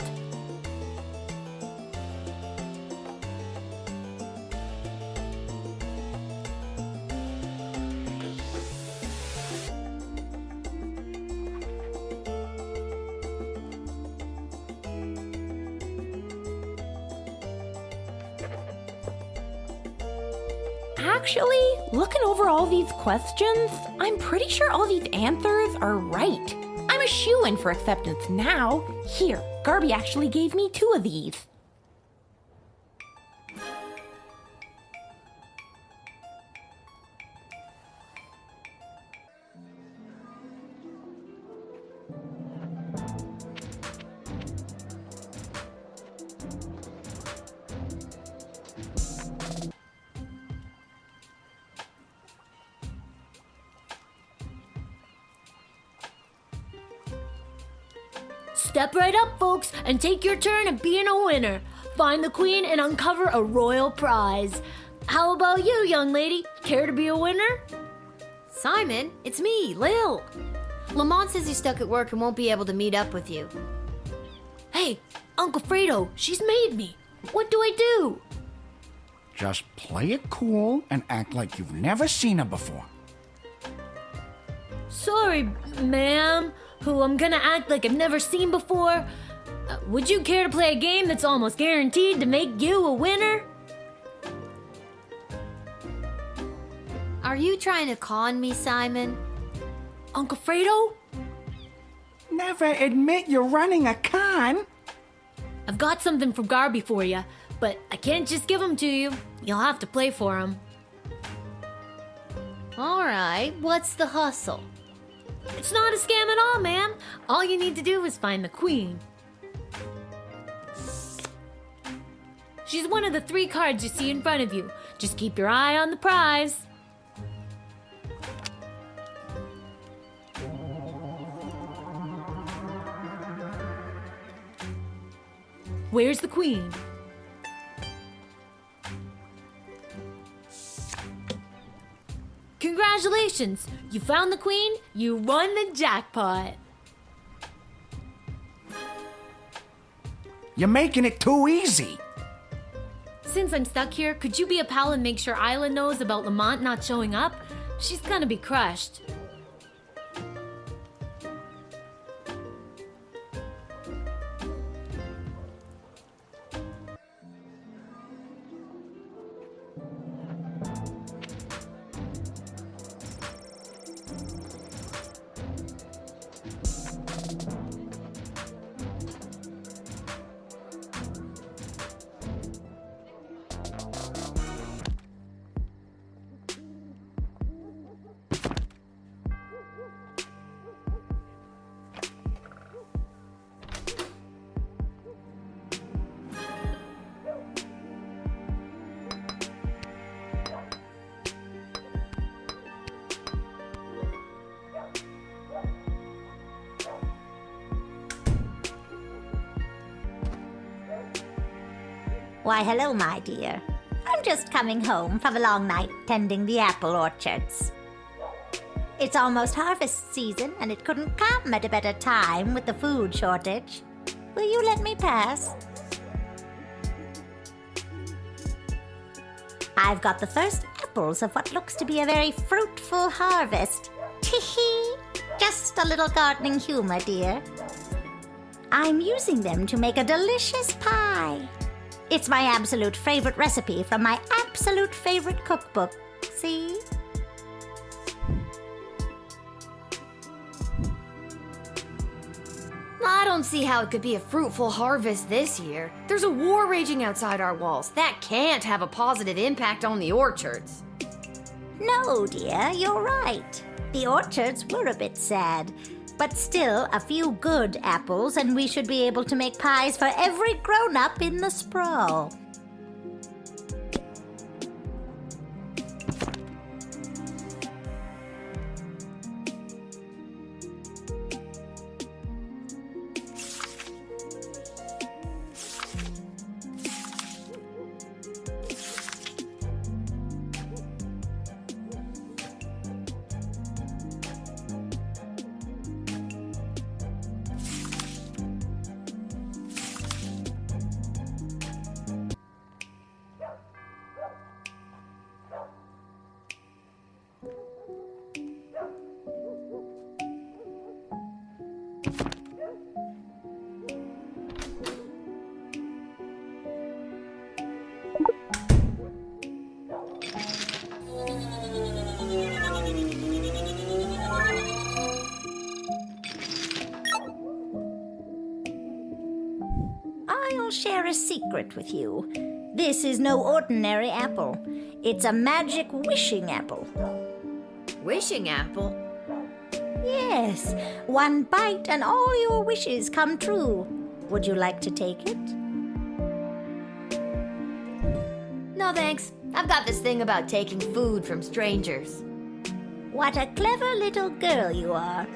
Actually, looking over all these questions, I'm pretty sure all these answers are right. I'm a shoo-in for acceptance now. Here, Garby actually gave me 2 of these. Step right up, folks, and take your turn at being a winner. Find the queen and uncover a royal prize. How about you, young lady? Care to be a winner? Simon, it's me, Lil. Lamont says he's stuck at work and won't be able to meet up with you. Hey, Uncle Fredo, she's made me. What do I do? Just play it cool and act like you've never seen her before. Sorry, ma'am, who I'm gonna act like I've never seen before. Would you care to play a game that's almost guaranteed to make you a winner? Are you trying to con me, Simon? Uncle Fredo? Never admit you're running a con. I've got something from Garby for you, but I can't just give them to you. You'll have to play for them. All right, what's the hustle? It's not a scam at all, ma'am. All you need to do is find the queen. She's one of the 3 cards you see in front of you. Just keep your eye on the prize. Where's the queen? Congratulations! You found the queen, you won the jackpot. You're making it too easy. Since I'm stuck here, could you be a pal and make sure Isla knows about Lamont not showing up? She's gonna be crushed. Why, hello, my dear. I'm just coming home from a long night tending the apple orchards. It's almost harvest season, and it couldn't come at a better time with the food shortage. Will you let me pass? I've got the first apples of what looks to be a very fruitful harvest. Tee-hee! Just a little gardening humor, dear. I'm using them to make a delicious pie. It's my absolute favorite recipe from my absolute favorite cookbook. See? I don't see how it could be a fruitful harvest this year. There's a war raging outside our walls. That can't have a positive impact on the orchards. No, dear, you're right. The orchards were a bit sad. But still, a few good apples, and we should be able to make pies for every grown-up in the sprawl. I'll share a secret with you. This is no ordinary apple. It's a magic wishing apple. Wishing apple? Yes. One bite and all your wishes come true. Would you like to take it? No thanks. I've got this thing about taking food from strangers. What a clever little girl you are.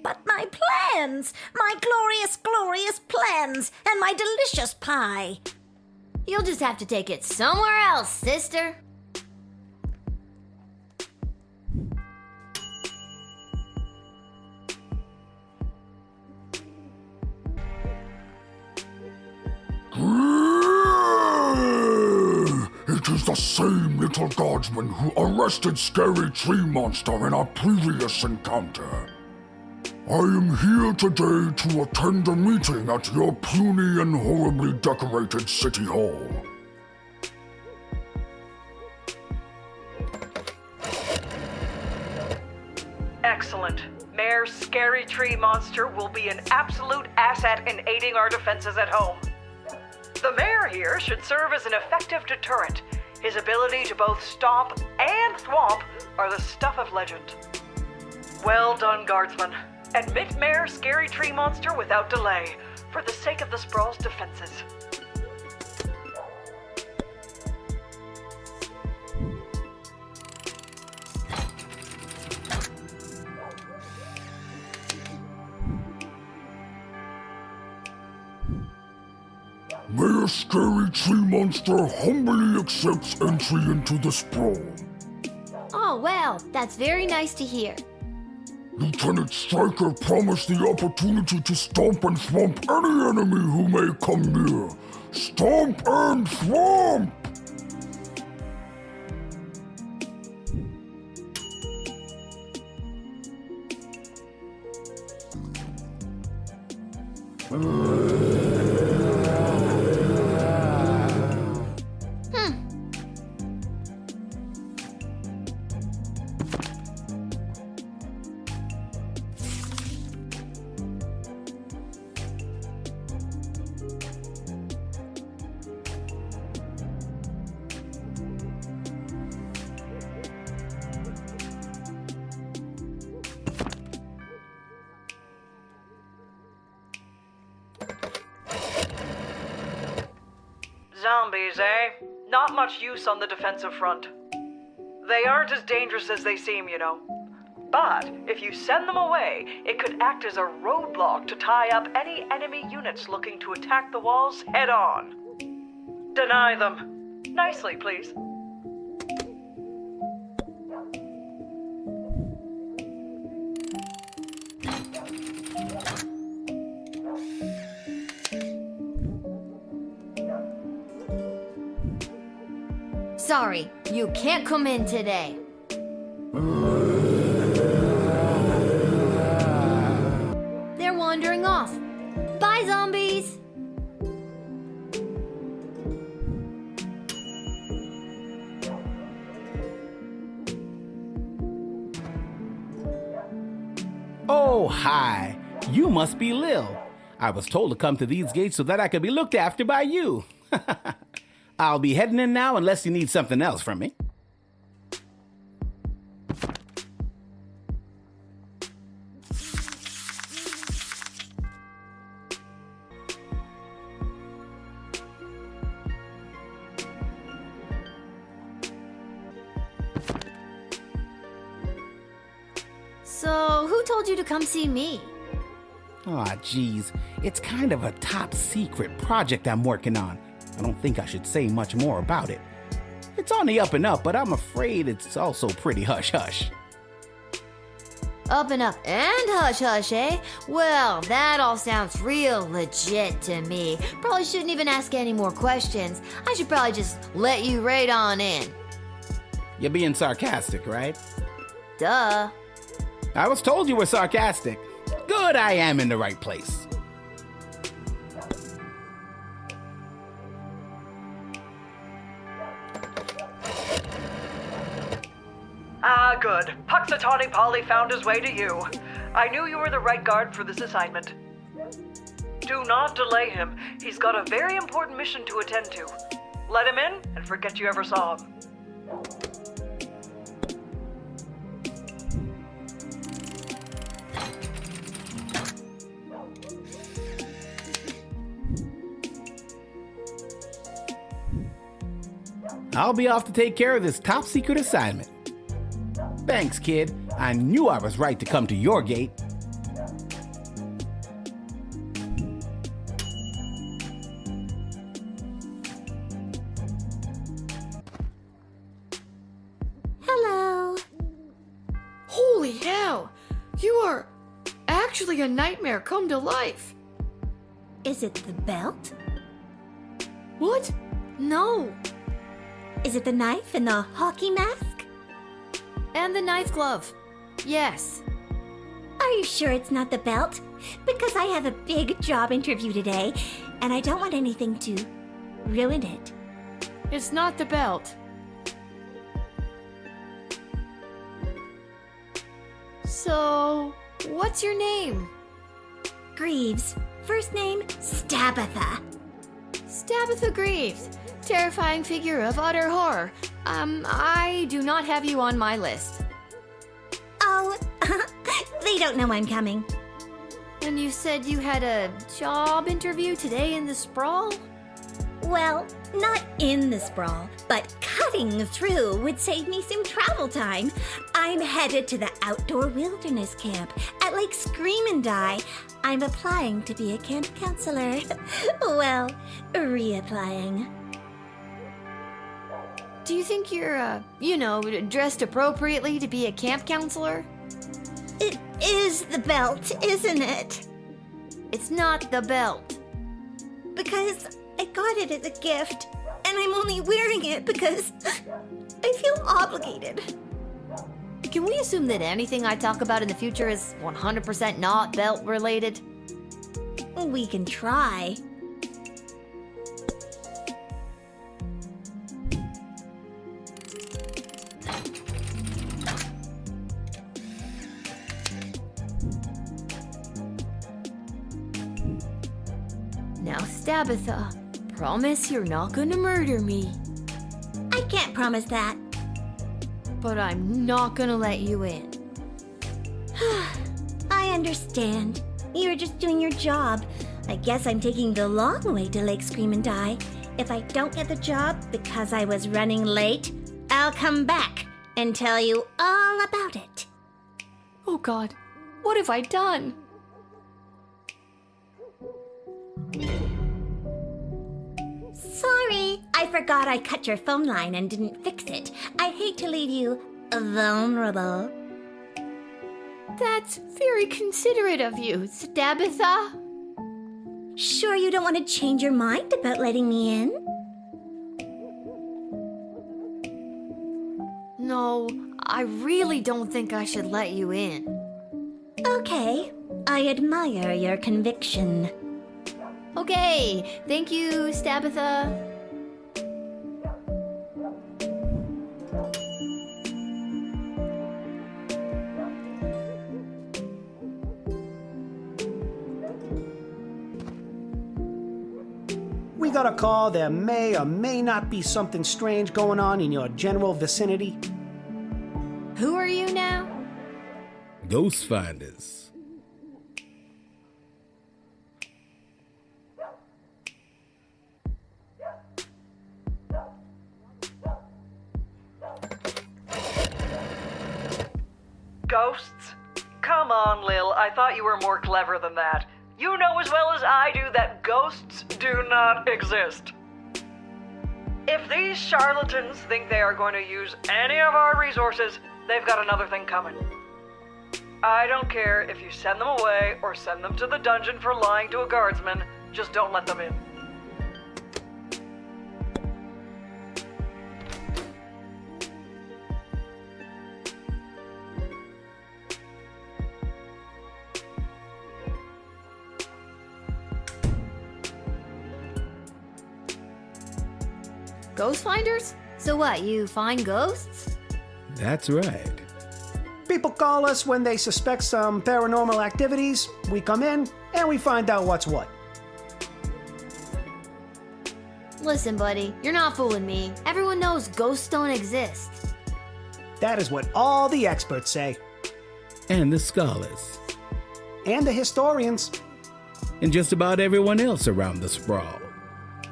But my plans! My glorious, glorious plans! And my delicious pie! You'll just have to take it somewhere else, sister. It is the same little guardsman who arrested Scary Tree Monster in our previous encounter. I am here today to attend a meeting at your puny and horribly decorated city hall. Excellent. Mayor Scary Tree Monster will be an absolute asset in aiding our defenses at home. The mayor here should serve as an effective deterrent. His ability to both stomp and thwomp are the stuff of legend. Well done, Guardsman. Admit Mayor Scary Tree Monster without delay, for the sake of the Sprawl's defenses. Mayor Scary Tree Monster humbly accepts entry into the Sprawl. Oh, well, that's very nice to hear. Lieutenant Stryker promised the opportunity to stomp and thwomp any enemy who may come near. Stomp and thwomp! Zombies, eh? Not much use on the defensive front. They aren't as dangerous as they seem, you know. But if you send them away, it could act as a roadblock to tie up any enemy units looking to attack the walls head-on. Deny them. Nicely, please. Sorry, you can't come in today. They're wandering off. Bye, zombies! Oh, hi. You must be Lil. I was told to come to these gates so that I could be looked after by you. I'll be heading in now unless you need something else from me. So, who told you to come see me? Aw, geez. It's kind of a top secret project I'm working on. I don't think I should say much more about it. It's on the up and up, but I'm afraid it's also pretty hush-hush. Up and up and hush-hush, eh? Well, that all sounds real legit to me. Probably shouldn't even ask any more questions. I should probably just let you right on in. You're being sarcastic, right? Duh. I was told you were sarcastic. Good, I am in the right place. Ah, good. Puxatawny Polly found his way to you. I knew you were the right guard for this assignment. Do not delay him. He's got a very important mission to attend to. Let him in and forget you ever saw him. I'll be off to take care of this top secret assignment. Thanks, kid. I knew I was right to come to your gate. Hello. Holy hell! You are actually a nightmare come to life. Is it the belt? What? No. Is it the knife and the hockey mask? And the knife glove. Yes. Are you sure it's not the belt? Because I have a big job interview today, and I don't want anything to ruin it. It's not the belt. So, what's your name? Greaves. First name, Stabatha. Stabatha Greaves. Terrifying figure of utter horror. I do not have you on my list. Oh, they don't know I'm coming. And you said you had a job interview today in the sprawl? Well, not in the sprawl, but cutting through would save me some travel time. I'm headed to the outdoor wilderness camp at Lake Scream and Die. I'm applying to be a camp counselor. Well, reapplying. Do you think you're, dressed appropriately to be a camp counselor? It is the belt, isn't it? It's not the belt. Because I got it as a gift, and I'm only wearing it because I feel obligated. Can we assume that anything I talk about in the future is 100% not belt related? We can try. Now, Stabatha, promise you're not gonna murder me. I can't promise that. But I'm not gonna let you in. I understand. You're just doing your job. I guess I'm taking the long way to Lake Scream and Die. If I don't get the job because I was running late, I'll come back and tell you all about it. Oh God, what have I done? Sorry, I forgot I cut your phone line and didn't fix it. I hate to leave you vulnerable. That's very considerate of you, Stabatha. Sure you don't want to change your mind about letting me in? No, I really don't think I should let you in. Okay, I admire your conviction. Okay, thank you, Stabatha. We got a call there may or may not be something strange going on in your general vicinity. Who are you now? Ghost Finders. Ghosts? Come on, Lil. I thought you were more clever than that. You know as well as I do that ghosts do not exist. If these charlatans think they are going to use any of our resources, they've got another thing coming. I don't care if you send them away or send them to the dungeon for lying to a guardsman, just don't let them in. Ghost finders? So what, you find ghosts? That's right. People call us when they suspect some paranormal activities. We come in and we find out what's what. Listen, buddy, you're not fooling me. Everyone knows ghosts don't exist. That is what all the experts say. And the scholars. And the historians. And just about everyone else around the sprawl.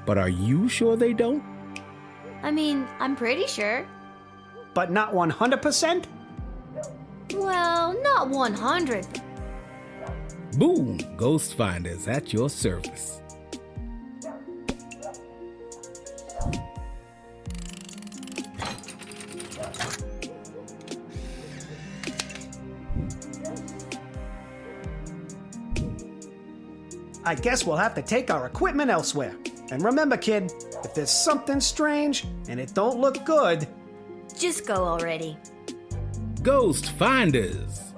But are you sure they don't? I mean, I'm pretty sure. But not 100%? Well, not 100. Boom! Ghost Finders at your service. I guess we'll have to take our equipment elsewhere. And remember, kid, if there's something strange and it don't look good... Just go already. Ghost Finders!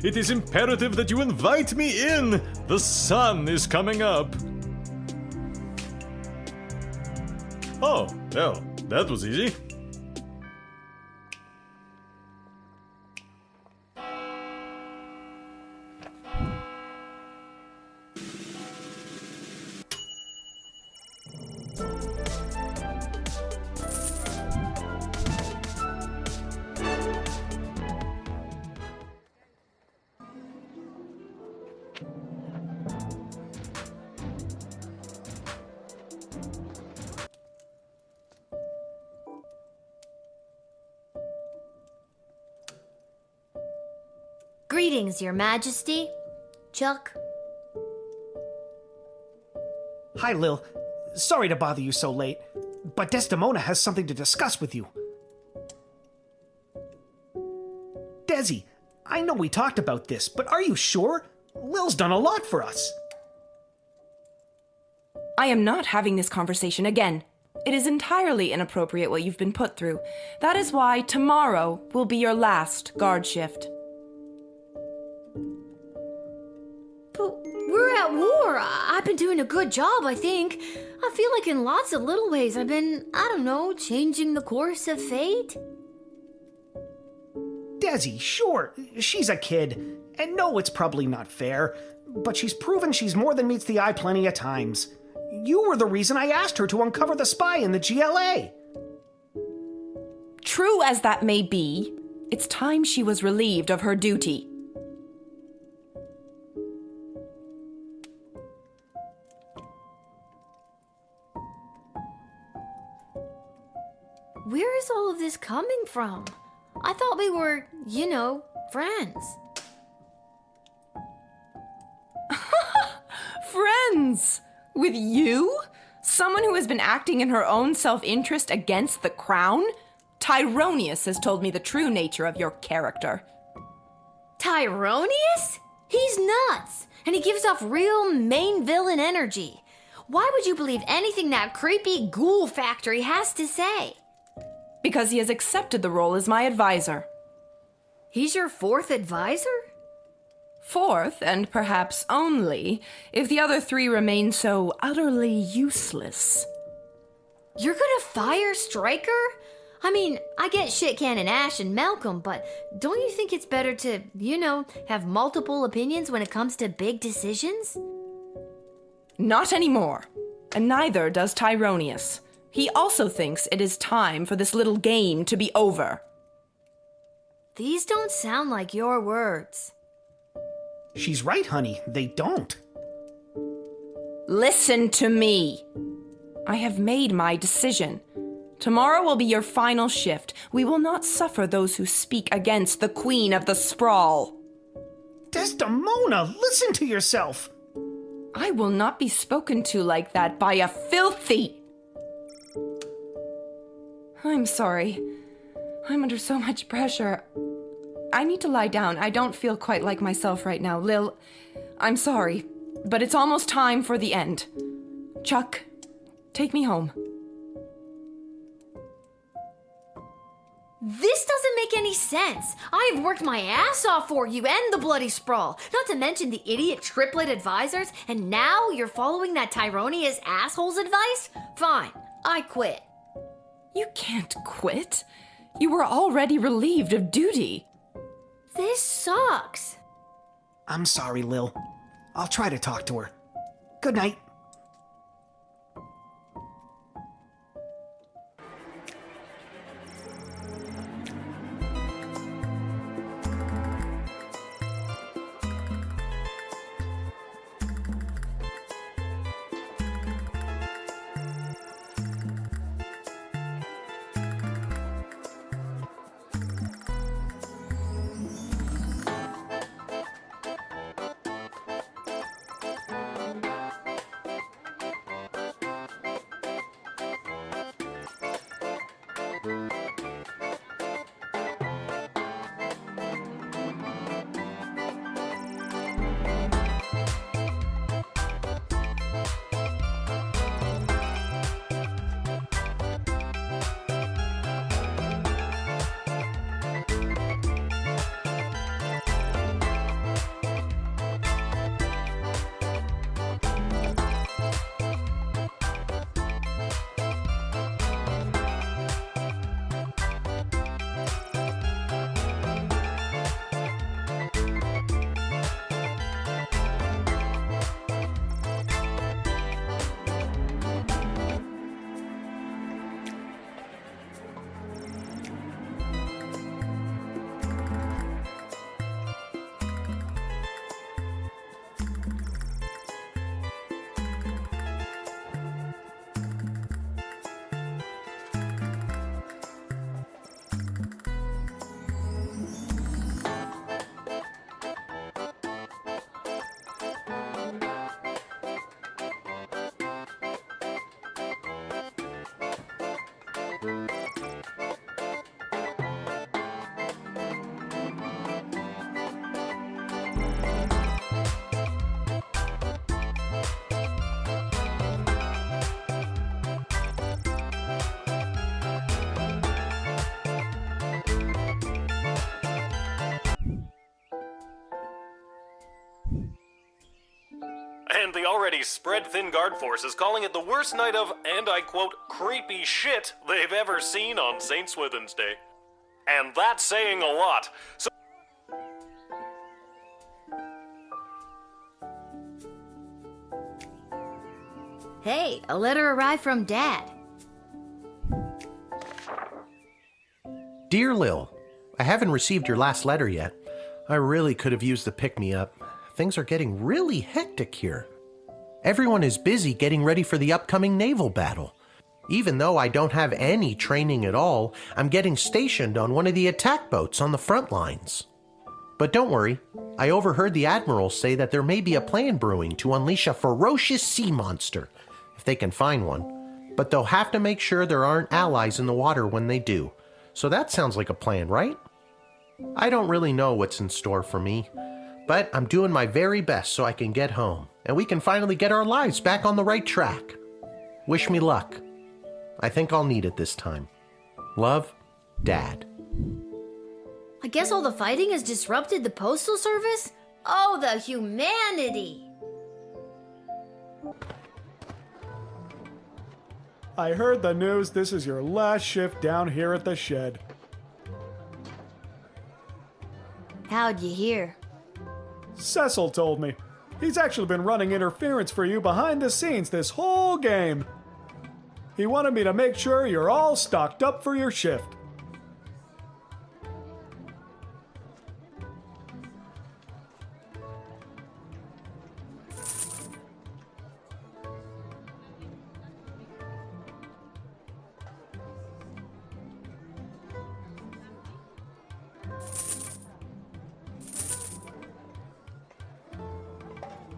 It is imperative that you invite me in! The sun is coming up! Oh, well, that was easy. Greetings, Your Majesty. Chuck. Hi, Lil. Sorry to bother you so late, but Desdemona has something to discuss with you. Desi, I know we talked about this, but are you sure? Lil's done a lot for us. I am not having this conversation again. It is entirely inappropriate what you've been put through. That is why tomorrow will be your last guard shift. But we're at war. I've been doing a good job, I think. I feel like in lots of little ways I've been, I don't know, changing the course of fate. Desi, sure, she's a kid, and no, it's probably not fair, but she's proven she's more than meets the eye plenty of times. You were the reason I asked her to uncover the spy in the GLA. True as that may be, it's time she was relieved of her duty. Where is all of this coming from? I thought we were, you know, friends. Friends? With you? Someone who has been acting in her own self-interest against the crown? Tyronius has told me the true nature of your character. Tyronius? He's nuts, and he gives off real main villain energy. Why would you believe anything that creepy ghoul factory has to say? Because he has accepted the role as my advisor. He's your fourth advisor? Fourth, and perhaps only, if the other three remain so utterly useless. You're gonna fire Stryker? I mean, I get Shit Cannon Ash and Malcolm, but don't you think it's better to, you know, have multiple opinions when it comes to big decisions? Not anymore. And neither does Tyronius. He also thinks it is time for this little game to be over. These don't sound like your words. She's right, honey. They don't. Listen to me. I have made my decision. Tomorrow will be your final shift. We will not suffer those who speak against the Queen of the Sprawl. Desdemona, listen to yourself. I will not be spoken to like that by a filthy... I'm sorry. I'm under so much pressure. I need to lie down. I don't feel quite like myself right now. Lil, I'm sorry, but it's almost time for the end. Chuck, take me home. This doesn't make any sense. I have worked my ass off for you and the bloody sprawl, not to mention the idiot triplet advisors, and now you're following that Tyronius asshole's advice? Fine, I quit. You can't quit. You were already relieved of duty. This sucks. I'm sorry, Lil. I'll try to talk to her. Good night. And the already spread-thin guard force is calling it the worst night of, and I quote, creepy shit they've ever seen on St. Swithin's Day. And that's saying a lot. So Hey, a letter arrived from Dad. Dear Lil, I haven't received your last letter yet. I really could have used the pick-me-up. Things are getting really hectic here. Everyone is busy getting ready for the upcoming naval battle. Even though I don't have any training at all, I'm getting stationed on one of the attack boats on the front lines. But don't worry, I overheard the Admiral say that there may be a plan brewing to unleash a ferocious sea monster, if they can find one. But they'll have to make sure there aren't allies in the water when they do. So that sounds like a plan, right? I don't really know what's in store for me, but I'm doing my very best so I can get home, and we can finally get our lives back on the right track. Wish me luck. I think I'll need it this time. Love, Dad. I guess all the fighting has disrupted the postal service? Oh, the humanity! I heard the news this is your last shift down here at the shed. How'd you hear? Cecil told me. He's actually been running interference for you behind the scenes this whole game. He wanted me to make sure you're all stocked up for your shift.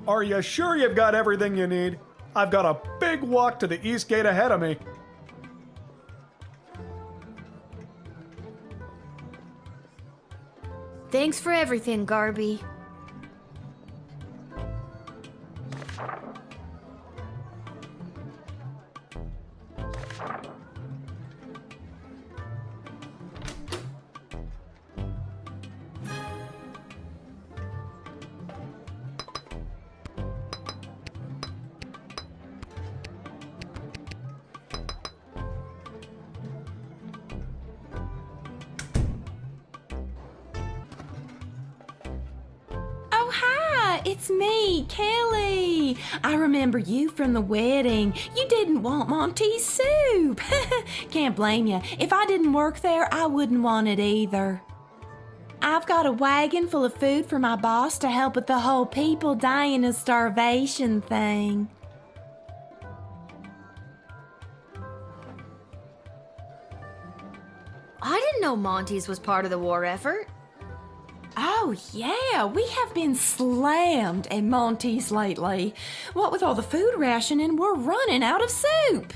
Are you sure you've got everything you need? I've got a big walk to the east gate ahead of me. Thanks for everything, Garby. it's me, Kelly. I remember you from the wedding. You didn't want Monty's soup. Can't blame you. If I didn't work there, I wouldn't want it either. I've got a wagon full of food for my boss to help with the whole people dying of starvation thing. I didn't know Monty's was part of the war effort. Oh, yeah, we have been slammed at Monty's lately. What with all the food rationing, we're running out of soup.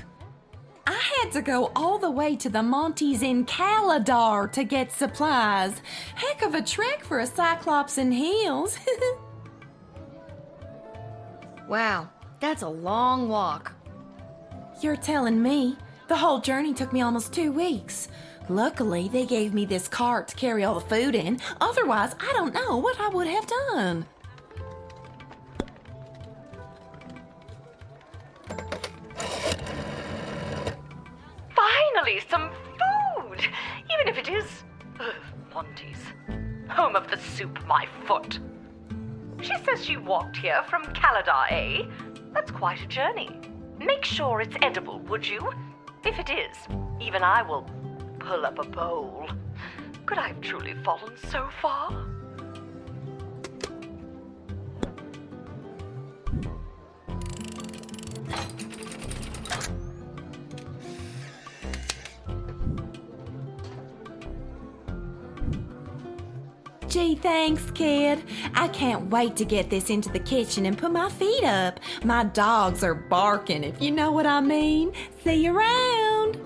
I had to go all the way to the Monty's in Caladar to get supplies. Heck of a trek for a Cyclops in heels. Wow, that's a long walk. You're telling me. The whole journey took me almost 2 weeks. Luckily, they gave me this cart to carry all the food in. Otherwise, I don't know what I would have done. Finally, some food! Even if it is Monty's. Home of the soup, my foot. She says she walked here from Caladar, eh? That's quite a journey. Make sure it's edible, would you? If it is, even I will pull up a bowl. Could I have truly fallen so far? Gee, thanks, kid. I can't wait to get this into the kitchen and put my feet up. My dogs are barking, if you know what I mean. See you around.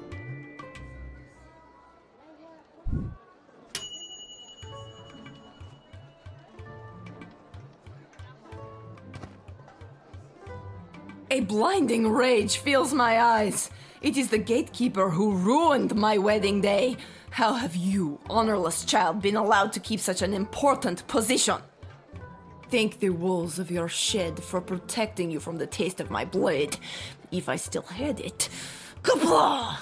A blinding rage fills my eyes. It is the gatekeeper who ruined my wedding day. How have you, honorless child, been allowed to keep such an important position? Thank the walls of your shed for protecting you from the taste of my blade, if I still had it. Kapla!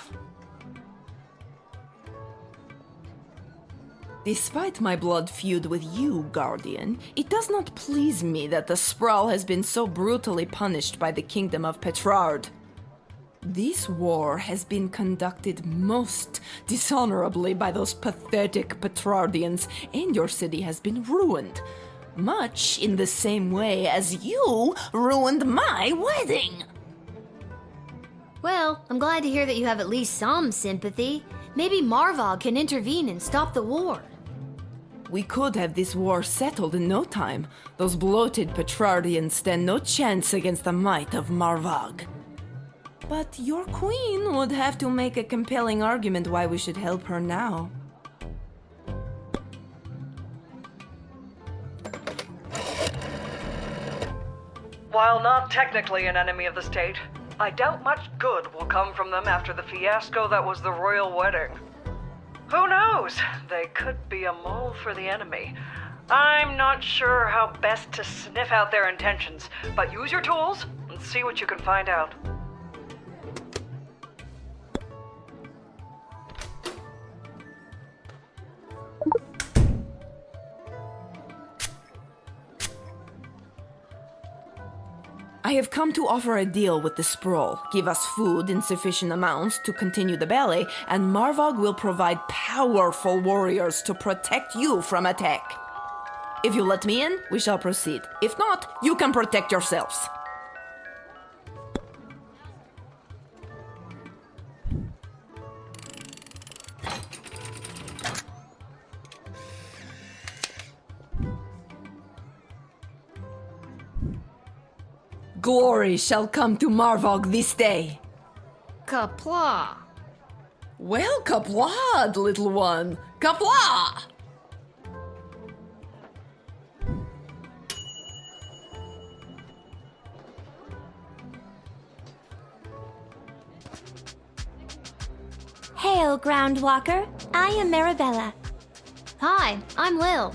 Despite my blood feud with you, Guardian, it does not please me that the Sprawl has been so brutally punished by the Kingdom of Petrard. This war has been conducted most dishonorably by those pathetic Petrardians, and your city has been ruined. Much in the same way as you ruined my wedding. Well, I'm glad to hear that you have at least some sympathy. Maybe Marvog can intervene and stop the war. We could have this war settled in no time. Those bloated Petrardians stand no chance against the might of Marvog. But your queen would have to make a compelling argument why we should help her now. While not technically an enemy of the state, I doubt much good will come from them after the fiasco that was the royal wedding. Who knows? They could be a mole for the enemy. I'm not sure how best to sniff out their intentions, but use your tools and see what you can find out. I have come to offer a deal with the Sprawl. Give us food in sufficient amounts to continue the ballet, and Marvog will provide powerful warriors to protect you from attack. If you let me in, we shall proceed. If not, you can protect yourselves. Glory shall come to Marvog this day. Kapla. Well, kaplad, little one. Kapla! Hail, Groundwalker. I am Marabella. Hi, I'm Lil.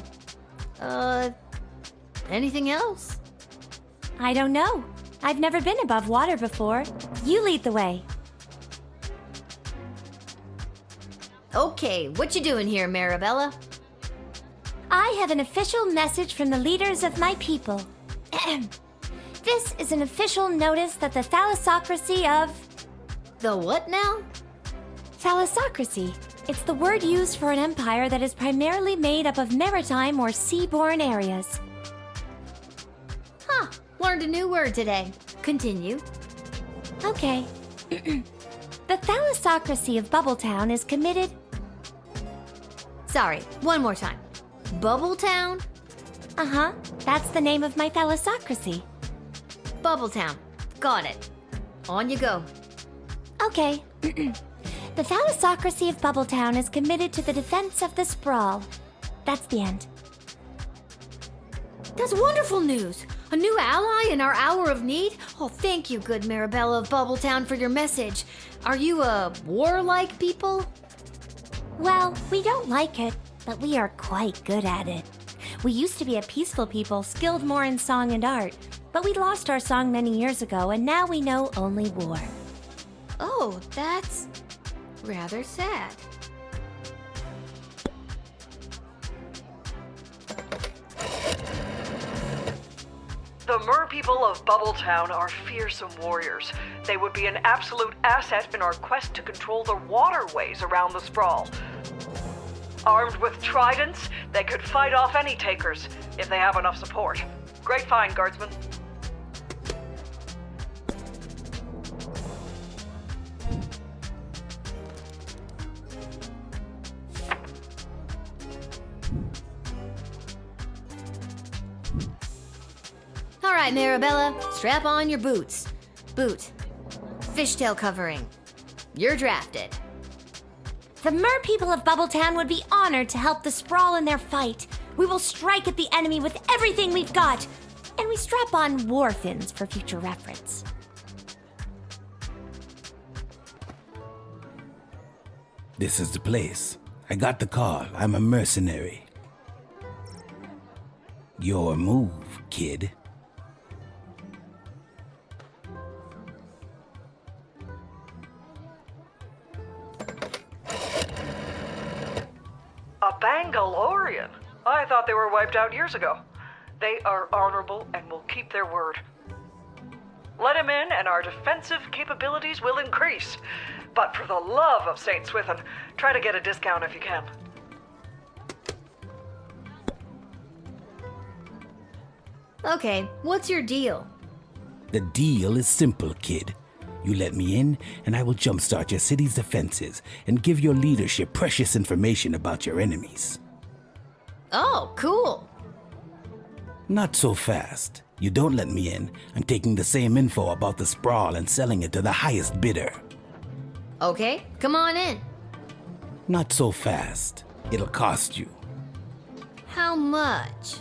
Anything else? I don't know. I've never been above water before. You lead the way. Okay, what you doing here, Marabella? I have an official message from the leaders of my people. This is an official notice that the thalassocracy of... The what now? Thalassocracy. It's the word used for an empire that is primarily made up of maritime or seaborne areas. Huh, learned a new word today. Continue. Okay. The thalassocracy of Bubbletown is committed... Sorry, one more time. Bubbletown? Uh-huh, that's the name of my thalassocracy. Bubbletown. Got it. On you go. Okay. The thalassocracy of Bubbletown is committed to the defense of the sprawl. That's the end. That's wonderful news. A new ally in our hour of need? Oh, thank you, good Marabella of Bubbletown, for your message. Are you a warlike people? Well, we don't like it, but we are quite good at it. We used to be a peaceful people, skilled more in song and art, but we lost our song many years ago, and now we know only war. Oh, that's rather sad. The Mer people of Bubbletown are fearsome warriors. They would be an absolute asset in our quest to control the waterways around the sprawl. Armed with tridents, they could fight off any takers if they have enough support. Great find, guardsman. All right, Marabella, strap on your boots. Boot. Fishtail covering. You're drafted. The Mer people of Bubbletown would be honored to help the sprawl in their fight. We will strike at the enemy with everything we've got. And we strap on war fins for future reference. This is the place. I got the call. I'm a mercenary. Your move, kid. A Bangalorian? I thought they were wiped out years ago. They are honorable and will keep their word. Let him in and our defensive capabilities will increase. But for the love of St. Swithin, try to get a discount if you can. Okay, what's your deal? The deal is simple, kid. You let me in, and I will jumpstart your city's defenses and give your leadership precious information about your enemies. Oh, cool. Not so fast. You don't let me in, I'm taking the same info about the sprawl and selling it to the highest bidder. Okay, come on in. Not so fast. It'll cost you. How much?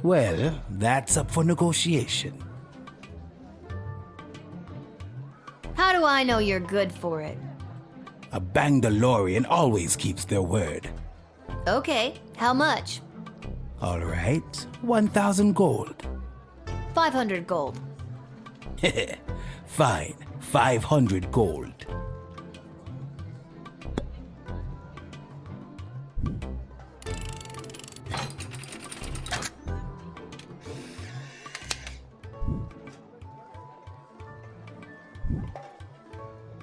Well, that's up for negotiation. How do I know you're good for it? A Bangalorian always keeps their word. Okay, how much? All right, 1,000 gold. 500 gold. Fine, 500 gold.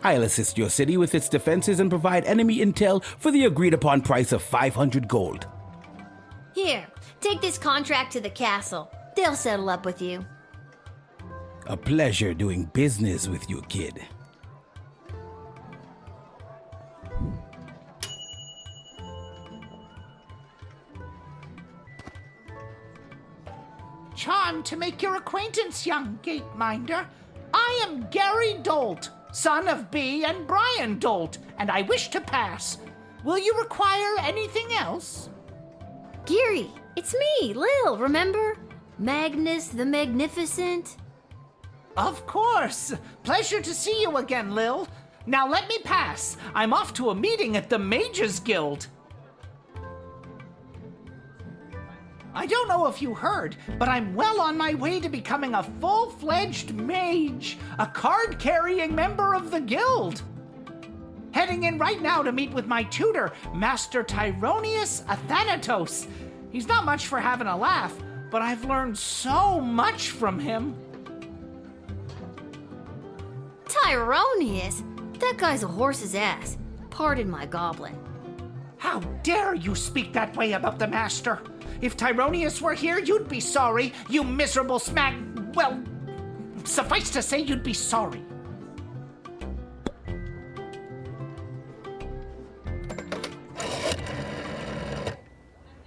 I'll assist your city with its defenses and provide enemy intel for the agreed upon price of 500 gold. Here, take this contract to the castle. They'll settle up with you. A pleasure doing business with you, kid. Charmed to make your acquaintance, young gateminder. I am Gary Dolt, son of Bee and Brian Dolt, and I wish to pass. Will you require anything else? Geary, it's me, Lil, remember? Magnus the Magnificent. Of course. Pleasure to see you again, Lil. Now let me pass. I'm off to a meeting at the Mages Guild. I don't know if you heard, but I'm well on my way to becoming a full-fledged mage, a card-carrying member of the guild. Heading in right now to meet with my tutor, Master Tyronius Athanatos. He's not much for having a laugh, but I've learned so much from him. Tyronius? That guy's a horse's ass. Pardon my goblin. How dare you speak that way about the master? If Tyronius were here, you'd be sorry, you miserable well, suffice to say you'd be sorry.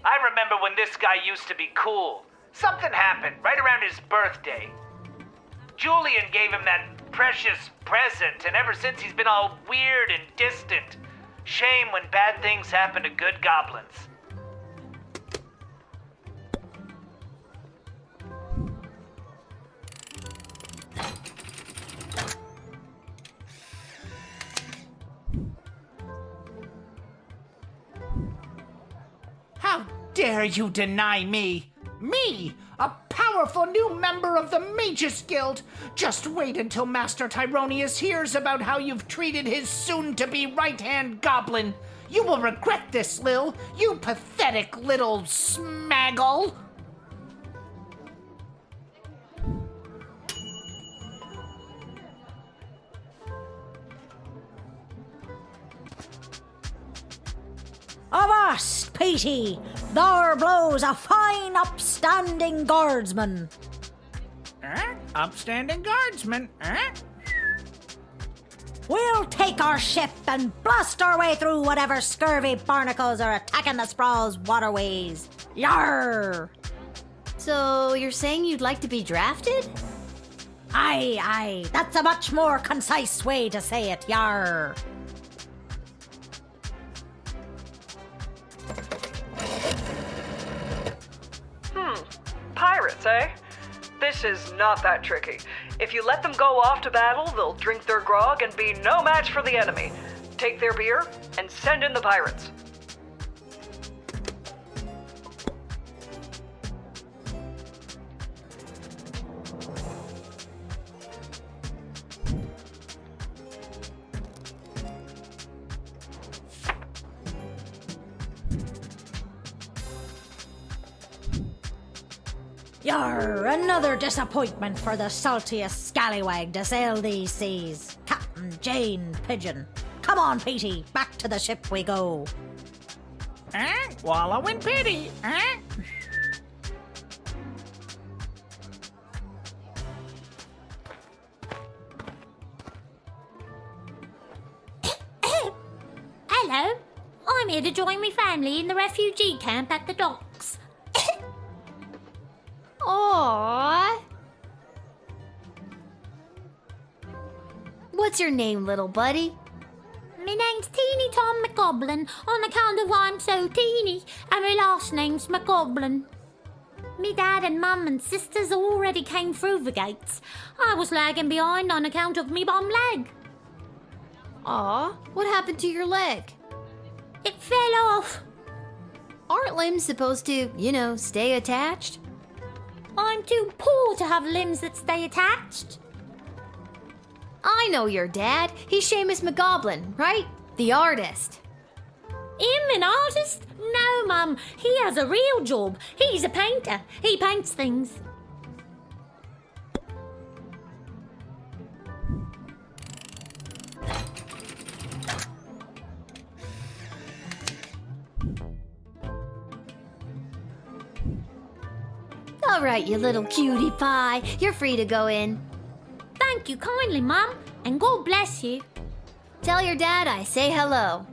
I remember when this guy used to be cool. Something happened right around his birthday. Julian gave him that precious present, and ever since he's been all weird and distant. Shame when bad things happen to good goblins. How dare you deny me? Me, a powerful new member of the Mages Guild! Just wait until Master Tyronius hears about how you've treated his soon-to-be right-hand goblin. You will regret this, Lil, you pathetic little smaggle! Avast, Petey! There blows a fine upstanding guardsman. Upstanding guardsman, We'll take our ship and blast our way through whatever scurvy barnacles are attacking the sprawl's waterways. Yarr! So, you're saying you'd like to be drafted? Aye, that's a much more concise way to say it, yarr. Pirates, eh? This is not that tricky. If you let them go off to battle, they'll drink their grog and be no match for the enemy. Take their beer and send in the pirates. Yarr, another disappointment for the saltiest scallywag to sail these seas. Captain Jane Pigeon. Come on, Petey, back to the ship we go. Wallow in pity, Hello, I'm here to join my family in the refugee camp at the docks. Aww. What's your name, little buddy? My name's Teeny Tom McGoblin on account of I'm so teeny, and my last name's McGoblin. Me dad and mum and sisters already came through the gates. I was lagging behind on account of me bum leg. Aw, what happened to your leg? It fell off. Aren't limbs supposed to, stay attached? I'm too poor to have limbs that stay attached. I know your dad. He's Seamus McGoblin, right? The artist. Him an artist? No, Mum. He has a real job. He's a painter. He paints things. All right, you little cutie pie. You're free to go in. Thank you kindly, Mum, and God bless you. Tell your dad I say hello.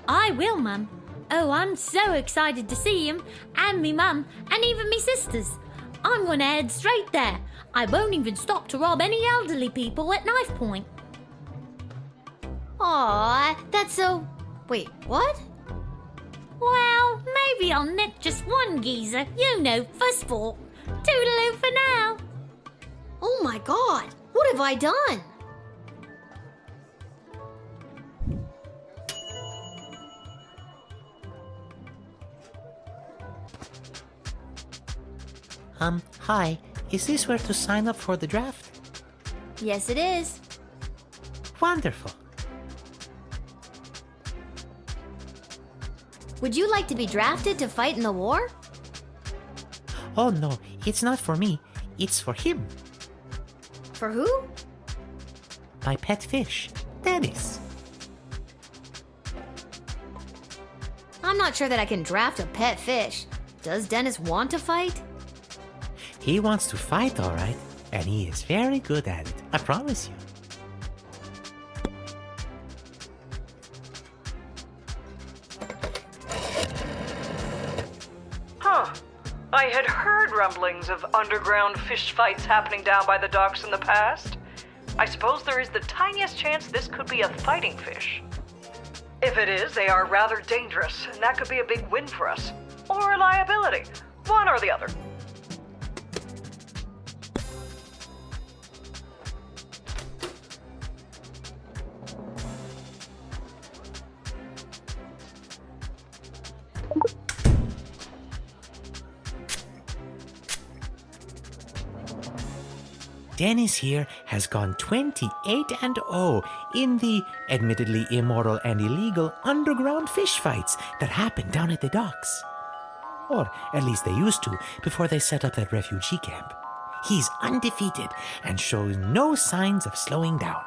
I will, Mum. Oh, I'm so excited to see him, and me mum, and even me sisters. I'm gonna head straight there. I won't even stop to rob any elderly people at knife point. Aw, that's so... Wait, what? Well, maybe I'll nick just one geezer, for sport. Toodaloo for now. Oh my god, what have I done? Hi. Is this where to sign up for the draft? Yes, it is. Wonderful. Would you like to be drafted to fight in the war? Oh no, it's not for me. It's for him. For who? My pet fish, Dennis. I'm not sure that I can draft a pet fish. Does Dennis want to fight? He wants to fight, all right, and he is very good at it. I promise you. Huh. I had heard rumblings of underground fish fights happening down by the docks in the past. I suppose there is the tiniest chance this could be a fighting fish. If it is, they are rather dangerous, and that could be a big win for us. Or a liability. One or the other. Dennis here has gone 28-0 in the admittedly immoral and illegal underground fish fights that happen down at the docks. Or at least they used to before they set up that refugee camp. He's undefeated and shows no signs of slowing down.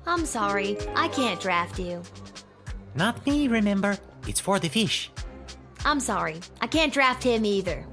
I'm sorry, I can't draft you. Not me, remember? It's for the fish. I'm sorry, I can't draft him either.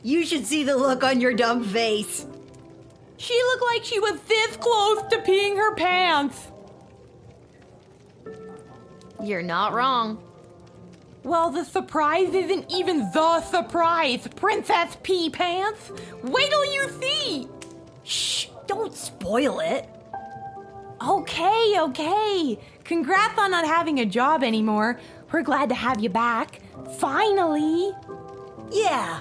You should see the look on your dumb face. She looked like she was this close to peeing her pants. You're not wrong. Well, the surprise isn't even the surprise, Princess Pea Pants. Wait till you see. Shh, don't spoil it. Okay. Congrats on not having a job anymore. We're glad to have you back. Finally. Yeah.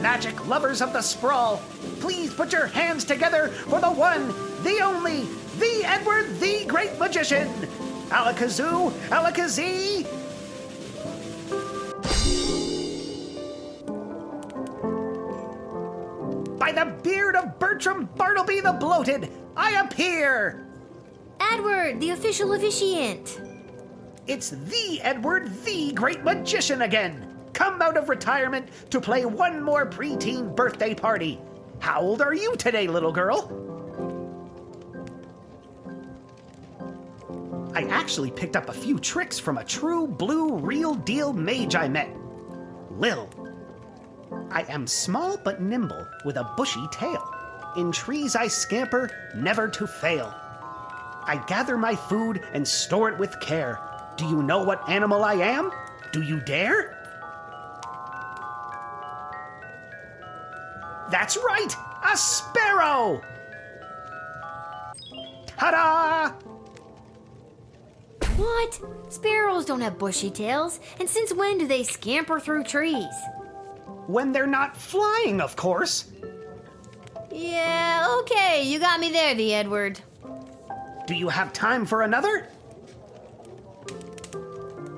Magic lovers of the sprawl, please put your hands together for the one, the only, the Edward, the Great Magician. Alakazoo, Alakazee. By the beard of Bertram Bartleby the Bloated, I appear. Edward, the official officiant. It's the Edward, the Great Magician again. Come out of retirement to play one more preteen birthday party. How old are you today, little girl? I actually picked up a few tricks from a true blue real deal mage I met. Lil. I am small but nimble with a bushy tail. In trees I scamper, never to fail. I gather my food and store it with care. Do you know what animal I am? Do you dare? That's right! A sparrow! Ta-da! What? Sparrows don't have bushy tails, and since when do they scamper through trees? When they're not flying, of course. Yeah, okay, you got me there, the Edward. Do you have time for another?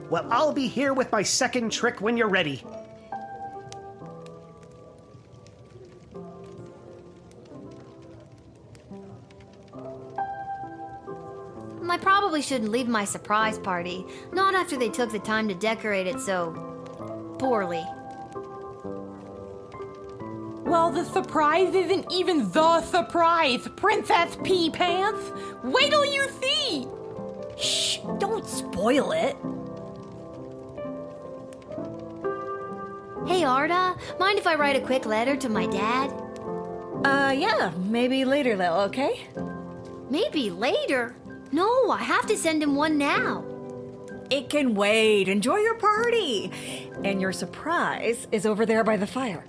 Well, I'll be here with my second trick when you're ready. I probably shouldn't leave my surprise party, not after they took the time to decorate it so poorly. Well, the surprise isn't even the surprise, Princess Pea Pants. Wait till you see. Shh, don't spoil it. Hey, Arda, mind if I write a quick letter to my dad? Yeah, maybe later, Lil, okay? Maybe later? No, I have to send him one now. It can wait. Enjoy your party. And your surprise is over there by the fire.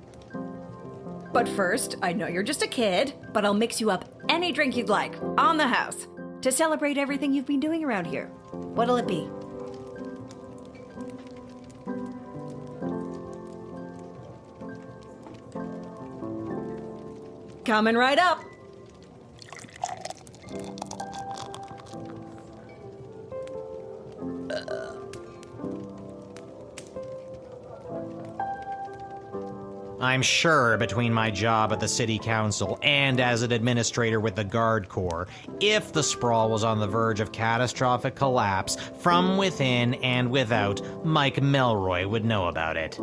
But first, I know you're just a kid, but I'll mix you up any drink you'd like, on the house, to celebrate everything you've been doing around here. What'll it be? Coming right up. I'm sure between my job at the city council and as an administrator with the Guard Corps, if the sprawl was on the verge of catastrophic collapse from within and without, Mike Melroy would know about it.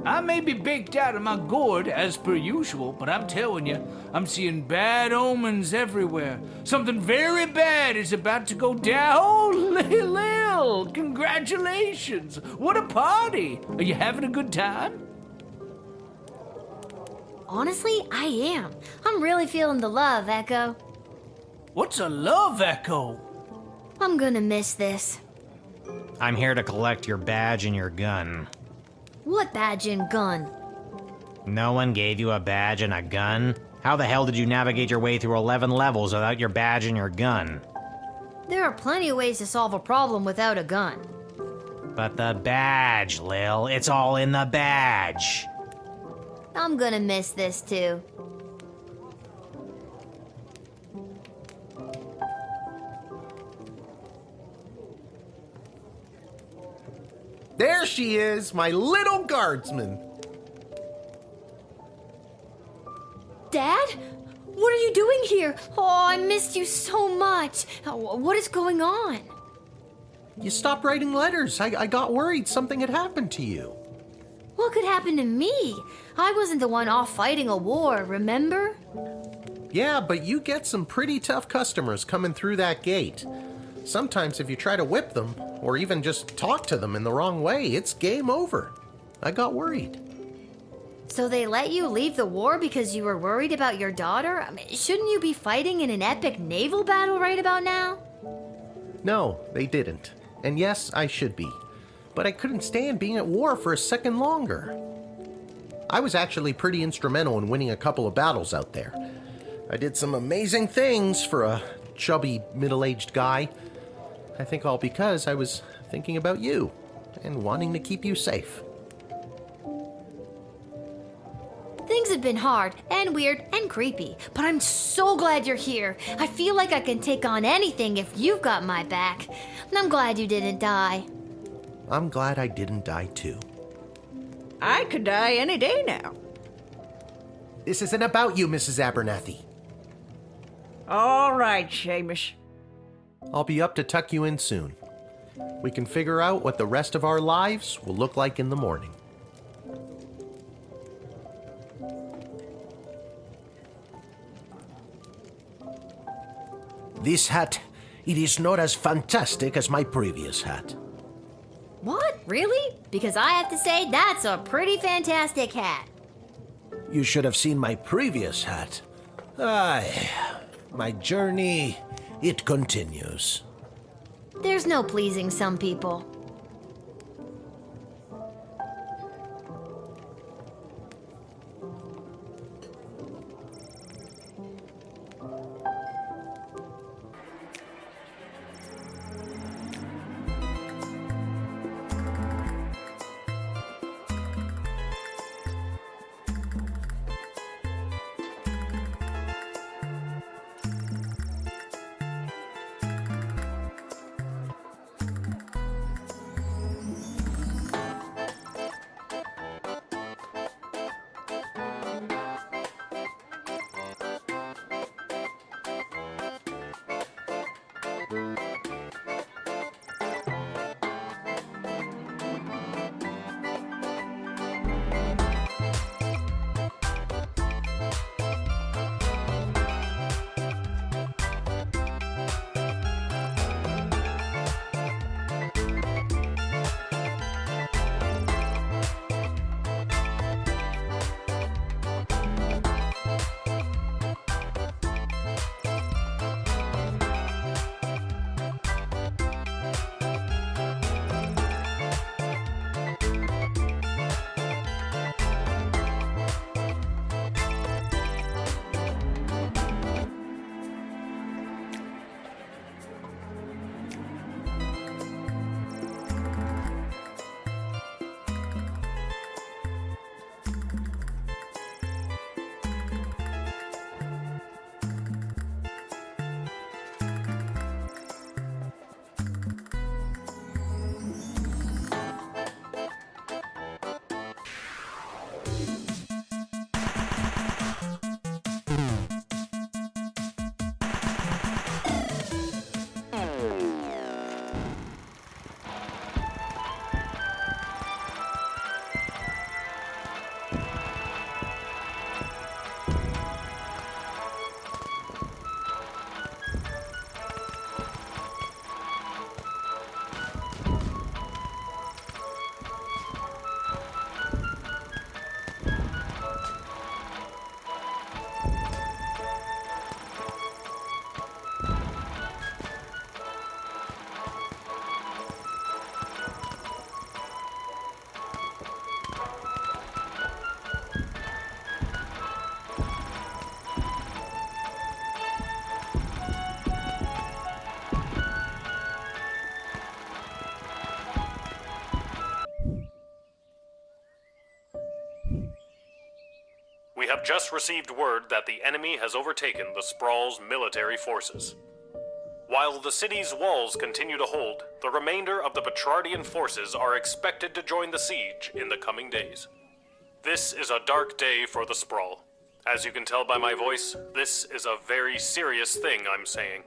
I may be baked out of my gourd, as per usual, but I'm telling you, I'm seeing bad omens everywhere. Something very bad is about to go down. Oh, Lil, congratulations! What a party! Are you having a good time? Honestly, I am. I'm really feeling the love, Echo. What's a love echo? I'm gonna miss this. I'm here to collect your badge and your gun. What badge and gun? No one gave you a badge and a gun? How the hell did you navigate your way through 11 levels without your badge and your gun? There are plenty of ways to solve a problem without a gun. But the badge, Lil. It's all in the badge. I'm gonna miss this too. There she is, my little guardsman. Dad? What are you doing here? Oh, I missed you so much. What is going on? You stopped writing letters. I got worried something had happened to you. What could happen to me? I wasn't the one off fighting a war, remember? Yeah, but you get some pretty tough customers coming through that gate. Sometimes if you try to whip them, or even just talk to them in the wrong way, it's game over. I got worried. So they let you leave the war because you were worried about your daughter? I mean, shouldn't you be fighting in an epic naval battle right about now? No, they didn't. And yes, I should be. But I couldn't stand being at war for a second longer. I was actually pretty instrumental in winning a couple of battles out there. I did some amazing things for a chubby, middle-aged guy. I think all because I was thinking about you and wanting to keep you safe. Things have been hard and weird and creepy, but I'm so glad you're here. I feel like I can take on anything if you've got my back. And I'm glad you didn't die. I'm glad I didn't die too. I could die any day now. This isn't about you, Mrs. Abernathy. All right, Seamus. I'll be up to tuck you in soon. We can figure out what the rest of our lives will look like in the morning. This hat, it is not as fantastic as my previous hat. What? Really? Because I have to say, that's a pretty fantastic hat. You should have seen my previous hat. Aye, my journey, it continues. There's no pleasing some people. just received word that the enemy has overtaken the Sprawl's military forces. While the city's walls continue to hold, the remainder of the Petrardian forces are expected to join the siege in the coming days. This is a dark day for the Sprawl. As you can tell by my voice, this is a very serious thing I'm saying.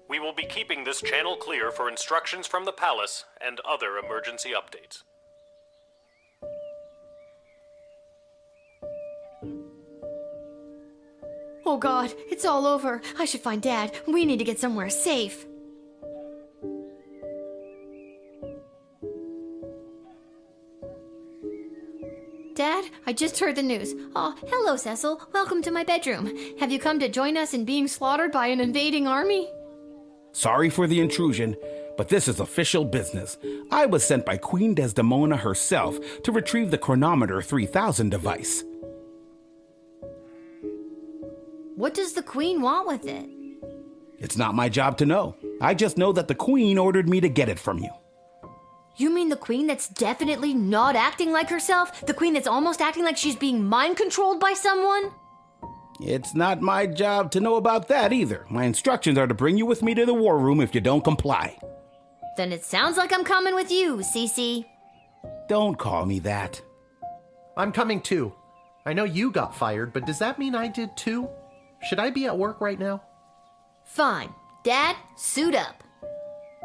We will be keeping this channel clear for instructions from the palace and other emergency updates. Oh God, it's all over. I should find Dad. We need to get somewhere safe. Dad, I just heard the news. Oh, hello, Cecil. Welcome to my bedroom. Have you come to join us in being slaughtered by an invading army? Sorry for the intrusion, but this is official business. I was sent by Queen Desdemona herself to retrieve the Chronometer 3000 device. What does the Queen want with it? It's not my job to know. I just know that the Queen ordered me to get it from you. You mean the Queen that's definitely not acting like herself? The Queen that's almost acting like she's being mind-controlled by someone? It's not my job to know about that either. My instructions are to bring you with me to the war room if you don't comply. Then it sounds like I'm coming with you, Cece. Don't call me that. I'm coming too. I know you got fired, but does that mean I did too? Should I be at work right now? Fine. Dad, suit up.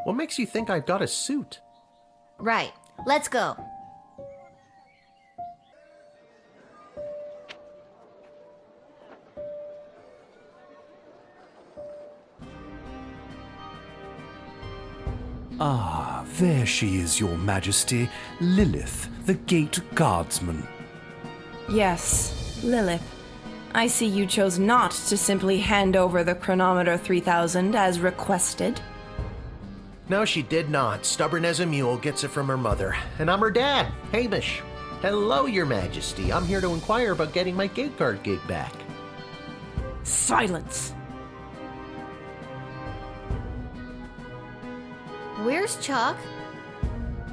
What makes you think I've got a suit? Right. Let's go. Ah, there she is, Your Majesty, Lilith, the Gate Guardsman. Yes, Lilith. I see you chose not to simply hand over the Chronometer 3000 as requested. No, she did not. Stubborn as a mule, gets it from her mother. And I'm her dad, Hamish. Hello, Your Majesty. I'm here to inquire about getting my gate guard gig back. Silence. Where's Chuck?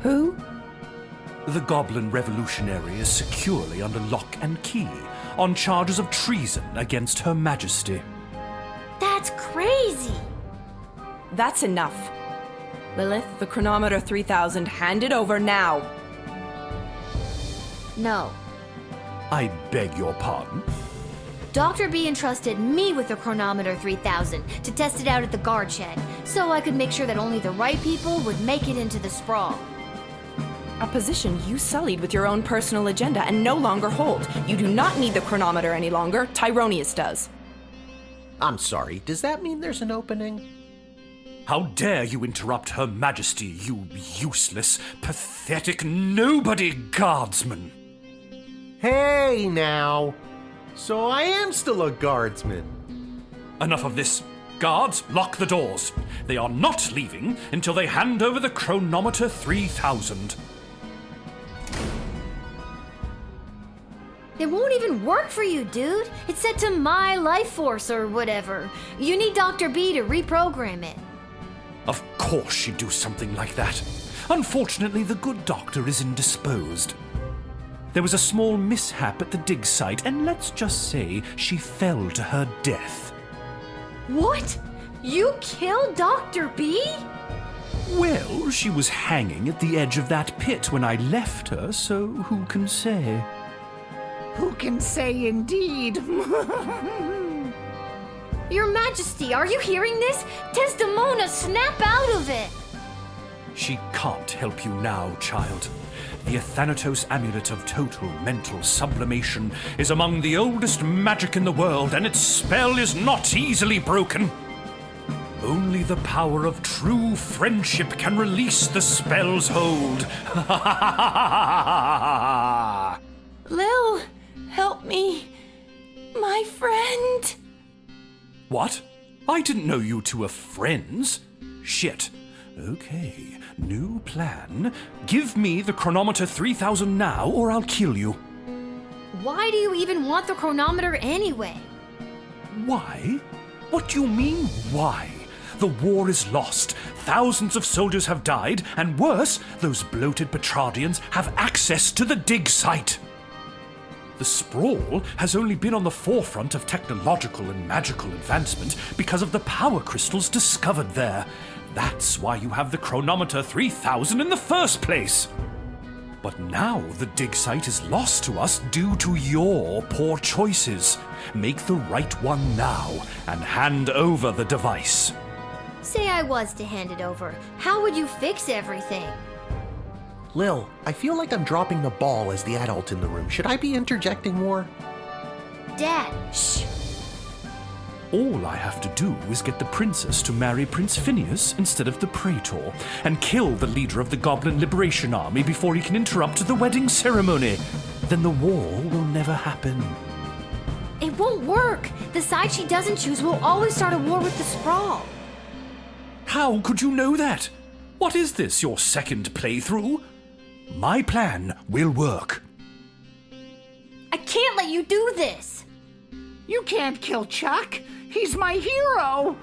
Who? The Goblin Revolutionary is securely under lock and key on charges of treason against Her Majesty. That's crazy! That's enough. Lilith, the Chronometer 3000, hand it over now. No. I beg your pardon? Dr. B entrusted me with the Chronometer 3000 to test it out at the guard shed, so I could make sure that only the right people would make it into the Sprawl. A position you sullied with your own personal agenda and no longer hold. You do not need the chronometer any longer. Tyronius does. I'm sorry, does that mean there's an opening? How dare you interrupt Her Majesty, you useless, pathetic nobody guardsman! Hey, now! So I am still a guardsman. Enough of this. Guards, lock the doors. They are not leaving until they hand over the Chronometer 3000. It won't even work for you, dude. It's set to my life force or whatever. You need Dr. B to reprogram it. Of course she'd do something like that. Unfortunately, the good doctor is indisposed. There was a small mishap at the dig site, and let's just say she fell to her death. What? You killed Dr. B? Well, she was hanging at the edge of that pit when I left her, so who can say? Who can say indeed? Your Majesty, are you hearing this? Desdemona, snap out of it! She can't help you now, child. The Athanatos Amulet of Total Mental Sublimation is among the oldest magic in the world, and its spell is not easily broken. Only the power of true friendship can release the spell's hold. Lil, help me. My friend. What? I didn't know you two were friends. Shit. Okay, new plan. Give me the Chronometer 3000 now, or I'll kill you. Why do you even want the chronometer anyway? Why? What do you mean, why? The war is lost. Thousands of soldiers have died, and worse, those bloated Petrardians have access to the dig site. The sprawl has only been on the forefront of technological and magical advancement because of the power crystals discovered there. That's why you have the chronometer 3000 in the first place. But now the dig site is lost to us due to your poor choices. Make the right one now and hand over the device. Say I was to hand it over. How would you fix everything? Lil, I feel like I'm dropping the ball as the adult in the room. Should I be interjecting more? Dad, shh. All I have to do is get the princess to marry Prince Phineas instead of the Praetor, and kill the leader of the Goblin Liberation Army before he can interrupt the wedding ceremony. Then the war will never happen. It won't work. The side she doesn't choose will always start a war with the sprawl. How could you know that? What is this, your second playthrough? My plan will work. I can't let you do this. You can't kill Chuck. He's my hero.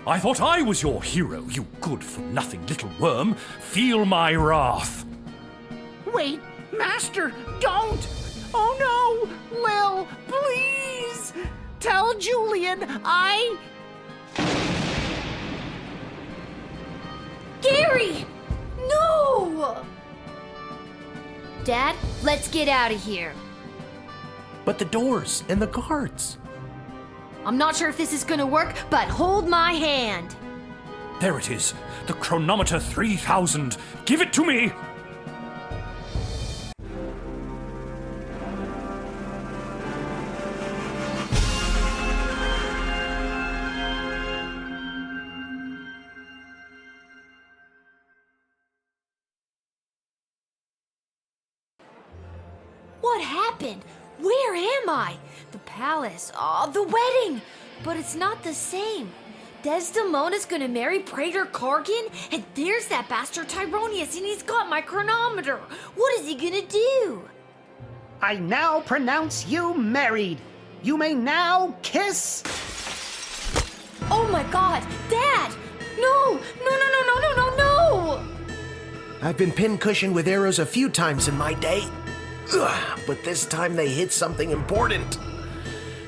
I thought I was your hero, you good-for-nothing little worm. Feel my wrath. Wait, Master, don't. Oh no, Lil, please. Tell Julian Gary! No! Dad, let's get out of here. But the doors and the guards. I'm not sure if this is gonna work, but hold my hand. There it is, the chronometer 3000. Give it to me! What happened? Where am I? The palace. Oh, the wedding. But it's not the same. Desdemona's gonna marry Praetor Kargan, and there's that bastard Tyronius, and he's got my chronometer. What is he gonna do? I now pronounce you married. You may now kiss. Oh my God, Dad! No! No! No! No! No! No! No! No! I've been pincushioned with arrows a few times in my day. Ugh, but this time they hit something important.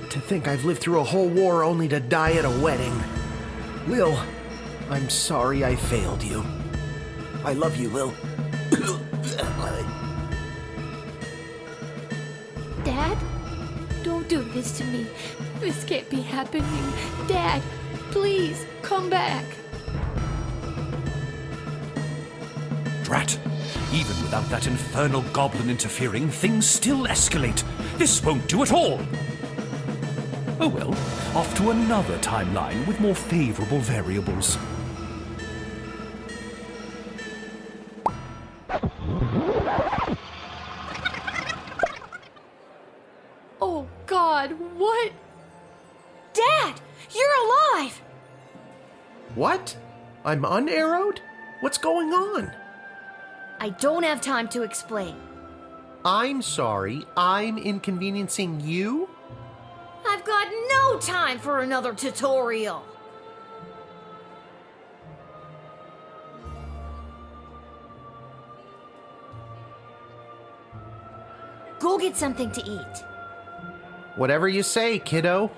To think I've lived through a whole war only to die at a wedding. Lil, I'm sorry I failed you. I love you, Lil. Dad? Don't do this to me. This can't be happening. Dad, please, come back. Drat! Even without that infernal goblin interfering, things still escalate. This won't do at all. Oh well, off to another timeline with more favorable variables. Oh God, what? Dad, you're alive! What? I'm unarrowed? What's going on? I don't have time to explain. I'm sorry, I'm inconveniencing you? I've got no time for another tutorial. Go get something to eat. Whatever you say, kiddo.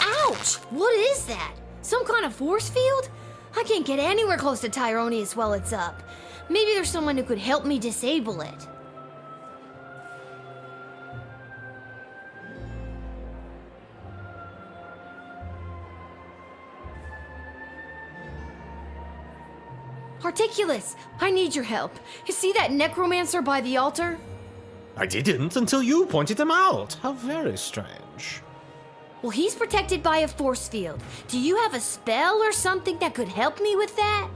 Ouch! What is that? Some kind of force field? I can't get anywhere close to Tyronius while it's up. Maybe there's someone who could help me disable it. Articulus, I need your help. You see that necromancer by the altar? I didn't until you pointed him out. How very strange. Well, he's protected by a force field. Do you have a spell or something that could help me with that?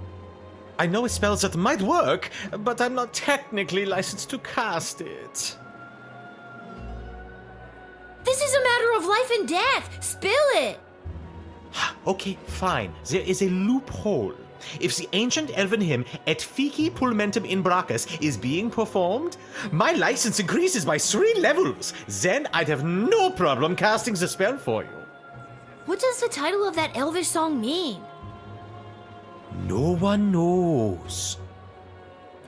I know spells that might work, but I'm not technically licensed to cast it. This is a matter of life and death. Spill it. Okay, fine. There is a loophole. If the ancient elven hymn Et Fici Pulmentum in Brachus is being performed, my license increases by 3 levels. Then I'd have no problem casting the spell for you. What does the title of that elvish song mean? No one knows.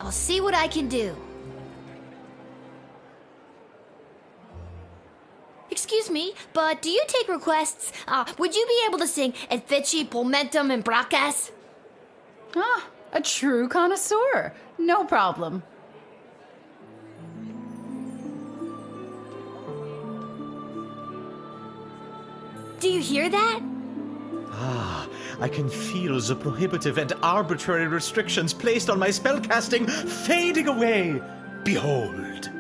I'll see what I can do. Excuse me, but do you take requests? Would you be able to sing Et Fici Pulmentum in Brachus? Ah, a true connoisseur. No problem. Do you hear that? I can feel the prohibitive and arbitrary restrictions placed on my spellcasting fading away. Behold.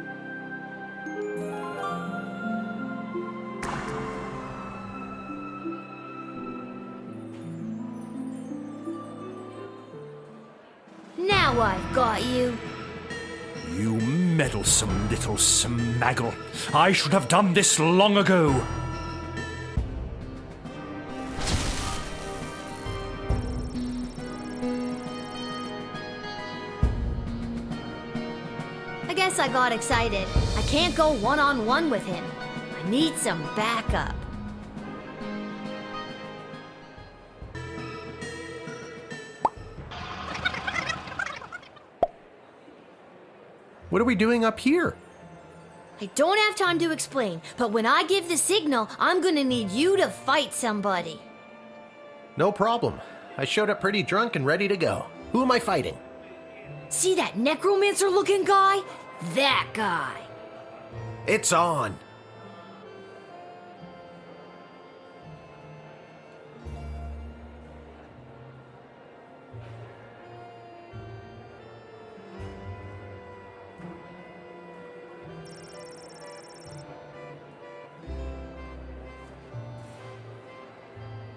Now I've got you. You meddlesome little smaggle. I should have done this long ago. I guess I got excited. I can't go one-on-one with him. I need some backup. What are we doing up here? I don't have time to explain, but when I give the signal, I'm gonna need you to fight somebody. No problem. I showed up pretty drunk and ready to go. Who am I fighting? See that necromancer-looking guy? That guy. It's on.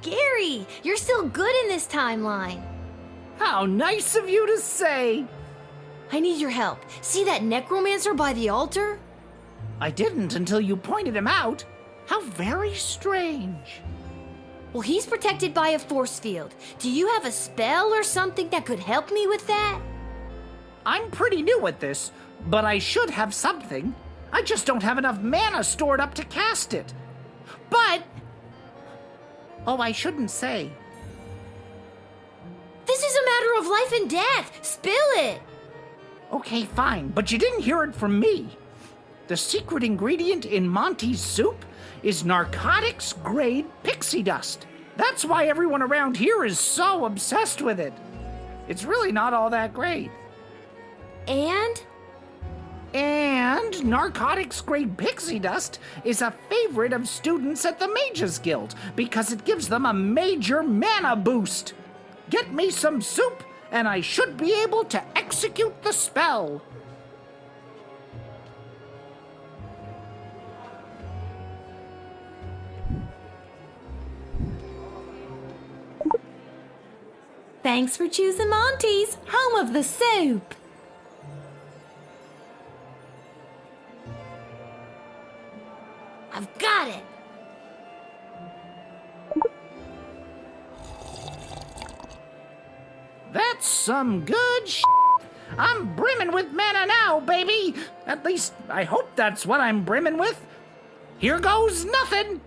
Gary, you're still good in this timeline. How nice of you to say. I need your help. See that necromancer by the altar? I didn't until you pointed him out. How very strange. Well, he's protected by a force field. Do you have a spell or something that could help me with that? I'm pretty new at this, but I should have something. I just don't have enough mana stored up to cast it. But... oh, I shouldn't say. This is a matter of life and death. Spill it. Okay, fine, but you didn't hear it from me. The secret ingredient in Monty's soup is narcotics-grade pixie dust. That's why everyone around here is so obsessed with it. It's really not all that great. And narcotics-grade pixie dust is a favorite of students at the Mages Guild because it gives them a major mana boost. Get me some soup, and I should be able to execute the spell. Thanks for choosing Monty's, home of the soup. I've got it. That's some good shit. I'm brimming with mana now, baby. At least, I hope that's what I'm brimming with. Here goes nothing.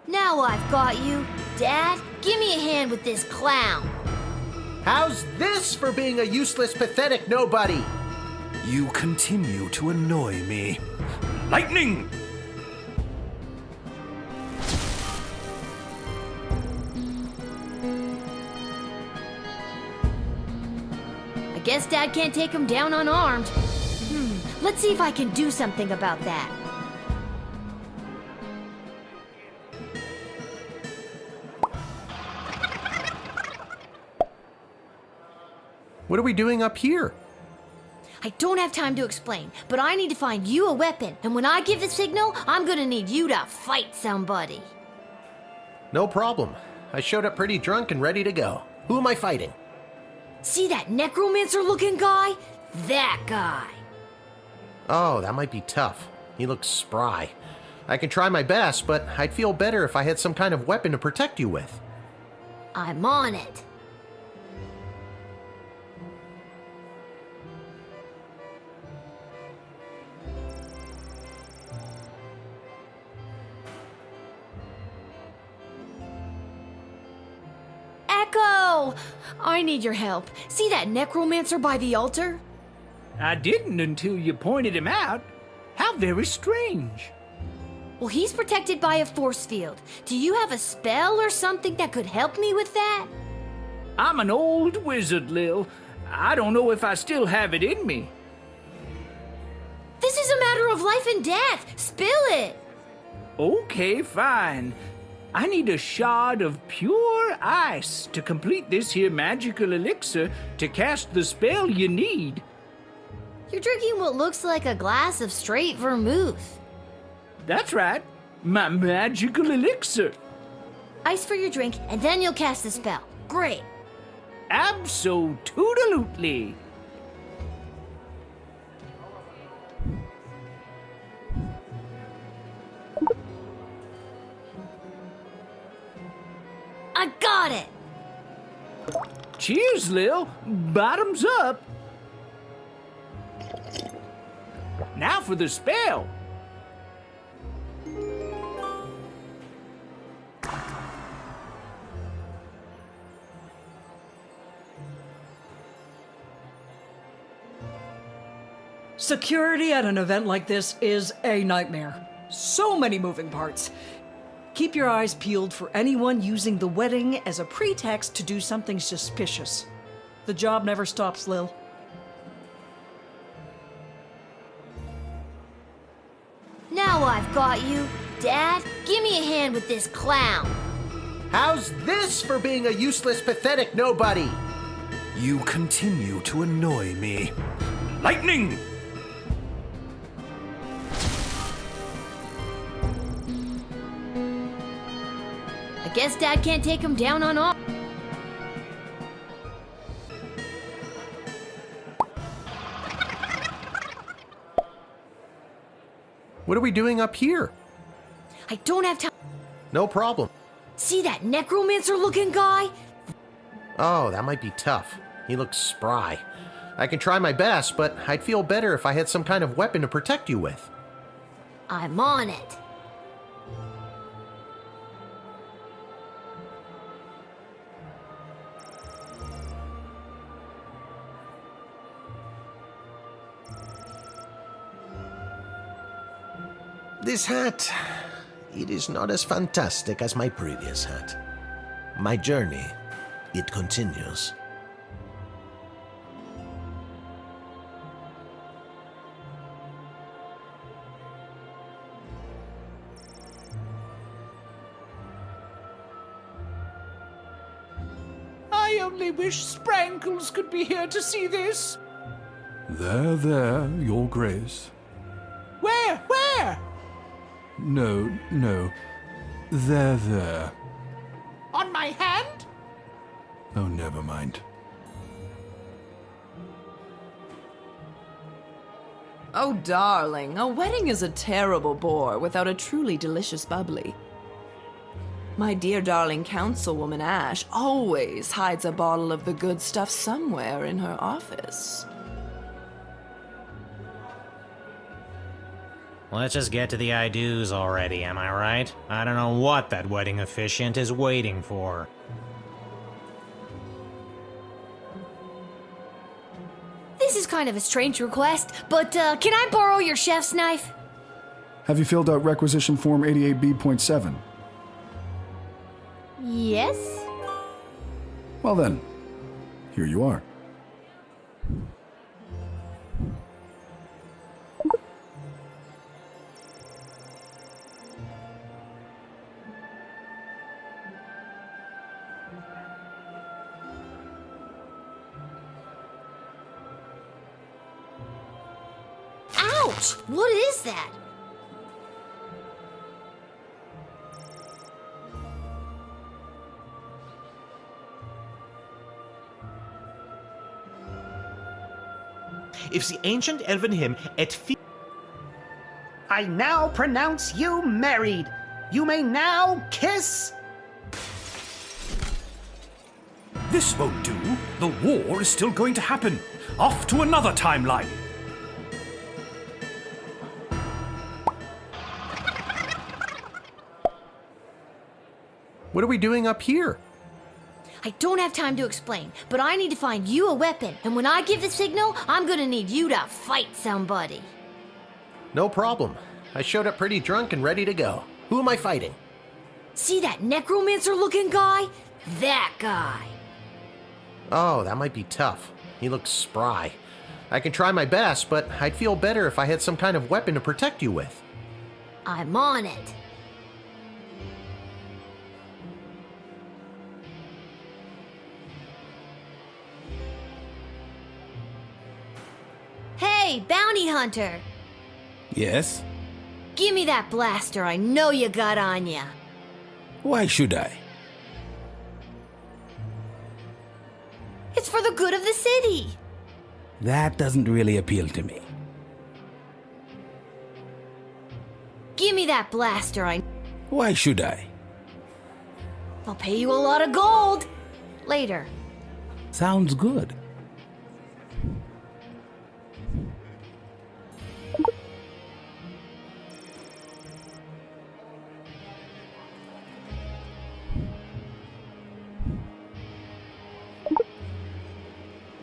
Now I've got you. Dad, give me a hand with this clown. How's this for being a useless, pathetic nobody? You continue to annoy me. Lightning! I guess Dad can't take him down unarmed. Let's see if I can do something about that. What are we doing up here? I don't have time to explain, but I need to find you a weapon, and when I give the signal, I'm gonna need you to fight somebody. No problem. I showed up pretty drunk and ready to go. Who am I fighting? See that necromancer-looking guy? That guy. Oh, that might be tough. He looks spry. I can try my best, but I'd feel better if I had some kind of weapon to protect you with. I'm on it. Echo! I need your help. See that necromancer by the altar? I didn't until you pointed him out. How very strange. Well, he's protected by a force field. Do you have a spell or something that could help me with that? I'm an old wizard, Lil. I don't know if I still have it in me. This is a matter of life and death. Spill it. Okay, fine. I need a shard of pure ice to complete this here magical elixir to cast the spell you need. You're drinking what looks like a glass of straight vermouth. That's right, my magical elixir. Ice for your drink, and then you'll cast the spell. Great. Abso-toodalutely. I got it! Cheers, Lil. Bottoms up. Now for the spell. Security at an event like this is a nightmare. So many moving parts. Keep your eyes peeled for anyone using the wedding as a pretext to do something suspicious. The job never stops, Lil. Now I've got you. Dad, give me a hand with this clown. How's this for being a useless, pathetic nobody? You continue to annoy me. Lightning! I guess Dad can't take him down on all. What are we doing up here? I don't have time. No problem. See that necromancer-looking guy? Oh, that might be tough. He looks spry. I can try my best, but I'd feel better if I had some kind of weapon to protect you with. I'm on it. This hat, it is not as fantastic as my previous hat. My journey, it continues. I only wish Sprankles could be here to see this. There, Your Grace. Where? Where? No. There. On my hand? Oh, never mind. Oh, darling, a wedding is a terrible bore without a truly delicious bubbly. My dear darling councilwoman Ash always hides a bottle of the good stuff somewhere in her office. Let's just get to the I-dos already, am I right? I don't know what that wedding officiant is waiting for. This is kind of a strange request, but can I borrow your chef's knife? Have you filled out requisition form 88B.7? Yes. Well then, here you are. Ouch! What is that? if the ancient elven hymn et fi... I now pronounce you married. You may now kiss. This won't do. The war is still going to happen. Off to another timeline. What are we doing up here? I don't have time to explain, but I need to find you a weapon. And when I give the signal, I'm gonna need you to fight somebody. No problem. I showed up pretty drunk and ready to go. Who am I fighting? See that necromancer-looking guy? That guy. Oh, that might be tough. He looks spry. I can try my best, but I'd feel better if I had some kind of weapon to protect you with. I'm on it. Hey, bounty hunter! Yes? Give me that blaster I know you got on ya. Why should I? It's for the good of the city. That doesn't really appeal to me. Give me that blaster I... Why should I? I'll pay you a lot of gold. Later. Sounds good.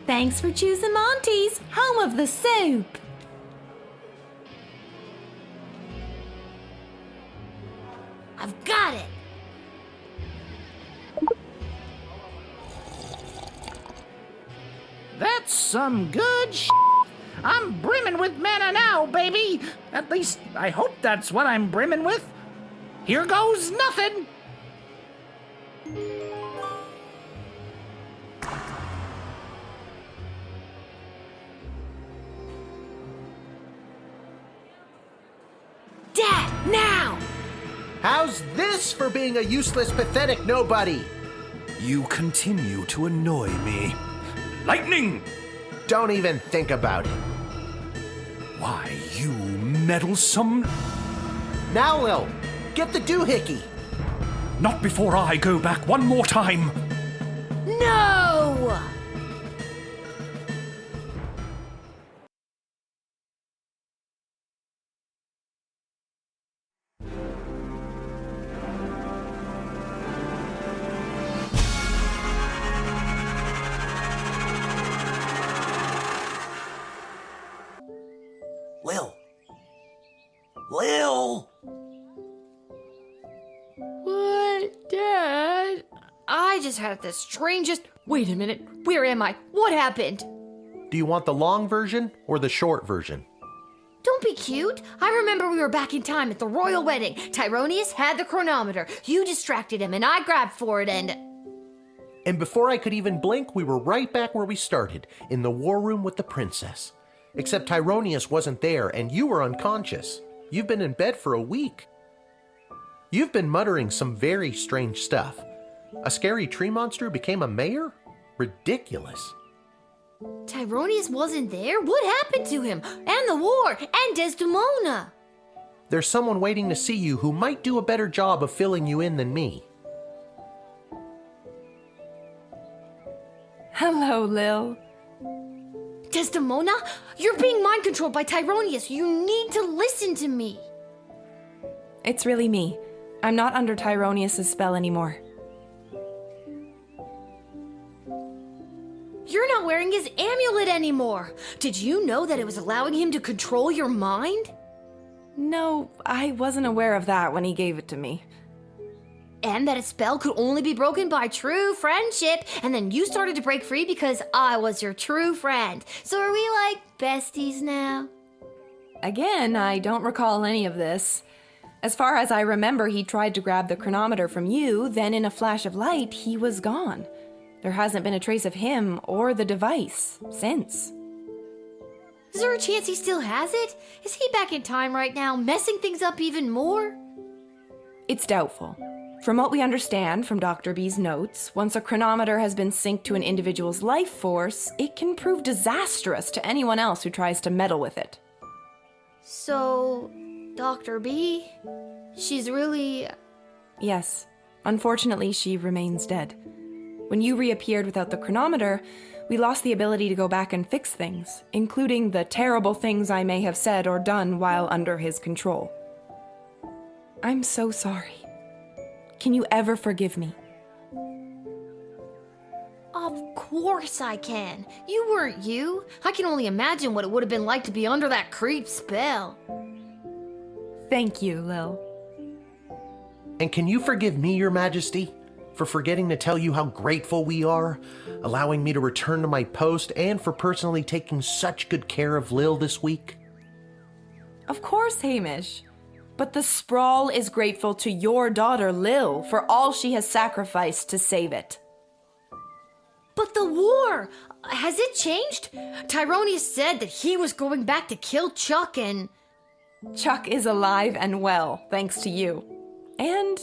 Thanks for choosing Monty's, home of the soup. I've got it. That's some good I'm brimming with mana now, baby. At least, I hope that's what I'm brimming with. Here goes nothing. Dad, now! How's this for being a useless, pathetic nobody? You continue to annoy me. Lightning! Don't even think about it. Why, you meddlesome... Now, Lil, get the doohickey. Not before I go back one more time. No! Lil! What, Dad? I just had the strangest... Wait a minute. Where am I? What happened? Do you want the long version or the short version? Don't be cute. I remember we were back in time at the royal wedding. Tyronius had the chronometer. You distracted him and I grabbed for it and... And before I could even blink, we were right back where we started, in the war room with the princess. Except Tyronius wasn't there and you were unconscious. You've been in bed for a week. You've been muttering some very strange stuff. A scary tree monster became a mayor? Ridiculous. Tyronius wasn't there? What happened to him? And the war? And Desdemona? There's someone waiting to see you who might do a better job of filling you in than me. Hello, Lil. Desdemona? You're being mind-controlled by Tyronius. You need to listen to me. It's really me. I'm not under Tyronius' spell anymore. You're not wearing his amulet anymore. Did you know that it was allowing him to control your mind? No, I wasn't aware of that when he gave it to me. And that a spell could only be broken by true friendship, and then you started to break free because I was your true friend. So are we like besties now? Again, I don't recall any of this. As far as I remember, he tried to grab the chronometer from you, then in a flash of light, he was gone. There hasn't been a trace of him or the device since. Is there a chance he still has it? Is he back in time right now, messing things up even more? It's doubtful. From what we understand from Dr. B's notes, once a chronometer has been synced to an individual's life force, it can prove disastrous to anyone else who tries to meddle with it. So, Dr. B, she's really... Yes. Unfortunately, she remains dead. When you reappeared without the chronometer, we lost the ability to go back and fix things, including the terrible things I may have said or done while under his control. I'm so sorry. Can you ever forgive me? Of course I can. You weren't you. I can only imagine what it would have been like to be under that creep spell. Thank you, Lil. And can you forgive me, Your Majesty, for forgetting to tell you how grateful we are, allowing me to return to my post, and for personally taking such good care of Lil this week? Of course, Hamish. But the Sprawl is grateful to your daughter, Lil, for all she has sacrificed to save it. But the war! Has it changed? Tyrone said that he was going back to kill Chuck and... Chuck is alive and well, thanks to you. And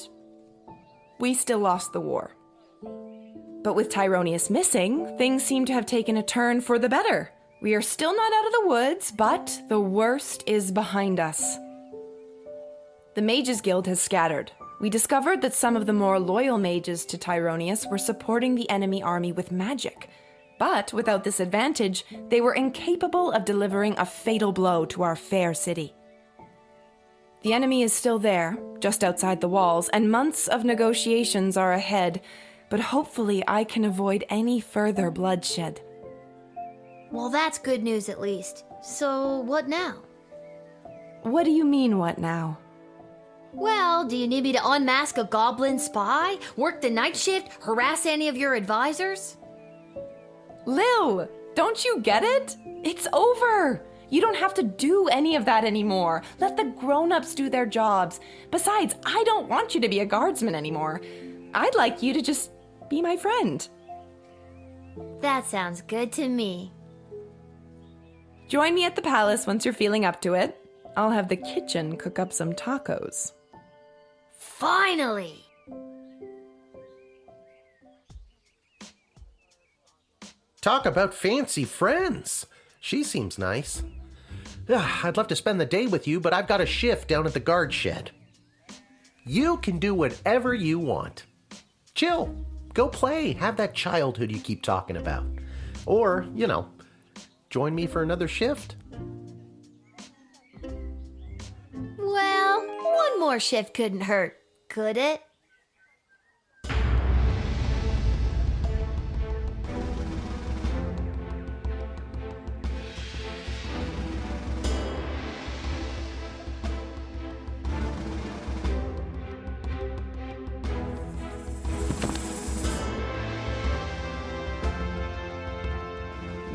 we still lost the war. But with Tyronius missing, things seem to have taken a turn for the better. We are still not out of the woods, but the worst is behind us. The Mages Guild has scattered. We discovered that some of the more loyal mages to Tyronius were supporting the enemy army with magic. But without this advantage, they were incapable of delivering a fatal blow to our fair city. The enemy is still there, just outside the walls, and months of negotiations are ahead, but hopefully I can avoid any further bloodshed. Well, that's good news at least. So, what now? What do you mean, what now? Well, do you need me to unmask a goblin spy? Work the night shift? Harass any of your advisors? Lil, don't you get it? It's over. You don't have to do any of that anymore. Let the grown-ups do their jobs. Besides, I don't want you to be a guardsman anymore. I'd like you to just be my friend. That sounds good to me. Join me at the palace once you're feeling up to it. I'll have the kitchen cook up some tacos. Finally! Talk about fancy friends. She seems nice. I'd love to spend the day with you, but I've got a shift down at the guard shed. You can do whatever you want. Chill. Go play. Have that childhood you keep talking about. Or, join me for another shift. Well, one more shift couldn't hurt, could it?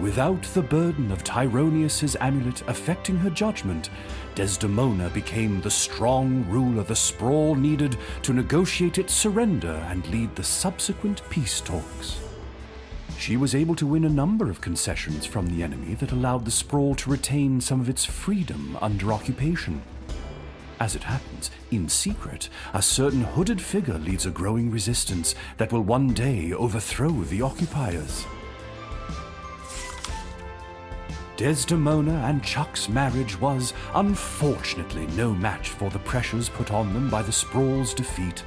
Without the burden of Tyronius's amulet affecting her judgment, Desdemona became the strong ruler the Sprawl needed to negotiate its surrender and lead the subsequent peace talks. She was able to win a number of concessions from the enemy that allowed the Sprawl to retain some of its freedom under occupation. As it happens, in secret, a certain hooded figure leads a growing resistance that will one day overthrow the occupiers. Desdemona and Chuck's marriage was, unfortunately, no match for the pressures put on them by the Sprawl's defeat.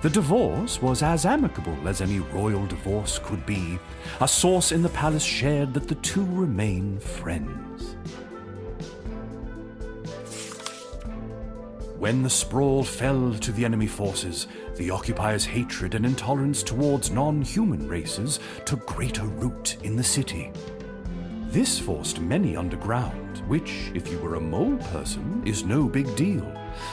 The divorce was as amicable as any royal divorce could be. A source in the palace shared that the two remain friends. When the Sprawl fell to the enemy forces, the occupiers' hatred and intolerance towards non-human races took greater root in the city. This forced many underground, which, if you were a mole person, is no big deal.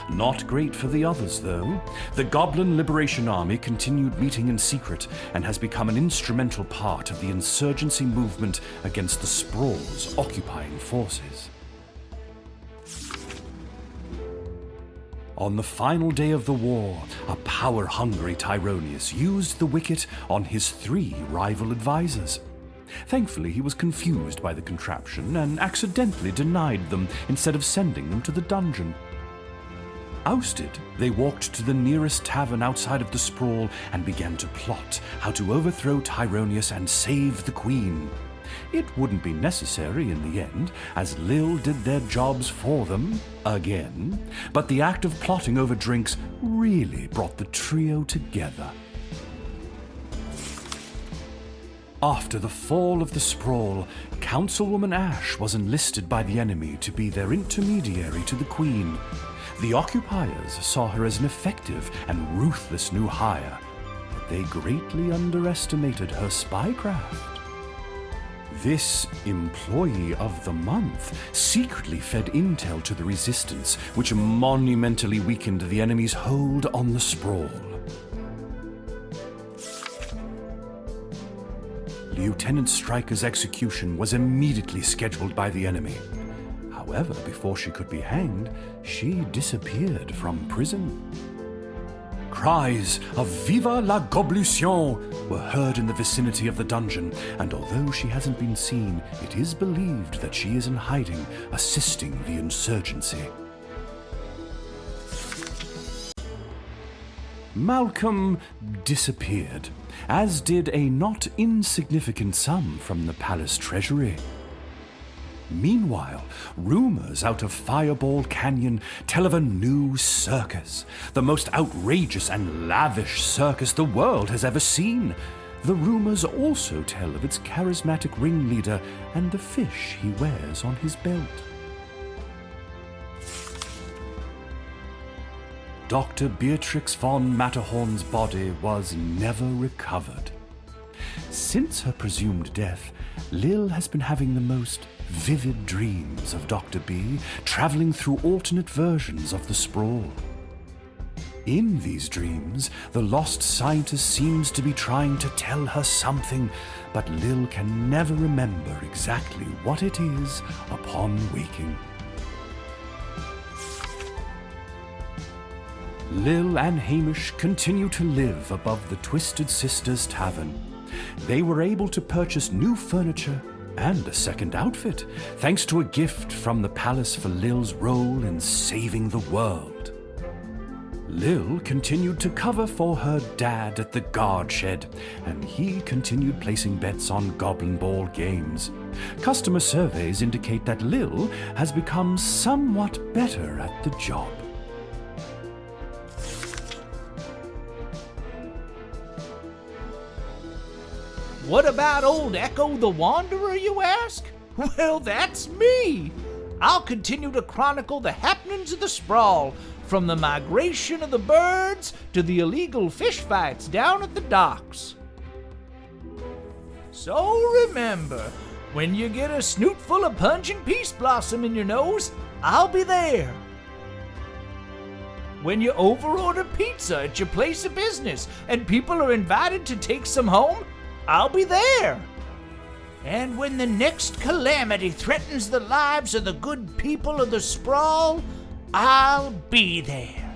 Not great for the others, though. The Goblin Liberation Army continued meeting in secret and has become an instrumental part of the insurgency movement against the Sprawl's occupying forces. On the final day of the war, a power-hungry Tyronius used the wicket on his 3 rival advisors. Thankfully, he was confused by the contraption and accidentally denied them instead of sending them to the dungeon. Ousted, they walked to the nearest tavern outside of the sprawl and began to plot how to overthrow Tyronius and save the queen. It wouldn't be necessary in the end, as Lil did their jobs for them, again, but the act of plotting over drinks really brought the trio together. After the fall of the sprawl, Councilwoman Ash was enlisted by the enemy to be their intermediary to the Queen. The occupiers saw her as an effective and ruthless new hire, but they greatly underestimated her spycraft. This Employee of the Month secretly fed intel to the Resistance, which monumentally weakened the enemy's hold on the sprawl. Lieutenant Stryker's execution was immediately scheduled by the enemy. However, before she could be hanged, she disappeared from prison. Cries of "Viva la Goblution" were heard in the vicinity of the dungeon, and although she hasn't been seen, it is believed that she is in hiding, assisting the insurgency. Malcolm disappeared, as did a not insignificant sum from the palace treasury. Meanwhile, rumors out of Fireball Canyon tell of a new circus, the most outrageous and lavish circus the world has ever seen. The rumors also tell of its charismatic ringleader and the fish he wears on his belt. Dr. Beatrix von Matterhorn's body was never recovered. Since her presumed death, Lil has been having the most vivid dreams of Dr. B, traveling through alternate versions of the sprawl. In these dreams, the lost scientist seems to be trying to tell her something, but Lil can never remember exactly what it is upon waking. Lil and Hamish continue to live above the Twisted Sisters Tavern. They were able to purchase new furniture and a second outfit, thanks to a gift from the palace for Lil's role in saving the world. Lil continued to cover for her dad at the guard shed, and he continued placing bets on Goblin Ball games. Customer surveys indicate that Lil has become somewhat better at the job. What about old Echo the Wanderer, you ask? Well, that's me! I'll continue to chronicle the happenings of the sprawl, from the migration of the birds to the illegal fish fights down at the docks. So remember, when you get a snoot full of pungent peace blossom in your nose, I'll be there. When you overorder pizza at your place of business and people are invited to take some home, I'll be there. And when the next calamity threatens the lives of the good people of the sprawl, I'll be there.